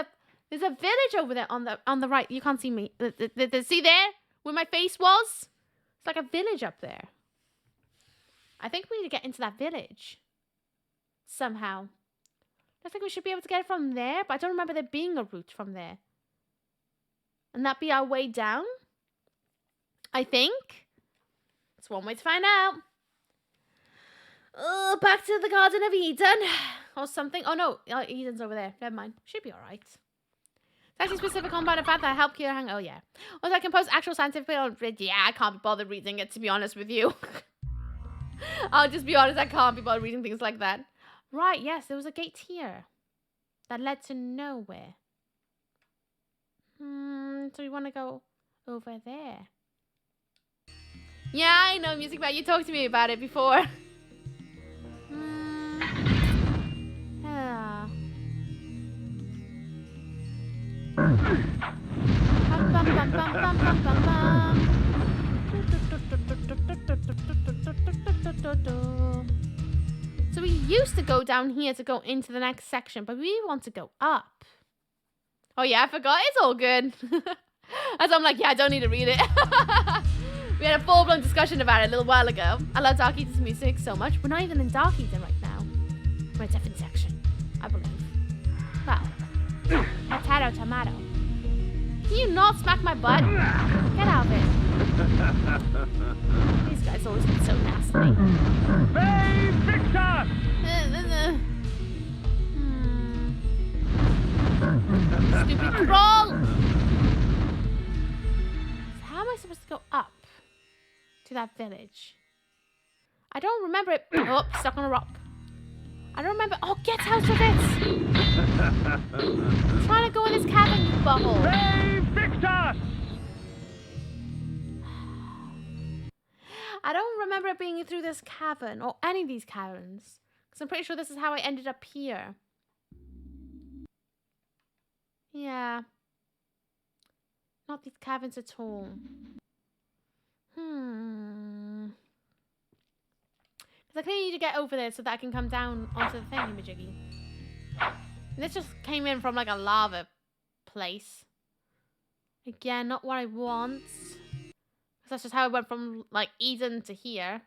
a village over there on the right. You can't see me. See there? Where my face was? It's like a village up there. I think we need to get into that village. Somehow. I think we should be able to get it from there, but I don't remember there being a route from there. And that be our way down? I think. It's one way to find out. Back to the Garden of Eden. Or something. Oh no, Eden's over there. Never mind. Should be alright. It's actually specific combat effect that help cure hang. Oh yeah. Also, I can post actual scientific. Yeah, I can't be bothered reading it, to be honest with you. I'll just be honest, I can't be bothered reading things like that. Right, yes, there was a gate here that led to nowhere. So we want to go over there. Yeah, I know music, but you talked to me about it before. So we used to go down here to go into the next section, but we want to go up. Oh yeah, I forgot. It's all good. As I'm like, yeah, I don't need to read it. We had a full-blown discussion about it a little while ago. I love Dark Eden's music so much. We're not even in Dark Eden right now. We're in a different section, I believe. Well, potato, tomato. Can you not smack my butt? Get out of it. These guys always get so nasty. Hey, Victor! Stupid troll! So how am I supposed to go up to that village? I don't remember it. Oh, stuck on a rock. I don't remember. Oh, get out of it! I'm trying to go in this cabin, you butthole. Hey, Victor! I don't remember it being through this cavern or any of these caverns. Because I'm pretty sure this is how I ended up here. Yeah. Not these caverns at all. Because I clearly need to get over there so that I can come down onto the thingy-majiggy. And this just came in from like a lava place. Again, not what I want. Because that's just how I went from like Eden to here.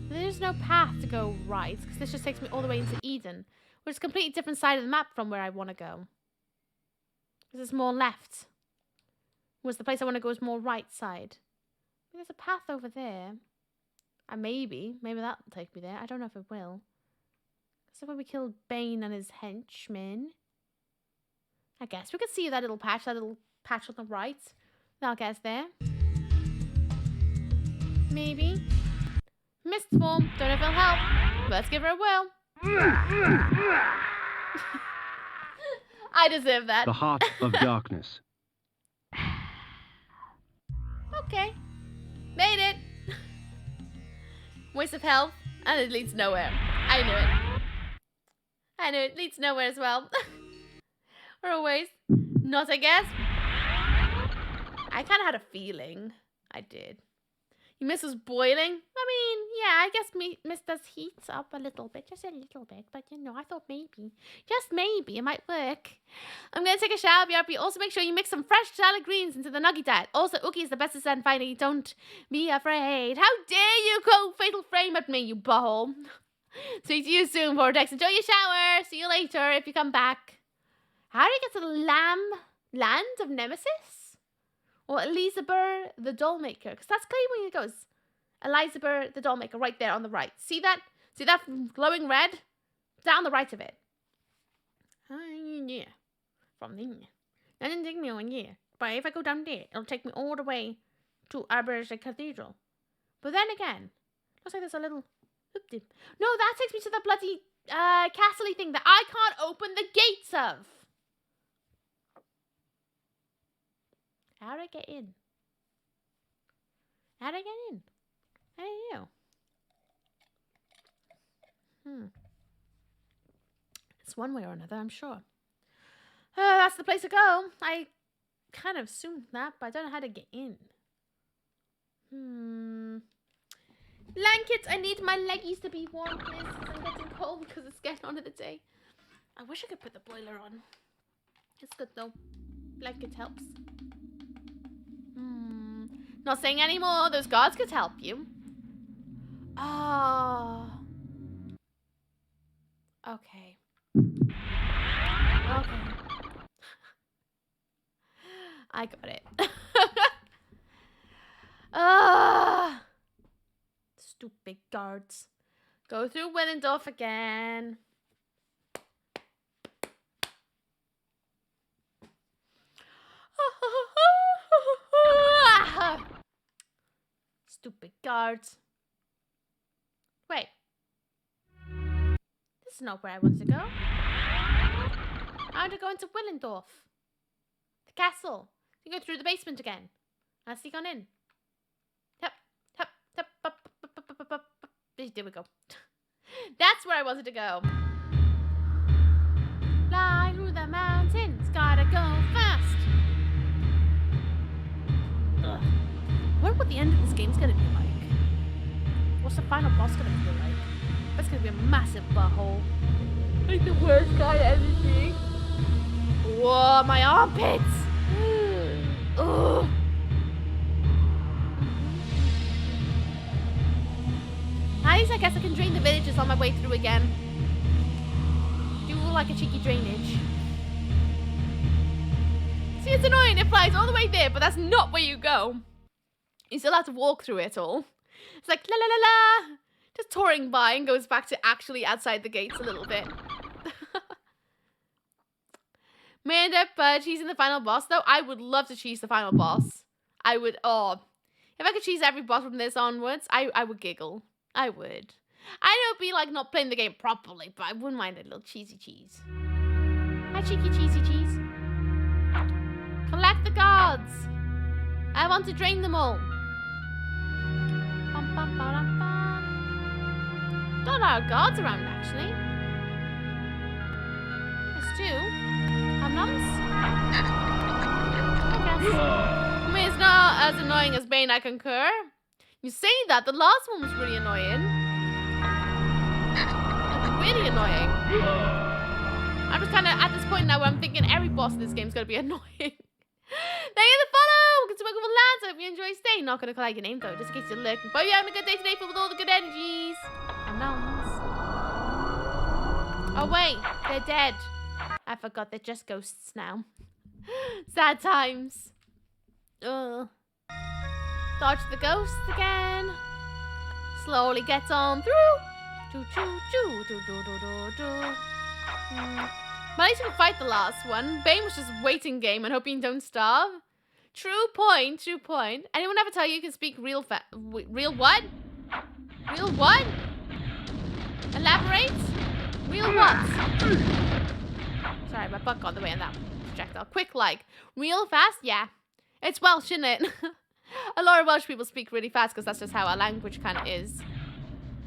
There's no path to go right, because this just takes me all the way into Eden, which is a completely different side of the map from where I want to go. This is more left. Whereas the place I want to go is more right side. There's a path over there. And maybe that'll take me there. I don't know if it will. So when we killed Bane and his henchmen, I guess we could see that little patch on the right. That'll get us there. Maybe. Mist form. Don't know if it'll help. Let's give her a whirl. I deserve that. The heart of darkness. Okay. Made it. Waste of health. And it leads nowhere. I knew it. I knew it leads nowhere as well. Or a waste. Not, I guess. I kind of had a feeling. I did. Your mist was boiling? I mean, Yeah, I guess Mister's heats up a little bit. Just a little bit. But, you know, I thought maybe. Just maybe. It might work. I'm going to take a shower, BRB. Also, make sure you mix some fresh salad greens into the nugget diet. Also, Ookie is the best to send finally. Don't be afraid. How dare you go fatal frame at me, you butthole. See you soon, Vortex. Enjoy your shower. See you later if you come back. How do you get to the land of Nemesis? Or Elizabeth the Dollmaker? Because that's clearly when it goes. Elizabeth the Dollmaker, right there on the right. See that? See that glowing red? Down the right of it. Yeah. From there. That didn't take me 1 year. But if I go down there, it'll take me all the way to Aberystwyth Cathedral. But then again, looks like there's a little... No, that takes me to the bloody castle-y thing that I can't open the gates of. How do I get in? How do I get in? I don't know. It's one way or another, I'm sure. That's the place to go. I kind of assumed that, but I don't know how to get in. Blankets, I need my leggies to be warm, please. I'm getting cold because it's getting on in the day. I wish I could put the boiler on. It's good though. Blanket helps. Not saying anymore. Those guards could help you. Oh. Okay. Okay. I got it. Stupid guards. Go through Willendorf again. Stupid guards. Wait. This is not where I want to go. I want to go into Willendorf. The castle. You go through the basement again. I see gone in. Hup, hup, hup, up, up, up, up, up, up. There we go. That's where I wanted to go. Fly through the mountains. Gotta go fast. Ugh. I wonder what the end of this game's gonna be like. What's the final boss gonna feel like? That's gonna be a massive butthole. Like the worst guy ever. Whoa, my armpits! Ugh. At least I guess I can drain the villages on my way through again. Do like a cheeky drainage. See, it's annoying. It flies all the way there, but that's not where you go. You still have to walk through it all. It's like, la la la la. Just touring by and goes back to actually outside the gates a little bit. May end up cheesing the final boss, though. I would love to cheese the final boss. I would, if I could cheese every boss from this onwards, I would giggle. I would. I know it'd be like not playing the game properly, but I wouldn't mind a little cheesy cheese. Hi, cheeky cheesy cheese. Collect the guards. I want to drain them all. Bum, bum, ba, dum, bum. Not our guards around, actually. There's two. Mums? I guess. I mean, it's not as annoying as Bane, I concur. You say that, the last one was really annoying. It's really annoying. I'm just kind of at this point now where I'm thinking every boss in this game is going to be annoying. Thank you for the follow! Good to welcome the lads. I hope you enjoy your stay. Not going to call out your name though, just in case you're lurking. But you're having a good day today, filled with all the good energies. And nuns. Oh wait, they're dead. I forgot they're just ghosts now. Sad times. Ugh. Dodge the ghosts again. Slowly get on through. Choo choo choo choo choo choo choo. But at least we can fight the last one. Bane was just waiting game and hoping you don't starve. True point, true point. Anyone ever tell you can speak real real what? Real what? Elaborate? Real what? Sorry, my butt got in the way on that projectile. Quick like. Real fast? Yeah. It's Welsh, isn't it? A lot of Welsh people speak really fast because that's just how our language kind of is.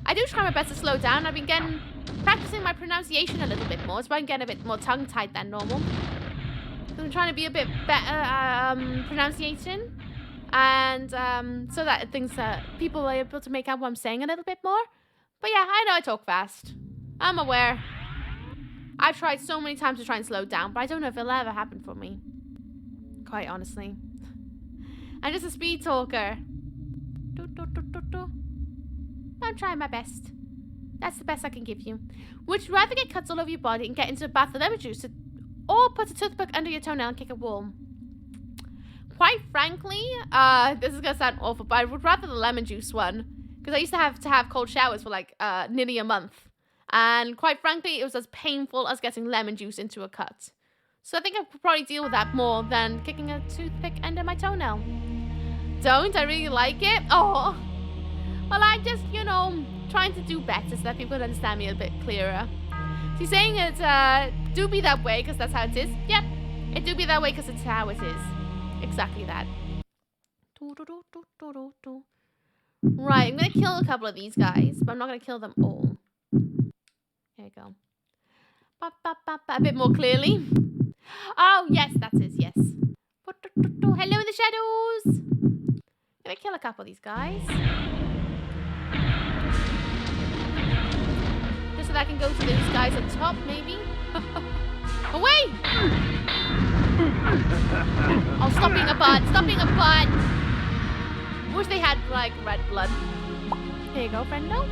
I do try my best to slow down. I've been practicing my pronunciation a little bit more, so I'm getting a bit more tongue-tied than normal. I'm trying to be a bit better pronunciation. And so that people are able to make out what I'm saying a little bit more. But yeah, I know I talk fast. I'm aware. I've tried so many times to try and slow down, but I don't know if it'll ever happen for me. Quite honestly. I'm just a speed talker. I'm trying my best. That's the best I can give you. Would you rather get cuts all over your body and get into a bath of lemon juice, or put a toothpick under your toenail and kick a wall? Quite frankly, this is gonna sound awful, but I would rather the lemon juice one, because I used to have cold showers for like nearly a month, and quite frankly, it was as painful as getting lemon juice into a cut. So I think I could probably deal with that more than kicking a toothpick under my toenail. Don't I really like it? Oh, well, I just, you know, trying to do better so that people can understand me a bit clearer. She's saying it do be that way because that's how it is. Yep, it do be that way because it's how it is. Exactly that. Right, I'm gonna kill a couple of these guys, but I'm not gonna kill them all. There you go. A bit more clearly. Oh, yes, that is, yes. Hello in the shadows. I'm gonna kill a couple of these guys. Just so that I can go to those guys up top, maybe. Away! Oh, stop being a bud. Stop being a bud. Wish they had, like, red blood. Here you go, friendo.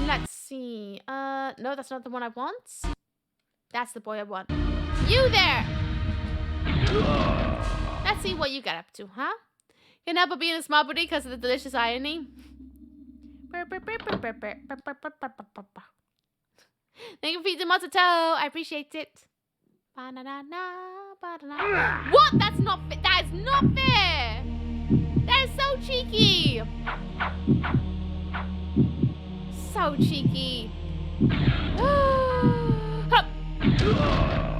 Let's see. No, that's not the one I want. That's the boy I want. You there! Let's see what you get up to, huh? Can't help but being a small booty because of the delicious irony. Thank you for feeding Matsuto. I appreciate it. What? That's not fair. That is not fair. That is so cheeky. So cheeky.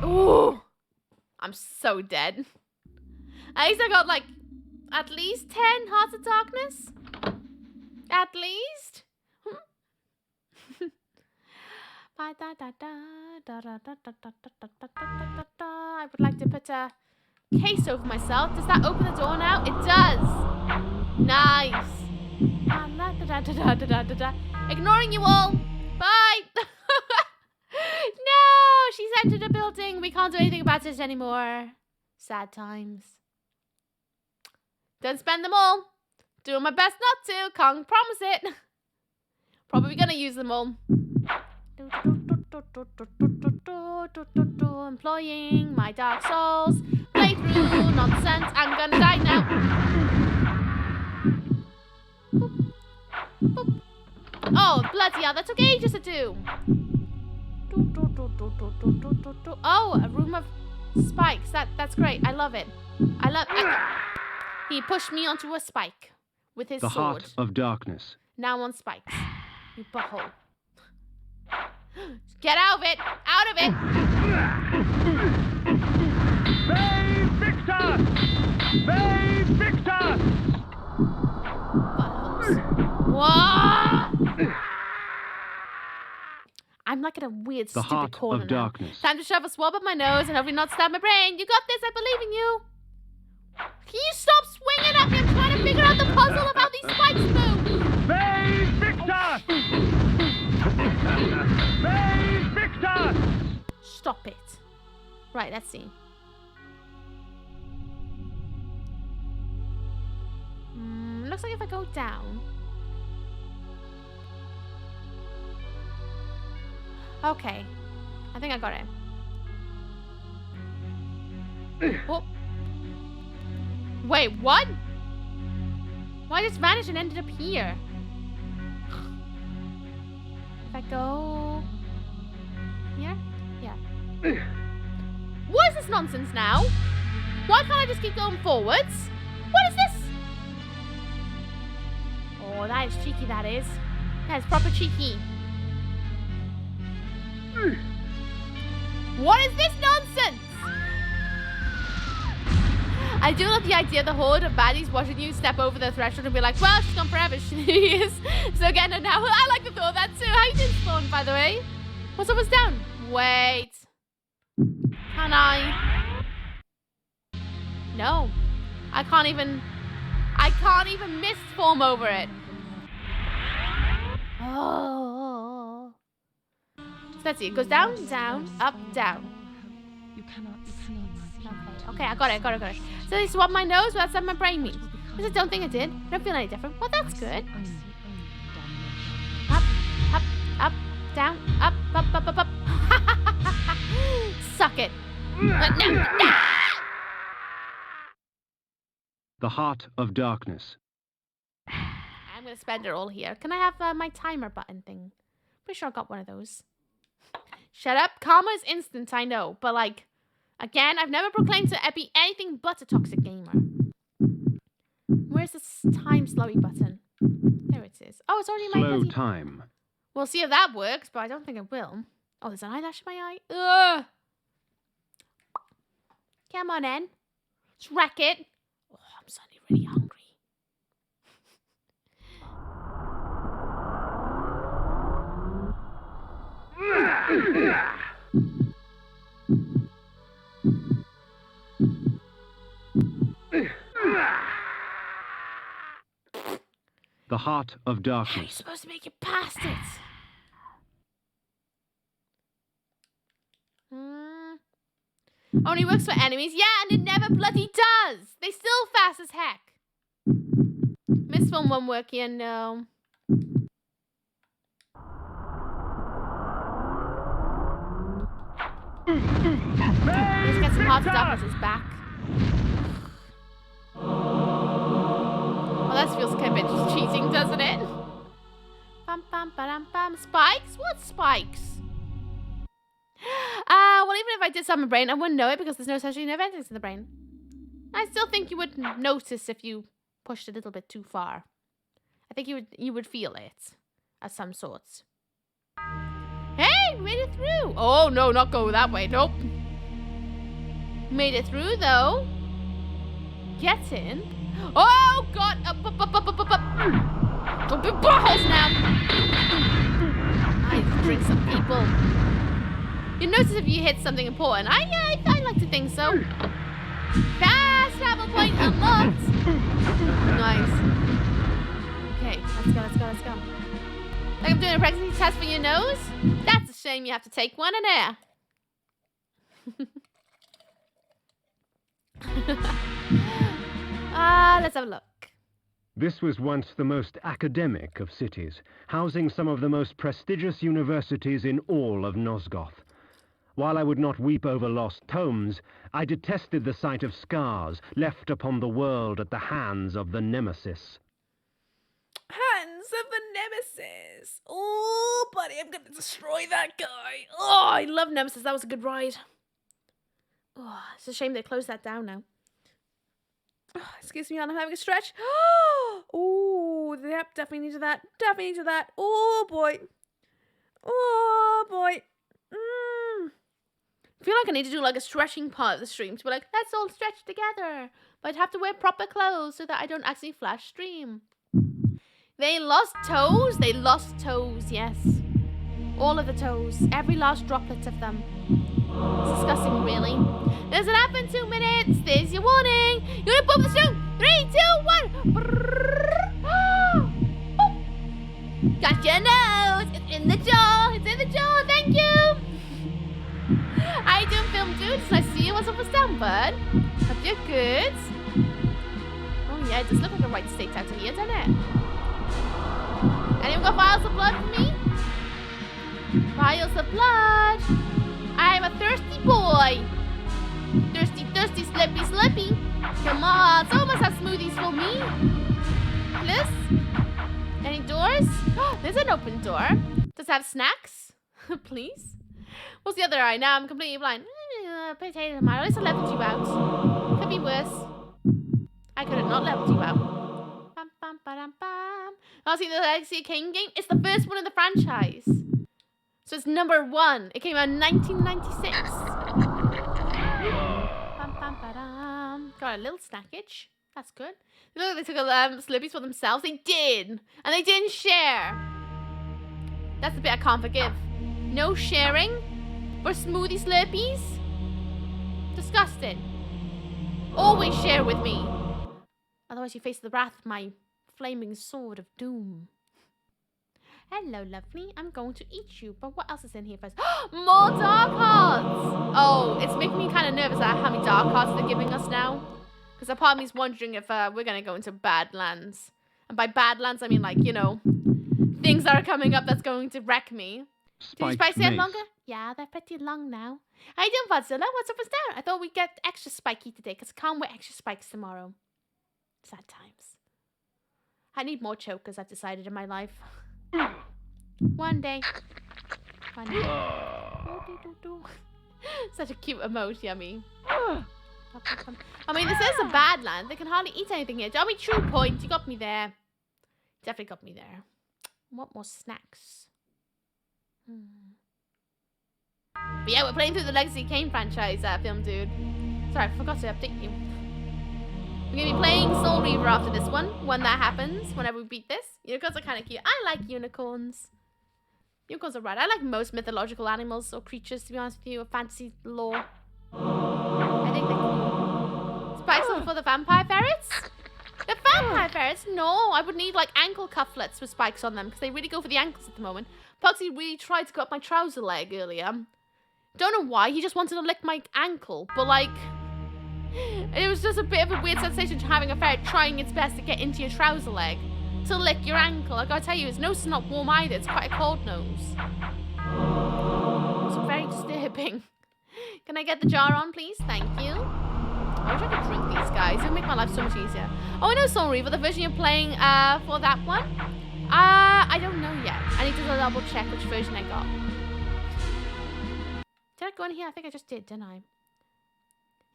Ooh. I'm so dead. At least I got like at least 10 hearts of darkness. At least. I would like to put a case over myself. Does that open the door now? It does. Nice. Ignoring you all. Bye. No, she's entered a building. We can't do anything about it anymore. Sad times. Don't spend them all. Doing my best not to. Can't promise it. Probably gonna use them all. Employing my Dark Souls playthrough nonsense. I'm gonna die now. Boop. Boop. Oh, bloody hell, that took ages to do. Oh, a room of spikes. That's great. I love it. He pushed me onto a spike with his sword. The heart of darkness. Now on spikes. You butthole. Get out of it! Out of it! Save Victor! Save Victor! Buttholes. Whoa! I'm like in a weird, the stupid heart corner of darkness. Time to shove a swab up my nose and hopefully not stab my brain. You got this, I believe in you. Can you stop swinging at me? I'm trying to figure out the puzzle of how these spikes move. Save Victor! Save Victor! Stop it. Right, let's see. Looks like if I go down. Okay. I think I got it. Oh. Wait, what? Why just vanished and ended up here? If I go here? Yeah. What is this nonsense now? Why can't I just keep going forwards? What is this? Oh, that is cheeky, that is. That is proper cheeky. What is this nonsense? I do love the idea of the horde of baddies watching you step over the threshold and be like, well, she's gone forever, she is. So getting her now. I like the thought of that too. How you doing, Spawn, by the way? What's almost down? Wait. Can I? No. I can't even I can't even mist form over it. Oh. So let's see. It goes down, down, up, down. Okay, I got it. So they swabbed my nose, but that's what my brain means. I just don't think I did. I don't feel any different. Well, that's good. Up, up, up, down, up, up, up, up, up. Suck it. No. The Heart of Darkness. I'm gonna spend it all here. Can I have my timer button thing? Pretty sure I got one of those. Shut up. Karma is instant, I know. But like, again, I've never proclaimed to be anything but a toxic gamer. Where's this time slowy button? There it is. Oh, it's already in my Slow bloody... time. We'll see if that works, but I don't think it will. Oh, there's an eyelash in my eye. Ugh. Come on, then. Let's wreck it. Oh, I'm suddenly really hungry. The Heart of How are you Darkness. supposed to make it past it? Only works for enemies. Yeah, and it never bloody does. They still fast as heck. Mist film won't work here, no. Let's get some Heart of Darkness back. Well, that feels kind of a bit cheating, doesn't it? Bum, bum, ba-dum, bum. Spikes? What spikes? Well, even if I did some in the brain, I wouldn't know it because there's no such thing as events in the brain. I still think you would notice if you pushed a little bit too far. I think you would feel it of some sorts. Hey, we made it through. Oh, no, not go that way. Nope. Made it through, though. Get in. Oh, God. Up. Don't be balls now. I drink some people. You'll notice if you hit something important. I like to think so. Fast travel point unlocked. Nice. Okay, let's go. Like I'm doing a pregnancy test for your nose? That's a shame you have to take one in there. Let's have a look. This was once the most academic of cities, housing some of the most prestigious universities in all of Nosgoth. While I would not weep over lost tomes, I detested the sight of scars left upon the world at the hands of the nemesis. Hands of the nemesis. Oh, buddy, I'm gonna destroy that guy. Oh, I love Nemesis. That was a good ride. Oh, it's a shame they closed that down now. Oh, excuse me, I'm having a stretch. Oh, yep, definitely needed that. Oh, boy. I feel like I need to do like a stretching part of the stream to be like, let's all stretch together. But I'd have to wear proper clothes so that I don't actually flash stream. They lost toes? They lost toes, yes. All of the toes. Every last droplet of them. It's disgusting, really. There's an app in 2 minutes. There's your warning. You're gonna bump the stone. 3, 2, 1. Got your nose. It's in the jaw. Thank you. How you doing, film dude? It's nice to see you. What's up with Stanford? Hope you're good. Oh yeah, it does look like a right state out of here, doesn't it? Anyone got vials of blood for me? Vials of blood. I'm a thirsty boy. Thirsty, slippy. Come on, someone must have smoothies for me. Please? Any doors? Oh, there's an open door. Does it have snacks? Please? What's the other eye? Now I'm completely blind. Potato tomato. At least I leveled you out. Could be worse. I could have not leveled you out. Bam, bam, ba-dam, bam. Oh, see the Legacy of Kain game? It's the first one in the franchise. So it's number 1. It came out in 1996. Bam, bam, ba-dam. Got a little snackage. That's good. Look, they took Slurpees for themselves. They did. And they didn't share. That's the bit I can't forgive. No sharing for smoothie Slurpees? Disgusting. Always share with me. Otherwise you face the wrath of my flaming sword of doom. Hello, lovely. I'm going to eat you. But what else is in here first? More dark hearts! Oh, it's making me kind of nervous at how many dark hearts they're giving us now. Because a part of me is wondering if we're going to go into Badlands. And by Badlands, I mean, like, you know, things that are coming up that's going to wreck me. Do these spikes get longer? Yeah, they're pretty long now. How you doing, Godzilla? What's up with that? I thought we'd get extra spiky today because I can't wear extra spikes tomorrow. Sad times. I need more chokers, I've decided, in my life. One day. One day. Such a cute emoji, yummy. I mean, this is a bad land. They can hardly eat anything here. Tell me true point. You got me there. Definitely got me there. What more snacks? But yeah, we're playing through the Legacy Kain franchise film, dude. Sorry, I forgot to update you. We're going to be playing Soul Reaver after this one, when that happens, whenever we beat this. Unicorns are kind of cute. I like unicorns. Unicorns are right. I like most mythological animals or creatures, to be honest with you, of fantasy lore. I think they're cute. Spikes on for the vampire ferrets? The vampire ferrets? No, I would need like ankle cufflets with spikes on them because they really go for the ankles at the moment. Pugsy really tried to go up my trouser leg earlier. Don't know why, he just wanted to lick my ankle, but like... It was just a bit of a weird sensation having a ferret trying its best to get into your trouser leg. To lick your ankle. I gotta tell you, his nose is not warm either. It's quite a cold nose. It's very disturbing. Can I get the jar on, please? Thank you. I wish I could drink these guys. It would make my life so much easier. Oh, I know Soul Reaver, the version you're playing for that one. I don't know yet. I need to double check which version I got. Did I go in here? I think I just did, didn't I?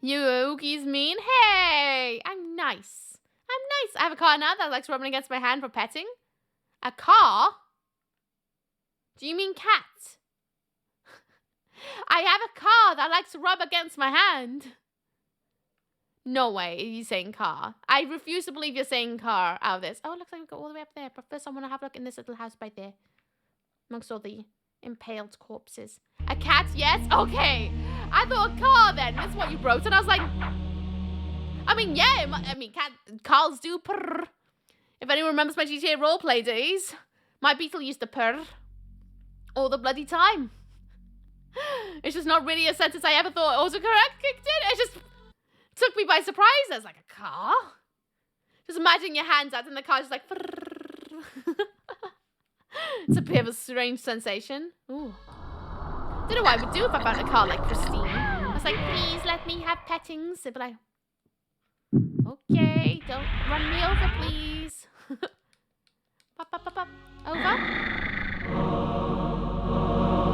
Yogi's mean. Hey, I'm nice. I'm nice. I have a car now that likes rubbing against my hand for petting. A car? Do you mean cat? I have a car that likes to rub against my hand. No way, you're saying car. I refuse to believe you're saying car out of this. Oh, it looks like we go all the way up there. But first I want to have a look in this little house right there. Amongst all the impaled corpses. A cat, yes? Okay. I thought a car then. That's what you wrote. And I was like... I mean, yeah. Cars do purr. If anyone remembers my GTA roleplay days, my Beetle used to purr. All the bloody time. It's just not really a sentence I ever thought autocorrect kicked in. It just took me by surprise. I was like, a car? Just imagine your hands out and the car just like... It's a bit of a strange sensation. Ooh. Don't know what I would do if I found a car like Christine. I was like, please let me have pettings. They'd be like, okay, don't run me over, please. Pop, pop, pop, pop. Over.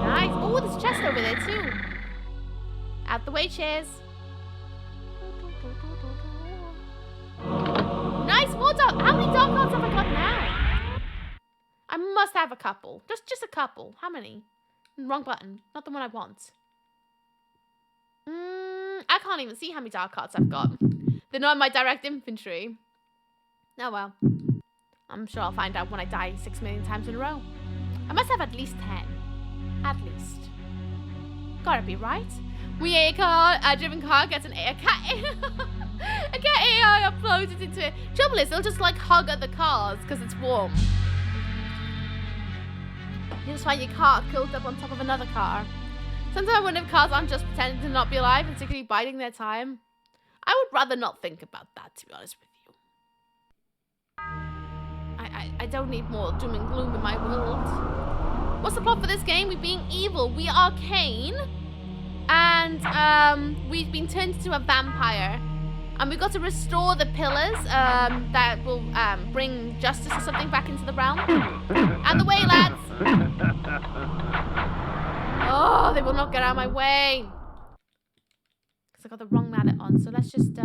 Nice. Oh, there's a chest over there too. Out the way, chairs. Nice, more dark. How many dark cards have I got now? I must have a couple. Just a couple. How many? Wrong button. Not the one I want. I can't even see how many dark cards I've got. They're not in my direct inventory. Oh well. I'm sure I'll find out when I die 6 million times in a row. I must have at least 10. At least. Gotta be right. We a car, a driven car gets a cat. A cat AI uploaded into it. Trouble is, they'll just like hug other cars because it's warm. You just find your car curled up on top of another car. Sometimes I wonder if cars aren't just pretending to not be alive and secretly biding their time. I would rather not think about that, to be honest with you. I don't need more doom and gloom in my world. What's the plot for this game? We're being evil. We are Kain. And we've been turned into a vampire. And we've got to restore the pillars that will bring justice or something back into the realm. Out the way, lads! Oh, they will not get out of my way. Because I got the wrong mallet on. So let's just,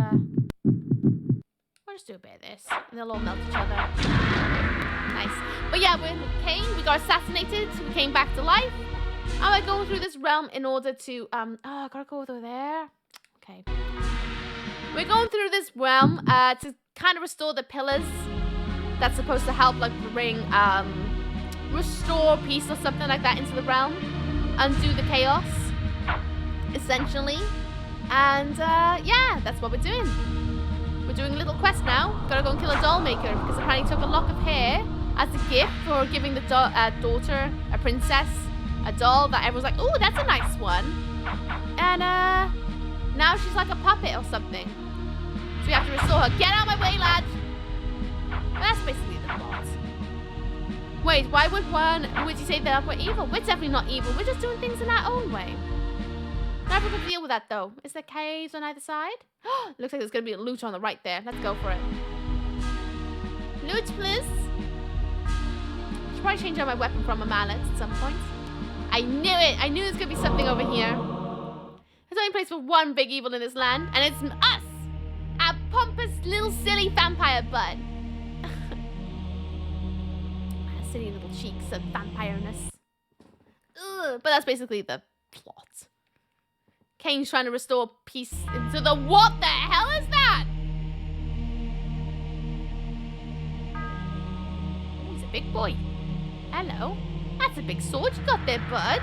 we'll just do a bit of this. And they'll all melt each other. Nice. But yeah, we're in Kain. We got assassinated. We came back to life. And we're going through this realm in order to, oh, I gotta go over there. Okay. We're going through this realm to kind of restore the pillars that's supposed to help, like, bring, restore peace or something like that into the realm. Undo the chaos, essentially. And, yeah, that's what we're doing. We're doing a little quest now. Gotta go and kill a doll maker because apparently took a lock of hair as a gift for giving the daughter, a princess, a doll that everyone's like, oh, that's a nice one. And now she's like a puppet or something. So we have to restore her. Get out of my way, lad! That's basically the plot. Wait, why would you say that we're evil? We're definitely not evil. We're just doing things in our own way. Never gonna deal with that though. Is there caves on either side? Looks like there's gonna be a loot on the right there. Let's go for it. Loot, please. Should probably change out my weapon from a mallet at some point. I knew it. I knew there's gonna be something over here. There's only place for one big evil in this land, and it's us, a pompous little silly vampire bud. Silly little cheeks of vampireness. Ugh, but that's basically the plot. Kain's trying to restore peace into the... What the hell is that? Oh, he's a big boy. Hello. That's a big sword you got there, bud.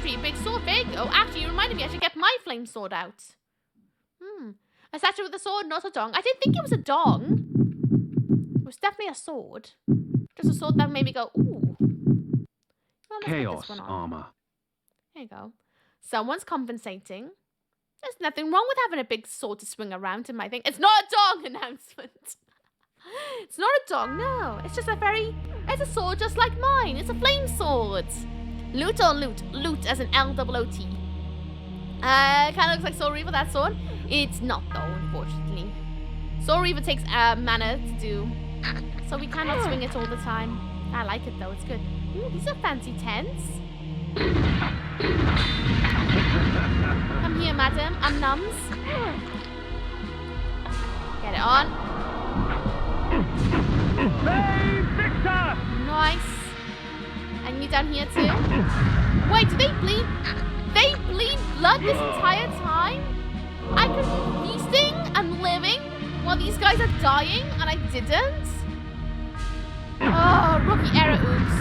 Pretty big sword. There you go. Actually, you reminded me I should get my flame sword out. A statue with a sword, not a dong. I didn't think it was a dong. It was definitely a sword. Just a sword that made me go, ooh. Well, Chaos armor. There you go. Someone's compensating. There's nothing wrong with having a big sword to swing around in my thing. It's not a dong announcement. It's not a dong, no. It's just it's a sword just like mine. It's a flame sword. Loot or loot? Loot as an L-O-O-T. Kind of looks like Soul Reaver, that sword. It's not though, unfortunately. Soul Reaver takes mana to do. So we cannot swing it all the time. I like it though, it's good. Ooh, these are fancy tents. Come here, madam. I'm Nums. Get it on. Hey, Victor! Nice. And you down here too? Wait, do they bleed? They bleed blood this entire time? I could be feasting and living while these guys are dying and I didn't? Oh, rookie error, oops.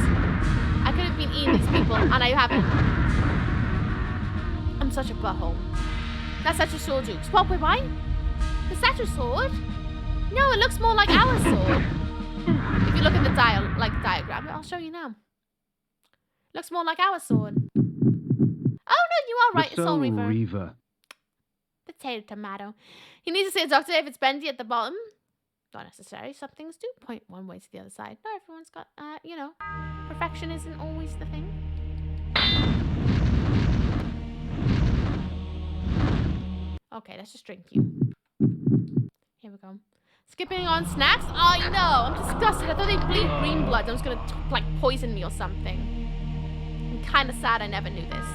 I could have been eating these people and I haven't. I'm such a butthole. That's such a sword, oops. What, wait, why? Is that your sword? No, it looks more like our sword. If you look at the diagram, I'll show you now. Looks more like our sword. Oh no, you are right. It's Soul Reaver. Potato tomato. He needs to see a doctor if it's bendy at the bottom. Not necessary. Some things do point one way to the other side. Not everyone's got, you know, perfection isn't always the thing. Okay, let's just drink you. Here we go. Skipping on snacks? I know. I'm disgusted. I thought they bleed green blood. I was gonna like poison me or something. I'm kind of sad I never knew this.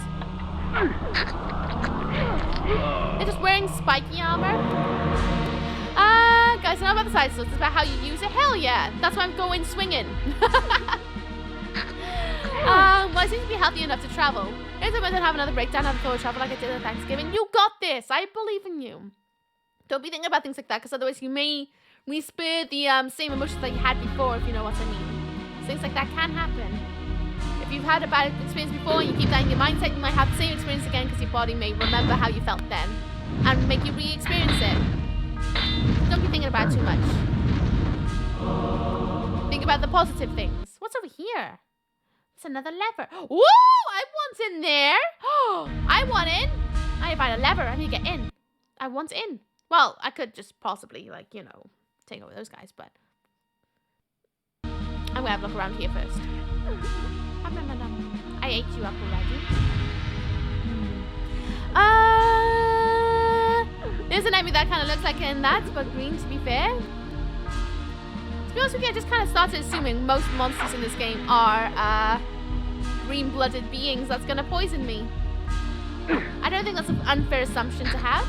They're just wearing spiky armor. Guys, I know about the side source. It's about how you use it. Hell yeah. That's why I'm going swinging. Well, I seem to be healthy enough to travel. Anytime I don't have another breakdown, I'll go travel like I did at Thanksgiving. You got this. I believe in you. Don't be thinking about things like that, because otherwise you may re-spur the same emotions that you had before, if you know what I mean. Things like that can happen. If you've had a bad experience before and you keep that in your mindset, you might have the same experience again because your body may remember how you felt then and make you re-experience it. Don't be thinking about it too much. Think about the positive things. What's over here? It's another lever. Whoa! I want in there. I want in. I find a lever. I need to get in. I want in. Well, I could just possibly, like, you know, take over those guys, but I'm gonna have a look around here first. I ate you up already. There's an enemy that kind of looks like in that, but green to be fair. To be honest with you, I just kind of started assuming most monsters in this game are green-blooded beings that's gonna poison me. I don't think that's an unfair assumption to have.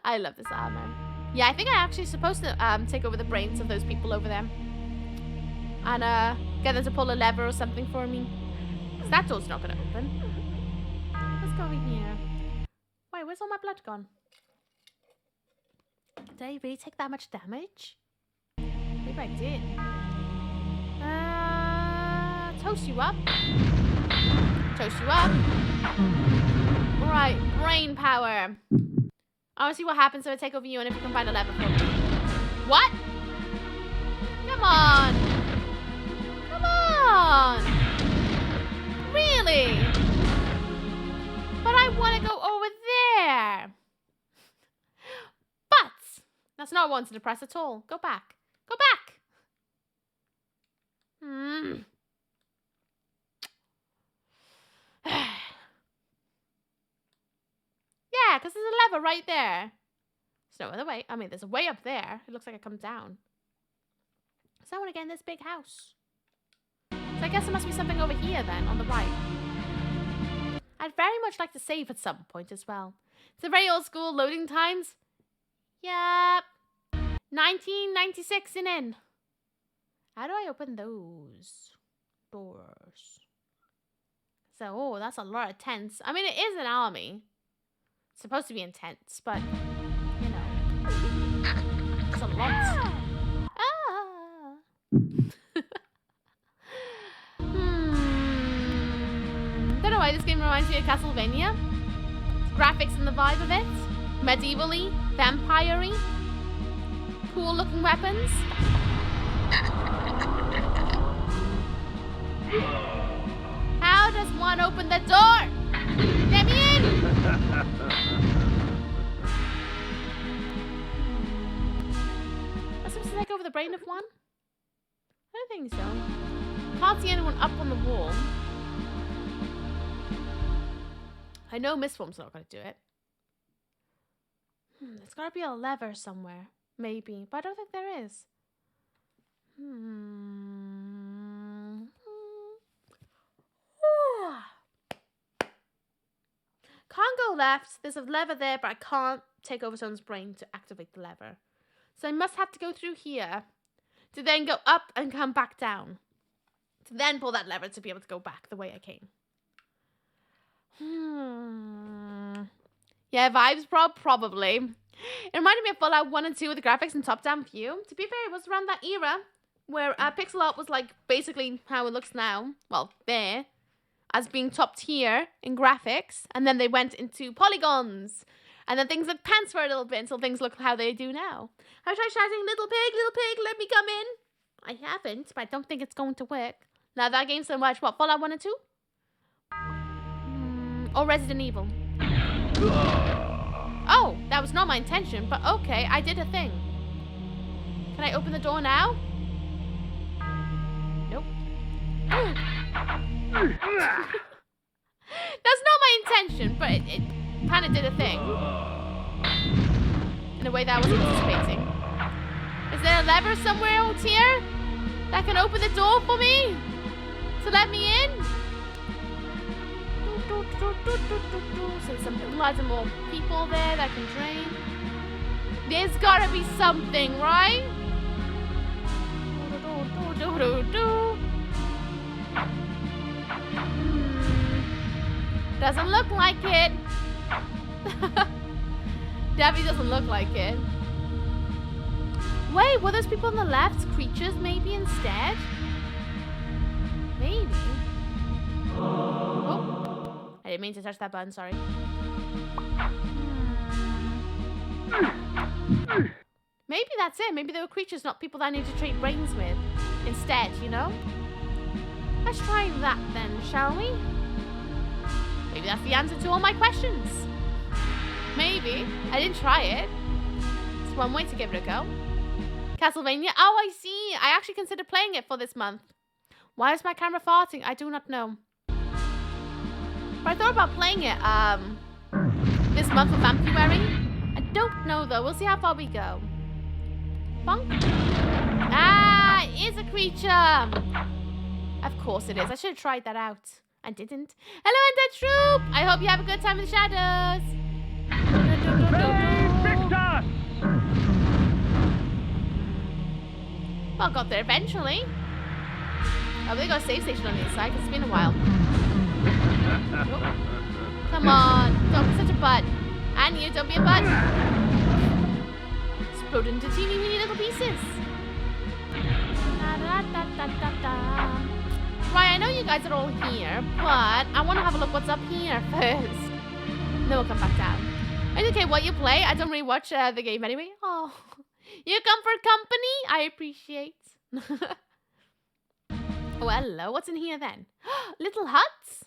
I love this armor. Yeah, I think I'm actually supposed to take over the brains of those people over there. And get them to pull a lever or something for me. Because that door's not going to open. Let's go over here. Wait, where's all my blood gone? Did I really take that much damage? Maybe I did. Toast you up. Toast you up. Right, brain power. I want to see what happens if I take over you and if you can find a lever for me. What? Come on. Come on. Really? But I want to go over there. But that's not what I wanted to press at all. Go back. Go back. Yeah, because there's a lever right there. There's no other way. I mean, there's a way up there. It looks like I come down. So I want to get in this big house. So I guess there must be something over here then, on the right. I'd very much like to save at some point as well. It's a very old school loading times. Yep. 1996 and in. How do I open those doors? So, oh, that's a lot of tents. I mean, it is an army. It's supposed to be intense, but, you know, it's a lot. Don't know why this game reminds me of Castlevania. It's graphics and the vibe of it. Medievally, vampire-y. Cool-looking weapons. How does one open the door? Let me in! Am I supposed to take over the brain of one? I don't think so. Can't see anyone up on the wall. I know Mistform's not going to do it. There's got to be a lever somewhere. Maybe. But I don't think there is. Can't go left. There's a lever there, but I can't take over someone's brain to activate the lever. So I must have to go through here to then go up and come back down. To then pull that lever to be able to go back the way I came. Yeah, vibes probably. It reminded me of Fallout 1 and 2 with the graphics and top-down view. To be fair, it was around that era where pixel art was like basically how it looks now. Well, there. As being top tier in graphics. And then they went into polygons. And then things looked pants for a little bit until things look how they do now. I tried shouting, little pig, let me come in. I haven't, but I don't think it's going to work. Now that game so much. What, Fallout 1 and 2? Or Resident Evil? Oh, that was not my intention, but okay, I did a thing. Can I open the door now? Nope. That's not my intention, but it kind of did a thing. In a way that I wasn't anticipating. Is there a lever somewhere out here that can open the door for me? To let me in? So some lots of more people there that can drain. There's gotta be something, right? Doesn't look like it. Definitely doesn't look like it. Wait, were those people on the left creatures maybe instead? Maybe. Oh. I didn't mean to touch that button, sorry. Maybe that's it. Maybe they were creatures, not people that I need to trade brains with. Instead, you know? Let's try that then, shall we? Maybe that's the answer to all my questions. Maybe. I didn't try it. It's one way to give it a go. Castlevania. Oh, I see. I actually considered playing it for this month. Why is my camera farting? I do not know. But I thought about playing it this month of February. I don't know though. We'll see how far we go. Bonk. Ah, it is a creature. Of course it is. I should have tried that out. I didn't. Hello, Undead Troop. I hope you have a good time in the shadows. Well, got there eventually. Oh, they got a save station on the inside because it's been a while. Oh. Come on. Don't be such a butt. And you, don't be a butt. Explode into teeny weeny little pieces. Da, da, da, da, da, da. Right, I know you guys are all here, but I want to have a look what's up here first. Then we'll come back down. It's okay what you play. I don't really watch the game anyway. Oh, you come for company? I appreciate. Oh, hello. What's in here then? Little huts?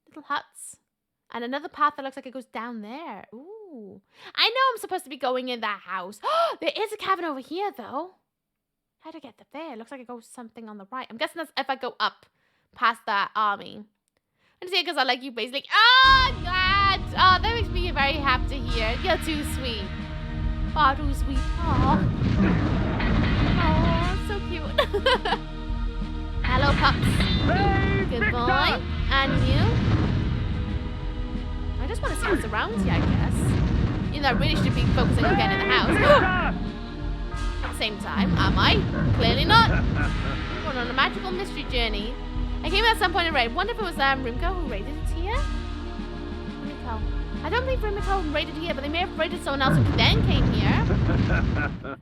Little huts. And another path that looks like it goes down there. Ooh. I know I'm supposed to be going in that house. There is a cabin over here, though. How do I get up there? It looks like it goes something on the right. I'm guessing that's if I go up past that army. I'm just here because I like you, basically. Oh, God. Oh, that makes me very happy to hear. You're too sweet. Oh, too sweet. Oh. Oh, so cute. Hello, pups. Good boy. And you? I just want to see what's around here, I guess. You know, I really should be focusing on getting in the house. At the same time, am I? Clearly not. I'm going on a magical mystery journey. I came at some point in raid. Wonder if it was Rimco who raided it here? Rimco. I don't believe Rimco raided here, but they may have raided someone else who then came here.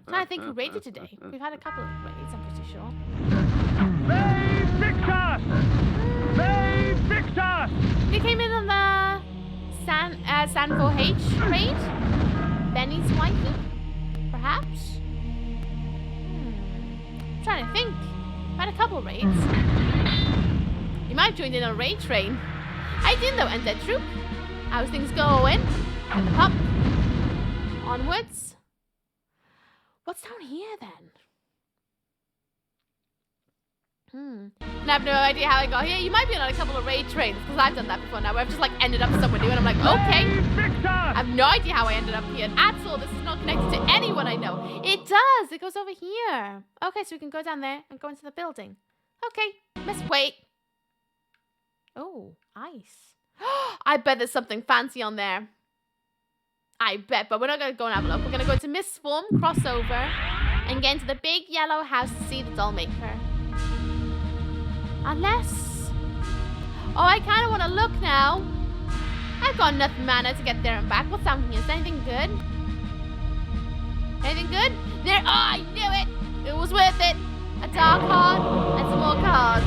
I think who raided today. We've had a couple of raids, I'm pretty sure. They fixed us! They fixed us! They came in on the San 4H raid? Benny's wifey? Perhaps? I'm trying to think. I've had a couple raids. You might have joined in on a raid train. I didn't though, Undead Troop. How's things going? Get the pup. Onwards. What's down here then? And I have no idea how I got here. You might be on a couple of raid trains, because I've done that before now, where I've just like ended up somewhere new and I'm like, okay. I have no idea how I ended up here at all. This is not connected to anyone I know. It does. It goes over here. Okay, so we can go down there and go into the building. Okay, let's wait. Oh, ice. I bet there's something fancy on there. I bet, but we're not going to go and have a look. We're going to go into Mist Form, crossover, and get into the big yellow house to see the doll maker. Unless... Oh, I kind of want to look now. I've got enough mana to get there and back. What's down here? Is there anything good? Anything good? There... Oh, I knew it! It was worth it. A dark heart and some more cards.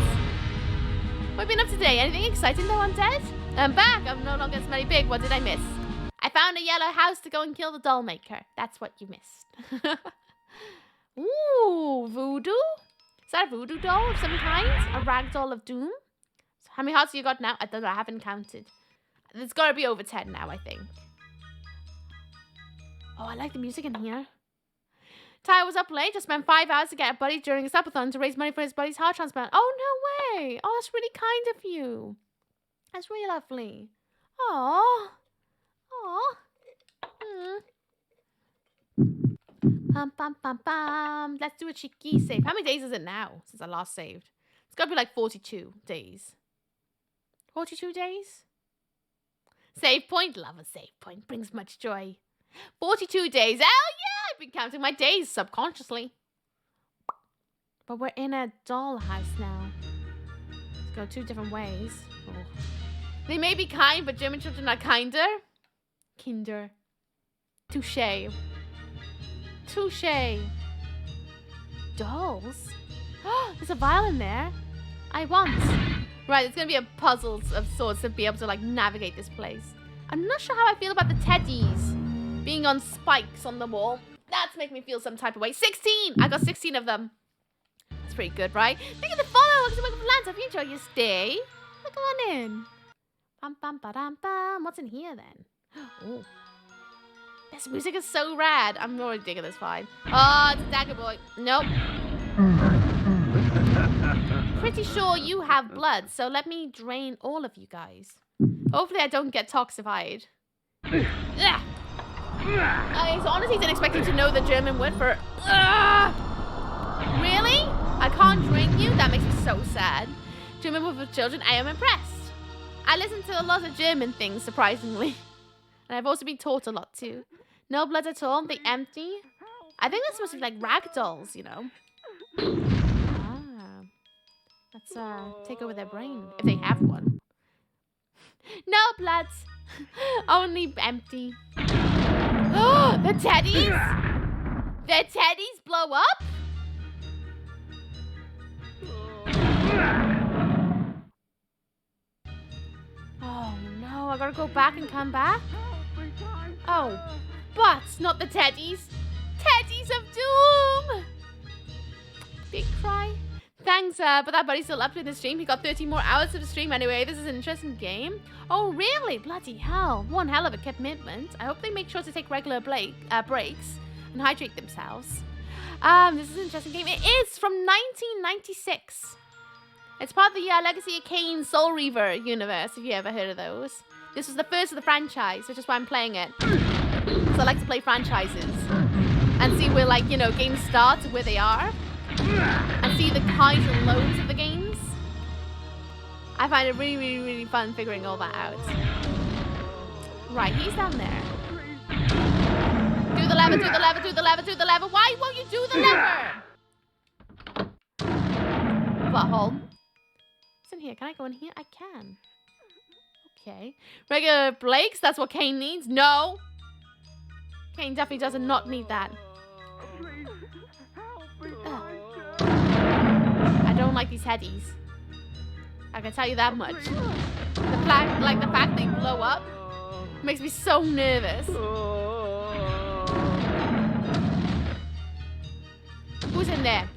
What have you been up today? Anything exciting though, Undead? I'm back. I'm no longer smelly big. What did I miss? I found a yellow house to go and kill the doll maker. That's what you missed. Ooh, voodoo? Is that a voodoo doll of some kind? A rag doll of doom? So how many hearts have you got now? I don't know. I haven't counted. There's got to be over 10 now, I think. Oh, I like the music in here. Ty was up late. Just spent 5 hours to get a buddy during a subathon to raise money for his buddy's heart transplant. Oh, no way. Oh, that's really kind of you. That's really lovely. Aww. Aww. Pum, pum, pum, pum. Let's do a cheeky save. How many days is it now since I last saved? It's got to be like 42 days. 42 days? Save point. Love a save point. Brings much joy. 42 days. Hell yeah! I've been counting my days subconsciously. But we're in a dollhouse now. Let's go 2 different ways. Oh. They may be kind, but German children are kinder. Kinder. Touche. Touche. Dolls? There's a violin there. I want. Right, it's going to be a puzzle of sorts to be able to like navigate this place. I'm not sure how I feel about the teddies being on spikes on the wall. That's making me feel some type of way. 16! I got 16 of them. That's pretty good, right? Thank you for the follow. Welcome to Lands. Hope you enjoy your stay. Come on in. Bum, bum, ba-dum, bum. What's in here then? Oh. This music is so rad. I'm already digging this vibe. Oh, it's a dagger boy. Nope. Pretty sure you have blood, so let me drain all of you guys. Hopefully I don't get toxified. I honestly didn't expect you to know the German word for Really? I can't drink you? That makes me so sad. German word for children, I am impressed. I listen to a lot of German things, surprisingly. And I've also been taught a lot too. No blood at all, they empty. I think that's supposed to be like rag dolls, you know. Ah. Let's take over their brain, if they have one. No blood. Only empty. Oh, the teddies? The teddies blow up? I gotta go back and come back? Oh, but not the teddies. Teddies of doom! Big cry. Thanks, but that buddy's still up to the stream. He got 13 more hours of the stream anyway. This is an interesting game. Oh, really? Bloody hell. One hell of a commitment. I hope they make sure to take regular breaks and hydrate themselves. This is an interesting game. It is from 1996. It's part of the Legacy of Kain Soul Reaver universe, if you ever heard of those. This was the first of the franchise, which is why I'm playing it. So I like to play franchises. And see where, like, you know, games start to where they are. And see the highs and lows of the games. I find it really, really, really fun figuring all that out. Right, he's down there. Do the lever, do the lever, do the lever, do the lever. Why won't you do the lever? Butthole. What's in here? Can I go in here? I can. Okay. Regular Blakes, that's what Kain needs? No. Kain definitely does not need that. I don't like these headies. I can tell you that much. The fact they blow up makes me so nervous. Who's in there?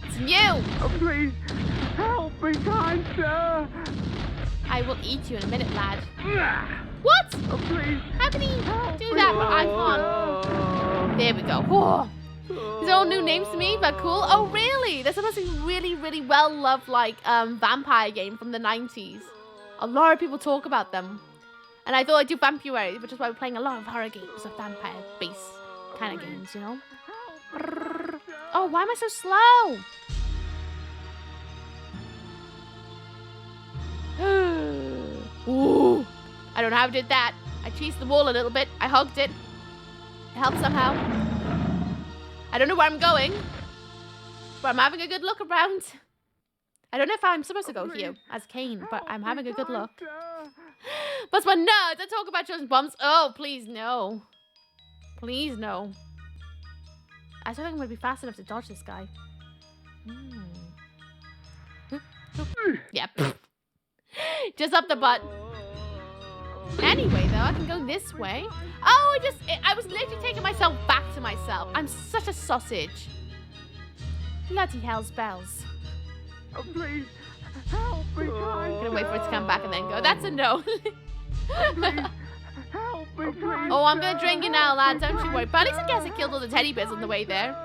It's you! Oh, please, help me, kind sir! I will eat you in a minute, lad. What? Oh, please. How can he do that? But I can't. There we go. Whoa. These are all new names to me, but cool. Oh, really? There's supposed to be really, really well-loved, like, vampire game from the 90s. A lot of people talk about them. And I thought I'd do Vampuary, which is why we're playing a lot of horror games of vampire-based kind of games, you know? Oh, why am I so slow? Ooh. I don't know how I did that. I cheesed the wall a little bit. I hugged it. It helped somehow. I don't know where I'm going, but I'm having a good look around. I don't know if I'm supposed to go here as Kain, but I'm having a good look. But no, don't talk about chosen bombs. Oh, please no. Please no. I don't think I'm going to be fast enough to dodge this guy. Yep. Just up the butt. Anyway, though, I can go this way. Oh, I was literally taking myself back to myself. I'm such a sausage. Bloody hell's bells. Oh, please, help me, kind I'm gonna wait for it to come back and then go. That's a no. Please, help me, kind Oh, I'm gonna drink it now, lad. Don't you worry. But at least I guess I killed all the teddy bears on the way there.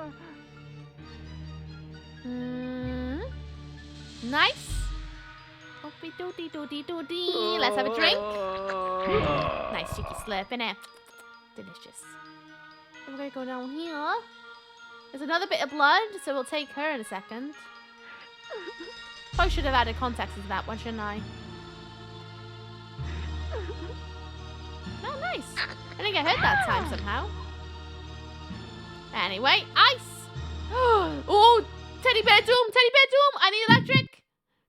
Nice. Let's have a drink. Nice cheeky slurp, innit? Delicious. We're gonna go down here. There's another bit of blood, so we'll take her in a second. Probably should have added context into that one, shouldn't I? Oh, nice. I think I heard that time somehow. Anyway, ice. Oh, teddy bear doom, teddy bear doom. I need electric.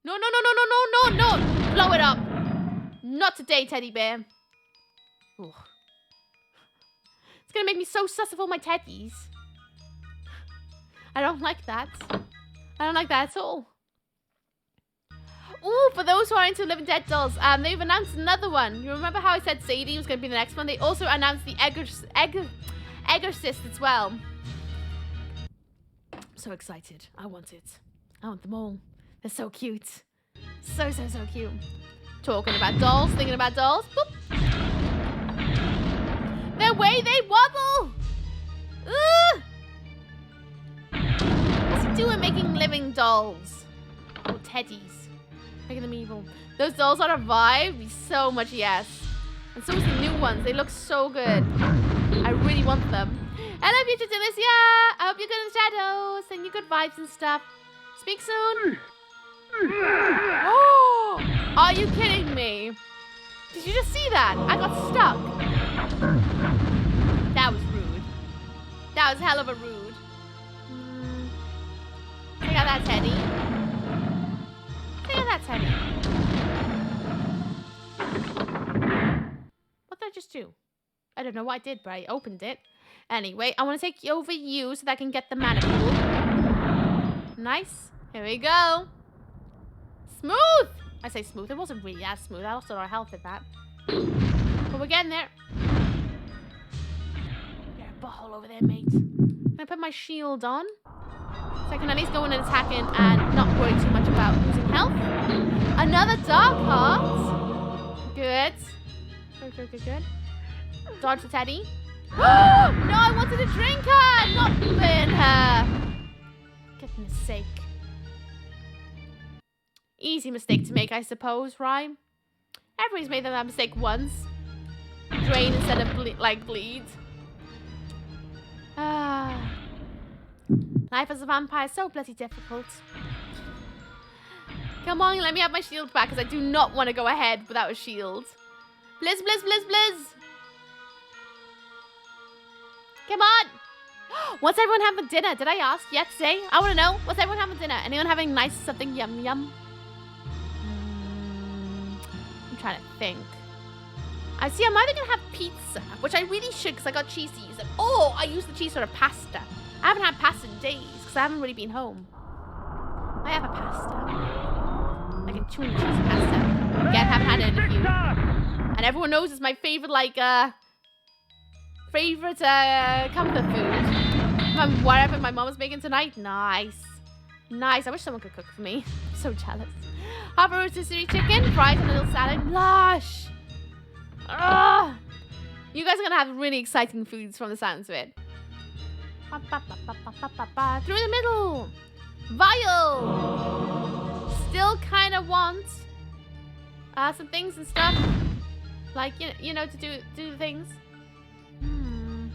No, no, no, no, no, no, no, no. Blow it up. Not today, teddy bear. Ooh. It's going to make me so sus of all my teddies. I don't like that. I don't like that at all. Ooh, for those who are into Living Dead dolls, they've announced another one. You remember how I said Sadie was going to be the next one? They also announced the Egorcist as well. I'm so excited. I want it. I want them all. They're so cute. So, so, so cute. Talking about dolls, thinking about dolls. Boop. The way they wobble! Ugh! What's he doing making living dolls? Or teddies. Making them evil. Those dolls are a vibe. So much yes. And so is the new ones. They look so good. I really want them. Hello, future Dillis. Yeah! I hope you're good in the shadows. Send you good vibes and stuff. Speak soon. Oh! Are you kidding me? Did you just see that? I got stuck. That was rude. That was hell of a rude. Check out that teddy. Check out that teddy. What did I just do? I don't know what I did, but I opened it. Anyway, I want to take over you so that I can get the mana pool. Nice. Here we go. Smooth! I say smooth. It wasn't really as smooth. I lost a lot of health at that. But we're getting there. There's a butthole over there, mate. Can I put my shield on? So I can at least go in and attack in and not worry too much about losing health. Another dark heart. Good. Good. Dodge the teddy. No, I wanted to drink her, not burn her. Goodness sake. Easy mistake to make, I suppose, right? Everybody's made that mistake once. Drain instead of bleed. Life as a vampire is so bloody difficult. Come on, let me have my shield back, because I do not want to go ahead without a shield. Blizz, blizz, blizz, blizz. Come on. What's everyone having for dinner? Did I ask yet today? I want to know. What's everyone having for dinner? Anyone having nice something yum yum? I'm trying to think. I see I'm either going to have pizza, which I really should because I got cheese to use it. Oh, I used the cheese for a pasta. I haven't had pasta in days because I haven't really been home. I have a pasta. Like a tuna cheese pasta. Again, haven't had it in a few. And everyone knows it's my favorite, like, comfort food. Whatever my mom was making tonight. Nice. Nice. I wish someone could cook for me. I'm so jealous. Half a rotisserie chicken, fries and a little salad. Lush. Ugh. You guys are gonna have really exciting foods from the sounds of it. Through the middle. Vial. Still kind of want some things and stuff. Like, you know, to do things. I'm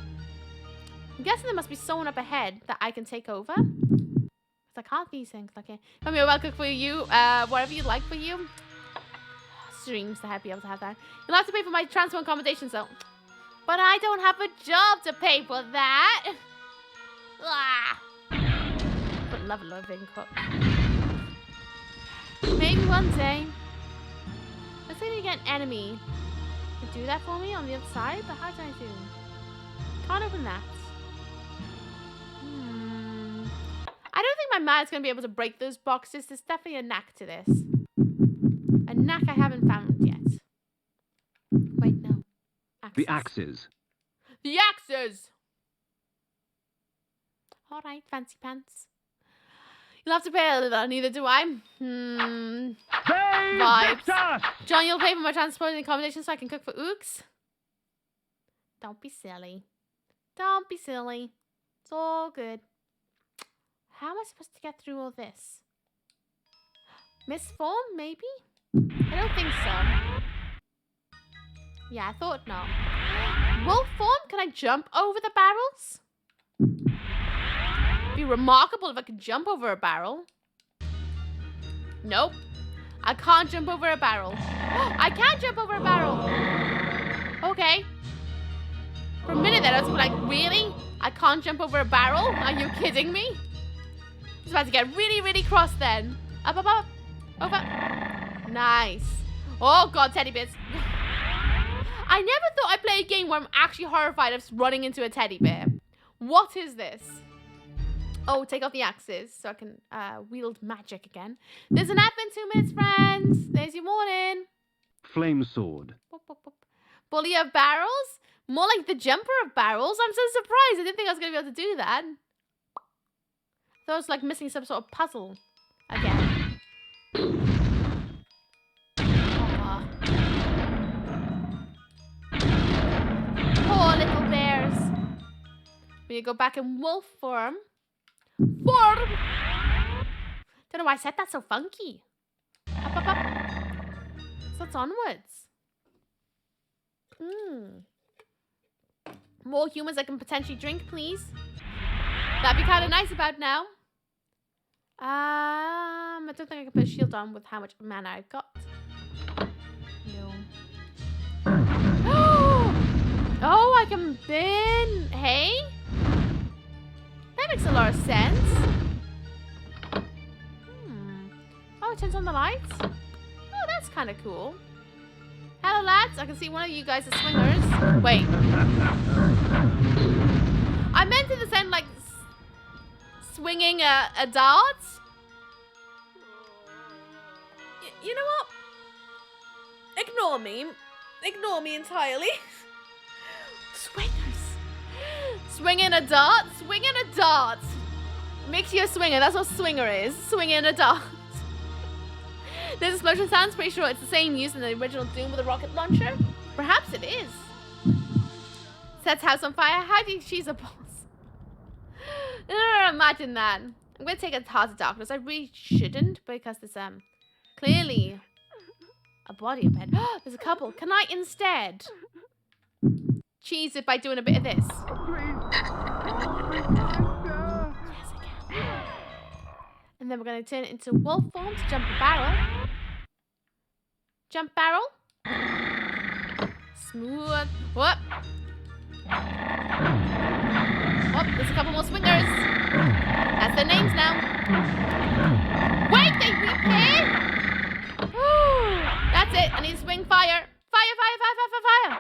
guessing there must be someone up ahead that I can take over. Because I can't these things. Okay. Come here, I'll cook for you. Whatever you'd like for you. Streams to be able to have that. You'll have to pay for my transport accommodations though. But I don't have a job to pay for that. But love living cook. Maybe one day. Let's say we get an enemy to do that for me on the other side. But how do I do? Can't open that. I don't think my man's gonna be able to break those boxes. There's definitely a knack to this. A knack I haven't found yet. Wait, no. Axes. The axes. The axes! Alright, fancy pants. You'll have to pay a little, neither do I. Vibes. John, you'll pay for my transport and accommodation so I can cook for Ooks? Don't be silly. Don't be silly. It's all good. How am I supposed to get through all this? Misform, maybe? I don't think so. Yeah, I thought not. Wolf form? Can I jump over the barrels? It'd be remarkable if I could jump over a barrel. Nope. I can't jump over a barrel. I can jump over a barrel. Okay. For a minute there, I was like, really? I can't jump over a barrel? Are you kidding me? I was about to get really, really cross then. Up, up, up. Over. Nice. Oh, God, teddy bears. I never thought I'd play a game where I'm actually horrified of running into a teddy bear. What is this? Oh, take off the axes so I can wield magic again. There's an app in 2 minutes, friends. There's your morning. Flame sword. Boop, boop, boop. Bully of barrels? More like the jumper of barrels? I'm so surprised. I didn't think I was going to be able to do that. I thought I was like missing some sort of puzzle again. Poor little bears. We need to go back in wolf form. Don't know why I said that so funky. Up, up, up. So it's onwards. More humans I can potentially drink, please. That'd be kind of nice about now. I don't think I can put a shield on with how much mana I've got. No. Oh, I can burn hay? That makes a lot of sense. Oh, it turns on the lights? Oh, that's kind of cool. Hello, lads. I can see one of you guys are swingers. Wait. I meant in the sense like swinging a dart. You know what? Ignore me. Ignore me entirely. Swingers. Swinging a dart. Swinging a dart. Makes you a swinger. That's what swinger is. Swinging a dart. This explosion sounds pretty sure it's the same used in the original Doom with a rocket launcher. Perhaps it is. Sets house on fire. How do you choose a boss? Imagine that. I'm going to take a Heart of Darkness. I really shouldn't because there's clearly a body up ahead. There's a couple. Can I instead cheese it by doing a bit of this? Yes, I can. And then we're going to turn it into wolf form to jump the barrel. Jump barrel. Smooth. Whoop. Oh, there's a couple more swingers. That's their names now. Wait, they repair? That's it. I need to swing fire. Fire, fire, fire, fire, fire, fire.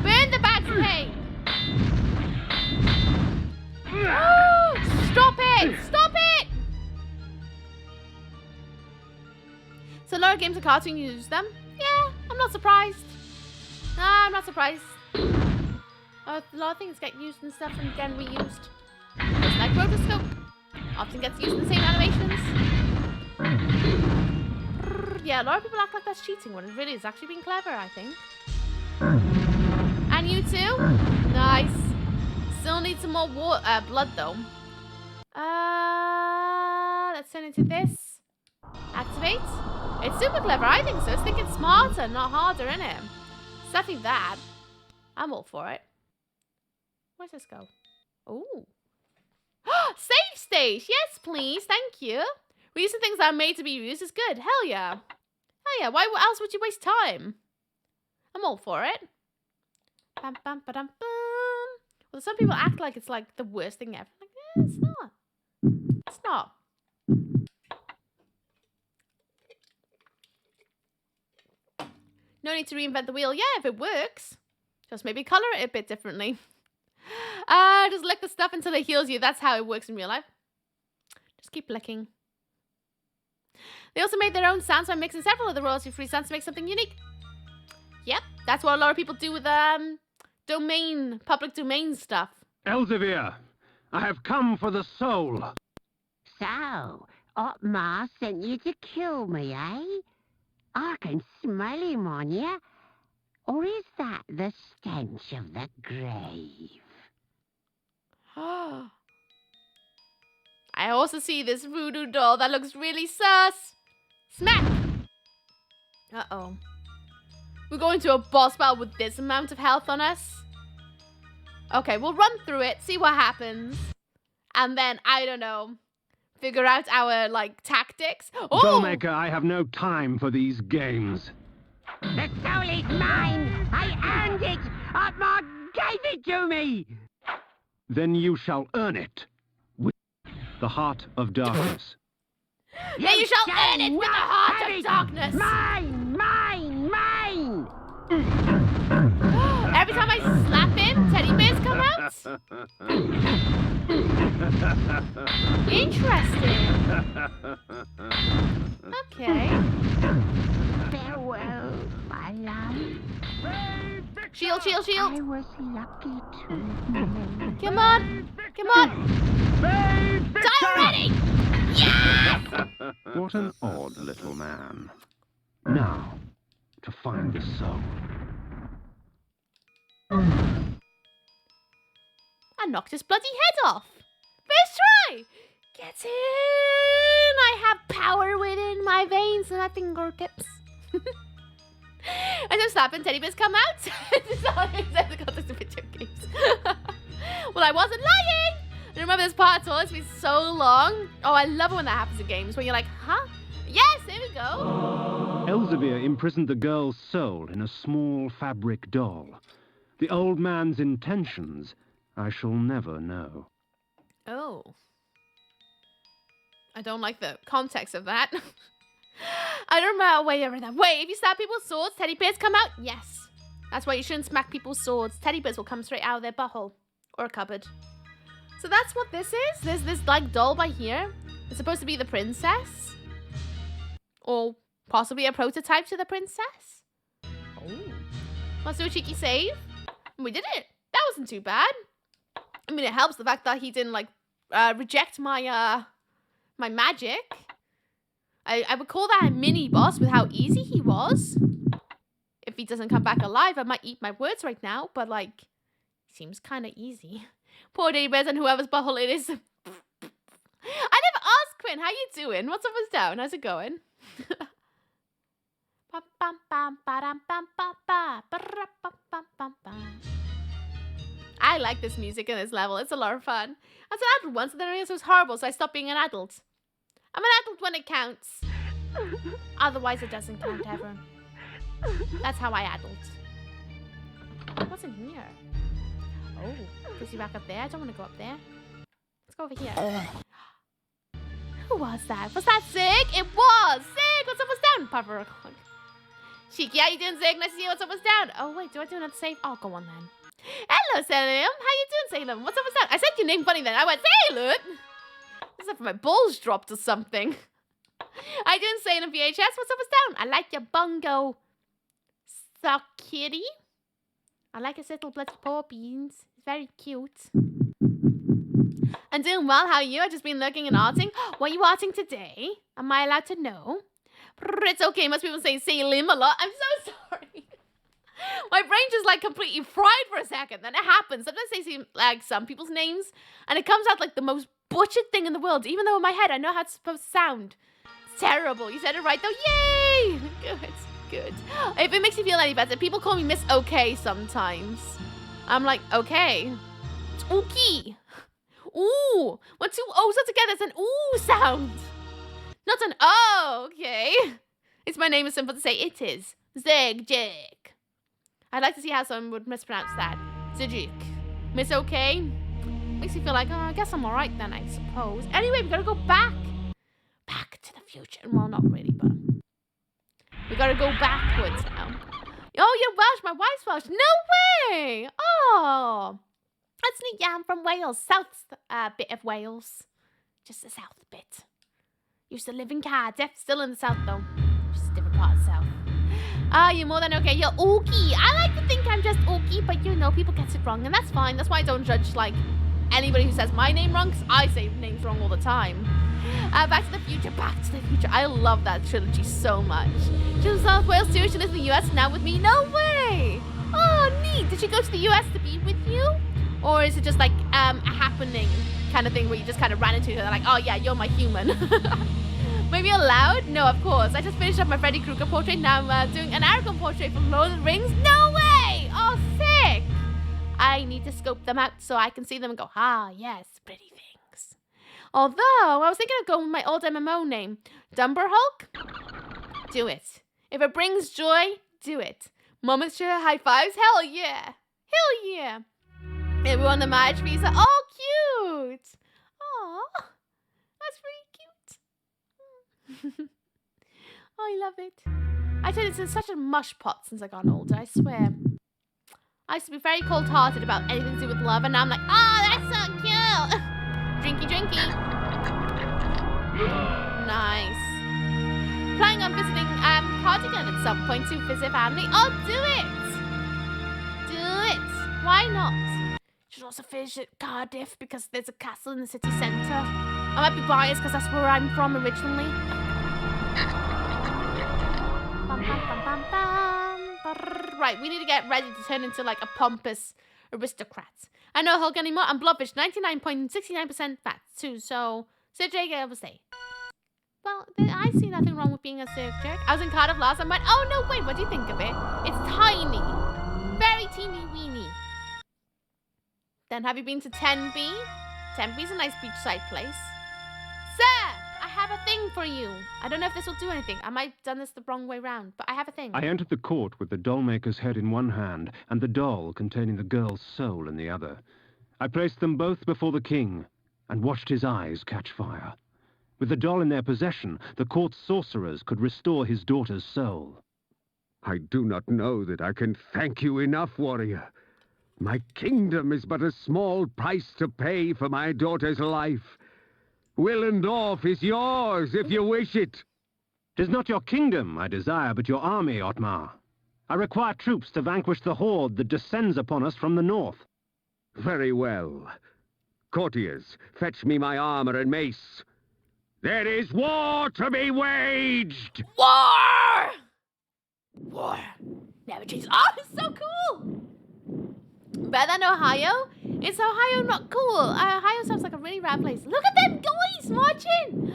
Burn the bags of hay. Stop it! Stop it! So a lot of games and cartoons use them. Yeah, I'm not surprised. Nah, I'm not surprised. A lot of things get used and stuff and getting reused. Just like rotoscope. Often gets used in the same animations. Yeah, a lot of people act like that's cheating when it really is actually being clever, I think. And you too? Nice. Still need some more blood though. Let's turn into this. Activate. It's super clever, I think so. It's thinking smarter, not harder, innit? It's definitely that. I'm all for it. Where's this go? Ooh. Save stage! Yes, please. Thank you. Reusing things that are made to be used is good. Hell yeah. Hell yeah. Why else would you waste time? I'm all for it. Bam, bam, ba-dum, bum. Well, some people act like it's like the worst thing ever. Like, yeah, it's not. It's not. No need to reinvent the wheel. Yeah, if it works. Just maybe color it a bit differently. Just lick the stuff until it heals you. That's how it works in real life. Just keep licking. They also made their own sounds by mixing several of the royalty-free sounds to make something unique. Yep, that's what a lot of people do with public domain stuff. Elzevir, I have come for the soul. So, Otmar sent you to kill me, eh? I can smell him on you. Or is that the stench of the grave? I also see this voodoo doll that looks really sus. Smack! Uh-oh. We're going to a boss battle with this amount of health on us? Okay, we'll run through it, see what happens. And then, I don't know, figure out our, like, tactics. Oh! Dollmaker, I have no time for these games. The soul is mine! I earned it! Otmar gave it to me! Then you shall earn it with the Heart of Darkness. Yeah, you shall earn it with the Heart of Darkness! Mine! Mine! Mine! Every time I slap him, teddy bears come out? Interesting. Okay. Farewell, my love. Shield, shield, shield. I was lucky to. Come on. Come on. Die already! Yes! What an odd little man. Now, to find the soul. I knocked his bloody head off. First try. Get in. I have power within my veins and my fingertips. I just slap and teddy bears come out. This is all the context of video games. Well, I wasn't lying. I remember this part at all. It's been so long. Oh, I love it when that happens in games when you're like, huh? Yes, here we go. Elzevir imprisoned the girl's soul in a small fabric doll. The old man's intentions I shall never know. Oh. I don't like the context of that. I don't know. Wait, if you stab people with swords, teddy bears come out? Yes. That's why you shouldn't smack people's swords. Teddy bears will come straight out of their butthole. Or a cupboard. So that's what this is? There's this, like, doll by here. It's supposed to be the princess. Or Possibly a prototype to the princess. Oh. Let's do a cheeky save. And we did it. That wasn't too bad. I mean, it helps the fact that he didn't, like, reject my, my magic. I would call that a mini-boss with how easy he was. If he doesn't come back alive, I might eat my words right now, but, like, seems kind of easy. Poor Daybeds and whoever's butthole it is. I never asked Quinn, how you doing? What's up, what's down? How's it going? I like this music in this level. It's a lot of fun. I was an adult once and then I realized it was horrible, so I stopped being an adult. I'm an adult when it counts. Otherwise, it doesn't count ever. That's how I adult. What's in here? Oh, is he back up there? I don't want to go up there. Let's go over here. Who was that? Was that Zig? It was! Zig, what's up, what's down? Puffer. Cheeky, how you doing, Zig? Nice to see you. What's up, what's down? Oh, wait, do I do another save? Oh, go on then. Hello, Salem. How you doing, Salem? What's up, what's down? I said your name funny then. I went, Salem! As if my balls dropped or something. How you doing, Salem VHS? What's up, what's down? I like your bongo. So kitty. I like his little bloody paw beans. It's very cute. I'm doing well. How are you? I've just been looking and arting. What are you arting today? Am I allowed to know? It's okay. Most people say Salem a lot. I'm so sorry. My brain just like completely fried for a second. Then it happens. Sometimes I say like some people's names and it comes out like the most butchered thing in the world. Even though in my head I know how it's supposed to sound. It's terrible. You said it right though. Yay! Good. Good. If it makes you feel any better, people call me Miss OK sometimes. I'm like, okay. It's okay. Ooh. When two O's are together, it's an ooh sound. Not an oh, okay. It's my name is simple to say. It is. Zigjig. I'd like to see how someone would mispronounce that. Zigjig. Miss OK? Makes you feel like, oh, I guess I'm alright then, I suppose. Anyway, we gotta go back. Back to the future. Well, not really, but... we gotta go backwards now. Oh, you're Welsh. My wife's Welsh. No way. Oh. That's neat. Yeah, I'm from Wales. South bit of Wales. Just the south bit. Used to live in Cardiff. Still in the south, though. Just a different part of the south. Ah, you're more than okay. You're okay. I like to think I'm just okay, but you know, people get it wrong, and that's fine. That's why I don't judge, like, anybody who says my name wrong, because I say names wrong all the time. Back to the Future, Back to the Future. I love that trilogy so much. She was in South Wales too. She lives in the US now with me. No way. Oh, neat. Did she go to the US to be with you? Or is it just like a happening kind of thing where you just kind of ran into her? Like, oh yeah, you're my human. Maybe allowed? No, of course. I just finished up my Freddy Krueger portrait. Now I'm doing an Aragorn portrait from Lord of the Rings. No way. Oh, sick. I need to scope them out so I can see them and go, ah, yes, pretty things. Although, I was thinking of going with my old MMO name. Dumber Hulk? Do it. If it brings joy, do it. Moments share high fives? Hell yeah. Hell yeah. Everyone the marriage visa. Oh, cute. Aw. That's really cute. Oh, I love it. I tell you, it's such a mush pot since I got older, I swear. I used to be very cold-hearted about anything to do with love, and now I'm like, oh, that's so cute. Drinky, drinky. Nice. Planning on visiting Cardigan at some point to visit family. Oh, do it. Do it. Why not? Should also visit Cardiff because there's a castle in the city centre. I might be biased because that's where I'm from originally. Bum, bum, bum, bum, bum. Right, we need to get ready to turn into like a pompous aristocrat. I know Hulk anymore. I'm blobbish, 99.69% fat too. So, Sir Jake, I will say. Well, I see nothing wrong with being a Sir Jake. I was in Cardiff last time. Went, oh no, wait, what do you think of it? It's tiny, very teeny weeny. Then have you been to Tenby? Tenby's a nice beachside place. Sir, I have a thing for you. I don't know if this will do anything. I might have done this the wrong way round, but I have a thing. I entered the court with the doll-maker's head in one hand and the doll containing the girl's soul in the other. I placed them both before the king and watched his eyes catch fire. With the doll in their possession, the court's sorcerers could restore his daughter's soul. I do not know that I can thank you enough, warrior. My kingdom is but a small price to pay for my daughter's life. Willendorf is yours if you wish it. 'Tis not your kingdom I desire, but your army, Otmar. I require troops to vanquish the horde that descends upon us from the north. Very well. Courtiers, fetch me my armor and mace. There is war to be waged! War! War. Never change. Oh, it's so cool! Better than Ohio? Is Ohio not cool? Ohio sounds like a really rad place. Look at them guys marching!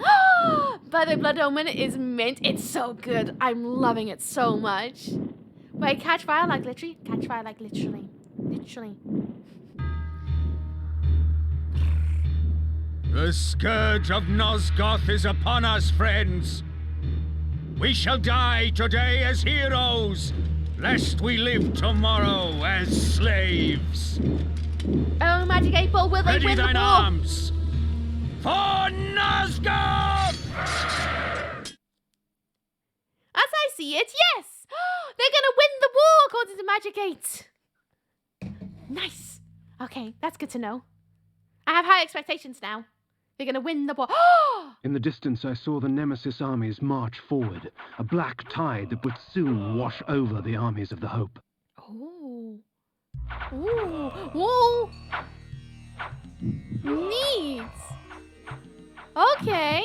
But the Blood Omen is mint. It's so good. I'm loving it so much. Wait, catch fire like literally? Catch fire like literally. Literally. The scourge of Nosgoth is upon us, friends. We shall die today as heroes, lest we live tomorrow as slaves. Oh, Magic 8 Ball, will they Ready win the war? thine arms for Nosgoth! As I see it, yes! They're gonna win the war according to Magic 8. Nice. Okay, that's good to know. I have high expectations now. They're gonna win the war. In the distance, I saw the nemesis armies march forward, a black tide that would soon wash over the armies of the Hope. Oh. Ooh. Whoa. Neat. Okay.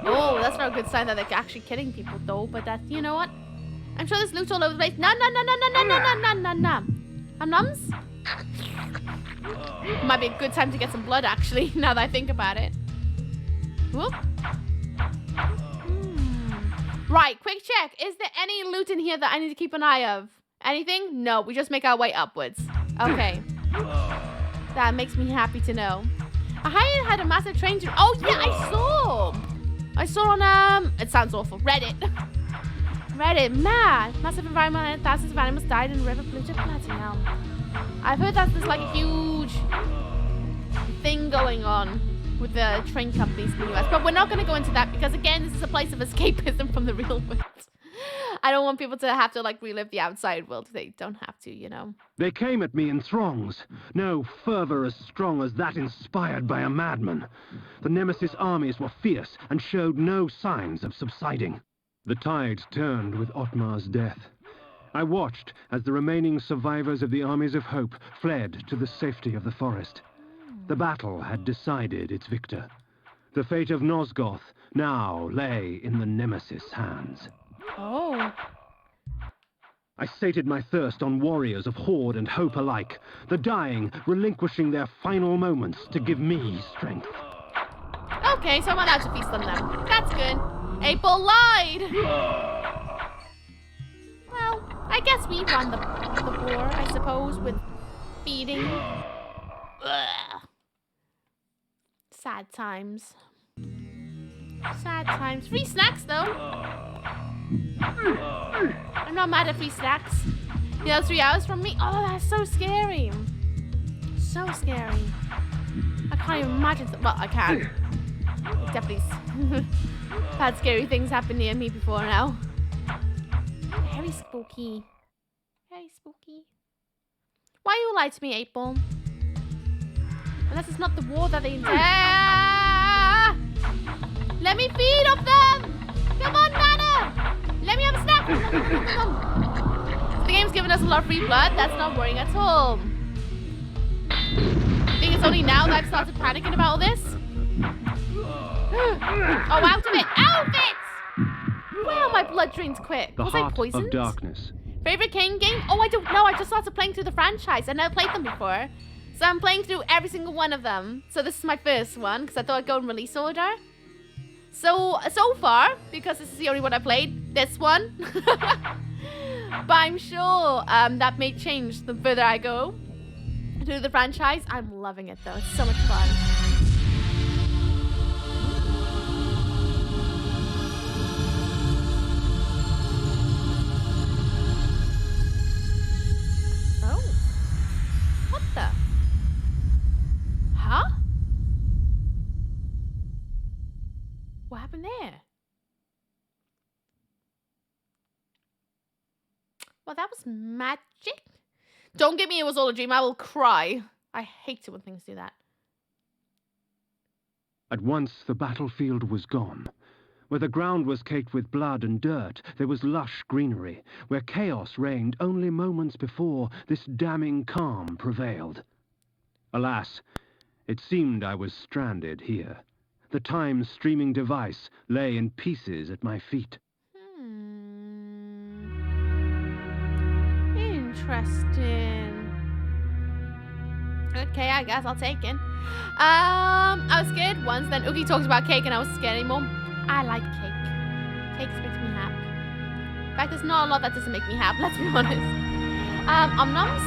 Oh, that's not a good sign that they're actually killing people, though. But that, you know what? I'm sure there's loot all over the place. No. Nums? Might be a good time to get some blood, actually, now that I think about it. Whoop. Right, quick check. Is there any loot in here that I need to keep an eye of? Anything? No, we just make our way upwards. Okay. That makes me happy to know. I had a massive train to... Oh, yeah, I saw on, it sounds awful. Reddit. Reddit, mad. Massive environment and thousands of animals died in the river polluted. Bloody hell. I've heard that there's like a huge thing going on with the train companies in the US. But we're not going to go into that because, again, this is a place of escapism from the real world. I don't want people to have to, like, relive the outside world. They don't have to, you know. They came at me in throngs. No fervor as strong as that inspired by a madman. The nemesis armies were fierce and showed no signs of subsiding. The tide turned with Otmar's death. I watched as the remaining survivors of the armies of Hope fled to the safety of the forest. The battle had decided its victor. The fate of Nosgoth now lay in the nemesis' hands. Oh. I sated my thirst on warriors of Horde and Hope alike, the dying relinquishing their final moments to give me strength. Okay, so I'm allowed to feast on them. That's good. April lied! Well, I guess we run the war, I suppose, with feeding. Ugh. Sad times. Sad times. Free snacks, though. I'm not mad at free snacks. You know, 3 hours from me? Oh, that's so scary. So scary. I can't even imagine. Well, I can. Definitely had scary things happen near me before now. Very spooky. Very spooky. Why you lie to me, April? Unless it's not the war that they intend. Let me feed off them! Come on, Nana! Let me have a snack! The game's given us a lot of free blood. That's not worrying at all. I think it's only now that I've started panicking about all this. Oh, out of it! Out of it! Wow, my blood drains quick. Was I poisoned? Of darkness. Favorite Kain game? Oh, I don't know. I just started playing through the franchise. I never played them before. So I'm playing through every single one of them. So this is my first one because I thought I'd go in release order. So far, because this is the only one I played, this one. But I'm sure that may change the further I go through the franchise. I'm loving it though. It's so much fun. Oh. What the? Huh? What happened there? Well, that was magic. Don't get me, it was all a dream. I will cry. I hate it when things do that. At once the battlefield was gone. Where the ground was caked with blood and dirt, there was lush greenery. Where chaos reigned only moments before, this damning calm prevailed. Alas, it seemed I was stranded here. The time-streaming device lay in pieces at my feet. Interesting. Okay, I guess I'll take it. I was scared once, then Oogie talked about cake and I wasn't scared anymore. I like cake. Cake makes me happy. In fact, there's not a lot that doesn't make me happy, let's be honest. Omnoms?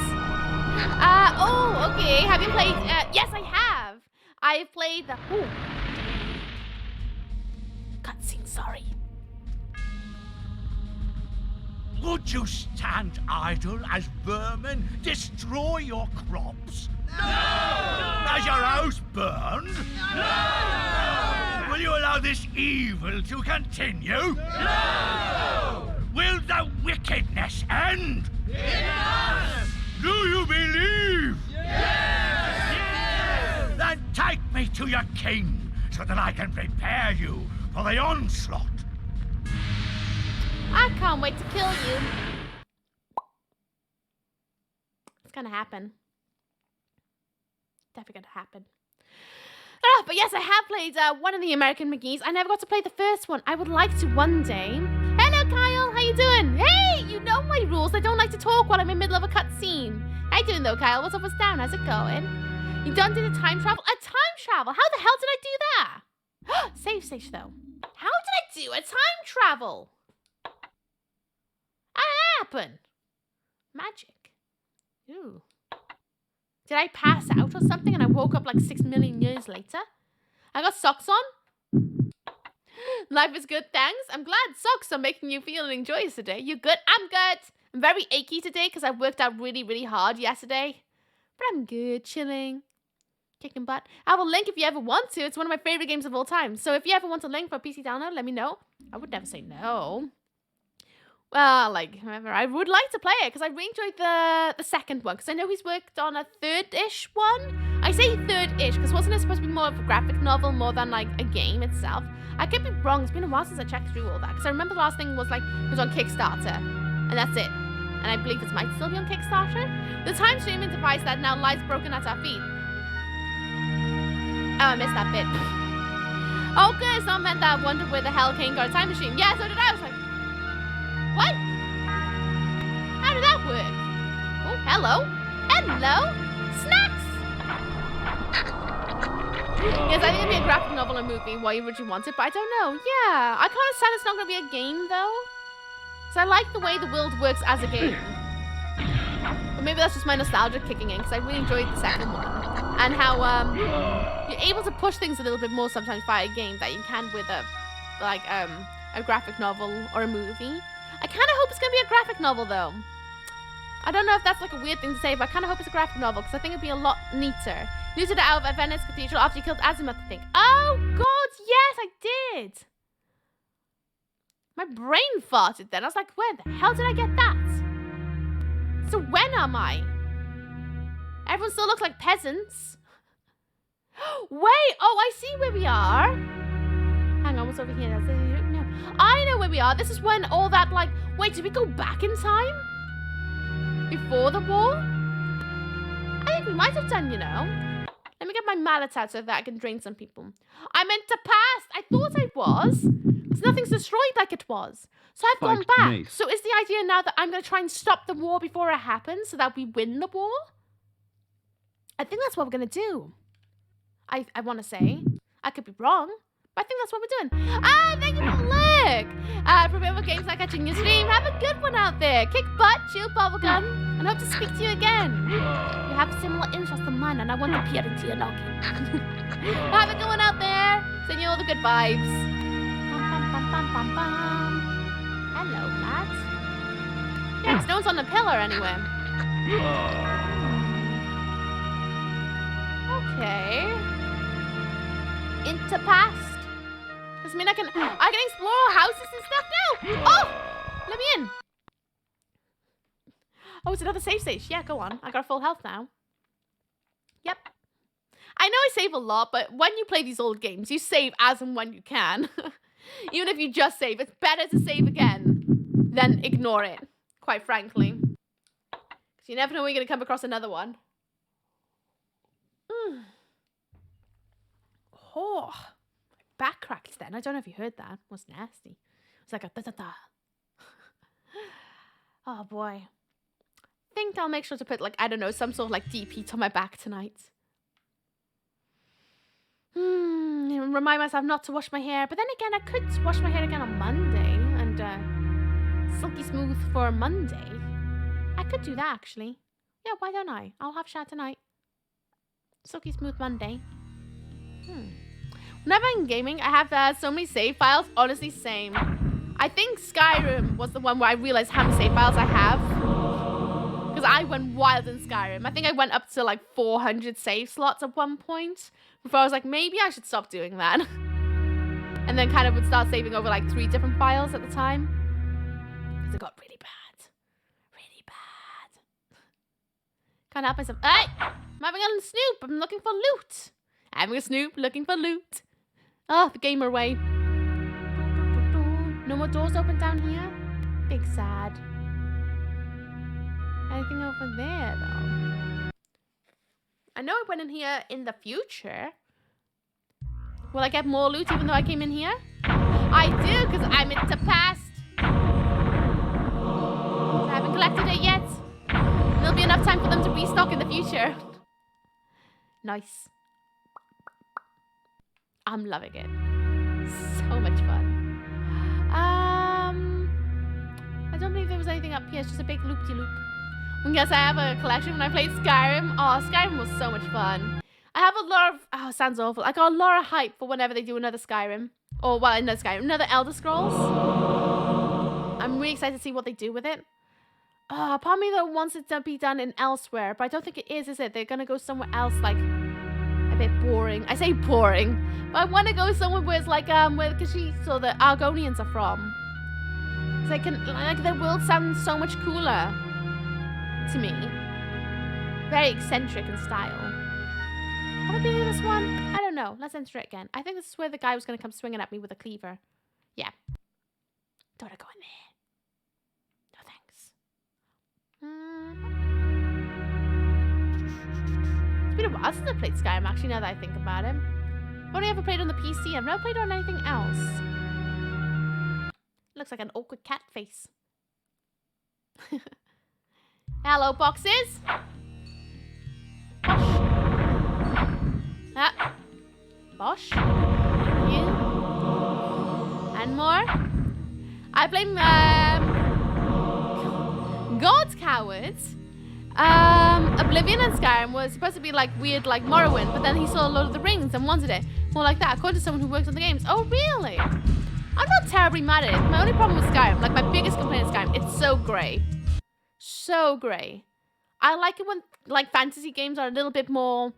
Oh, okay. Have you played, yes, I have. I've played the, ooh. Cutscene, sorry. Would you stand idle as vermin destroy your crops? No! As your house burned? No! Will you allow this evil to continue? No! Will the wickedness end? Yes! Do you believe? Yes! Then take me to your king, so that I can prepare you for the onslaught. I can't wait to kill you. It's gonna happen. Definitely gonna happen. But yes, I have played one of the American McGee's. I never got to play the first one. I would like to one day. Hello, Kyle. How you doing? Hey, you know my rules. I don't like to talk while I'm in the middle of a cutscene. How you doing, though, Kyle? What's up, what's down? How's it going? You done did a time travel? A time travel? How the hell did I do that? Save stage, though. How did I do a time travel? How did that happen? Magic. Ooh. Did I pass out or something and I woke up like 6 million years later? I got socks on. Life is good, thanks. I'm glad socks are making you feel joyous today. You good? I'm good. I'm very achy today because I worked out really, really hard yesterday. But I'm good, chilling. Kicking butt. I have a link if you ever want to. It's one of my favorite games of all time. So if you ever want a link for a PC download, let me know. I would never say no. Well, like, however, I would like to play it because I really enjoyed the second one because I know he's worked on a third-ish one. I say third-ish because wasn't it supposed to be more of a graphic novel more than, like, a game itself? I could be wrong. It's been a while since I checked through all that because I remember the last thing was, like, it was on Kickstarter. And that's it. And I believe it might still be on Kickstarter. The time streaming device that now lies broken at our feet. Oh, I missed that bit. Oh, good. It's not meant that I wondered where the hell Kain got a time machine. Yeah, so did I. I was like, what? How did that work? Oh, hello. Hello. Snacks. Yes, I think it'd be a graphic novel or movie what you originally wanted, but I don't know. Yeah, I kind of sad it's not going to be a game, though. So I like the way the world works as a game. But maybe that's just my nostalgia kicking in, because I really enjoyed the second one. And how you're able to push things a little bit more sometimes by a game that you can with a graphic novel or a movie. I kind of hope it's going to be a graphic novel, though. I don't know if that's like a weird thing to say, but I kind of hope it's a graphic novel, because I think it'd be a lot neater. Looted out of Venice Cathedral after you killed Azimuth, I think. Oh, God, yes, I did. My brain farted then. I was like, where the hell did I get that? So when am I? Everyone still looks like peasants. Wait, oh, I see where we are. Hang on, what's over here? No, I know where we are. This is when all that, like, wait, did we go back in time? Before the war? I think we might have done, you know. Let me get my mallet out so that I can drain some people. I meant to pass. I thought I was. Because nothing's destroyed like it was. So I've gone back. Nice. So is the idea now that I'm going to try and stop the war before it happens so that we win the war? I think that's what we're going to do. I want to say. I could be wrong. But I think that's what we're doing. Ah, thank you for the look. Prepare for games like catching your stream. Have a good one out there. Kick butt, chill bubblegum, and hope to speak to you again. You have similar interests in mine, and I want to peer into your noggin. Have a good one out there. Send you all the good vibes. Bum, bum, bum, bum, bum, bum. Hello, lads. Yeah, because no one's on the pillar anyway. Okay. Into past. Does mean I can explore houses and stuff now? Oh! Let me in. Oh, it's another save stage. Yeah, go on. I got a full health now. Yep. I know I save a lot, but when you play these old games, you save as and when you can. Even if you just save, it's better to save again than ignore it, quite frankly. Because you never know when you're going to come across another one. Oh, my back cracked then. I don't know if you heard that. It was nasty. It's like a da-da-da. Oh, boy. I think I'll make sure to put, like, I don't know, some sort of, like, deep heat on my back tonight. Remind myself not to wash my hair. But then again, I could wash my hair again on Monday. And, silky smooth for Monday. I could do that, actually. Yeah, why don't I? I'll have shower tonight. Silky smooth Monday. Whenever I'm gaming, I have so many save files. Honestly, same. I think Skyrim was the one where I realized how many save files I have. Because I went wild in Skyrim. I think I went up to like 400 save slots at one point. Before I was like, maybe I should stop doing that. And then kind of would start saving over like 3 different files at the time. Because it got really bad. Really bad. Can't help myself. Hey! I'm having a snoop. I'm looking for loot. Having a snoop, looking for loot. Oh, the gamer way. No more doors open down here? Big sad. Anything over there, though? I know I went in here in the future. Will I get more loot even though I came in here? I do, because I'm in the past. So I haven't collected it yet. There'll be enough time for them to restock in the future. Nice. I'm loving it. So much fun. I don't believe there was anything up here. It's just a big loop-de-loop. Yes, I have a collection when I played Skyrim. Oh, Skyrim was so much fun. I have a lot of... Oh, it sounds awful. I got a lot of hype for whenever they do another Skyrim. Or, well, another Skyrim. Another Elder Scrolls. I'm really excited to see what they do with it. Part of me, though, wants it to be done in elsewhere. But I don't think it is it? They're going to go somewhere else, like... a bit boring. I say boring, but I want to go somewhere where it's like where Kashyyyk or the Argonians are from. So I can like their world sounds so much cooler to me. Very eccentric in style. Have I been in this one? I don't know. Let's enter it again. I think this is where the guy was gonna come swinging at me with a cleaver. Yeah. Don't want to go in there. No thanks. It's been a while since I played Skyrim, actually, now that I think about it. I've only ever played on the PC. I've never played on anything else. Looks like an awkward cat face. Hello, boxes. Bosh. Bosh. Thank you. And more. I blame God's cowards. Oblivion and Skyrim was supposed to be like weird like Morrowind, but then he saw Lord of the Rings and wanted it more like that, according to someone who works on the games. Oh, really? I'm not terribly mad at it. My only problem with Skyrim, like my biggest complaint with Skyrim, it's so grey. So grey. I like it when like fantasy games are a little bit more,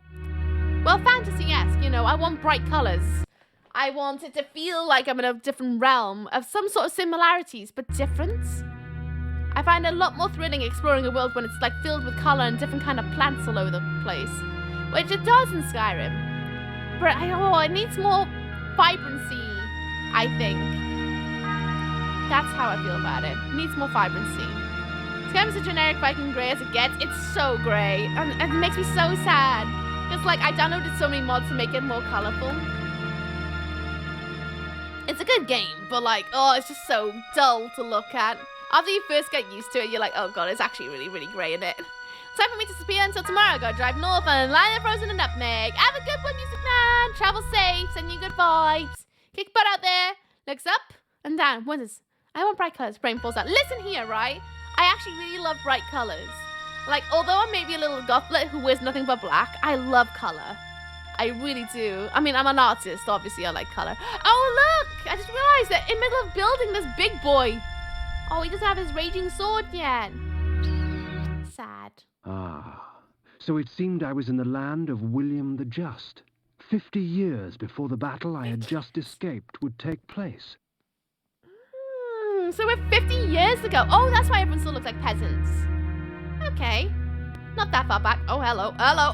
well, fantasy-esque, you know. I want bright colours. I want it to feel like I'm in a different realm of some sort of similarities, but difference. I find it a lot more thrilling exploring a world when it's like filled with colour and different kind of plants all over the place, which it does in Skyrim. But it needs more vibrancy, I think. That's how I feel about it. It needs more vibrancy. Skyrim's a generic Viking grey as it gets. It's so grey, and it makes me so sad. Because like I downloaded so many mods to make it more colourful. It's a good game, but like, oh, it's just so dull to look at. After you first get used to it, you're like, oh god, it's actually really, really grey in it. Time for me to disappear until tomorrow. I gotta drive north and line of frozen and nutmeg. Have a good one, music man. Travel safe, send you good vibes. Kick butt out there. Looks up and down. What is? I want bright colours. Brain falls out. Listen here, right? I actually really love bright colours. Like, although I'm maybe a little gothlet who wears nothing but black, I love colour. I really do. I mean, I'm an artist. Obviously, I like colour. Oh, look! I just realised that in the middle of building this big boy. Oh, he doesn't have his raging sword yet. Sad. Ah, so it seemed I was in the land of William the Just. 50 years before the battle I had just escaped would take place. So we're 50 years ago. Oh, that's why everyone still looks like peasants. Okay. Not that far back. Oh, hello. Hello.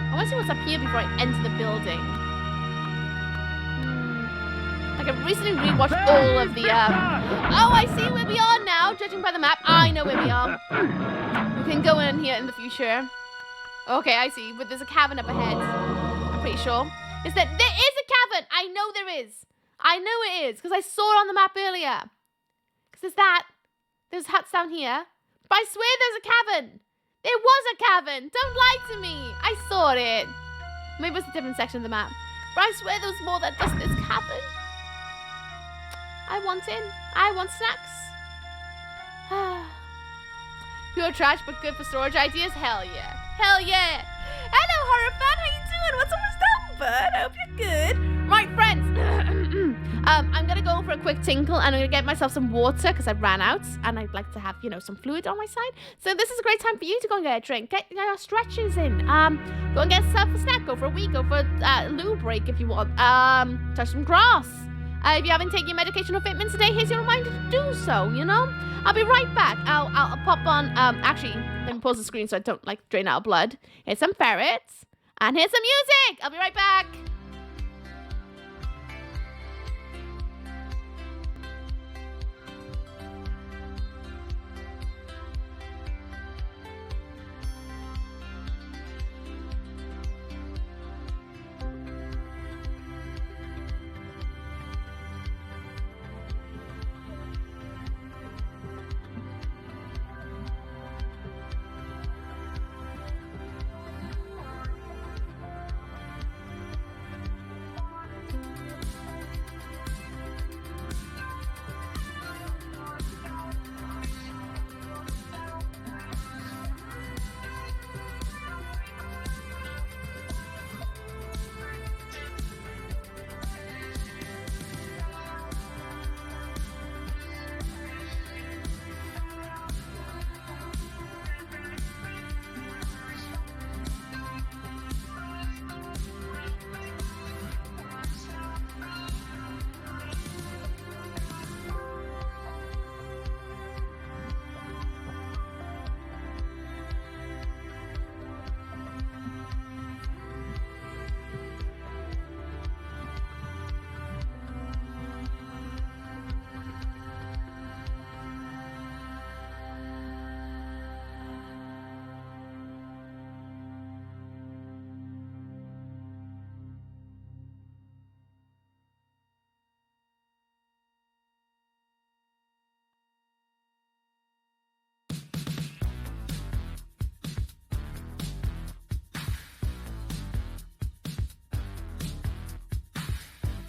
see what's up here before I enter the building. Like, I've recently rewatched all of the, Oh, I see where we are now, judging by the map. I know where we are. We can go in here in the future. Okay, I see, but there's a cavern up ahead. I'm pretty sure. There is a cavern! I know there is. I know it is, because I saw it on the map earlier. Because there's that. There's huts down here. But I swear there's a cavern. There was a cavern. Don't lie to me. I saw it. Maybe it's a different section of the map. But I swear there's more than just this cavern. I want in. I want snacks. Pure trash, but good for storage ideas. Hell yeah. Hell yeah. Hello, horror fan. How you doing? What's almost done, bud? I hope you're good. Right, friends. I'm going to go for a quick tinkle, and I'm going to get myself some water because I ran out, and I'd like to have, you know, some fluid on my side. So this is a great time for you to go and get a drink. Get your stretches in. Go and get yourself a snack. Go for a wee. Go for a loo break if you want. Touch some grass. If you haven't taken your medication or fitments today, here's your reminder to do so, you know? I'll be right back. I'll pop on, actually, let me pause the screen so I don't, like, drain out blood. Here's some ferrets, and here's some music. I'll be right back.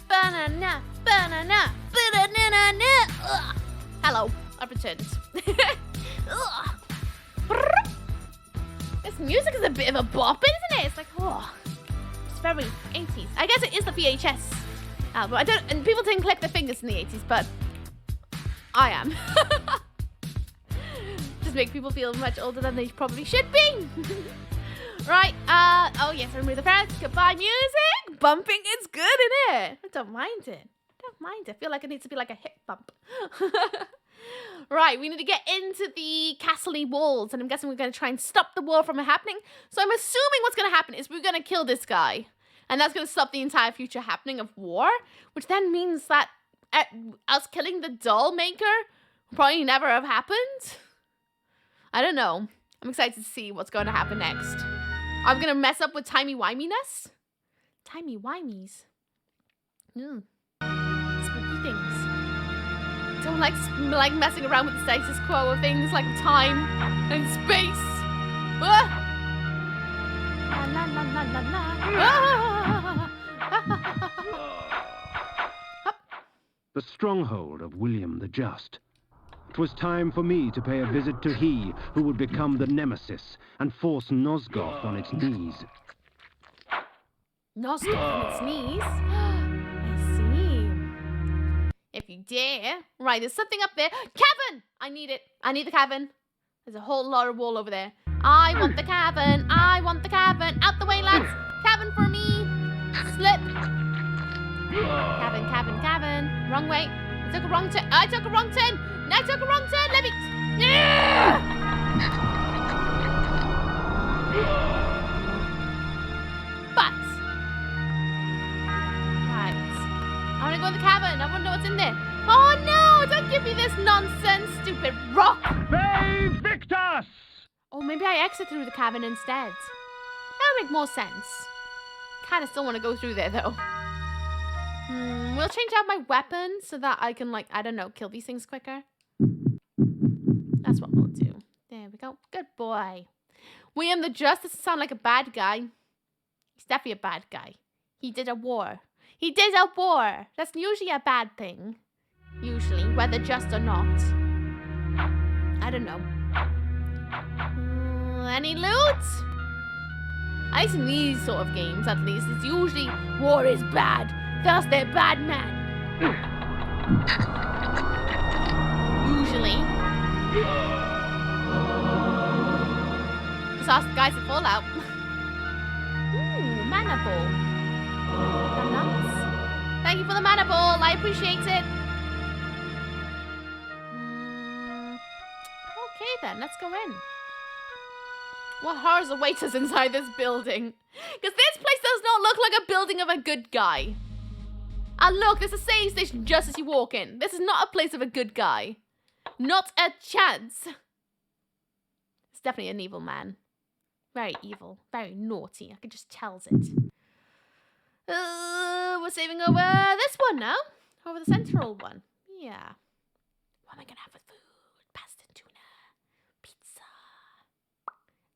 Banana, banana, banana. Ugh. Hello, I've returned. This music is a bit of a bop, isn't it? It's like, oh, it's very 80s. I guess it is the VHS album. I don't, and people didn't click their fingers in the 80s, but I am. Just make people feel much older than they probably should be. Right, oh yes, remove the ferrets. Goodbye, music. Bumping is good, isn't it? I don't mind it. I feel like it needs to be like a hip bump. Right, we need to get into the castle-y walls, and I'm guessing we're going to try and stop the war from happening. So I'm assuming what's going to happen is we're going to kill this guy, and that's going to stop the entire future happening of war, which then means that us killing the doll maker will probably never have happened. I don't know. I'm excited to see what's going to happen next. I'm going to mess up with timey-wiminess. Timey-wimies. Spooky things. Don't like messing around with the status quo of things like time and space. Ah! La, la, la, la, la. Ah! The stronghold of William the Just. It was time for me to pay a visit to he who would become the nemesis and force Nosgoth on its knees. Nosgoth on its knees? I see. If you dare. Right, there's something up there. Cavern! I need it. I need the cavern. There's a whole lot of wall over there. I want the cavern. I want the cavern. Out the way, lads. Cavern for me. Slip. Cavern, cavern, cavern. Wrong way. I took a wrong turn. I took a wrong turn. I took a wrong turn. Let me... I exit through the cabin instead? That would make more sense. Kinda still want to go through there though. We'll change out my weapon so that I can, like, I don't know, kill these things quicker. That's what we'll do. There we go. Good boy. William the Just doesn't sound like a bad guy. He's definitely a bad guy. He did a war. He did a war. That's usually a bad thing. Usually, whether just or not. I don't know. Any loot? At least in these sort of games, at least, it's usually war is bad. Thus, they're bad men. Usually. Just ask the guys at Fallout. Ooh, mana ball. Nuts. Thank you for the mana ball. I appreciate it. Okay then, let's go in. What horrors await us inside this building? Because this place does not look like a building of a good guy. And look, there's a save station just as you walk in. This is not a place of a good guy. Not a chance. It's definitely an evil man. Very evil. Very naughty. I can just tell it. We're saving over this one now. Over the central one. Yeah. What am I going to have with food? Pasta, tuna, pizza.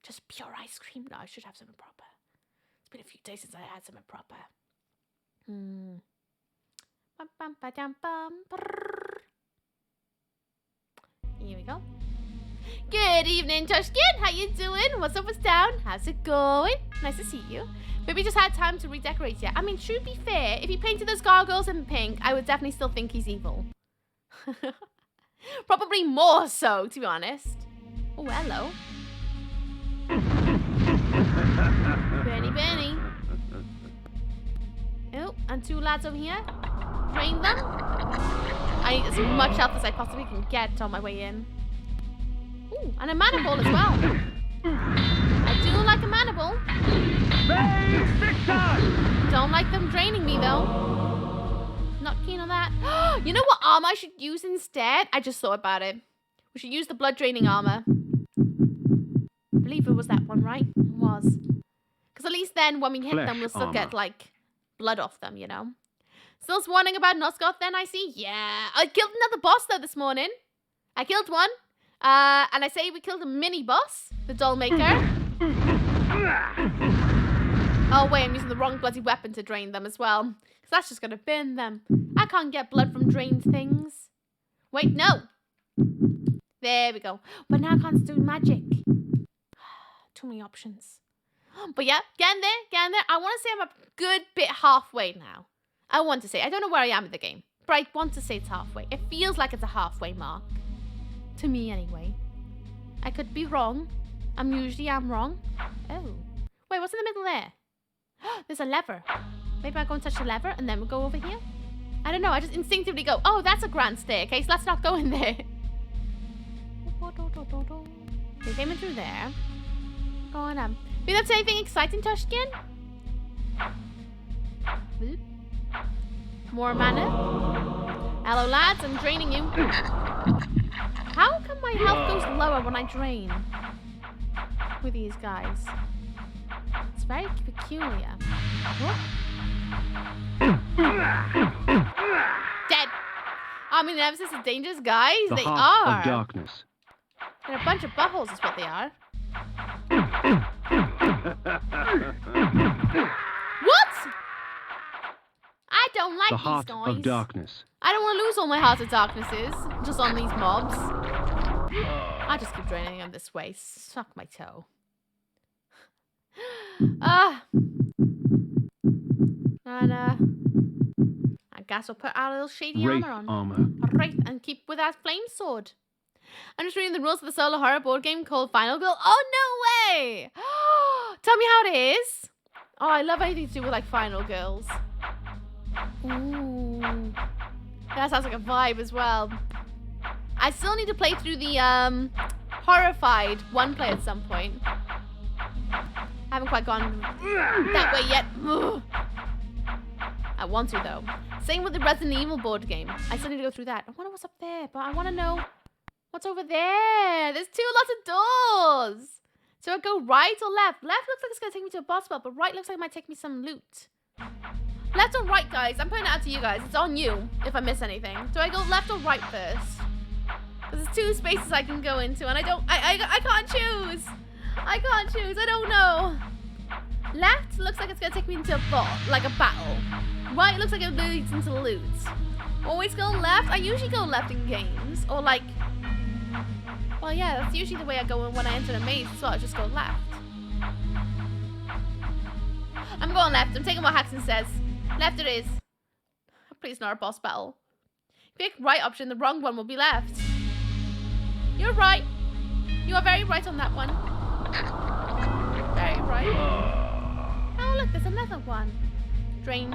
Just pure ice cream. No, I should have something proper. It's been a few days since I had something proper. Here we go. Good evening, Tushkin. How you doing? What's up with town? How's it going? Nice to see you. Maybe just had time to redecorate yet. I mean, to be fair, if he painted those gargoyles in pink, I would definitely still think he's evil. Probably more so, to be honest. Oh, hello. Benny. Oh, and two lads over here. Train them. I need as much health as I possibly can get on my way in. Ooh, and a mana ball as well. I do like a mana ball. Don't like them draining me though. Not keen on that. You know what armor I should use instead? I just thought about it. We should use the blood draining armor. I believe it was that one, right? It was. Because at least then when we hit them, we'll still get like blood off them, you know? Still warning about Nosgoth then, I see? Yeah. I killed another boss though this morning. I killed one. And I say we killed a mini boss, the doll maker. Oh wait, I'm using the wrong bloody weapon to drain them as well. Because that's just gonna burn them. I can't get blood from drained things. Wait, no. There we go. But now I can't do magic. Too many options. But yeah, getting there. I want to say I'm a good bit halfway now. I want to say. I don't know where I am in the game. But I want to say it's halfway. It feels like it's a halfway mark. To me, anyway. I could be wrong. I'm wrong. Oh. Wait, what's in the middle there? There's a lever. Maybe I'll go and touch the lever and then we'll go over here? I don't know. I just instinctively go, oh, that's a grand staircase. Let's not go in there. They came in through there. Going up. Been up to anything exciting, Tushkin? More mana. Hello, lads. I'm draining you. How come my health goes lower when I drain with these guys? It's very peculiar. Whoop. Dead. I mean, nemesis are dangerous guys. They are. Of darkness. They're a bunch of buttholes is what they are. What? I don't like the these heart guys. Of darkness. I don't want to lose all my heart of darknesses just on these mobs. I just keep draining them this way. Suck my toe. And I guess we'll put our little shady armor on. Right, and keep with our flame sword. I'm just reading the rules of the solo horror board game called Final Girl. Oh, no way! Tell me how it is. Oh, I love anything to do with like Final Girls. Ooh. That sounds like a vibe as well. I still need to play through the Horrified one play at some point. I haven't quite gone that way yet. Ugh. I want to though. Same with the Resident Evil board game. I still need to go through that. I wonder what's up there, but I want to know what's over there. There's lots of doors. So I go right or left? Left looks like it's going to take me to a boss battle, but right looks like it might take me some loot. Left or right, guys? I'm putting it out to you guys. It's on you if I miss anything. Do I go left or right first? Because there's 2 spaces I can go into, and I can't choose. I can't choose. I don't know. Left looks like it's going to take me into a battle. Right looks like it leads into loot. Always go left. I usually go left in games, or like... Well, yeah, that's usually the way I go when I enter a maze, so I just go left. I'm going left. I'm taking what Haxton says. Left it is. Please not a boss battle. Pick right option. The wrong one will be left. You're right. You are very right on that one. Very right. Oh, look, there's another one. Drain.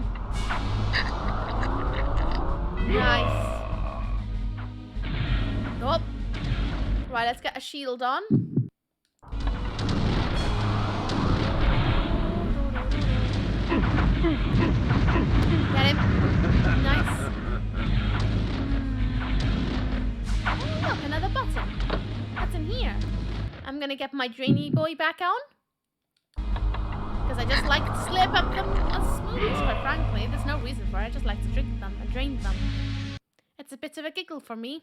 Nice. Oh. Right, let's get a shield on. Get him. Nice. Oh, look, another button. What's in here? I'm gonna get my drainy boy back on. Because I just like to slip up them smoothies, quite frankly. There's no reason for it. I just like to drink them and drain them. It's a bit of a giggle for me.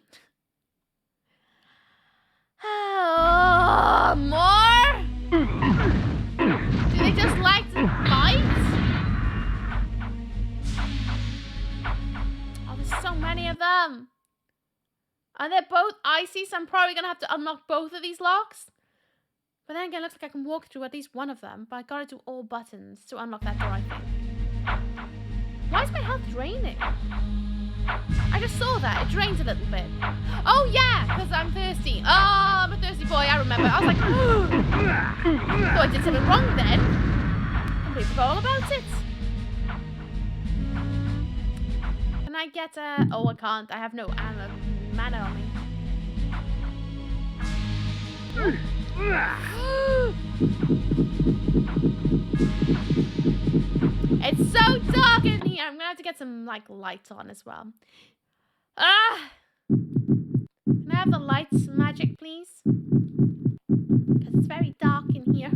Oh, more? Do they just like to fight? Oh, there's so many of them. And they're both icy, so I'm probably going to have to unlock both of these locks. But then again, it looks like I can walk through at least one of them. But I got to do all buttons to unlock that door, I think. Why is my health draining? I just saw that. It drains a little bit. Oh, yeah, because I'm thirsty. Oh, I'm a thirsty boy. I remember. I was like, oh, I did something wrong then. Completely forgot all about it. Can I get a... Oh, I can't. I have no mana on me. It's so dark in here. I'm gonna have to get some lights on as well. Ah! Can I have the lights magic, please? Because it's very dark in here.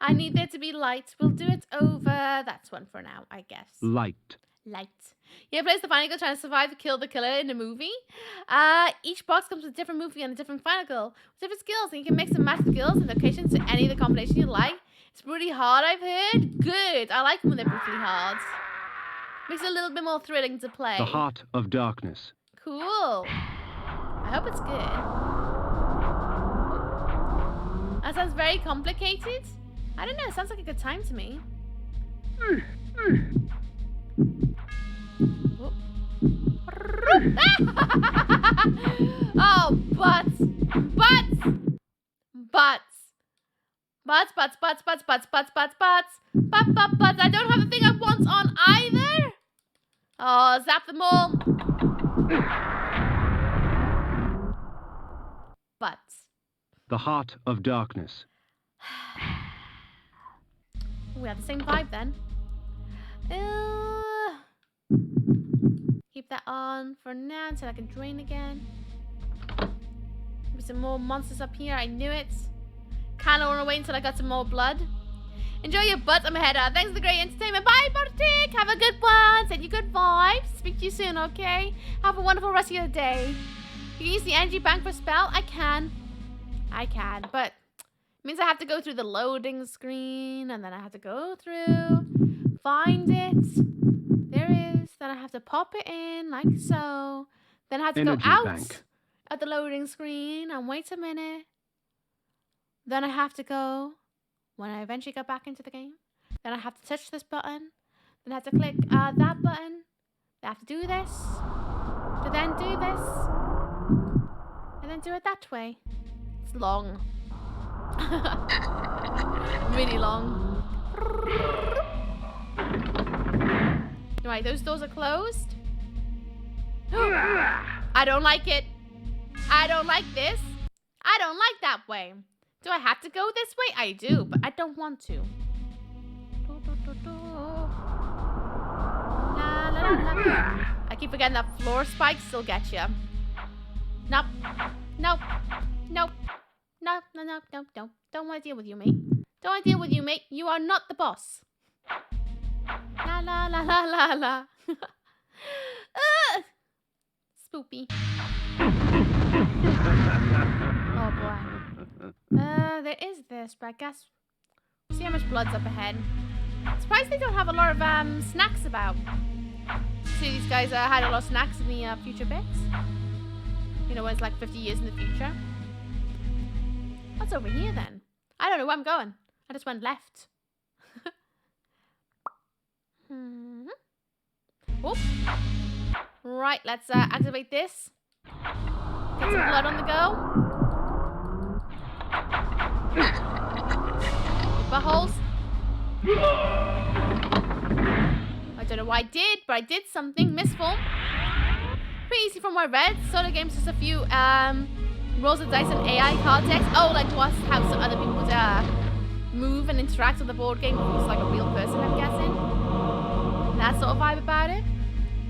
I need there to be light. We'll do it over. That's one for now, I guess. Light. Light. Yeah, plays the final girl trying to survive to kill the killer in a movie. Each box comes with a different movie and a different final girl with different skills, and you can mix and match the skills and locations to any of the combination you like. It's pretty hard, I've heard. Good. I like them when they're brutally hard. Makes it a little bit more thrilling to play. The Heart of Darkness. Cool. I hope it's good. That sounds very complicated. I don't know. It sounds like a good time to me. Oh, butts. Butts. Butts. Butts, butts, butts, butts, butts, butts, butts, butts. Butts. I don't have the thing I want on either. Oh, zap them all. Butts. The Heart of Darkness. We have the same vibe then. Keep that on for now until I can drain again. Maybe some more monsters up here. I knew it. Can't run away until I got some more blood. Enjoy your butt. I'm ahead out. Thanks for the great entertainment. Bye, Bartik. Have a good one. Send you good vibes. Speak to you soon, okay? Have a wonderful rest of your day. You can use the energy bank for a spell. I can, but it means I have to go through the loading screen, and then I have to go through, find it. There is. Then I have to pop it in like so. Then I have to go out at the loading screen and wait a minute. Then I have to go, when I eventually get back into the game, then I have to touch this button. Then I have to click that button. I have to do this. To then do this. And then do it that way. It's long. Really long. Right, those doors are closed. I don't like it. I don't like this. I don't like that way. Do I have to go this way? I do, but I don't want to. La, la, la, la. I keep forgetting that floor spikes still get you. Nope. Nope. Nope. No. Don't want to deal with you, mate. Don't want to deal with you, mate. You are not the boss. La la la la la la. Spoopy. Oh boy. There is this, but I guess see how much blood's up ahead. Surprised they don't have a lot of snacks about. See, these guys had a lot of snacks in the future bits. You know, when it's like 50 years in the future. What's over here then? I don't know where I'm going. I just went left. Oh. Right, let's activate this. Get some blood on the go. Buttholes. I don't know what I did, but I did something. Misform. Pretty easy from what I read. Solo game's just a few rolls of dice and AI card text. Oh, like how some other people would move and interact with the board game. It's like a real person, I'm guessing. That sort of vibe about it.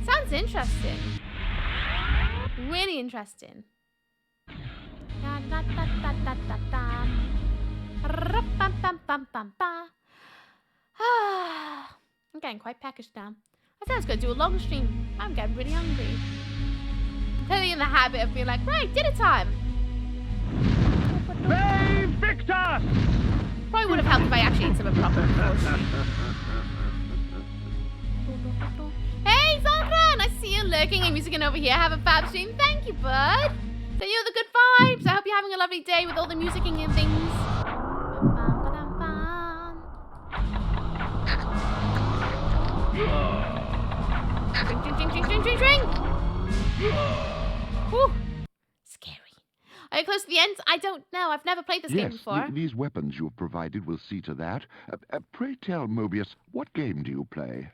Sounds interesting. Really interesting. I'm getting quite peckish now. I said I was going to do a long stream. I'm getting really hungry. I'm totally in the habit of being like, right, dinner time. Hey, Victor! Probably would have helped if I actually ate something proper before stream. Hey, Zandran! I see you lurking and musicking over here. Have a fab stream. Thank you, bud. Send you the good vibes. I hope you're having a lovely day with all the musicking and things. Drink. Whew. Scary. Are you close to the end? I don't know. I've never played this game before. These weapons you have provided will see to that. Pray tell, Mobius, what game do you play?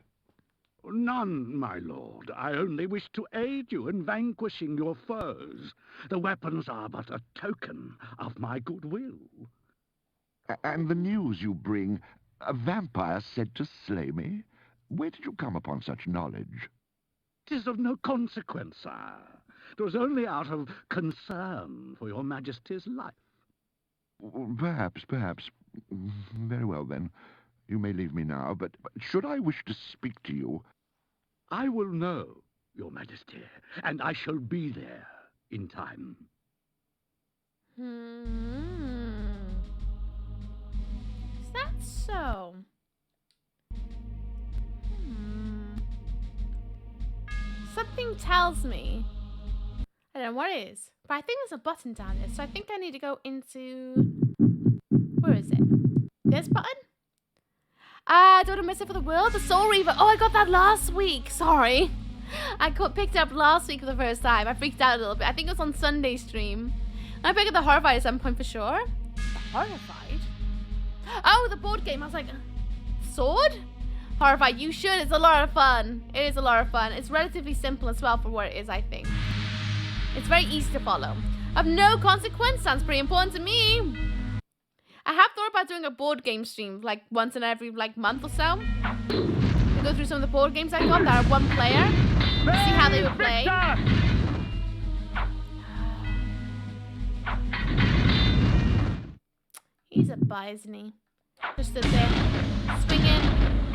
None, my lord. I only wish to aid you in vanquishing your foes. The weapons are but a token of my goodwill. And the news you bring, a vampire said to slay me? Where did you come upon such knowledge? 'Tis of no consequence, sire. It was only out of concern for your majesty's life. Perhaps. Very well, then. You may leave me now, but should I wish to speak to you... I will know, your majesty, and I shall be there in time. Is that so? Something tells me. I don't know what it is, but I think there's a button down there, so I think I need to go into... Where is it? This button? Don't miss it for the world. The Soul Reaver. Oh, I got that last week. Sorry. I picked it up last week for the first time. I freaked out a little bit. I think it was on Sunday stream. I picked up the Horrified at some point for sure. The Horrified? Oh, the board game. I was like, sword? Horrified. You should. It's a lot of fun. It is a lot of fun. It's relatively simple as well for what it is, I think. It's very easy to follow. Of no consequence sounds pretty important to me. I have thought about doing a board game stream like once in every month or so. To go through some of the board games I got that are one player. See how they would play. He's a buy, isn't he? Just stood there, swinging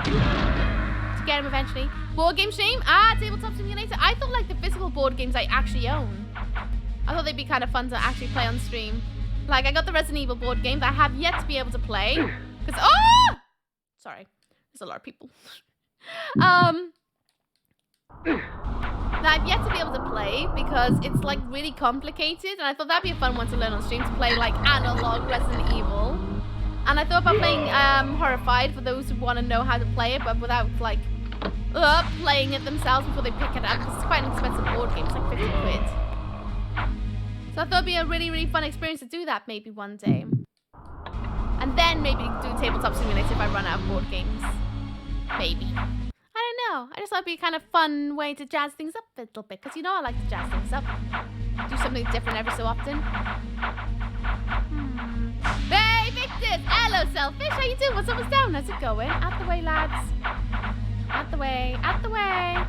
to get him eventually. Board game stream? Tabletop Simulator. I thought like the physical board games I actually own. I thought they'd be kind of fun to actually play on stream. Like, I got the Resident Evil board game that I have yet to be able to play. Because, sorry. There's a lot of people. That I've yet to be able to play because it's, like, really complicated. And I thought that'd be a fun one to learn on stream, to play, like, analog Resident Evil. And I thought about playing Horrified for those who want to know how to play it, but without, like, playing it themselves before they pick it up. Because it's quite an expensive board game. It's like 50 quid. So I thought it'd be a really, really fun experience to do that maybe one day. And then maybe do Tabletop Simulator if I run out of board games. Maybe. I don't know. I just thought it'd be a kind of fun way to jazz things up a little bit. Because you know I like to jazz things up. Do something different every so often. Hey, Victor! Hello, Selfish! How you doing? What's up, what's down? How's it going? Out the way, lads. Out the way. Out the way.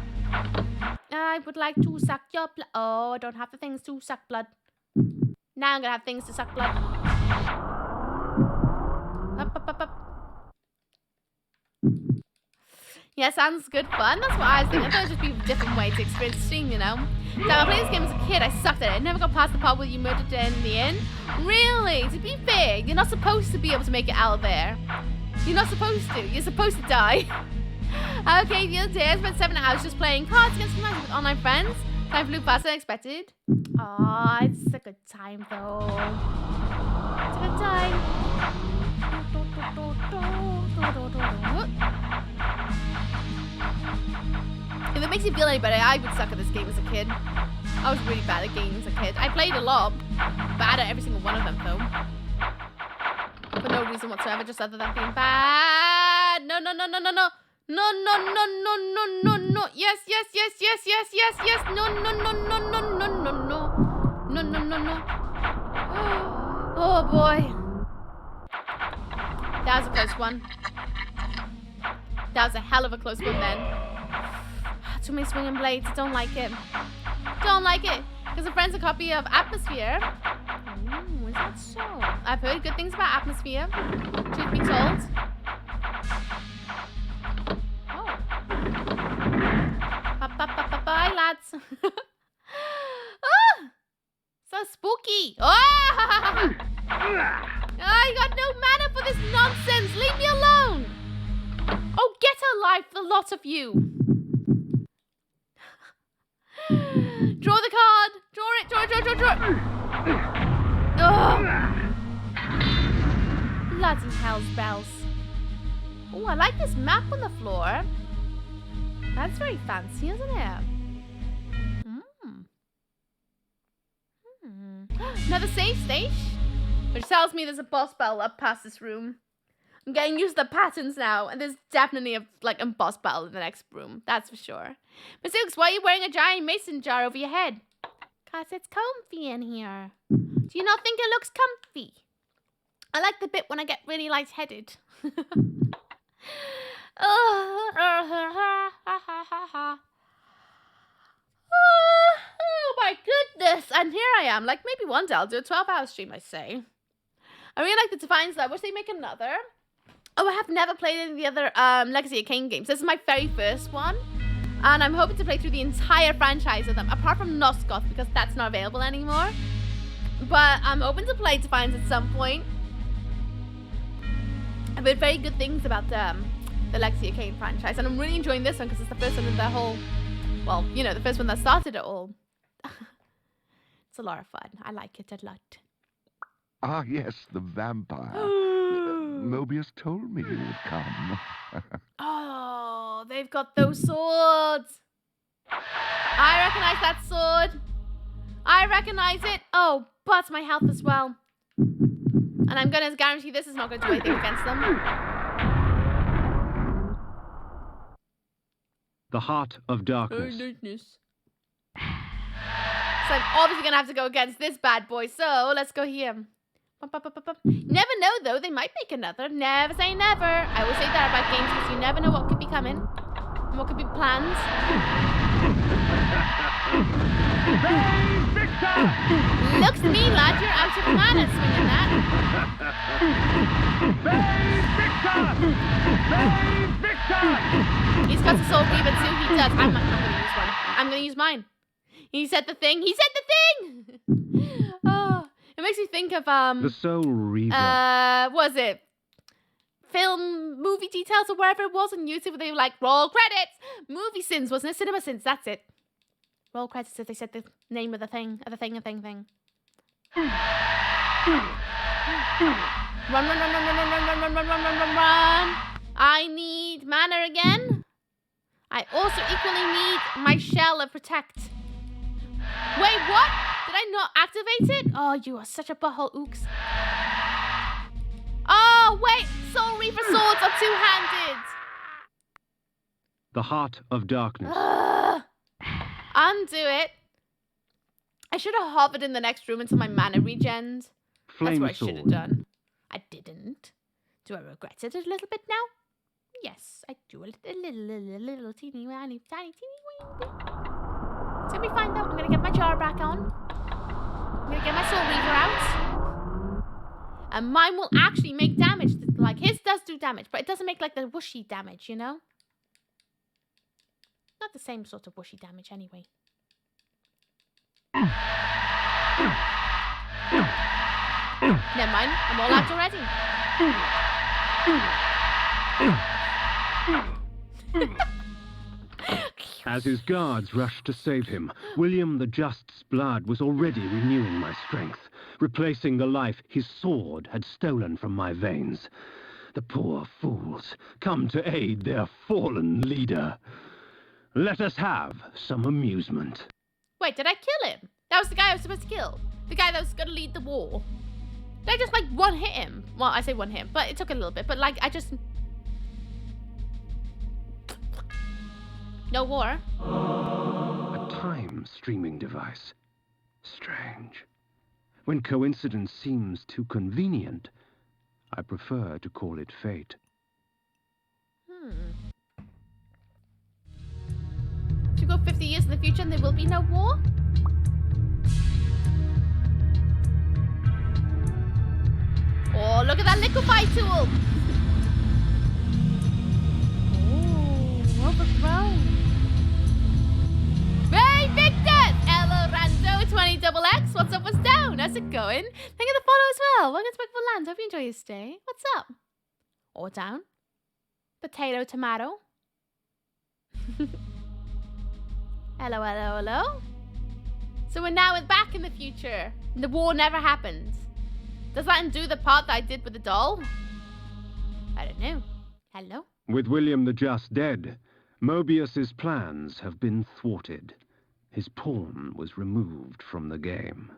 I would like to suck your blood. Oh, I don't have the things to suck blood. Now I'm gonna have things to suck blood. Yeah, sounds good fun. That's what I was thinking. I thought it'd just be a different way to experience stream, you know? So I played this game as a kid. I sucked at it. I never got past the part where you murdered in the inn. Really? To be fair, you're not supposed to be able to make it out of there. You're not supposed to. You're supposed to die. Okay, the other day I spent 7 hours just playing Cards Against Humanity with online friends. Time flew faster than expected. Aw, it's a good time though. It's a good time. If it makes you feel any better, I would suck at this game as a kid. I was really bad at games as a kid. I played a lot. Bad at every single one of them though. For no reason whatsoever, just other than being bad. No. No. Yes. No. Oh boy. That was a close one. That was a hell of a close one then. Too many swinging blades. Don't like it. Don't like it. Because a friend's a copy of Atmosphere. Ooh, is that so? I've heard good things about Atmosphere. Truth be told. Oh. Bye, lads. Oh, so spooky. Oh! I got no mana for this nonsense. Leave me alone. Oh, get a life, the lot of you. Draw the card. Draw it. Draw it. Oh. Bloody hell's bells. Oh, I like this map on the floor. That's very fancy, isn't it? Another safe stage, which tells me there's a boss battle up past this room. I'm getting used to the patterns now, and there's definitely a boss battle in the next room. That's for sure. Miss Ooks, why are you wearing a giant mason jar over your head? 'Cause it's comfy in here. Do you not think it looks comfy? I like the bit when I get really lightheaded. Oh my goodness. And here I am. Like, maybe one day I'll do a 12-hour stream, I say. I really like the Defiance, though. I wish they'd make another. Oh, I have never played any of the other Legacy of Kain games. This is my very first one. And I'm hoping to play through the entire franchise of them, apart from Nosgoth, because that's not available anymore. But I'm open to play Defiance at some point. I've heard very good things about the Legacy of Kain franchise, and I'm really enjoying this one because it's the first one in the whole, well, you know, the first one that started it all. It's a lot of fun. I like it a lot. Ah, yes, the vampire. Mobius told me you would come. Oh, they've got those swords. I recognize that sword. I recognize it. Oh, but my health as well. And I'm going to guarantee this is not going to do anything against them. The Heart of Darkness. So I'm obviously going to have to go against this bad boy. So let's go here. Never know, though. They might make another. Never say never. I always say that about games because you never know what could be coming. And what could be planned. Looks to me like you're out of mana swinging that. He's got a Soul Reaver too. He does. I'm going to use one. I'm going to use mine. He said the thing. He said the thing! Oh, it makes me think of, The Soul Reaver. Was it film movie details or wherever it was on YouTube where they were like, roll credits! Movie Sins, wasn't it? Cinema Sins, that's it. Roll credits if they said the name of the thing, Run. I need mana again. I also equally need my shell of protect. Wait, what? Did I not activate it? Oh, you are such a butthole, Ooks. Oh, wait. Soul Reaver swords are two-handed. The Heart of Darkness. Undo it. I should have hovered in the next room until my mana regens. That's what I should have done. I didn't. Do I regret it a little bit now? Yes, I do. A little teeny tiny wee bit. It's gonna be fine though. I'm gonna get my jar back on. I'm gonna get my Soul Reaver out. And mine will actually make damage. Like, his does do damage, but it doesn't make like the whooshy damage, you know? Not the same sort of whooshy damage anyway. Never mind, I'm all out already. As his guards rushed to save him, William the Just's blood was already renewing my strength, replacing the life his sword had stolen from my veins. The poor fools, come to aid their fallen leader. Let us have some amusement. Wait, did I kill him? That was the guy I was supposed to kill. The guy that was going to lead the war. Did I just, like, one-hit him? Well, I say one-hit, but it took a little bit. But, like, I just... No war. A time streaming device. Strange. When coincidence seems too convenient, I prefer to call it fate. Should we go 50 years in the future and there will be no war? Oh, look at that liquefy tool! Oh, overgrown. Hey, Victor! Hello, Rando 20XX. What's up? What's down? How's it going? Thank you for the follow as well. Welcome to Back Land. Hope you enjoy your stay. What's up? Or down? Potato, tomato. Hello, hello, hello. So we're now back in the future. The war never happened. Does that undo the part that I did with the doll? I don't know. Hello? With William the Just dead, Mobius's plans have been thwarted. His pawn was removed from the game.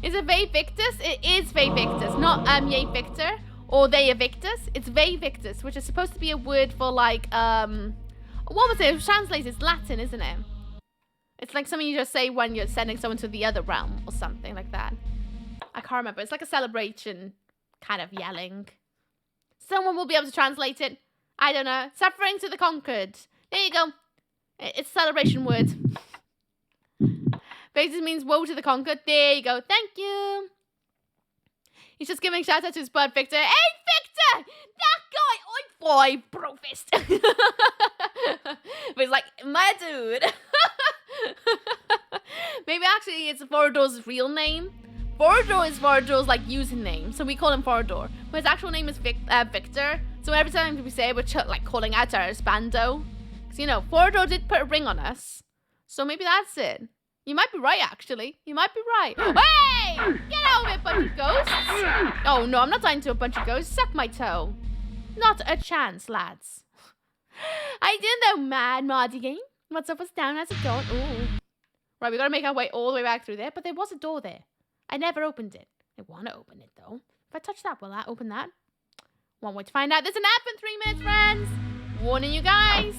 Is it Ve Victus? It is Ve Victus, not Ye Victor or They Evictus. It's Ve Victus, which is supposed to be a word for like what was it? It was translated. It's Latin, isn't it? It's like something you just say when you're sending someone to the other realm or something like that. I can't remember. It's like a celebration kind of yelling. Someone will be able to translate it. I don't know. Suffering to the conquered. There you go. It's a celebration word. Basically means woe to the conquered. There you go. Thank you. He's just giving shout out to his bud Victor. Hey, Victor! That guy! Oi, boy, bro fist. But he's like, my dude. Maybe actually it's Forodor's real name. Forodor is Forodor's like username, so we call him Forodor. But his actual name is Victor. So every time we say it, we're like calling out our bando. Because you know, Forodor did put a ring on us. So maybe that's it. You might be right, actually. You might be right. Hey! Get out of it, bunch of ghosts. Oh no, I'm not dying to a bunch of ghosts. Suck my toe. Not a chance, lads. I did though, mad Mardy game. What's up, what's down, how's it going? Ooh. Right, we gotta make our way all the way back through there, but there was a door there. I never opened it. I wanna open it though. If I touch that, will that open that? One way to find out. There's an app in 3 minutes, friends. Warning you guys.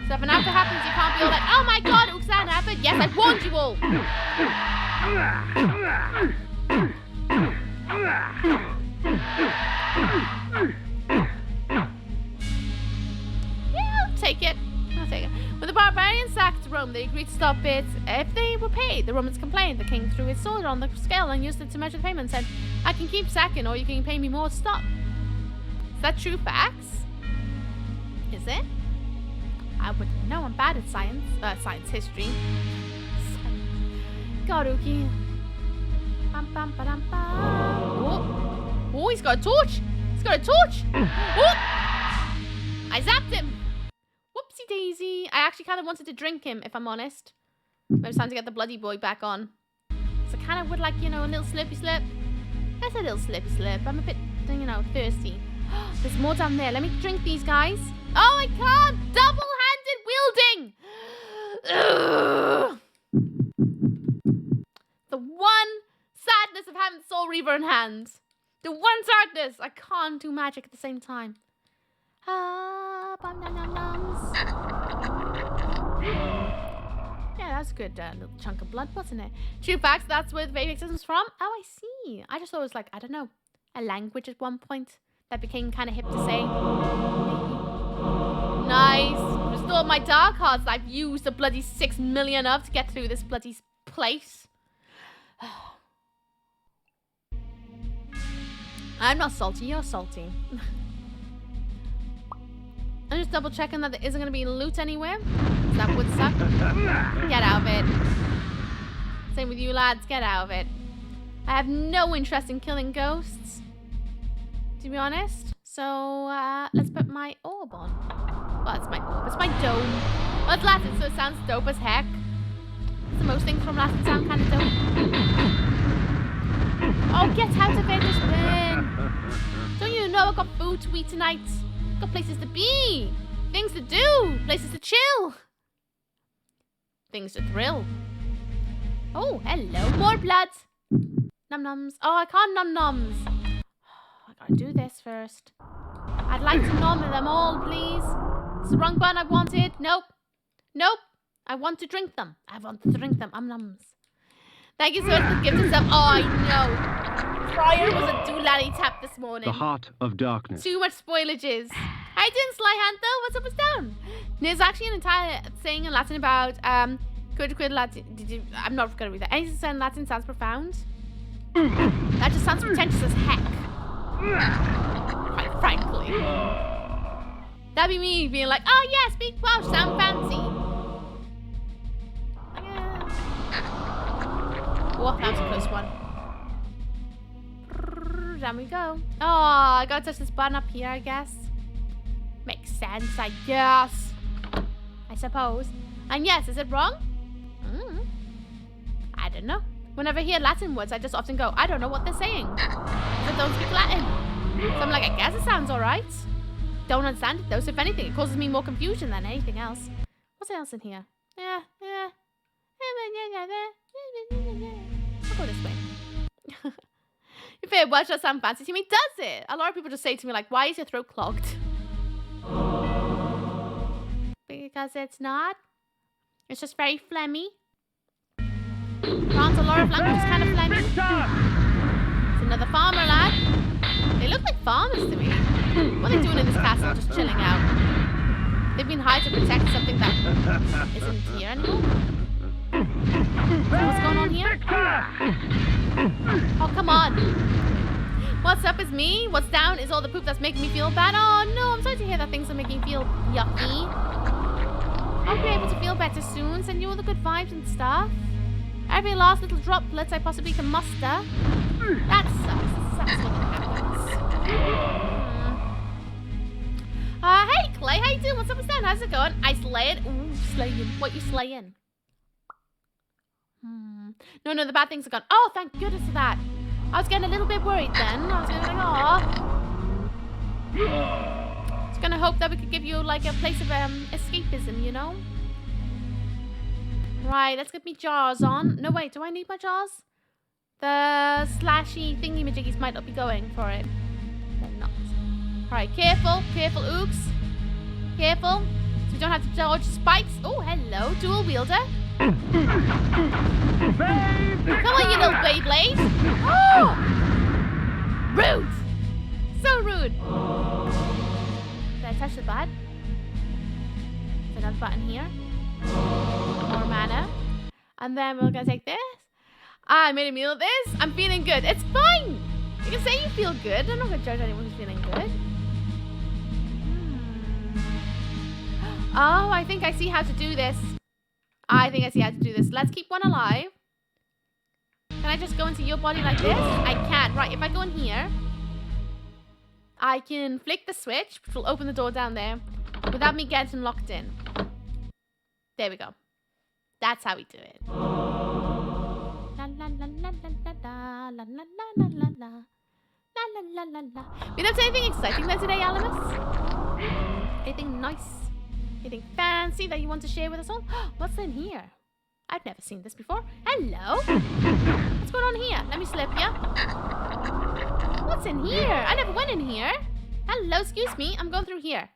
So if an app happens, you can't be all like, oh my god, oops, that happened. Yes, I warned you all. Yeah, I'll take it. I'll take it. When the barbarians sacked Rome, they agreed to stop it if they were paid. The Romans complained. The king threw his sword on the scale and used it to measure the payment and said, I can keep sacking or you can pay me more to stop. Is that true facts? Is it? I wouldn't know. I'm bad at science. Science history. Garuki. Oh, he's got a torch. He's got a torch. Oh! I zapped him. Whoopsie daisy. I actually kind of wanted to drink him, if I'm honest. Maybe it's time to get the bloody boy back on. So I kind of would like, you know, a little slippy slip. That's a little slippy slip. I'm a bit, you know, thirsty. There's more down there. Let me drink these guys. Oh, I can't. Double-handed wielding. Ugh. The one sadness of having Soul Reaver in hand. The one sadness. I can't do magic at the same time. Yeah, that's a good little chunk of blood, wasn't it? True facts, that's where the Vedic system's from. Oh, I see. I just thought it was like, I don't know, a language at one point that became kind of hip to say. Maybe. Nice. Restore my dark hearts that I've used a bloody 6 million of to get through this bloody place. I'm not salty, you're salty. I'm just double checking that there isn't going to be loot anywhere. That would suck. Get out of it. Same with you lads, get out of it. I have no interest in killing ghosts, to be honest. So, let's put my orb on. Well, it's my orb. It's my dome. Well, it's Latin, so it sounds dope as heck. So most things from Latin sound kind of dope. Oh, get out of it, just win. Don't you know I've got food to eat tonight? Got places to be. Things to do. Places to chill. Things to thrill. Oh, hello. More blood. Num-nums. Oh, I can't num-nums. Oh, I gotta do this first. I'd like to nom them all, please. It's the wrong button I wanted. Nope. Nope. I want to drink them. I want to drink them. Nums. Thank you so much for the gift and stuff. Oh, I know. Prior was a doolally tap this morning. The heart of darkness. Too much spoilages. I didn't Sly Hand though. What's up, what's down? There's actually an entire saying in Latin about quid Latin. I'm not gonna read that. Anything said in Latin sounds profound. That just sounds pretentious as heck. Quite frankly. That'd be me being like, oh yeah, speak Welsh, sound fancy. Yeah. Oh, that was a close one. Down we go. Oh, I gotta touch this button up here, I guess. Makes sense, I guess. I suppose. And yes, is it wrong? I don't know. Whenever I hear Latin words, I just often go, I don't know what they're saying. I don't speak Latin. So I'm like, I guess it sounds alright. Don't understand it though, so if anything, it causes me more confusion than anything else. What's else in here? Yeah. I'll go this way. Your favorite word does sound fancy to me, does it? A lot of people just say to me like, why is your throat clogged? Because it's not. It's just very phlegmy. France, a lot of language is kind of phlegmy. It's another farmer lad. They look like farmers to me. What are they doing in this castle? Just chilling out. They've been hired to protect something that isn't here anymore. So what's going on here? Oh, come on. What's up is me. What's down is all the poop that's making me feel bad. Oh, no. I'm sorry to hear that things are making me feel yucky. I'll be able to feel better soon. Send you all the good vibes and stuff. Every last little droplets I possibly can muster. That sucks. Sucks when it happens. Hey, Clay. How you doing? What's up with that? How's it going? I slay it. Ooh, slaying. What you slaying? No, the bad things are gone. Oh, thank goodness for that. I was getting a little bit worried then. I was going to be like, aw. I was going to hope that we could give you, like, a place of escapism, you know? Right, let's get me jars on. No, wait, do I need my jars? The slashy thingy-majiggies might not be going for it. They're not. Alright, careful, ooks. Careful, so we don't have to dodge spikes. Oh, hello, dual wielder. Come on, you little Beyblade. Oh! Rude. So rude. Did I touch the button? There's another button here. More mana. And then we're gonna take this. I made a meal of this. I'm feeling good. It's fine. You can say you feel good. I'm not gonna judge anyone who's feeling good. Oh, I think I see how to do this. Let's keep one alive. Can I just go into your body like this? I can't. Right, if I go in here, I can flick the switch, which will open the door down there without me getting locked in. There we go. That's how we do it. La la la la la la la la la la la la la la la. We don't say anything exciting there today, Alamus? Anything nice? Anything fancy that you want to share with us all? What's in here? I've never seen this before. Hello? What's going on here? Let me slip ya. What's in here? I never went in here. Hello, excuse me. I'm going through here.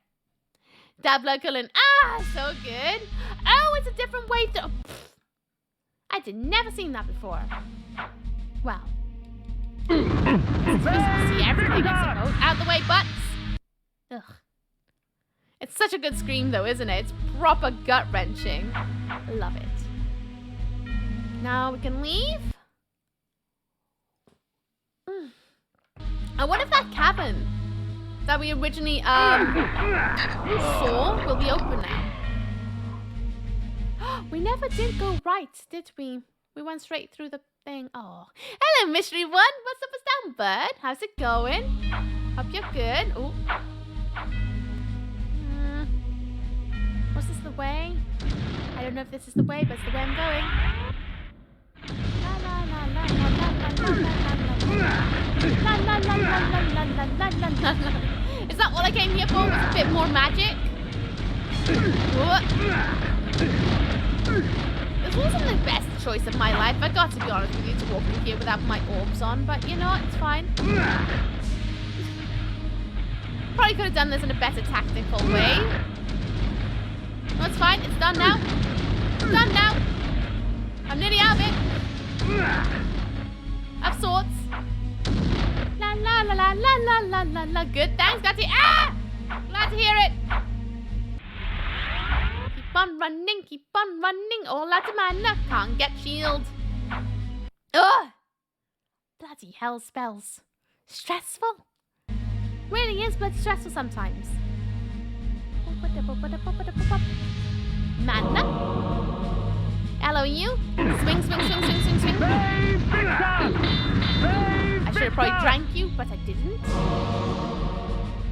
Dabla Cullen. Ah, so good. Oh, it's a different way to... I did never seen that before. Wow. It's to see everything, I suppose. Out the way, butts. Ugh. It's such a good scream, though, isn't it? It's proper gut-wrenching. Love it. Now we can leave. I wonder if that cabin that we originally saw will be open now. We never did go right, did we? We went straight through the thing. Oh, hello, mystery one. What's up, down, bud? How's it going? Hope you're good. Oh, was this the way? I don't know if this is the way, but it's the way I'm going. La la la la la la la la la la la la. Is that what I came here for? With a bit more magic? This wasn't the best choice of my life. I got to be honest with you, to walk in here without my orbs on, but you know what? It's fine. Probably could have done this in a better tactical way. No, it's fine. It's done now. It's done now. I'm nearly out of it. Of sorts. La la la la la la la la la. Good. Thanks. Got to. Ah! Glad to hear it. Keep on running. Keep on running. All out of mana. Can't get shield. Ugh. Bloody hell spells. Stressful. Really is bloody stressful sometimes. Mana. Hello, you. Swing, swing, swing, swing, swing, swing. I should have probably drank you, but I didn't.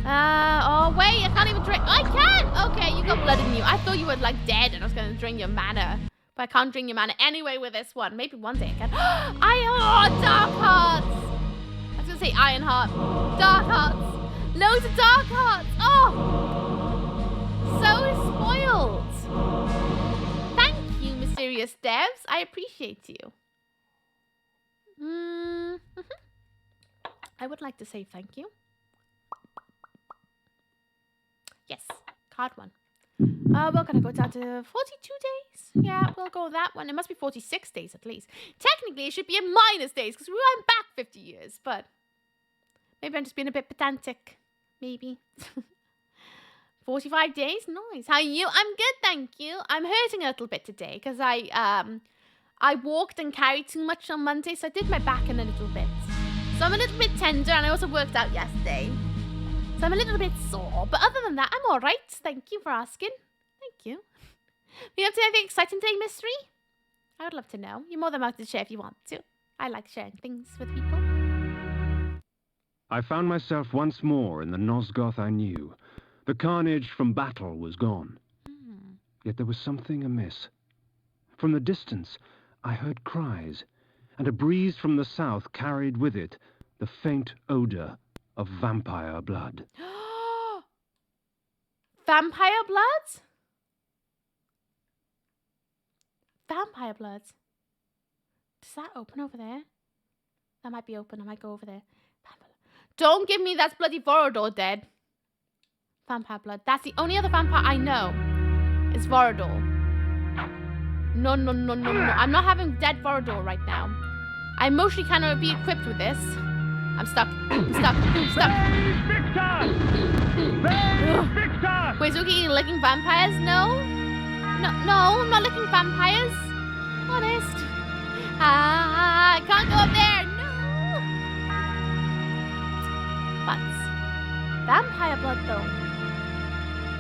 Oh, wait. I can't even drink. I can! Okay, you got blood in you. I thought you were, like, dead and I was going to drain your mana. But I can't drain your mana anyway with this one. Maybe one day I can. Dark Hearts! I was going to say Iron Heart. Dark Hearts. Loads of Dark Hearts. Oh! So spoiled. Thank you, mysterious devs. I appreciate you. I would like to say thank you. Yes, card one. We're gonna go down to 42 days. Yeah, we'll go with that one. It must be 46 days at least. Technically, it should be in minus days because we went back 50 years. But maybe I'm just being a bit pedantic. Maybe. 45 days? Nice. How are you? I'm good, thank you. I'm hurting a little bit today because I walked and carried too much on Monday, so I did my back in a little bit. So I'm a little bit tender, and I also worked out yesterday. So I'm a little bit sore, but other than that, I'm all right. Thank you for asking. Thank you. You up to anything exciting today, Mystery? I would love to know. You're more than welcome to share if you want to. I like sharing things with people. I found myself once more in the Nosgoth I knew. The carnage from battle was gone. Yet there was something amiss. From the distance, I heard cries, and a breeze from the south carried with it the faint odor of vampire blood. Vampire blood? Vampire blood. Does that open over there? That might be open. I might go over there. Don't give me that's bloody Vorador dead. Vampire blood. That's the only other vampire I know. Is Vorador. No, no, no, no, no. I'm not having dead Vorador right now. I emotionally cannot be equipped with this. I'm stuck. I'm stuck. I'm stuck. Victor! Wait, is Oogie licking vampires? No? No, I'm not licking vampires. Honest. I can't go up there. No. But vampire blood, though.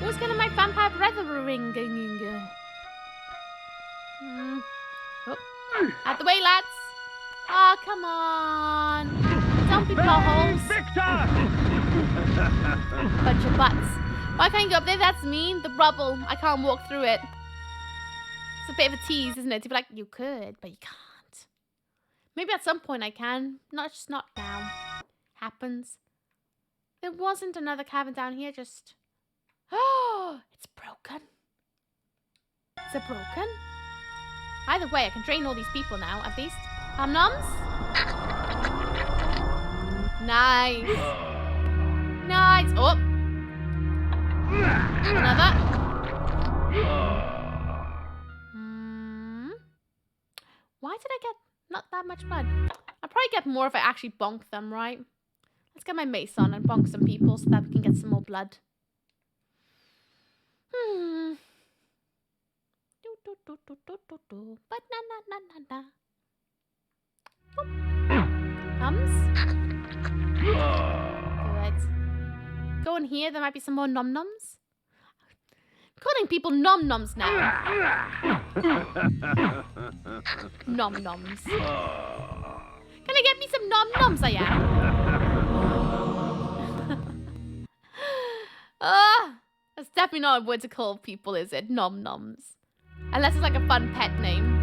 Who's getting my vampire breath ring? Oh. Out the way, lads. Oh, come on. Don't be plot Victor! Bunch of butts. Why can't you go up there? That's mean. The rubble. I can't walk through it. It's a bit of a tease, isn't it? To be like, you could, but you can't. Maybe at some point I can. Just not now. Happens. There wasn't another cabin down here, just... Oh, it's broken. Is it broken? Either way, I can drain all these people now, at least. Noms? Nice. Nice. Oh. Another. Why did I get not that much blood? I'll probably get more if I actually bonk them, right? Let's get my mace on and bonk some people so that we can get some more blood. Thumbs. Good. Go go in here, there might be some more nom-noms. Calling people nom-noms now. Nom-noms. Can I get me some nom-noms, I am? That's definitely not a word to call people, is it? Nom-noms. Unless it's like a fun pet name.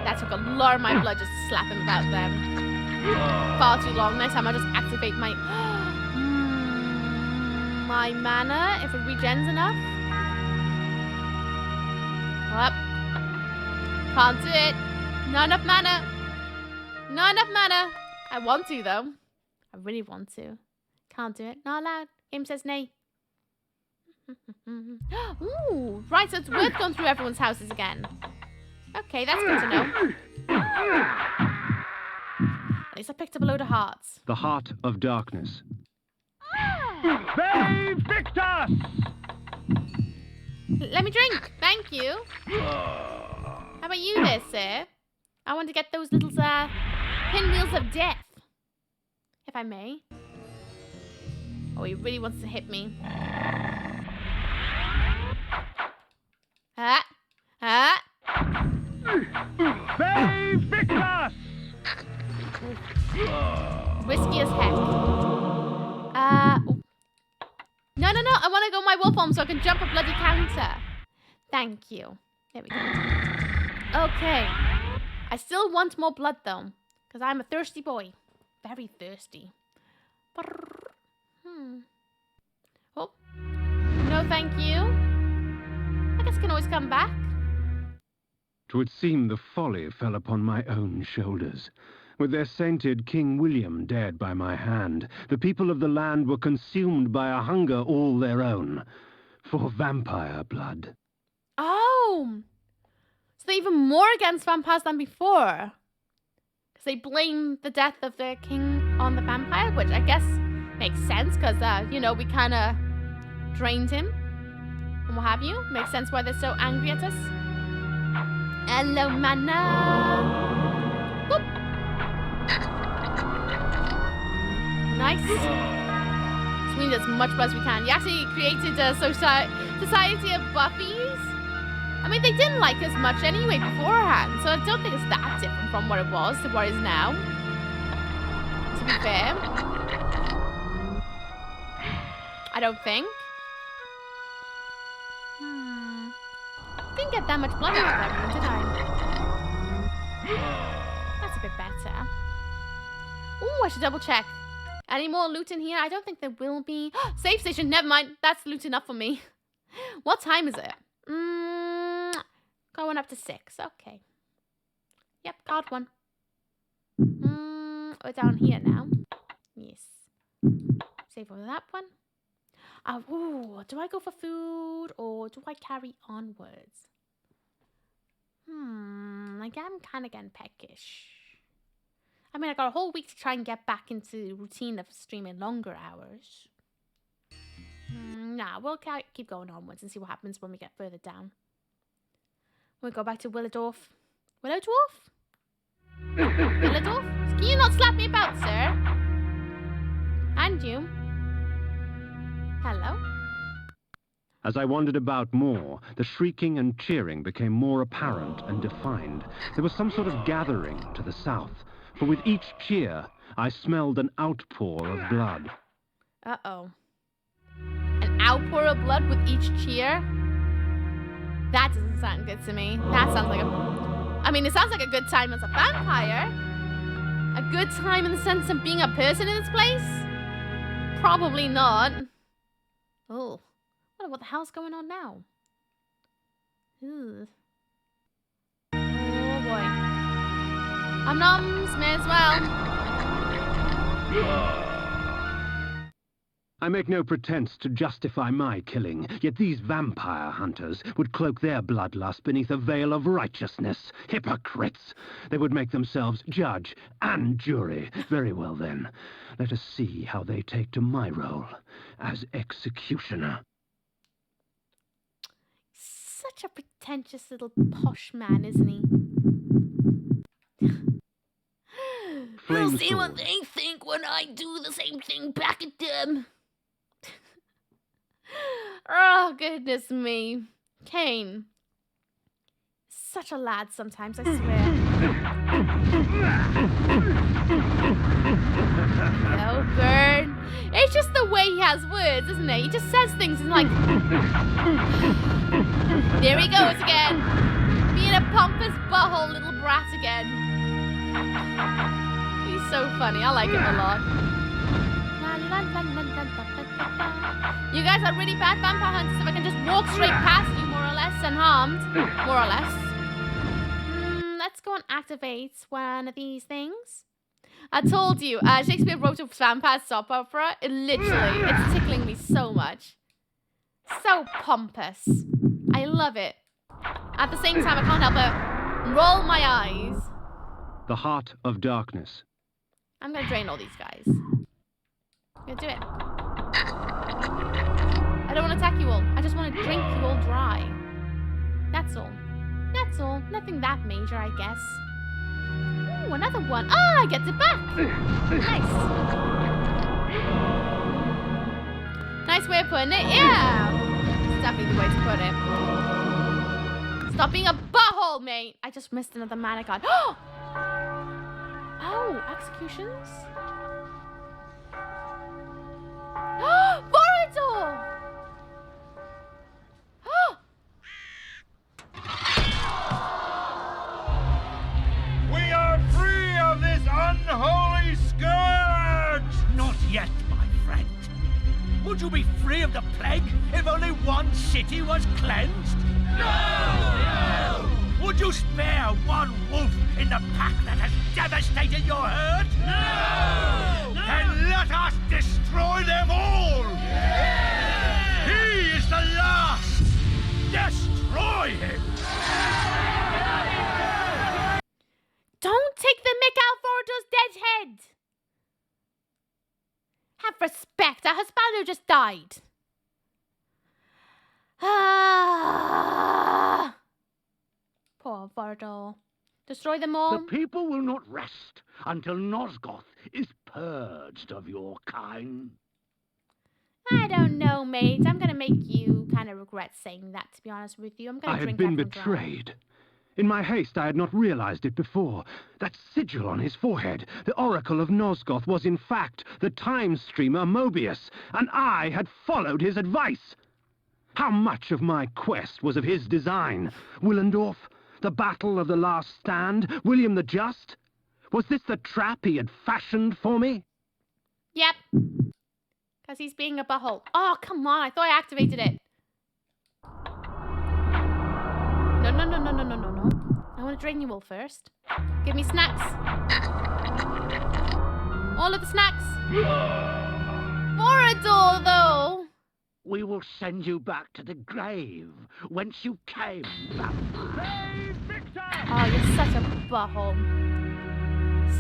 That took a lot of my blood just slapping about them. Far too long. Next time I'll just activate my my mana if it regens enough. Well, can't do it. Not enough mana. Not enough mana. I want to though. I really want to. Can't do it. Not allowed. Game says nay. Ooh, right, so it's worth going through everyone's houses again. Okay, that's good to know. At least I picked up a load of hearts. The heart of darkness. Victor! Let me drink. Thank you. How about you there, sir? I want to get those little pinwheels of death. If I may. Oh, he really wants to hit me. Victor! Risky as heck. No. I want to go my wolf form so I can jump a bloody counter. Thank you. There we go. Okay. I still want more blood though, because I'm a thirsty boy. Very thirsty. Oh. No, thank you. I guess I can always come back. 'Twould seem the folly fell upon my own shoulders. With their sainted King William dead by my hand, the people of the land were consumed by a hunger all their own, for vampire blood. Oh! So they're even more against vampires than before. Because they blame the death of their king on the vampire, which I guess makes sense, because, you know, we kind of drained him. And what have you. Makes sense why they're so angry at us. Hello, mana. Whoop. Nice. So we need as much blood as we can. You actually created a society of buffies. I mean, they didn't like us much anyway beforehand, so I don't think it's that different from what it was to what it is now. To be fair. I don't think. Didn't get that much blood out of everyone, did I? That's a bit better. Ooh, I should double check. Any more loot in here? I don't think there will be. Safe station, never mind. That's loot enough for me. What time is it? Going up to 6. Okay. Yep, got one. We're down here now. Yes. Save over that one. Ooh, do I go for food or do I carry onwards? Like I'm kind of getting peckish. I mean, I got a whole week to try and get back into the routine of streaming longer hours. Nah, we'll keep going onwards and see what happens when we get further down. We'll go back to Willowdorf. Willowdorf? Willowdorf? Can you not slap me about, sir? And you. Hello? As I wandered about more, the shrieking and cheering became more apparent and defined. There was some sort of gathering to the south, for with each cheer, I smelled an outpour of blood. Uh-oh. An outpour of blood with each cheer? That doesn't sound good to me. That sounds like I mean, it sounds like a good time as a vampire. A good time in the sense of being a person in this place? Probably not. Oh. What the hell's going on now? Ugh. Oh boy. I'm noms, may as well. I make no pretense to justify my killing, yet these vampire hunters would cloak their bloodlust beneath a veil of righteousness. Hypocrites! They would make themselves judge and jury. Very well then. Let us see how they take to my role as executioner. Such a pretentious little posh man, isn't he? We'll see what they think when I do the same thing back at them. Oh, goodness me. Kain. Such a lad sometimes, I swear. No, burn. It's just the way he has words, isn't it? He just says things and like... There he goes again. Being a pompous butthole little brat again. He's so funny. I like him a lot. You guys are really bad vampire hunters. If I can just walk straight past you, more or less, unharmed. More or less. Let's go and activate one of these things. I told you, Shakespeare wrote a vampire soap opera. It's tickling me so much. So pompous. I love it. At the same time, I can't help but roll my eyes. The Heart of Darkness. I'm gonna drain all these guys. I'm gonna do it. I don't want to attack you all. I just want to drink you all dry. That's all. That's all. Nothing that major, I guess. Ooh, another one. Ah, I get it back. Nice. Nice way of putting it. Yeah. That's definitely the way to put it. Stop being a butthole, mate. I just missed another mana card. Oh, executions. Borodor! We are free of this unholy scourge! Not yet, my friend. Would you be free of the plague if only one city was cleansed? No! Would you spare one wolf in the pack that has devastated your herd? No! Then let us destroy them all! Yeah! He is the last! Destroy him! Don't take the mick out for Borodor's dead head! Have respect. Our Hispano just died. Ah! Poor Borodor. Destroy them all. The people will not rest until Nosgoth is purged of your kind. I don't know, mate. I'm gonna make you kind of regret saying that, to be honest with you. I'm gonna drink I had been everyone dry. betrayed. In my haste, I had not realized it before. That sigil on his forehead, the Oracle of Nosgoth, was in fact the time streamer Mobius, and I had followed his advice. How much of my quest was of his design? Willendorf? The Battle of the Last Stand? William the Just? Was this the trap he had fashioned for me? Yep. Because he's being a butthole. Oh, come on. I thought I activated it. No. I want to drain you all first. Give me snacks. All of the snacks. Borodor, though. We will send you back to the grave whence you came, vampire. Oh, you're such a butthole.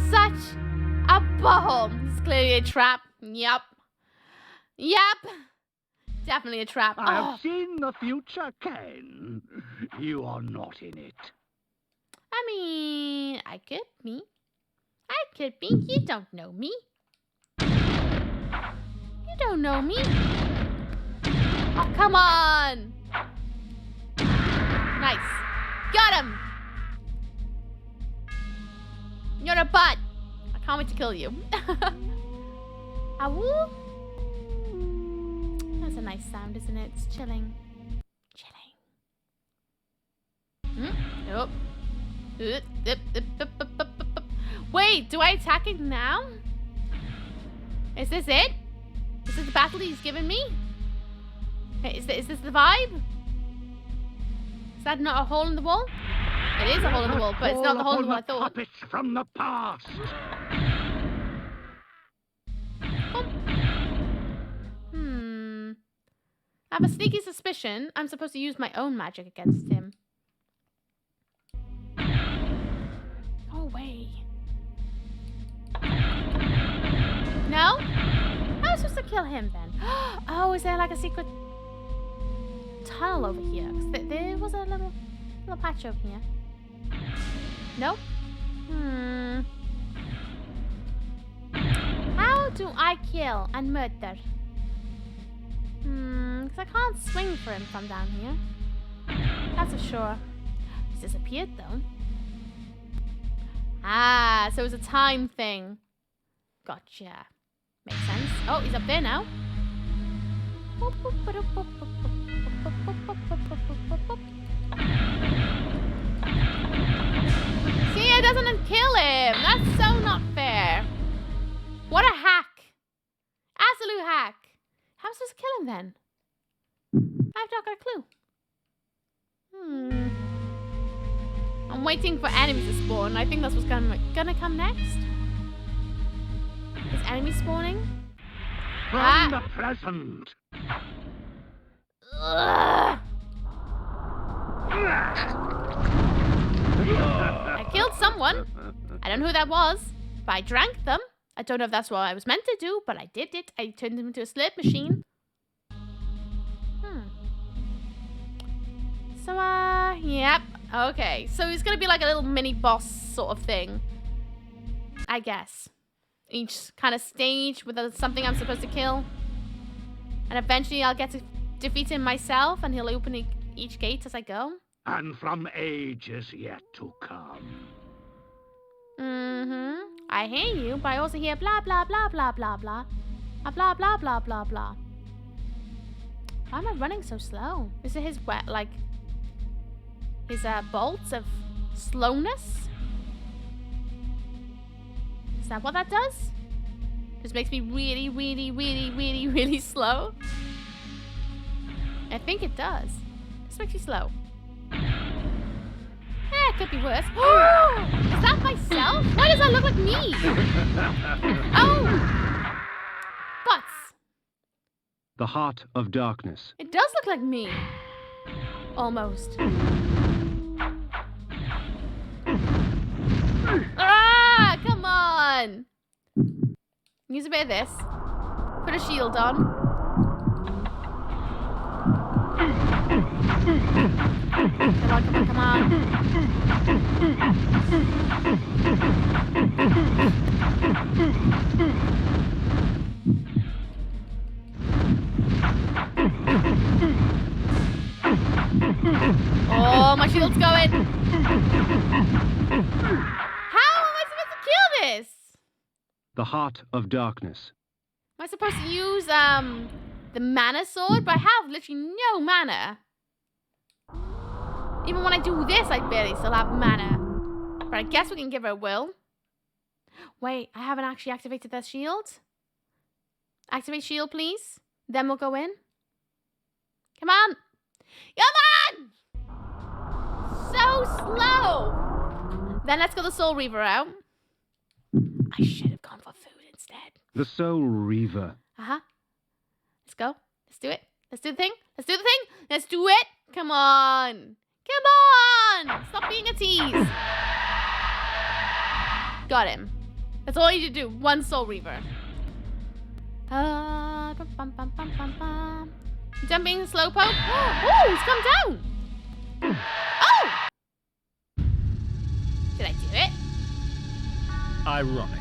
Such a butthole. This is clearly a trap. Yep. Definitely a trap. I have seen the future, Kain. You are not in it. I mean, I could be. You don't know me. You don't know me. Oh, come on. Nice. Got him. You're a butt. I can't wait to kill you. Awoo. That's a nice sound, isn't it? It's chilling. Nope. Wait, do I attack it now? Is this it? Is this the battle he's given me? Is this the vibe? Is that not a hole in the wall? It is a hole in the wall, but it's not the hole in the wall I thought. Puppets from the past. I have a sneaky suspicion I'm supposed to use my own magic against him. Go away. No? How am I supposed to kill him then? Oh, is there like a secret tunnel over here. 'Cause there was a little patch over here. Nope. How do I kill and murder? Because I can't swing for him from down here. That's for sure. He's disappeared though. Ah, so it was a time thing. Gotcha. Makes sense. Oh, he's up there now. See, it doesn't kill him. That's so not fair. What a hack. Absolute hack. How am I supposed to kill him then? I've not got a clue. I'm waiting for enemies to spawn. I think that's what's gonna come next. Is enemy spawning? From the present. I killed someone. I don't know who that was, but I drank them. I don't know if that's what I was meant to do, but I did it. I turned him into a slurp machine. So, yep. Okay, so it's gonna be like a little mini boss sort of thing, I guess. Each kind of stage with something I'm supposed to kill. And eventually I'll get to defeat him myself, and he'll open each gate as I go. And from ages yet to come. I hear you, but I also hear blah, blah, blah, blah, blah, blah. Blah, blah, blah, blah, blah. Why am I running so slow? Is it his bolts of slowness? Is that what that does? Just makes me really, really, really, really, really slow? I think it does. Just makes me slow. Eh, it could be worse. Is that myself? Why does that look like me? Oh! Butts. The Heart of Darkness. It does look like me. Almost. Ah, come on. Use a bit of this. Put a shield on. Come on, come on, come on. Oh, my shield's going. How am I supposed to kill this? The Heart of Darkness. Am I supposed to use the mana sword? But I have literally no mana. Even when I do this, I barely still have mana. But I guess we can give her a whirl. Wait, I haven't actually activated that shield. Activate shield, please. Then we'll go in. Come on. Come on! So slow. Then let's go the Soul Reaver out. I should have gone for food instead. The Soul Reaver. Let's go. Let's do it. Let's do the thing. Let's do the thing. Let's do it. Come on. Come on. Stop being a tease. Got him. That's all I need to do. One Soul Reaver. Jumping slowpoke. Oh, he's come down. Oh! Did I do it? Ironic.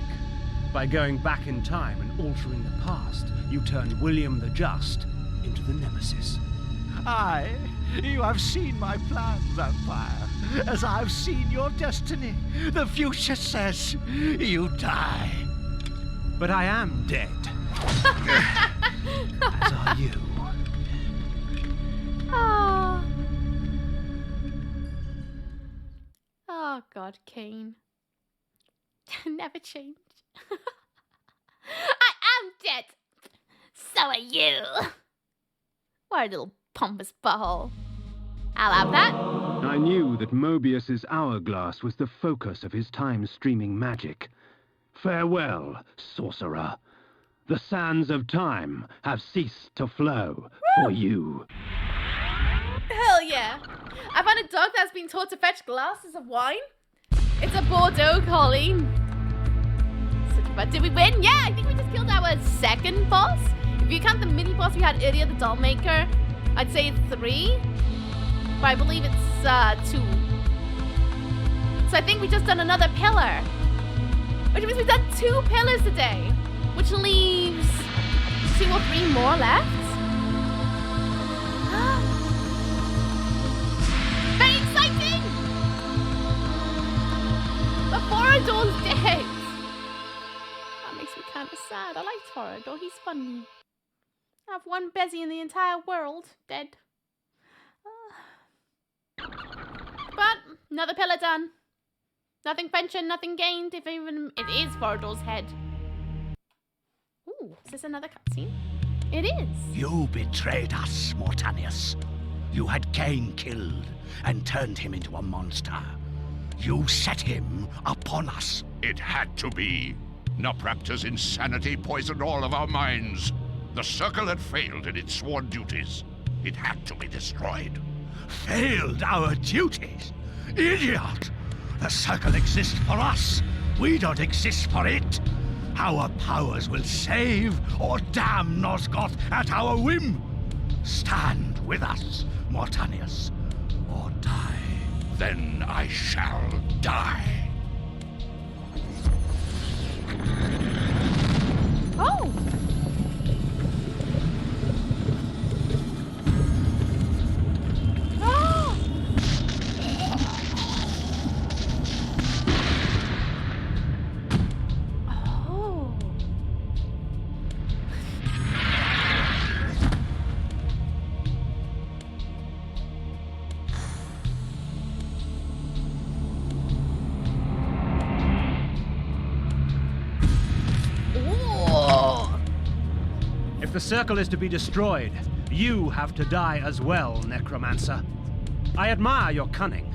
By going back in time and altering the past, you turned William the Just into the nemesis. Aye, you have seen my plan, vampire, as I've seen your destiny. The future says you die. But I am dead. As are you. Oh God, Kain. Never change. I am dead. So are you. What a little pompous butthole. I'll have that. I knew that Mobius's hourglass was the focus of his time-streaming magic. Farewell, sorcerer. The sands of time have ceased to flow for you. Hell yeah. I found a dog that's been taught to fetch glasses of wine. It's a Bordeaux collie. But did we win? Yeah, I think we just killed our second boss. If you count the mini boss we had earlier, the doll maker, I'd say it's 3, but I believe it's 2. So I think we just done another pillar, which means we've done 2 pillars today, which leaves 2 or 3 more left. Very exciting! But Forador's dead. That makes me kind of sad. I liked Forador. He's funny. I have one Bezzy in the entire world dead. But another pillar done. Nothing pension, nothing gained, if even it is Forador's head. Ooh, is this another cutscene? It is. You betrayed us, Mortanius. You had Kain killed and turned him into a monster. You set him upon us. It had to be. Nopraptor's insanity poisoned all of our minds. The Circle had failed in its sworn duties. It had to be destroyed. Failed our duties? Idiot! The Circle exists for us. We don't exist for it. Our powers will save or damn Nosgoth at our whim. Stand with us, Mortanius, or die. Then I shall die. Oh! Oh! Oh! If the circle is to be destroyed, you have to die as well, Necromancer. I admire your cunning,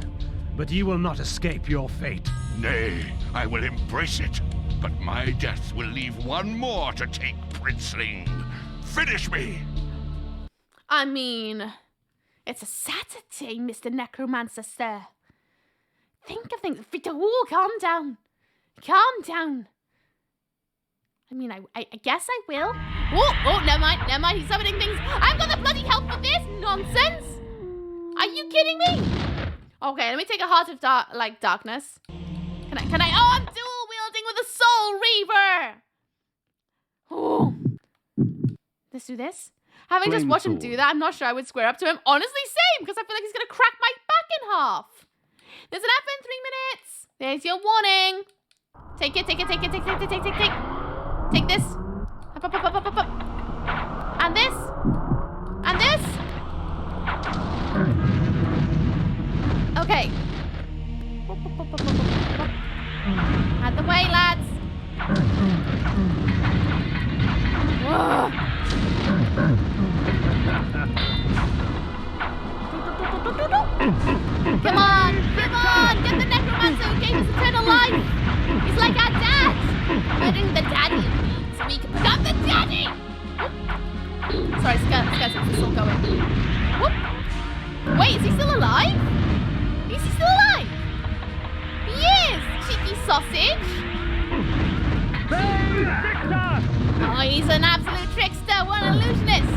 but you will not escape your fate. Nay, I will embrace it. But my death will leave one more to take, Princeling. Finish me! I mean, it's a Saturday, Mr. Necromancer, sir. Think of things. Oh, calm down. Calm down. I mean, I guess I will. Oh, never mind, he's summoning things. I've got the bloody help for this nonsense. Are you kidding me? Okay, let me take a Heart of Darkness. Can I? Oh, I'm dual wielding with a Soul Reaver. Oh. Let's do this. Having just watched him do that, I'm not sure I would square up to him. Honestly, same, because I feel like he's going to crack my back in half. There's an app in 3 minutes. There's your warning. Take it. Take this. Up. And this. And this. Okay. Out the way, lads. Whoa. Come on. Get the Necromancer who gave us eternal life. He's like our dad. Murdering the daddy so we can become the daddy. Whoop. Sorry, Skirts is still going. Whoop. Wait, is he still alive? Is he still alive? He is! Cheeky sausage! Oh, he's an absolute trickster! What an illusionist!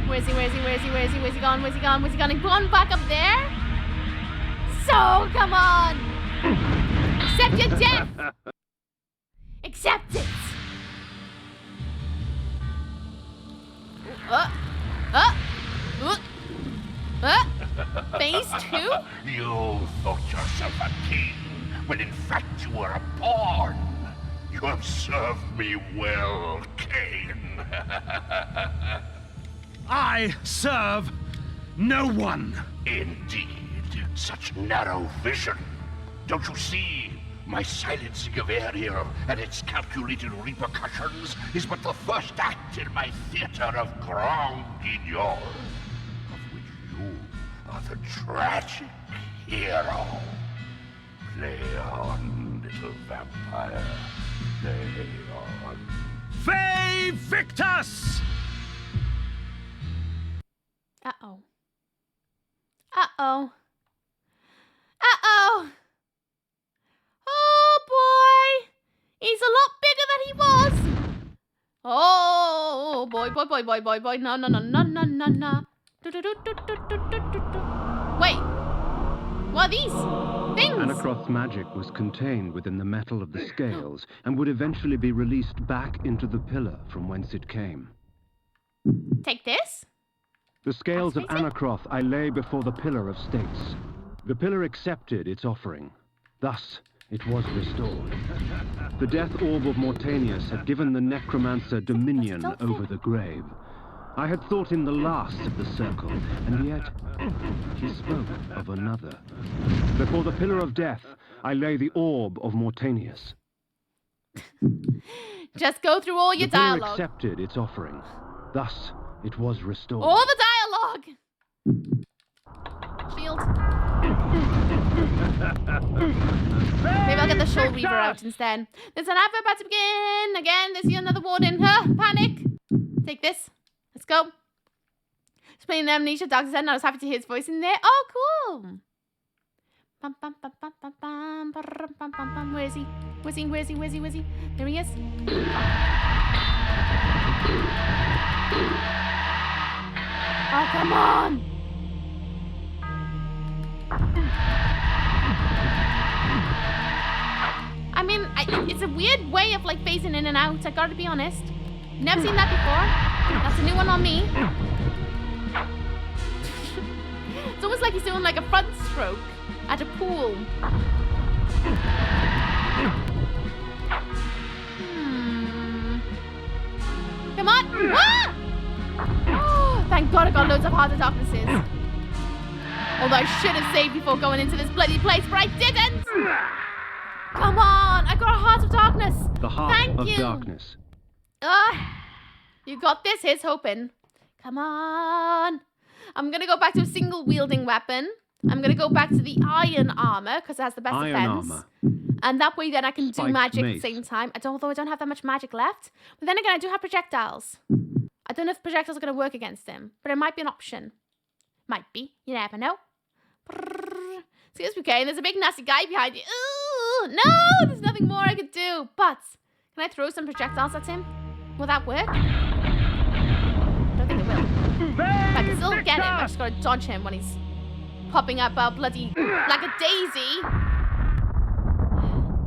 Where's he gone? He gone back up there? So, come on! Accept your death! Accept it! Phase 2? You thought yourself a king, when in fact you were a pawn. You have served me well, Kain. I serve no one. Indeed, such narrow vision. Don't you see? My silencing of Ariel and its calculated repercussions is but the first act in my theater of Grand Guignol, of which you are the tragic hero. Play on, little vampire. Play on. Fae Victus! Uh-oh. Oh, boy. He's a lot bigger than he was. Oh, boy. No. Wait. What are these things? Anakroth's magic was contained within the metal of the scales and would eventually be released back into the pillar from whence it came. Take this? The scales of Anakroth I lay before the pillar of states. The pillar accepted its offering. Thus, it was restored. The death orb of Mortanius had given the necromancer dominion over the grave. I had thought him the last of the circle, and yet he spoke of another. Before the pillar of death, I lay the orb of Mortanius. Just go through all your dialogue. The pillar accepted its offering. Thus, it was restored. All the dialogue! Shield. Maybe I'll get the Shoal Reaver out instead. There's an advert about to begin. Again, there's another warden. Panic. Take this. Let's go. He's playing Amnesia Dark Descent, and I was happy to hear his voice in there. Oh, cool. Where is he? Where's he? Where's he? Where's he? Where's he? There he is. Oh, come on. I mean, it's a weird way of like phasing in and out. I gotta be honest. Never seen that before. That's a new one on me. It's almost like he's doing like a front stroke at a pool. Come on! Ah! Oh, thank God I got loads of Heart of Darknesses. Although I should have saved before going into this bloody place, but I didn't! Come on! I got a Heart of Darkness! The Heart Thank of you. Darkness. You got this. Here's hoping. Come on. I'm going to go back to a single-wielding weapon. I'm going to go back to the iron armor, because it has the best defense. Armor. And that way then I can do Spiked magic mace. at the same time. Although I don't have that much magic left. But then again, I do have projectiles. I don't know if projectiles are going to work against him. But it might be an option. Might be. You never know. Excuse me, Kain. There's a big nasty guy behind you. Ooh, no! There's nothing more I could do. But, can I throw some projectiles at him? Will that work? I don't think it will. But I can still get him. I just gotta dodge him when he's popping up bloody like a daisy.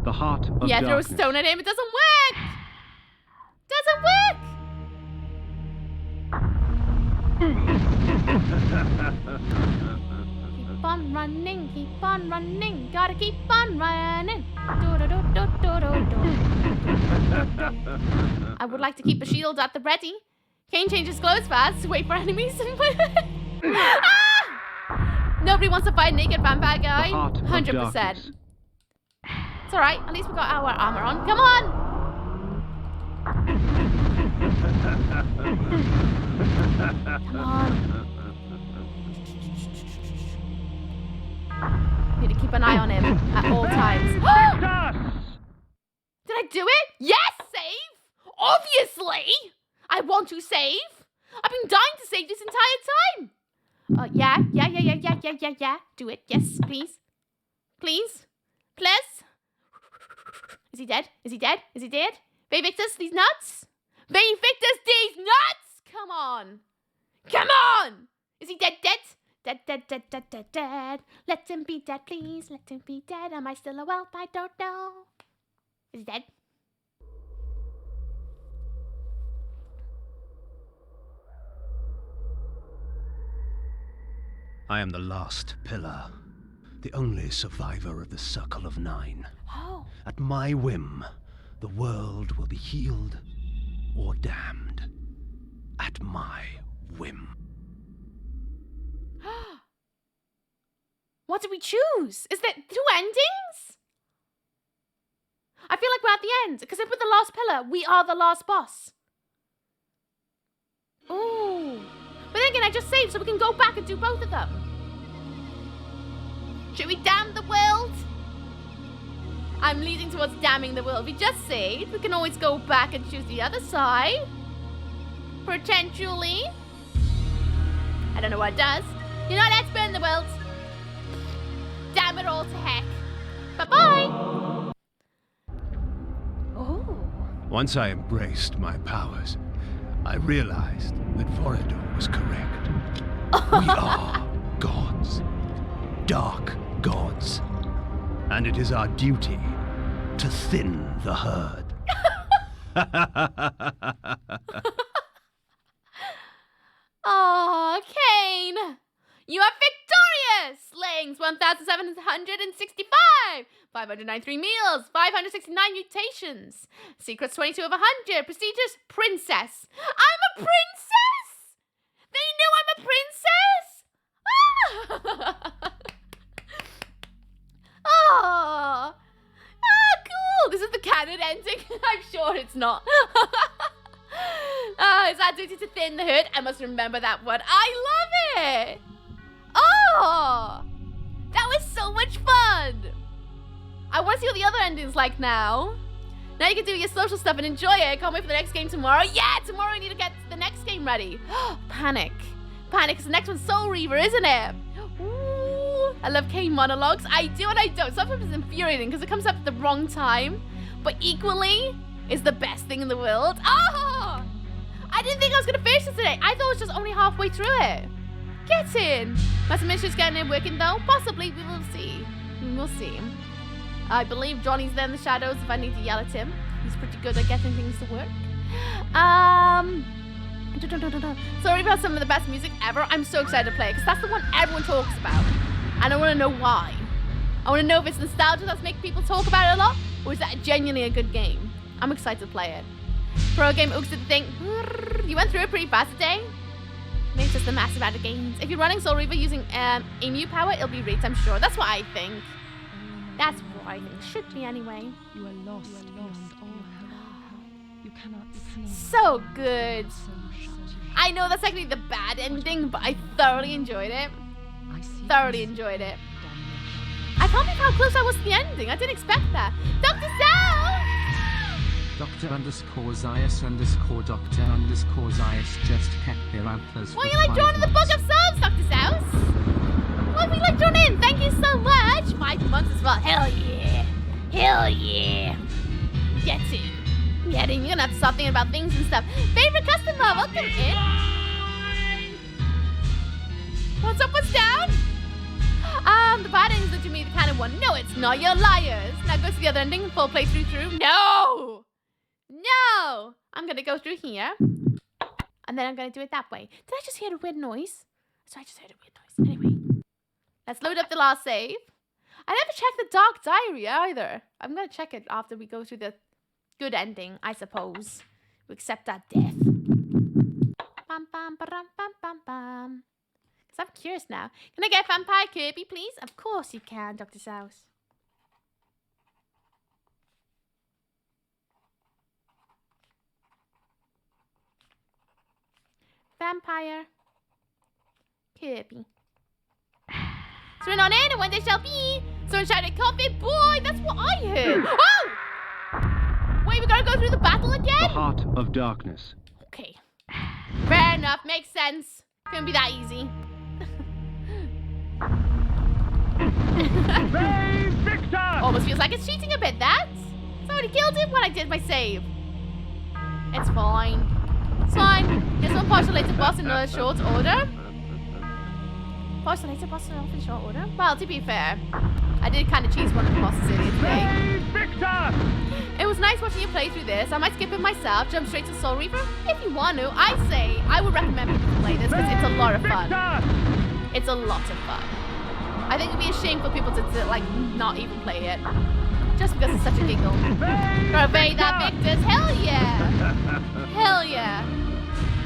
The Heart of Darkness. Yeah, throw a stone at him. It doesn't work! Doesn't work! Keep on running, keep on running. Gotta keep on running. I would like to keep a shield at the ready. Kain changes clothes fast to wait for enemies. Ah! Nobody wants to fight a naked vampire guy. 100%. It's alright, at least we got our armor on. Come on! Come on. Need to keep an eye on him at all times. Did I do it? Yes, save! Obviously! I want to save! I've been dying to save this entire time! Yeah. Do it. Yes, please. Please. Please. Is he dead? Is he dead? Is he dead? Vivictus, these nuts? Vivictus, these nuts! Come on. Come on! Is he dead? Dead. Let him be dead, please. Let him be dead. Am I still a whelp? I don't know. Is he dead? I am the last pillar, the only survivor of the Circle of Nine. Oh. At my whim, the world will be healed or damned. At my whim. What do we choose? Is there 2 endings? I feel like we're at the end, because if we're the last pillar, we are the last boss. Ooh. But then again, I just saved, so we can go back and do both of them. Should we damn the world? I'm leading towards damning the world. We just saved. We can always go back and choose the other side. Potentially. I don't know what it does. You know, let's burn the world. Damn it all to heck. Bye-bye. Oh. Once I embraced my powers, I realized that Vorador was correct. We are gods. Dark gods. And it is our duty to thin the herd. Oh, Kain! You are victorious! Slayings 1,765! 593 meals! 569 mutations! Secrets 22 of 100! Prestigious princess! I'm a princess! They knew I'm a princess! Oh! Cool! This is the canon ending. I'm sure it's not. Is that duty to thin the herd? I must remember that one. I love it! Oh! That was so much fun! I want to see what the other ending's like now. Now you can do your social stuff and enjoy it. Can't wait for the next game tomorrow. Yeah, tomorrow I need to get the next game ready. Panic. Panic, because the next one's Soul Reaver, isn't it? Ooh, I love Kain monologues. I do and I don't. Sometimes it's infuriating because it comes up at the wrong time. But equally, it's the best thing in the world. Oh! I didn't think I was going to finish this today. I thought I was just only halfway through it. Get in. My submission's getting it working though. Possibly, we will see. We will see. I believe Johnny's there in the shadows if I need to yell at him. He's pretty good at getting things to work. Sorry about some of the best music ever. I'm so excited to play it because that's the one everyone talks about. And I want to know why. I want to know if it's nostalgia that's making people talk about it a lot, or is that genuinely a good game? I'm excited to play it. Pro game Ooks did the thing. You went through it pretty fast today. Makes just a massive amount of games. If you're running Soul Reaver using Emu power, it'll be rates, I'm sure. That's what I think. That's what I think. Should be anyway. You are lost beyond all help. You cannot. So good. I know that's actually the bad ending, but I thoroughly enjoyed it. Thoroughly enjoyed it. I can't believe how close I was to the ending. I didn't expect that. Dr. Zell! Dr_Zaius_Doctor_Zaius just kept their antlers. Why are you like drawn in the Book of Psalms, Dr. Zaius? Why are we like drawn in? Thank you so much. 5 months as well. Hell yeah. Hell yeah. Get in. Get in. You're gonna have to stop thinking about things and stuff. Favorite customer, welcome in. What's up, what's down? The bad ending is to me the kind of one. No, it's not. You're liars. Now go to the other ending. Full playthrough through. No! No! I'm gonna go through here. And then I'm gonna do it that way. Did I just hear a weird noise? So I just heard a weird noise. Anyway. Let's load up the last save. I never checked the Dark Diary either. I'm gonna check it after we go through the good ending, I suppose. We accept our death. Bam, bam, ba-ram, bam, bam, bam. I'm curious now. Can I get Vampire Kirby, please? Of course you can, Dr. Zaius. Vampire Kirby. So we're not in, and one day shall be. Someone shouted, coffee boy. That's what I heard. Oh! Wait, we gotta go through the battle again? The Heart of Darkness. Okay. Fair enough. Makes sense. Couldn't be that easy. Victor! Almost feels like it's cheating a bit, that. Somebody killed him when I did my save. It's fine. It's fine. This one postulated boss in a short order. Postulated boss in short order? Well, to be fair, I did kind of cheese one of the bosses earlier today. Victor! It was nice watching you play through this. I might skip it myself, jump straight to Soul Reaver. If you want to, I say I would recommend people play this because it's a lot of fun. It's a lot of fun. I think it'd be a shame for people to like not even play it. Just because it's such a giggle. Gotta obey that, Victors. Hell yeah! Hell yeah!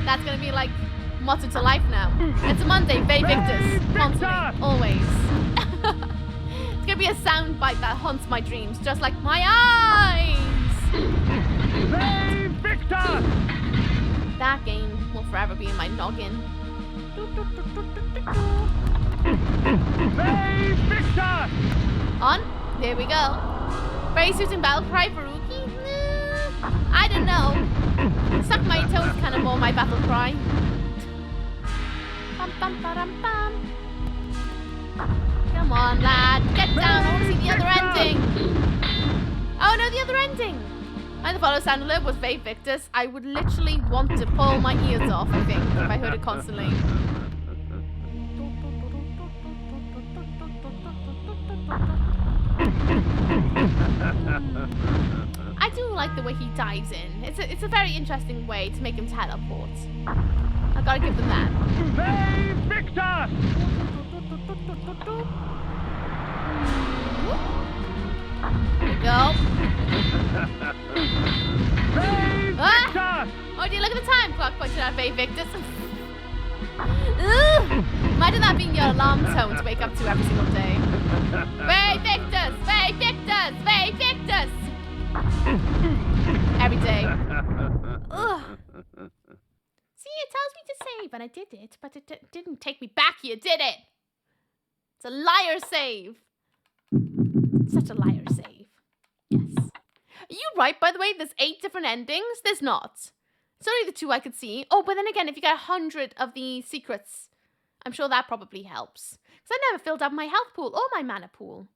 That's gonna be like motto to life now. It's a Monday, Bay Victors. Constantly. Always. It's gonna be a sound bite that haunts my dreams, just like my eyes! Bay Victor! That game will forever be in my noggin. Bay Victor! On? There we go. Very suiting battle cry for Rookie? I don't know. Suck my toes kind of more my battle cry. Bum, bum, ba-dum, bum. Come on, lad. Get down. I want to see the other ending. Oh, no, the other ending. And the follow sound alert was Bay Victors. I would literally want to pull my ears off, I think, if I heard it constantly. I do like the way he dives in. It's a very interesting way to make him teleport. I gotta give them that. Save Victor! There we go. Save Victor! Oh dear, look at the time clock pointing out Save Victor. Imagine that being your alarm tone to wake up to every single day. Save Victor! Save Victor! Save Victor! Every day. Ugh. See, it tells me to save, and I did it, but it didn't take me back here, did it? It's a liar save. Such a liar save. Yes. Are you right, by the way? There's 8 different endings? There's not. It's only the 2 I could see. Oh, but then again, if you get 100 of the secrets, I'm sure that probably helps. Because I never filled up my health pool or my mana pool.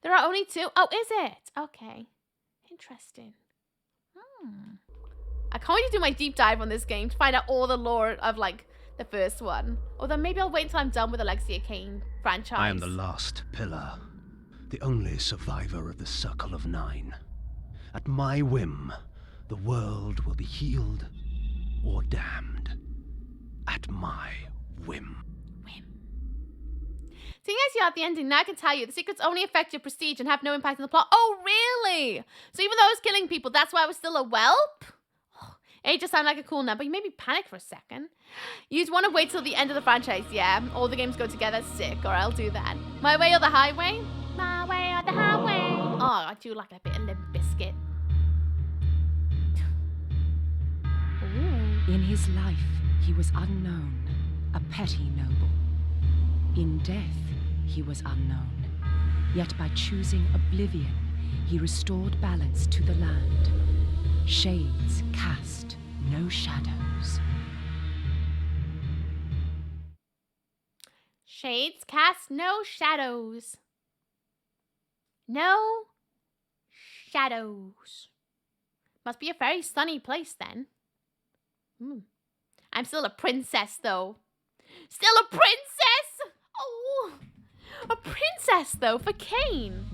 There are only 2. Oh, is it? Okay. Interesting. I can't wait to do my deep dive on this game to find out all the lore of, like, the first one. Although maybe I'll wait until I'm done with the Legacy of Kain franchise. I am the last pillar, the only survivor of the Circle of Nine. At my whim, the world will be healed or damned. At my whim. Seeing as you're at the ending, now I can tell you the secrets only affect your prestige and have no impact on the plot. Oh, really? So even though I was killing people, that's why I was still a whelp? Oh, it just sounded like a cool number. You made me panic for a second. You'd want to wait till the end of the franchise, yeah? All the games go together, sick, or I'll do that. My way or the highway? My way or the highway. Oh, I do like a bit of Limp Biscuit. In his life, he was unknown, a petty noble. In death, he was unknown. Yet by choosing oblivion, he restored balance to the land. Shades cast no shadows. Shades cast no shadows. No shadows. Must be a very sunny place then. I'm still a princess, though. Still a princess? Oh, a princess, though, for Kain.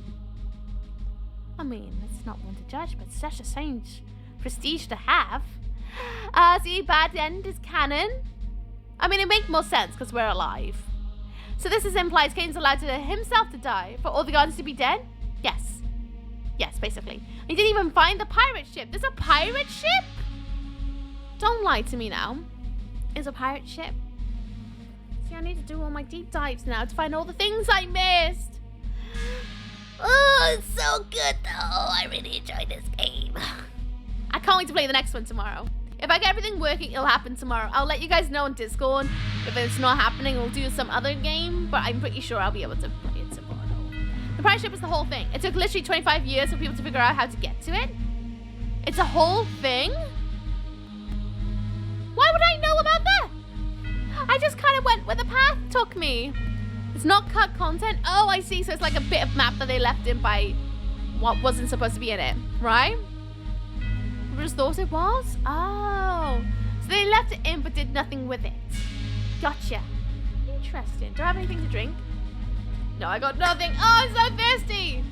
I mean, it's not one to judge, but such a strange prestige to have. See, bad end is canon. I mean, it makes more sense because we're alive. So this implies Kain's allowed himself to die for all the gods to be dead? Yes. Yes, basically. He didn't even find the pirate ship. There's a pirate ship? Don't lie to me now. There's a pirate ship. See, I need to do all my deep dives now to find all the things I missed. Oh, it's so good though. I really enjoyed this game. I can't wait to play the next one tomorrow. If I get everything working, it'll happen tomorrow. I'll let you guys know on Discord. If it's not happening, we'll do some other game. But I'm pretty sure I'll be able to play it tomorrow. The pirate ship was the whole thing. It took literally 25 years for people to figure out how to get to it. It's a whole thing? Why would I know about that? I just kind of went where the path took me. It's not cut content. Oh, I see. So it's like a bit of map that they left in by what wasn't supposed to be in it, right? I just thought it was. Oh, so they left it in but did nothing with it. Gotcha. Interesting. Do I have anything to drink? No, I got nothing. Oh, I'm so thirsty.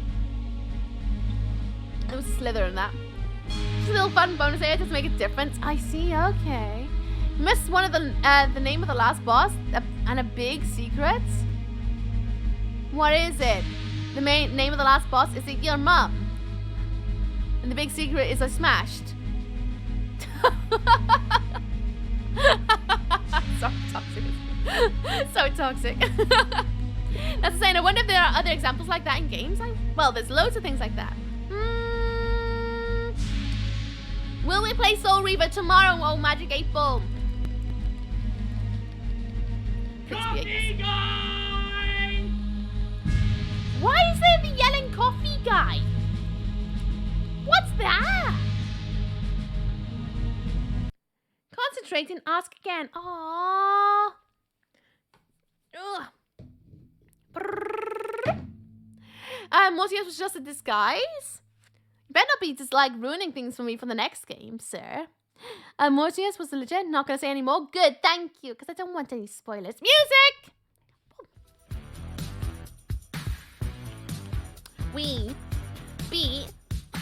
There was a slither in that. Just a little fun bonus area to make a difference. I see. Okay. You missed one of the name of the last boss and a big secret. What is it? The main name of the last boss is it your mum? And the big secret is I smashed. So toxic. So toxic. That's insane. I wonder if there are other examples like that in games. Well, there's loads of things like that. Will we play Soul Reaver tomorrow? Oh, Magic 8 Ball. Coffee guy! Why is there the yelling coffee guy? What's that? Concentrate and ask again. Aww. Ugh. Mortius was just a disguise? You better not be just like ruining things for me for the next game, sir. Mortius was legit. Not gonna say any more. Good, thank you, because I don't want any spoilers. Music! we beat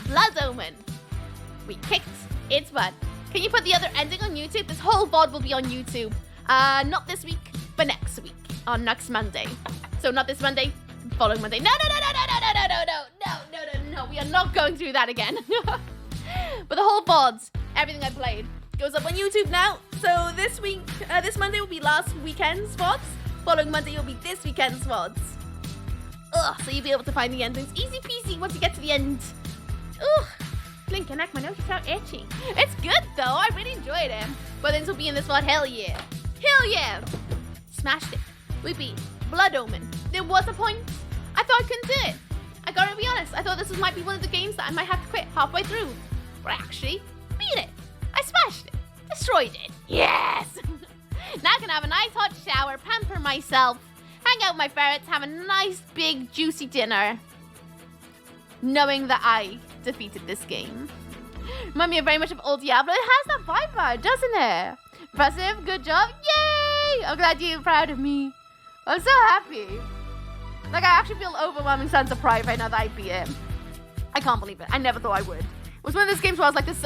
Blood Omen. We kicked its butt. Can you put the other ending on YouTube? This whole VOD will be on YouTube. Not this week, but next week. On next Monday. So not this Monday, following Monday. No. We are not going through that again. But the whole VODs, everything I played, goes up on YouTube now. So this week, this Monday will be last weekend's VODs. Following Monday will be this weekend's VODs. Ugh, so you'll be able to find the endings. Easy peasy once you get to the end. Ugh. Blink and neck, my nose is so itchy. It's good though, I really enjoyed it. But this will be in this VOD, hell yeah. Hell yeah. Smashed it. We beat Blood Omen. There was a point. I thought I couldn't do it. I gotta be honest, I thought this might be one of the games that I might have to quit halfway through. But I actually beat it. I smashed it. Destroyed it. Yes! Now I can have a nice hot shower, pamper myself, hang out with my ferrets, have a nice big juicy dinner, knowing that I defeated this game. Remind me very much of old Diablo. It has that vibe about it, doesn't it? Impressive, good job, yay! I'm glad you're proud of me. I'm so happy. Like, I actually feel overwhelming sense of pride right now that I beat it. I can't believe it. I never thought I would. It was one of those games where I was like, this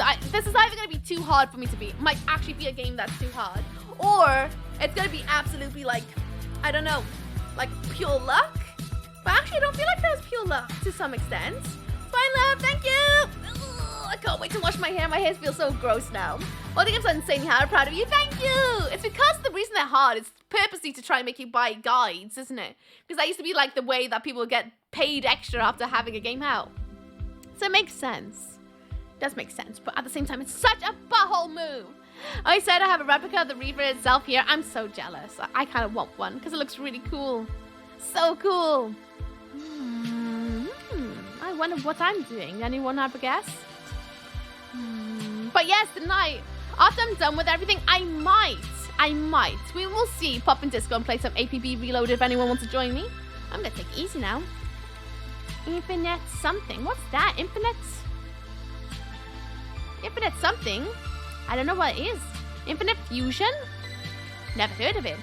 is either going to be too hard for me to beat. It might actually be a game that's too hard. Or it's going to be absolutely, like, I don't know, like pure luck. But actually, I don't feel like that was pure luck to some extent. Fine, love. Thank you. Ugh, I can't wait to wash my hair. My hair feels so gross now. Well, I think I'm so insanely hard. Proud of you. Thank you. It's because the reason they're hard is purposely to try and make you buy guides, isn't it? Because that used to be like the way that people get paid extra after having a game out. So it makes sense. It does make sense. But at the same time, it's such a butthole move. I said I have a replica of the Reaver itself here. I'm so jealous. I kind of want one because it looks really cool. So cool. I wonder what I'm doing. Anyone have a guess? But yes, tonight, after I'm done with everything, I might. We will see. Pop in Disco and play some APB Reloaded if anyone wants to join me. I'm going to take it easy now. Infinite something. What's that? Infinite something? I don't know what it is. Infinite Fusion? Never heard of it.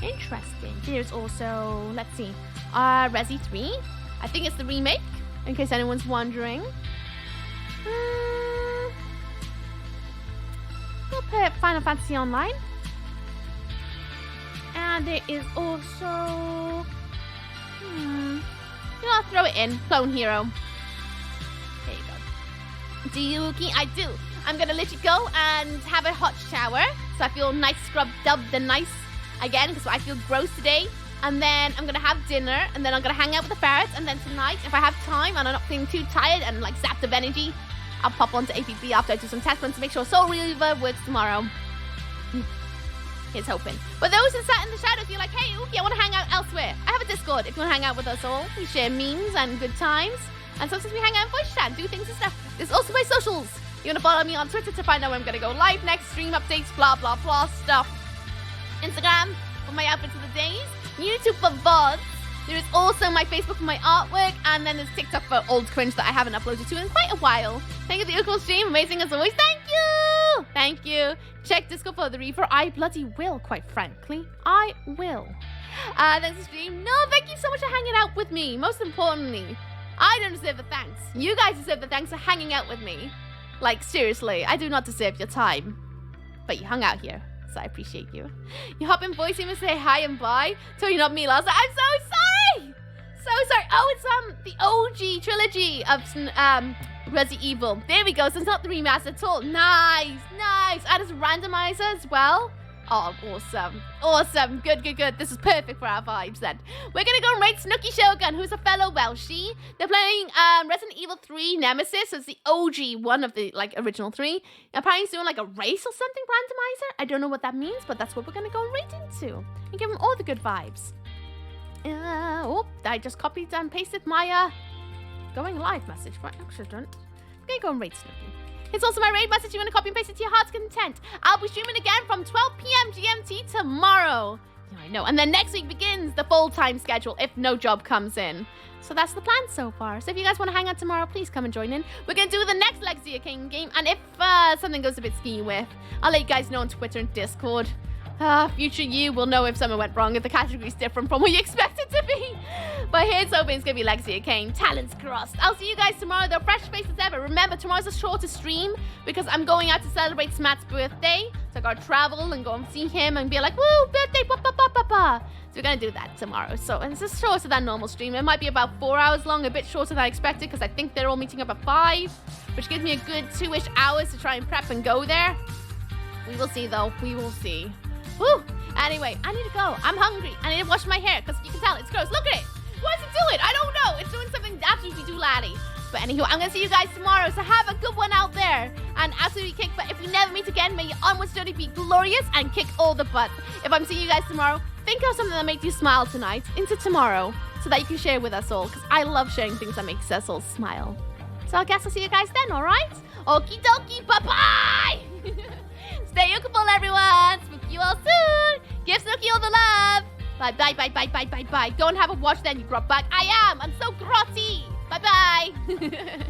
Interesting. There's also, let's see, Resi 3. I think it's the remake, in case anyone's wondering. We'll play Final Fantasy Online. And there is also... I'll throw it in. Clone Hero. There you go. Do you, I do. I'm gonna let you go and have a hot shower. So I feel nice, scrubbed, dubbed, and nice again, because I feel gross today. And then I'm gonna have dinner, and then I'm gonna hang out with the ferrets, and then tonight, if I have time and I'm not feeling too tired and like zapped of energy, I'll pop onto APB after I do some test runs to make sure Soul Reaver works tomorrow. Here's hoping. But those who sat in the shadows, you're like, hey, Ookie, I want to hang out elsewhere. I have a Discord if you want to hang out with us all. We share memes and good times. And sometimes we hang out in voice chat, do things and stuff. There's also my socials. You want to follow me on Twitter to find out when I'm going to go live next, stream updates, blah, blah, blah stuff. Instagram for my outfits of the days. YouTube for VODs. There is also my Facebook for my artwork. And then there's TikTok for old cringe that I haven't uploaded to in quite a while. Thank you for the Ukul stream. Amazing as always. Thank you. Thank you. Check Discord for the Reaver. I bloody will, quite frankly. I will. Thanks for stream. No, thank you so much for hanging out with me. Most importantly, I don't deserve the thanks. You guys deserve the thanks for hanging out with me. Like, seriously, I do not deserve your time. But you hung out here, so I appreciate you. You hop in voice and say hi and bye. Told you not me last night. I'm so sorry! So sorry. Oh, it's the OG trilogy of Resident Evil. There we go. So it's not the remaster at all. Nice, nice. Add as a randomizer as well. Oh, awesome. Awesome. Good, good, good. This is perfect for our vibes then. We're going to go and raid Snooky Shogun, who's a fellow Welshie. They're playing Resident Evil 3 Nemesis. So it's the OG one of the original 3. Apparently he's doing like a race or something randomizer. I don't know what that means, but that's what we're going to go and raid into. And give him all the good vibes. I just copied and pasted my going live message by accident. I'm going to go and raid Snooky. It's also my raid message. You want to copy and paste it to your heart's content. I'll be streaming again from 12 p.m. GMT tomorrow. Yeah, I know. And then next week begins the full-time schedule if no job comes in. So that's the plan so far. So if you guys want to hang out tomorrow, please come and join in. We're going to do the next Legacy of Kain game. And if something goes a bit ski with, I'll let you guys know on Twitter and Discord. Future you will know if something went wrong, if the category is different from what you expect it to be. But here's hoping it's gonna be Legacy of Kain. Talents crossed. I'll see you guys tomorrow, though. Fresh faces ever. Remember, tomorrow's the shortest stream because I'm going out to celebrate Smat's birthday. So I gotta travel and go and see him and be like, woo, birthday, ba ba ba ba ba. So we're gonna do that tomorrow. So, and it's just shorter than normal stream. It might be about 4 hours long, a bit shorter than I expected because I think they're all meeting up at 5, which gives me a good 2-ish hours to try and prep and go there. We will see, though. We will see. Woo! Anyway, I need to go. I'm hungry. I need to wash my hair because you can tell it's gross. Look at it. What is it doing? I don't know. It's doing something absolutely too laddie. But anywho, I'm going to see you guys tomorrow. So have a good one out there. And absolutely kick butt. If we never meet again, may your onwards journey be glorious and kick all the butt. If I'm seeing you guys tomorrow, think of something that makes you smile tonight into tomorrow so that you can share with us all. Because I love sharing things that make us all smile. So I guess I'll see you guys then, all right? Okie dokie. Bye-bye. Stay yookable, everyone. Spook you all soon. Give Snooki all the love. Bye, bye, bye, bye, bye, bye, bye. Don't have a watch then, you grub bag. I am. I'm so grotty. Bye, bye.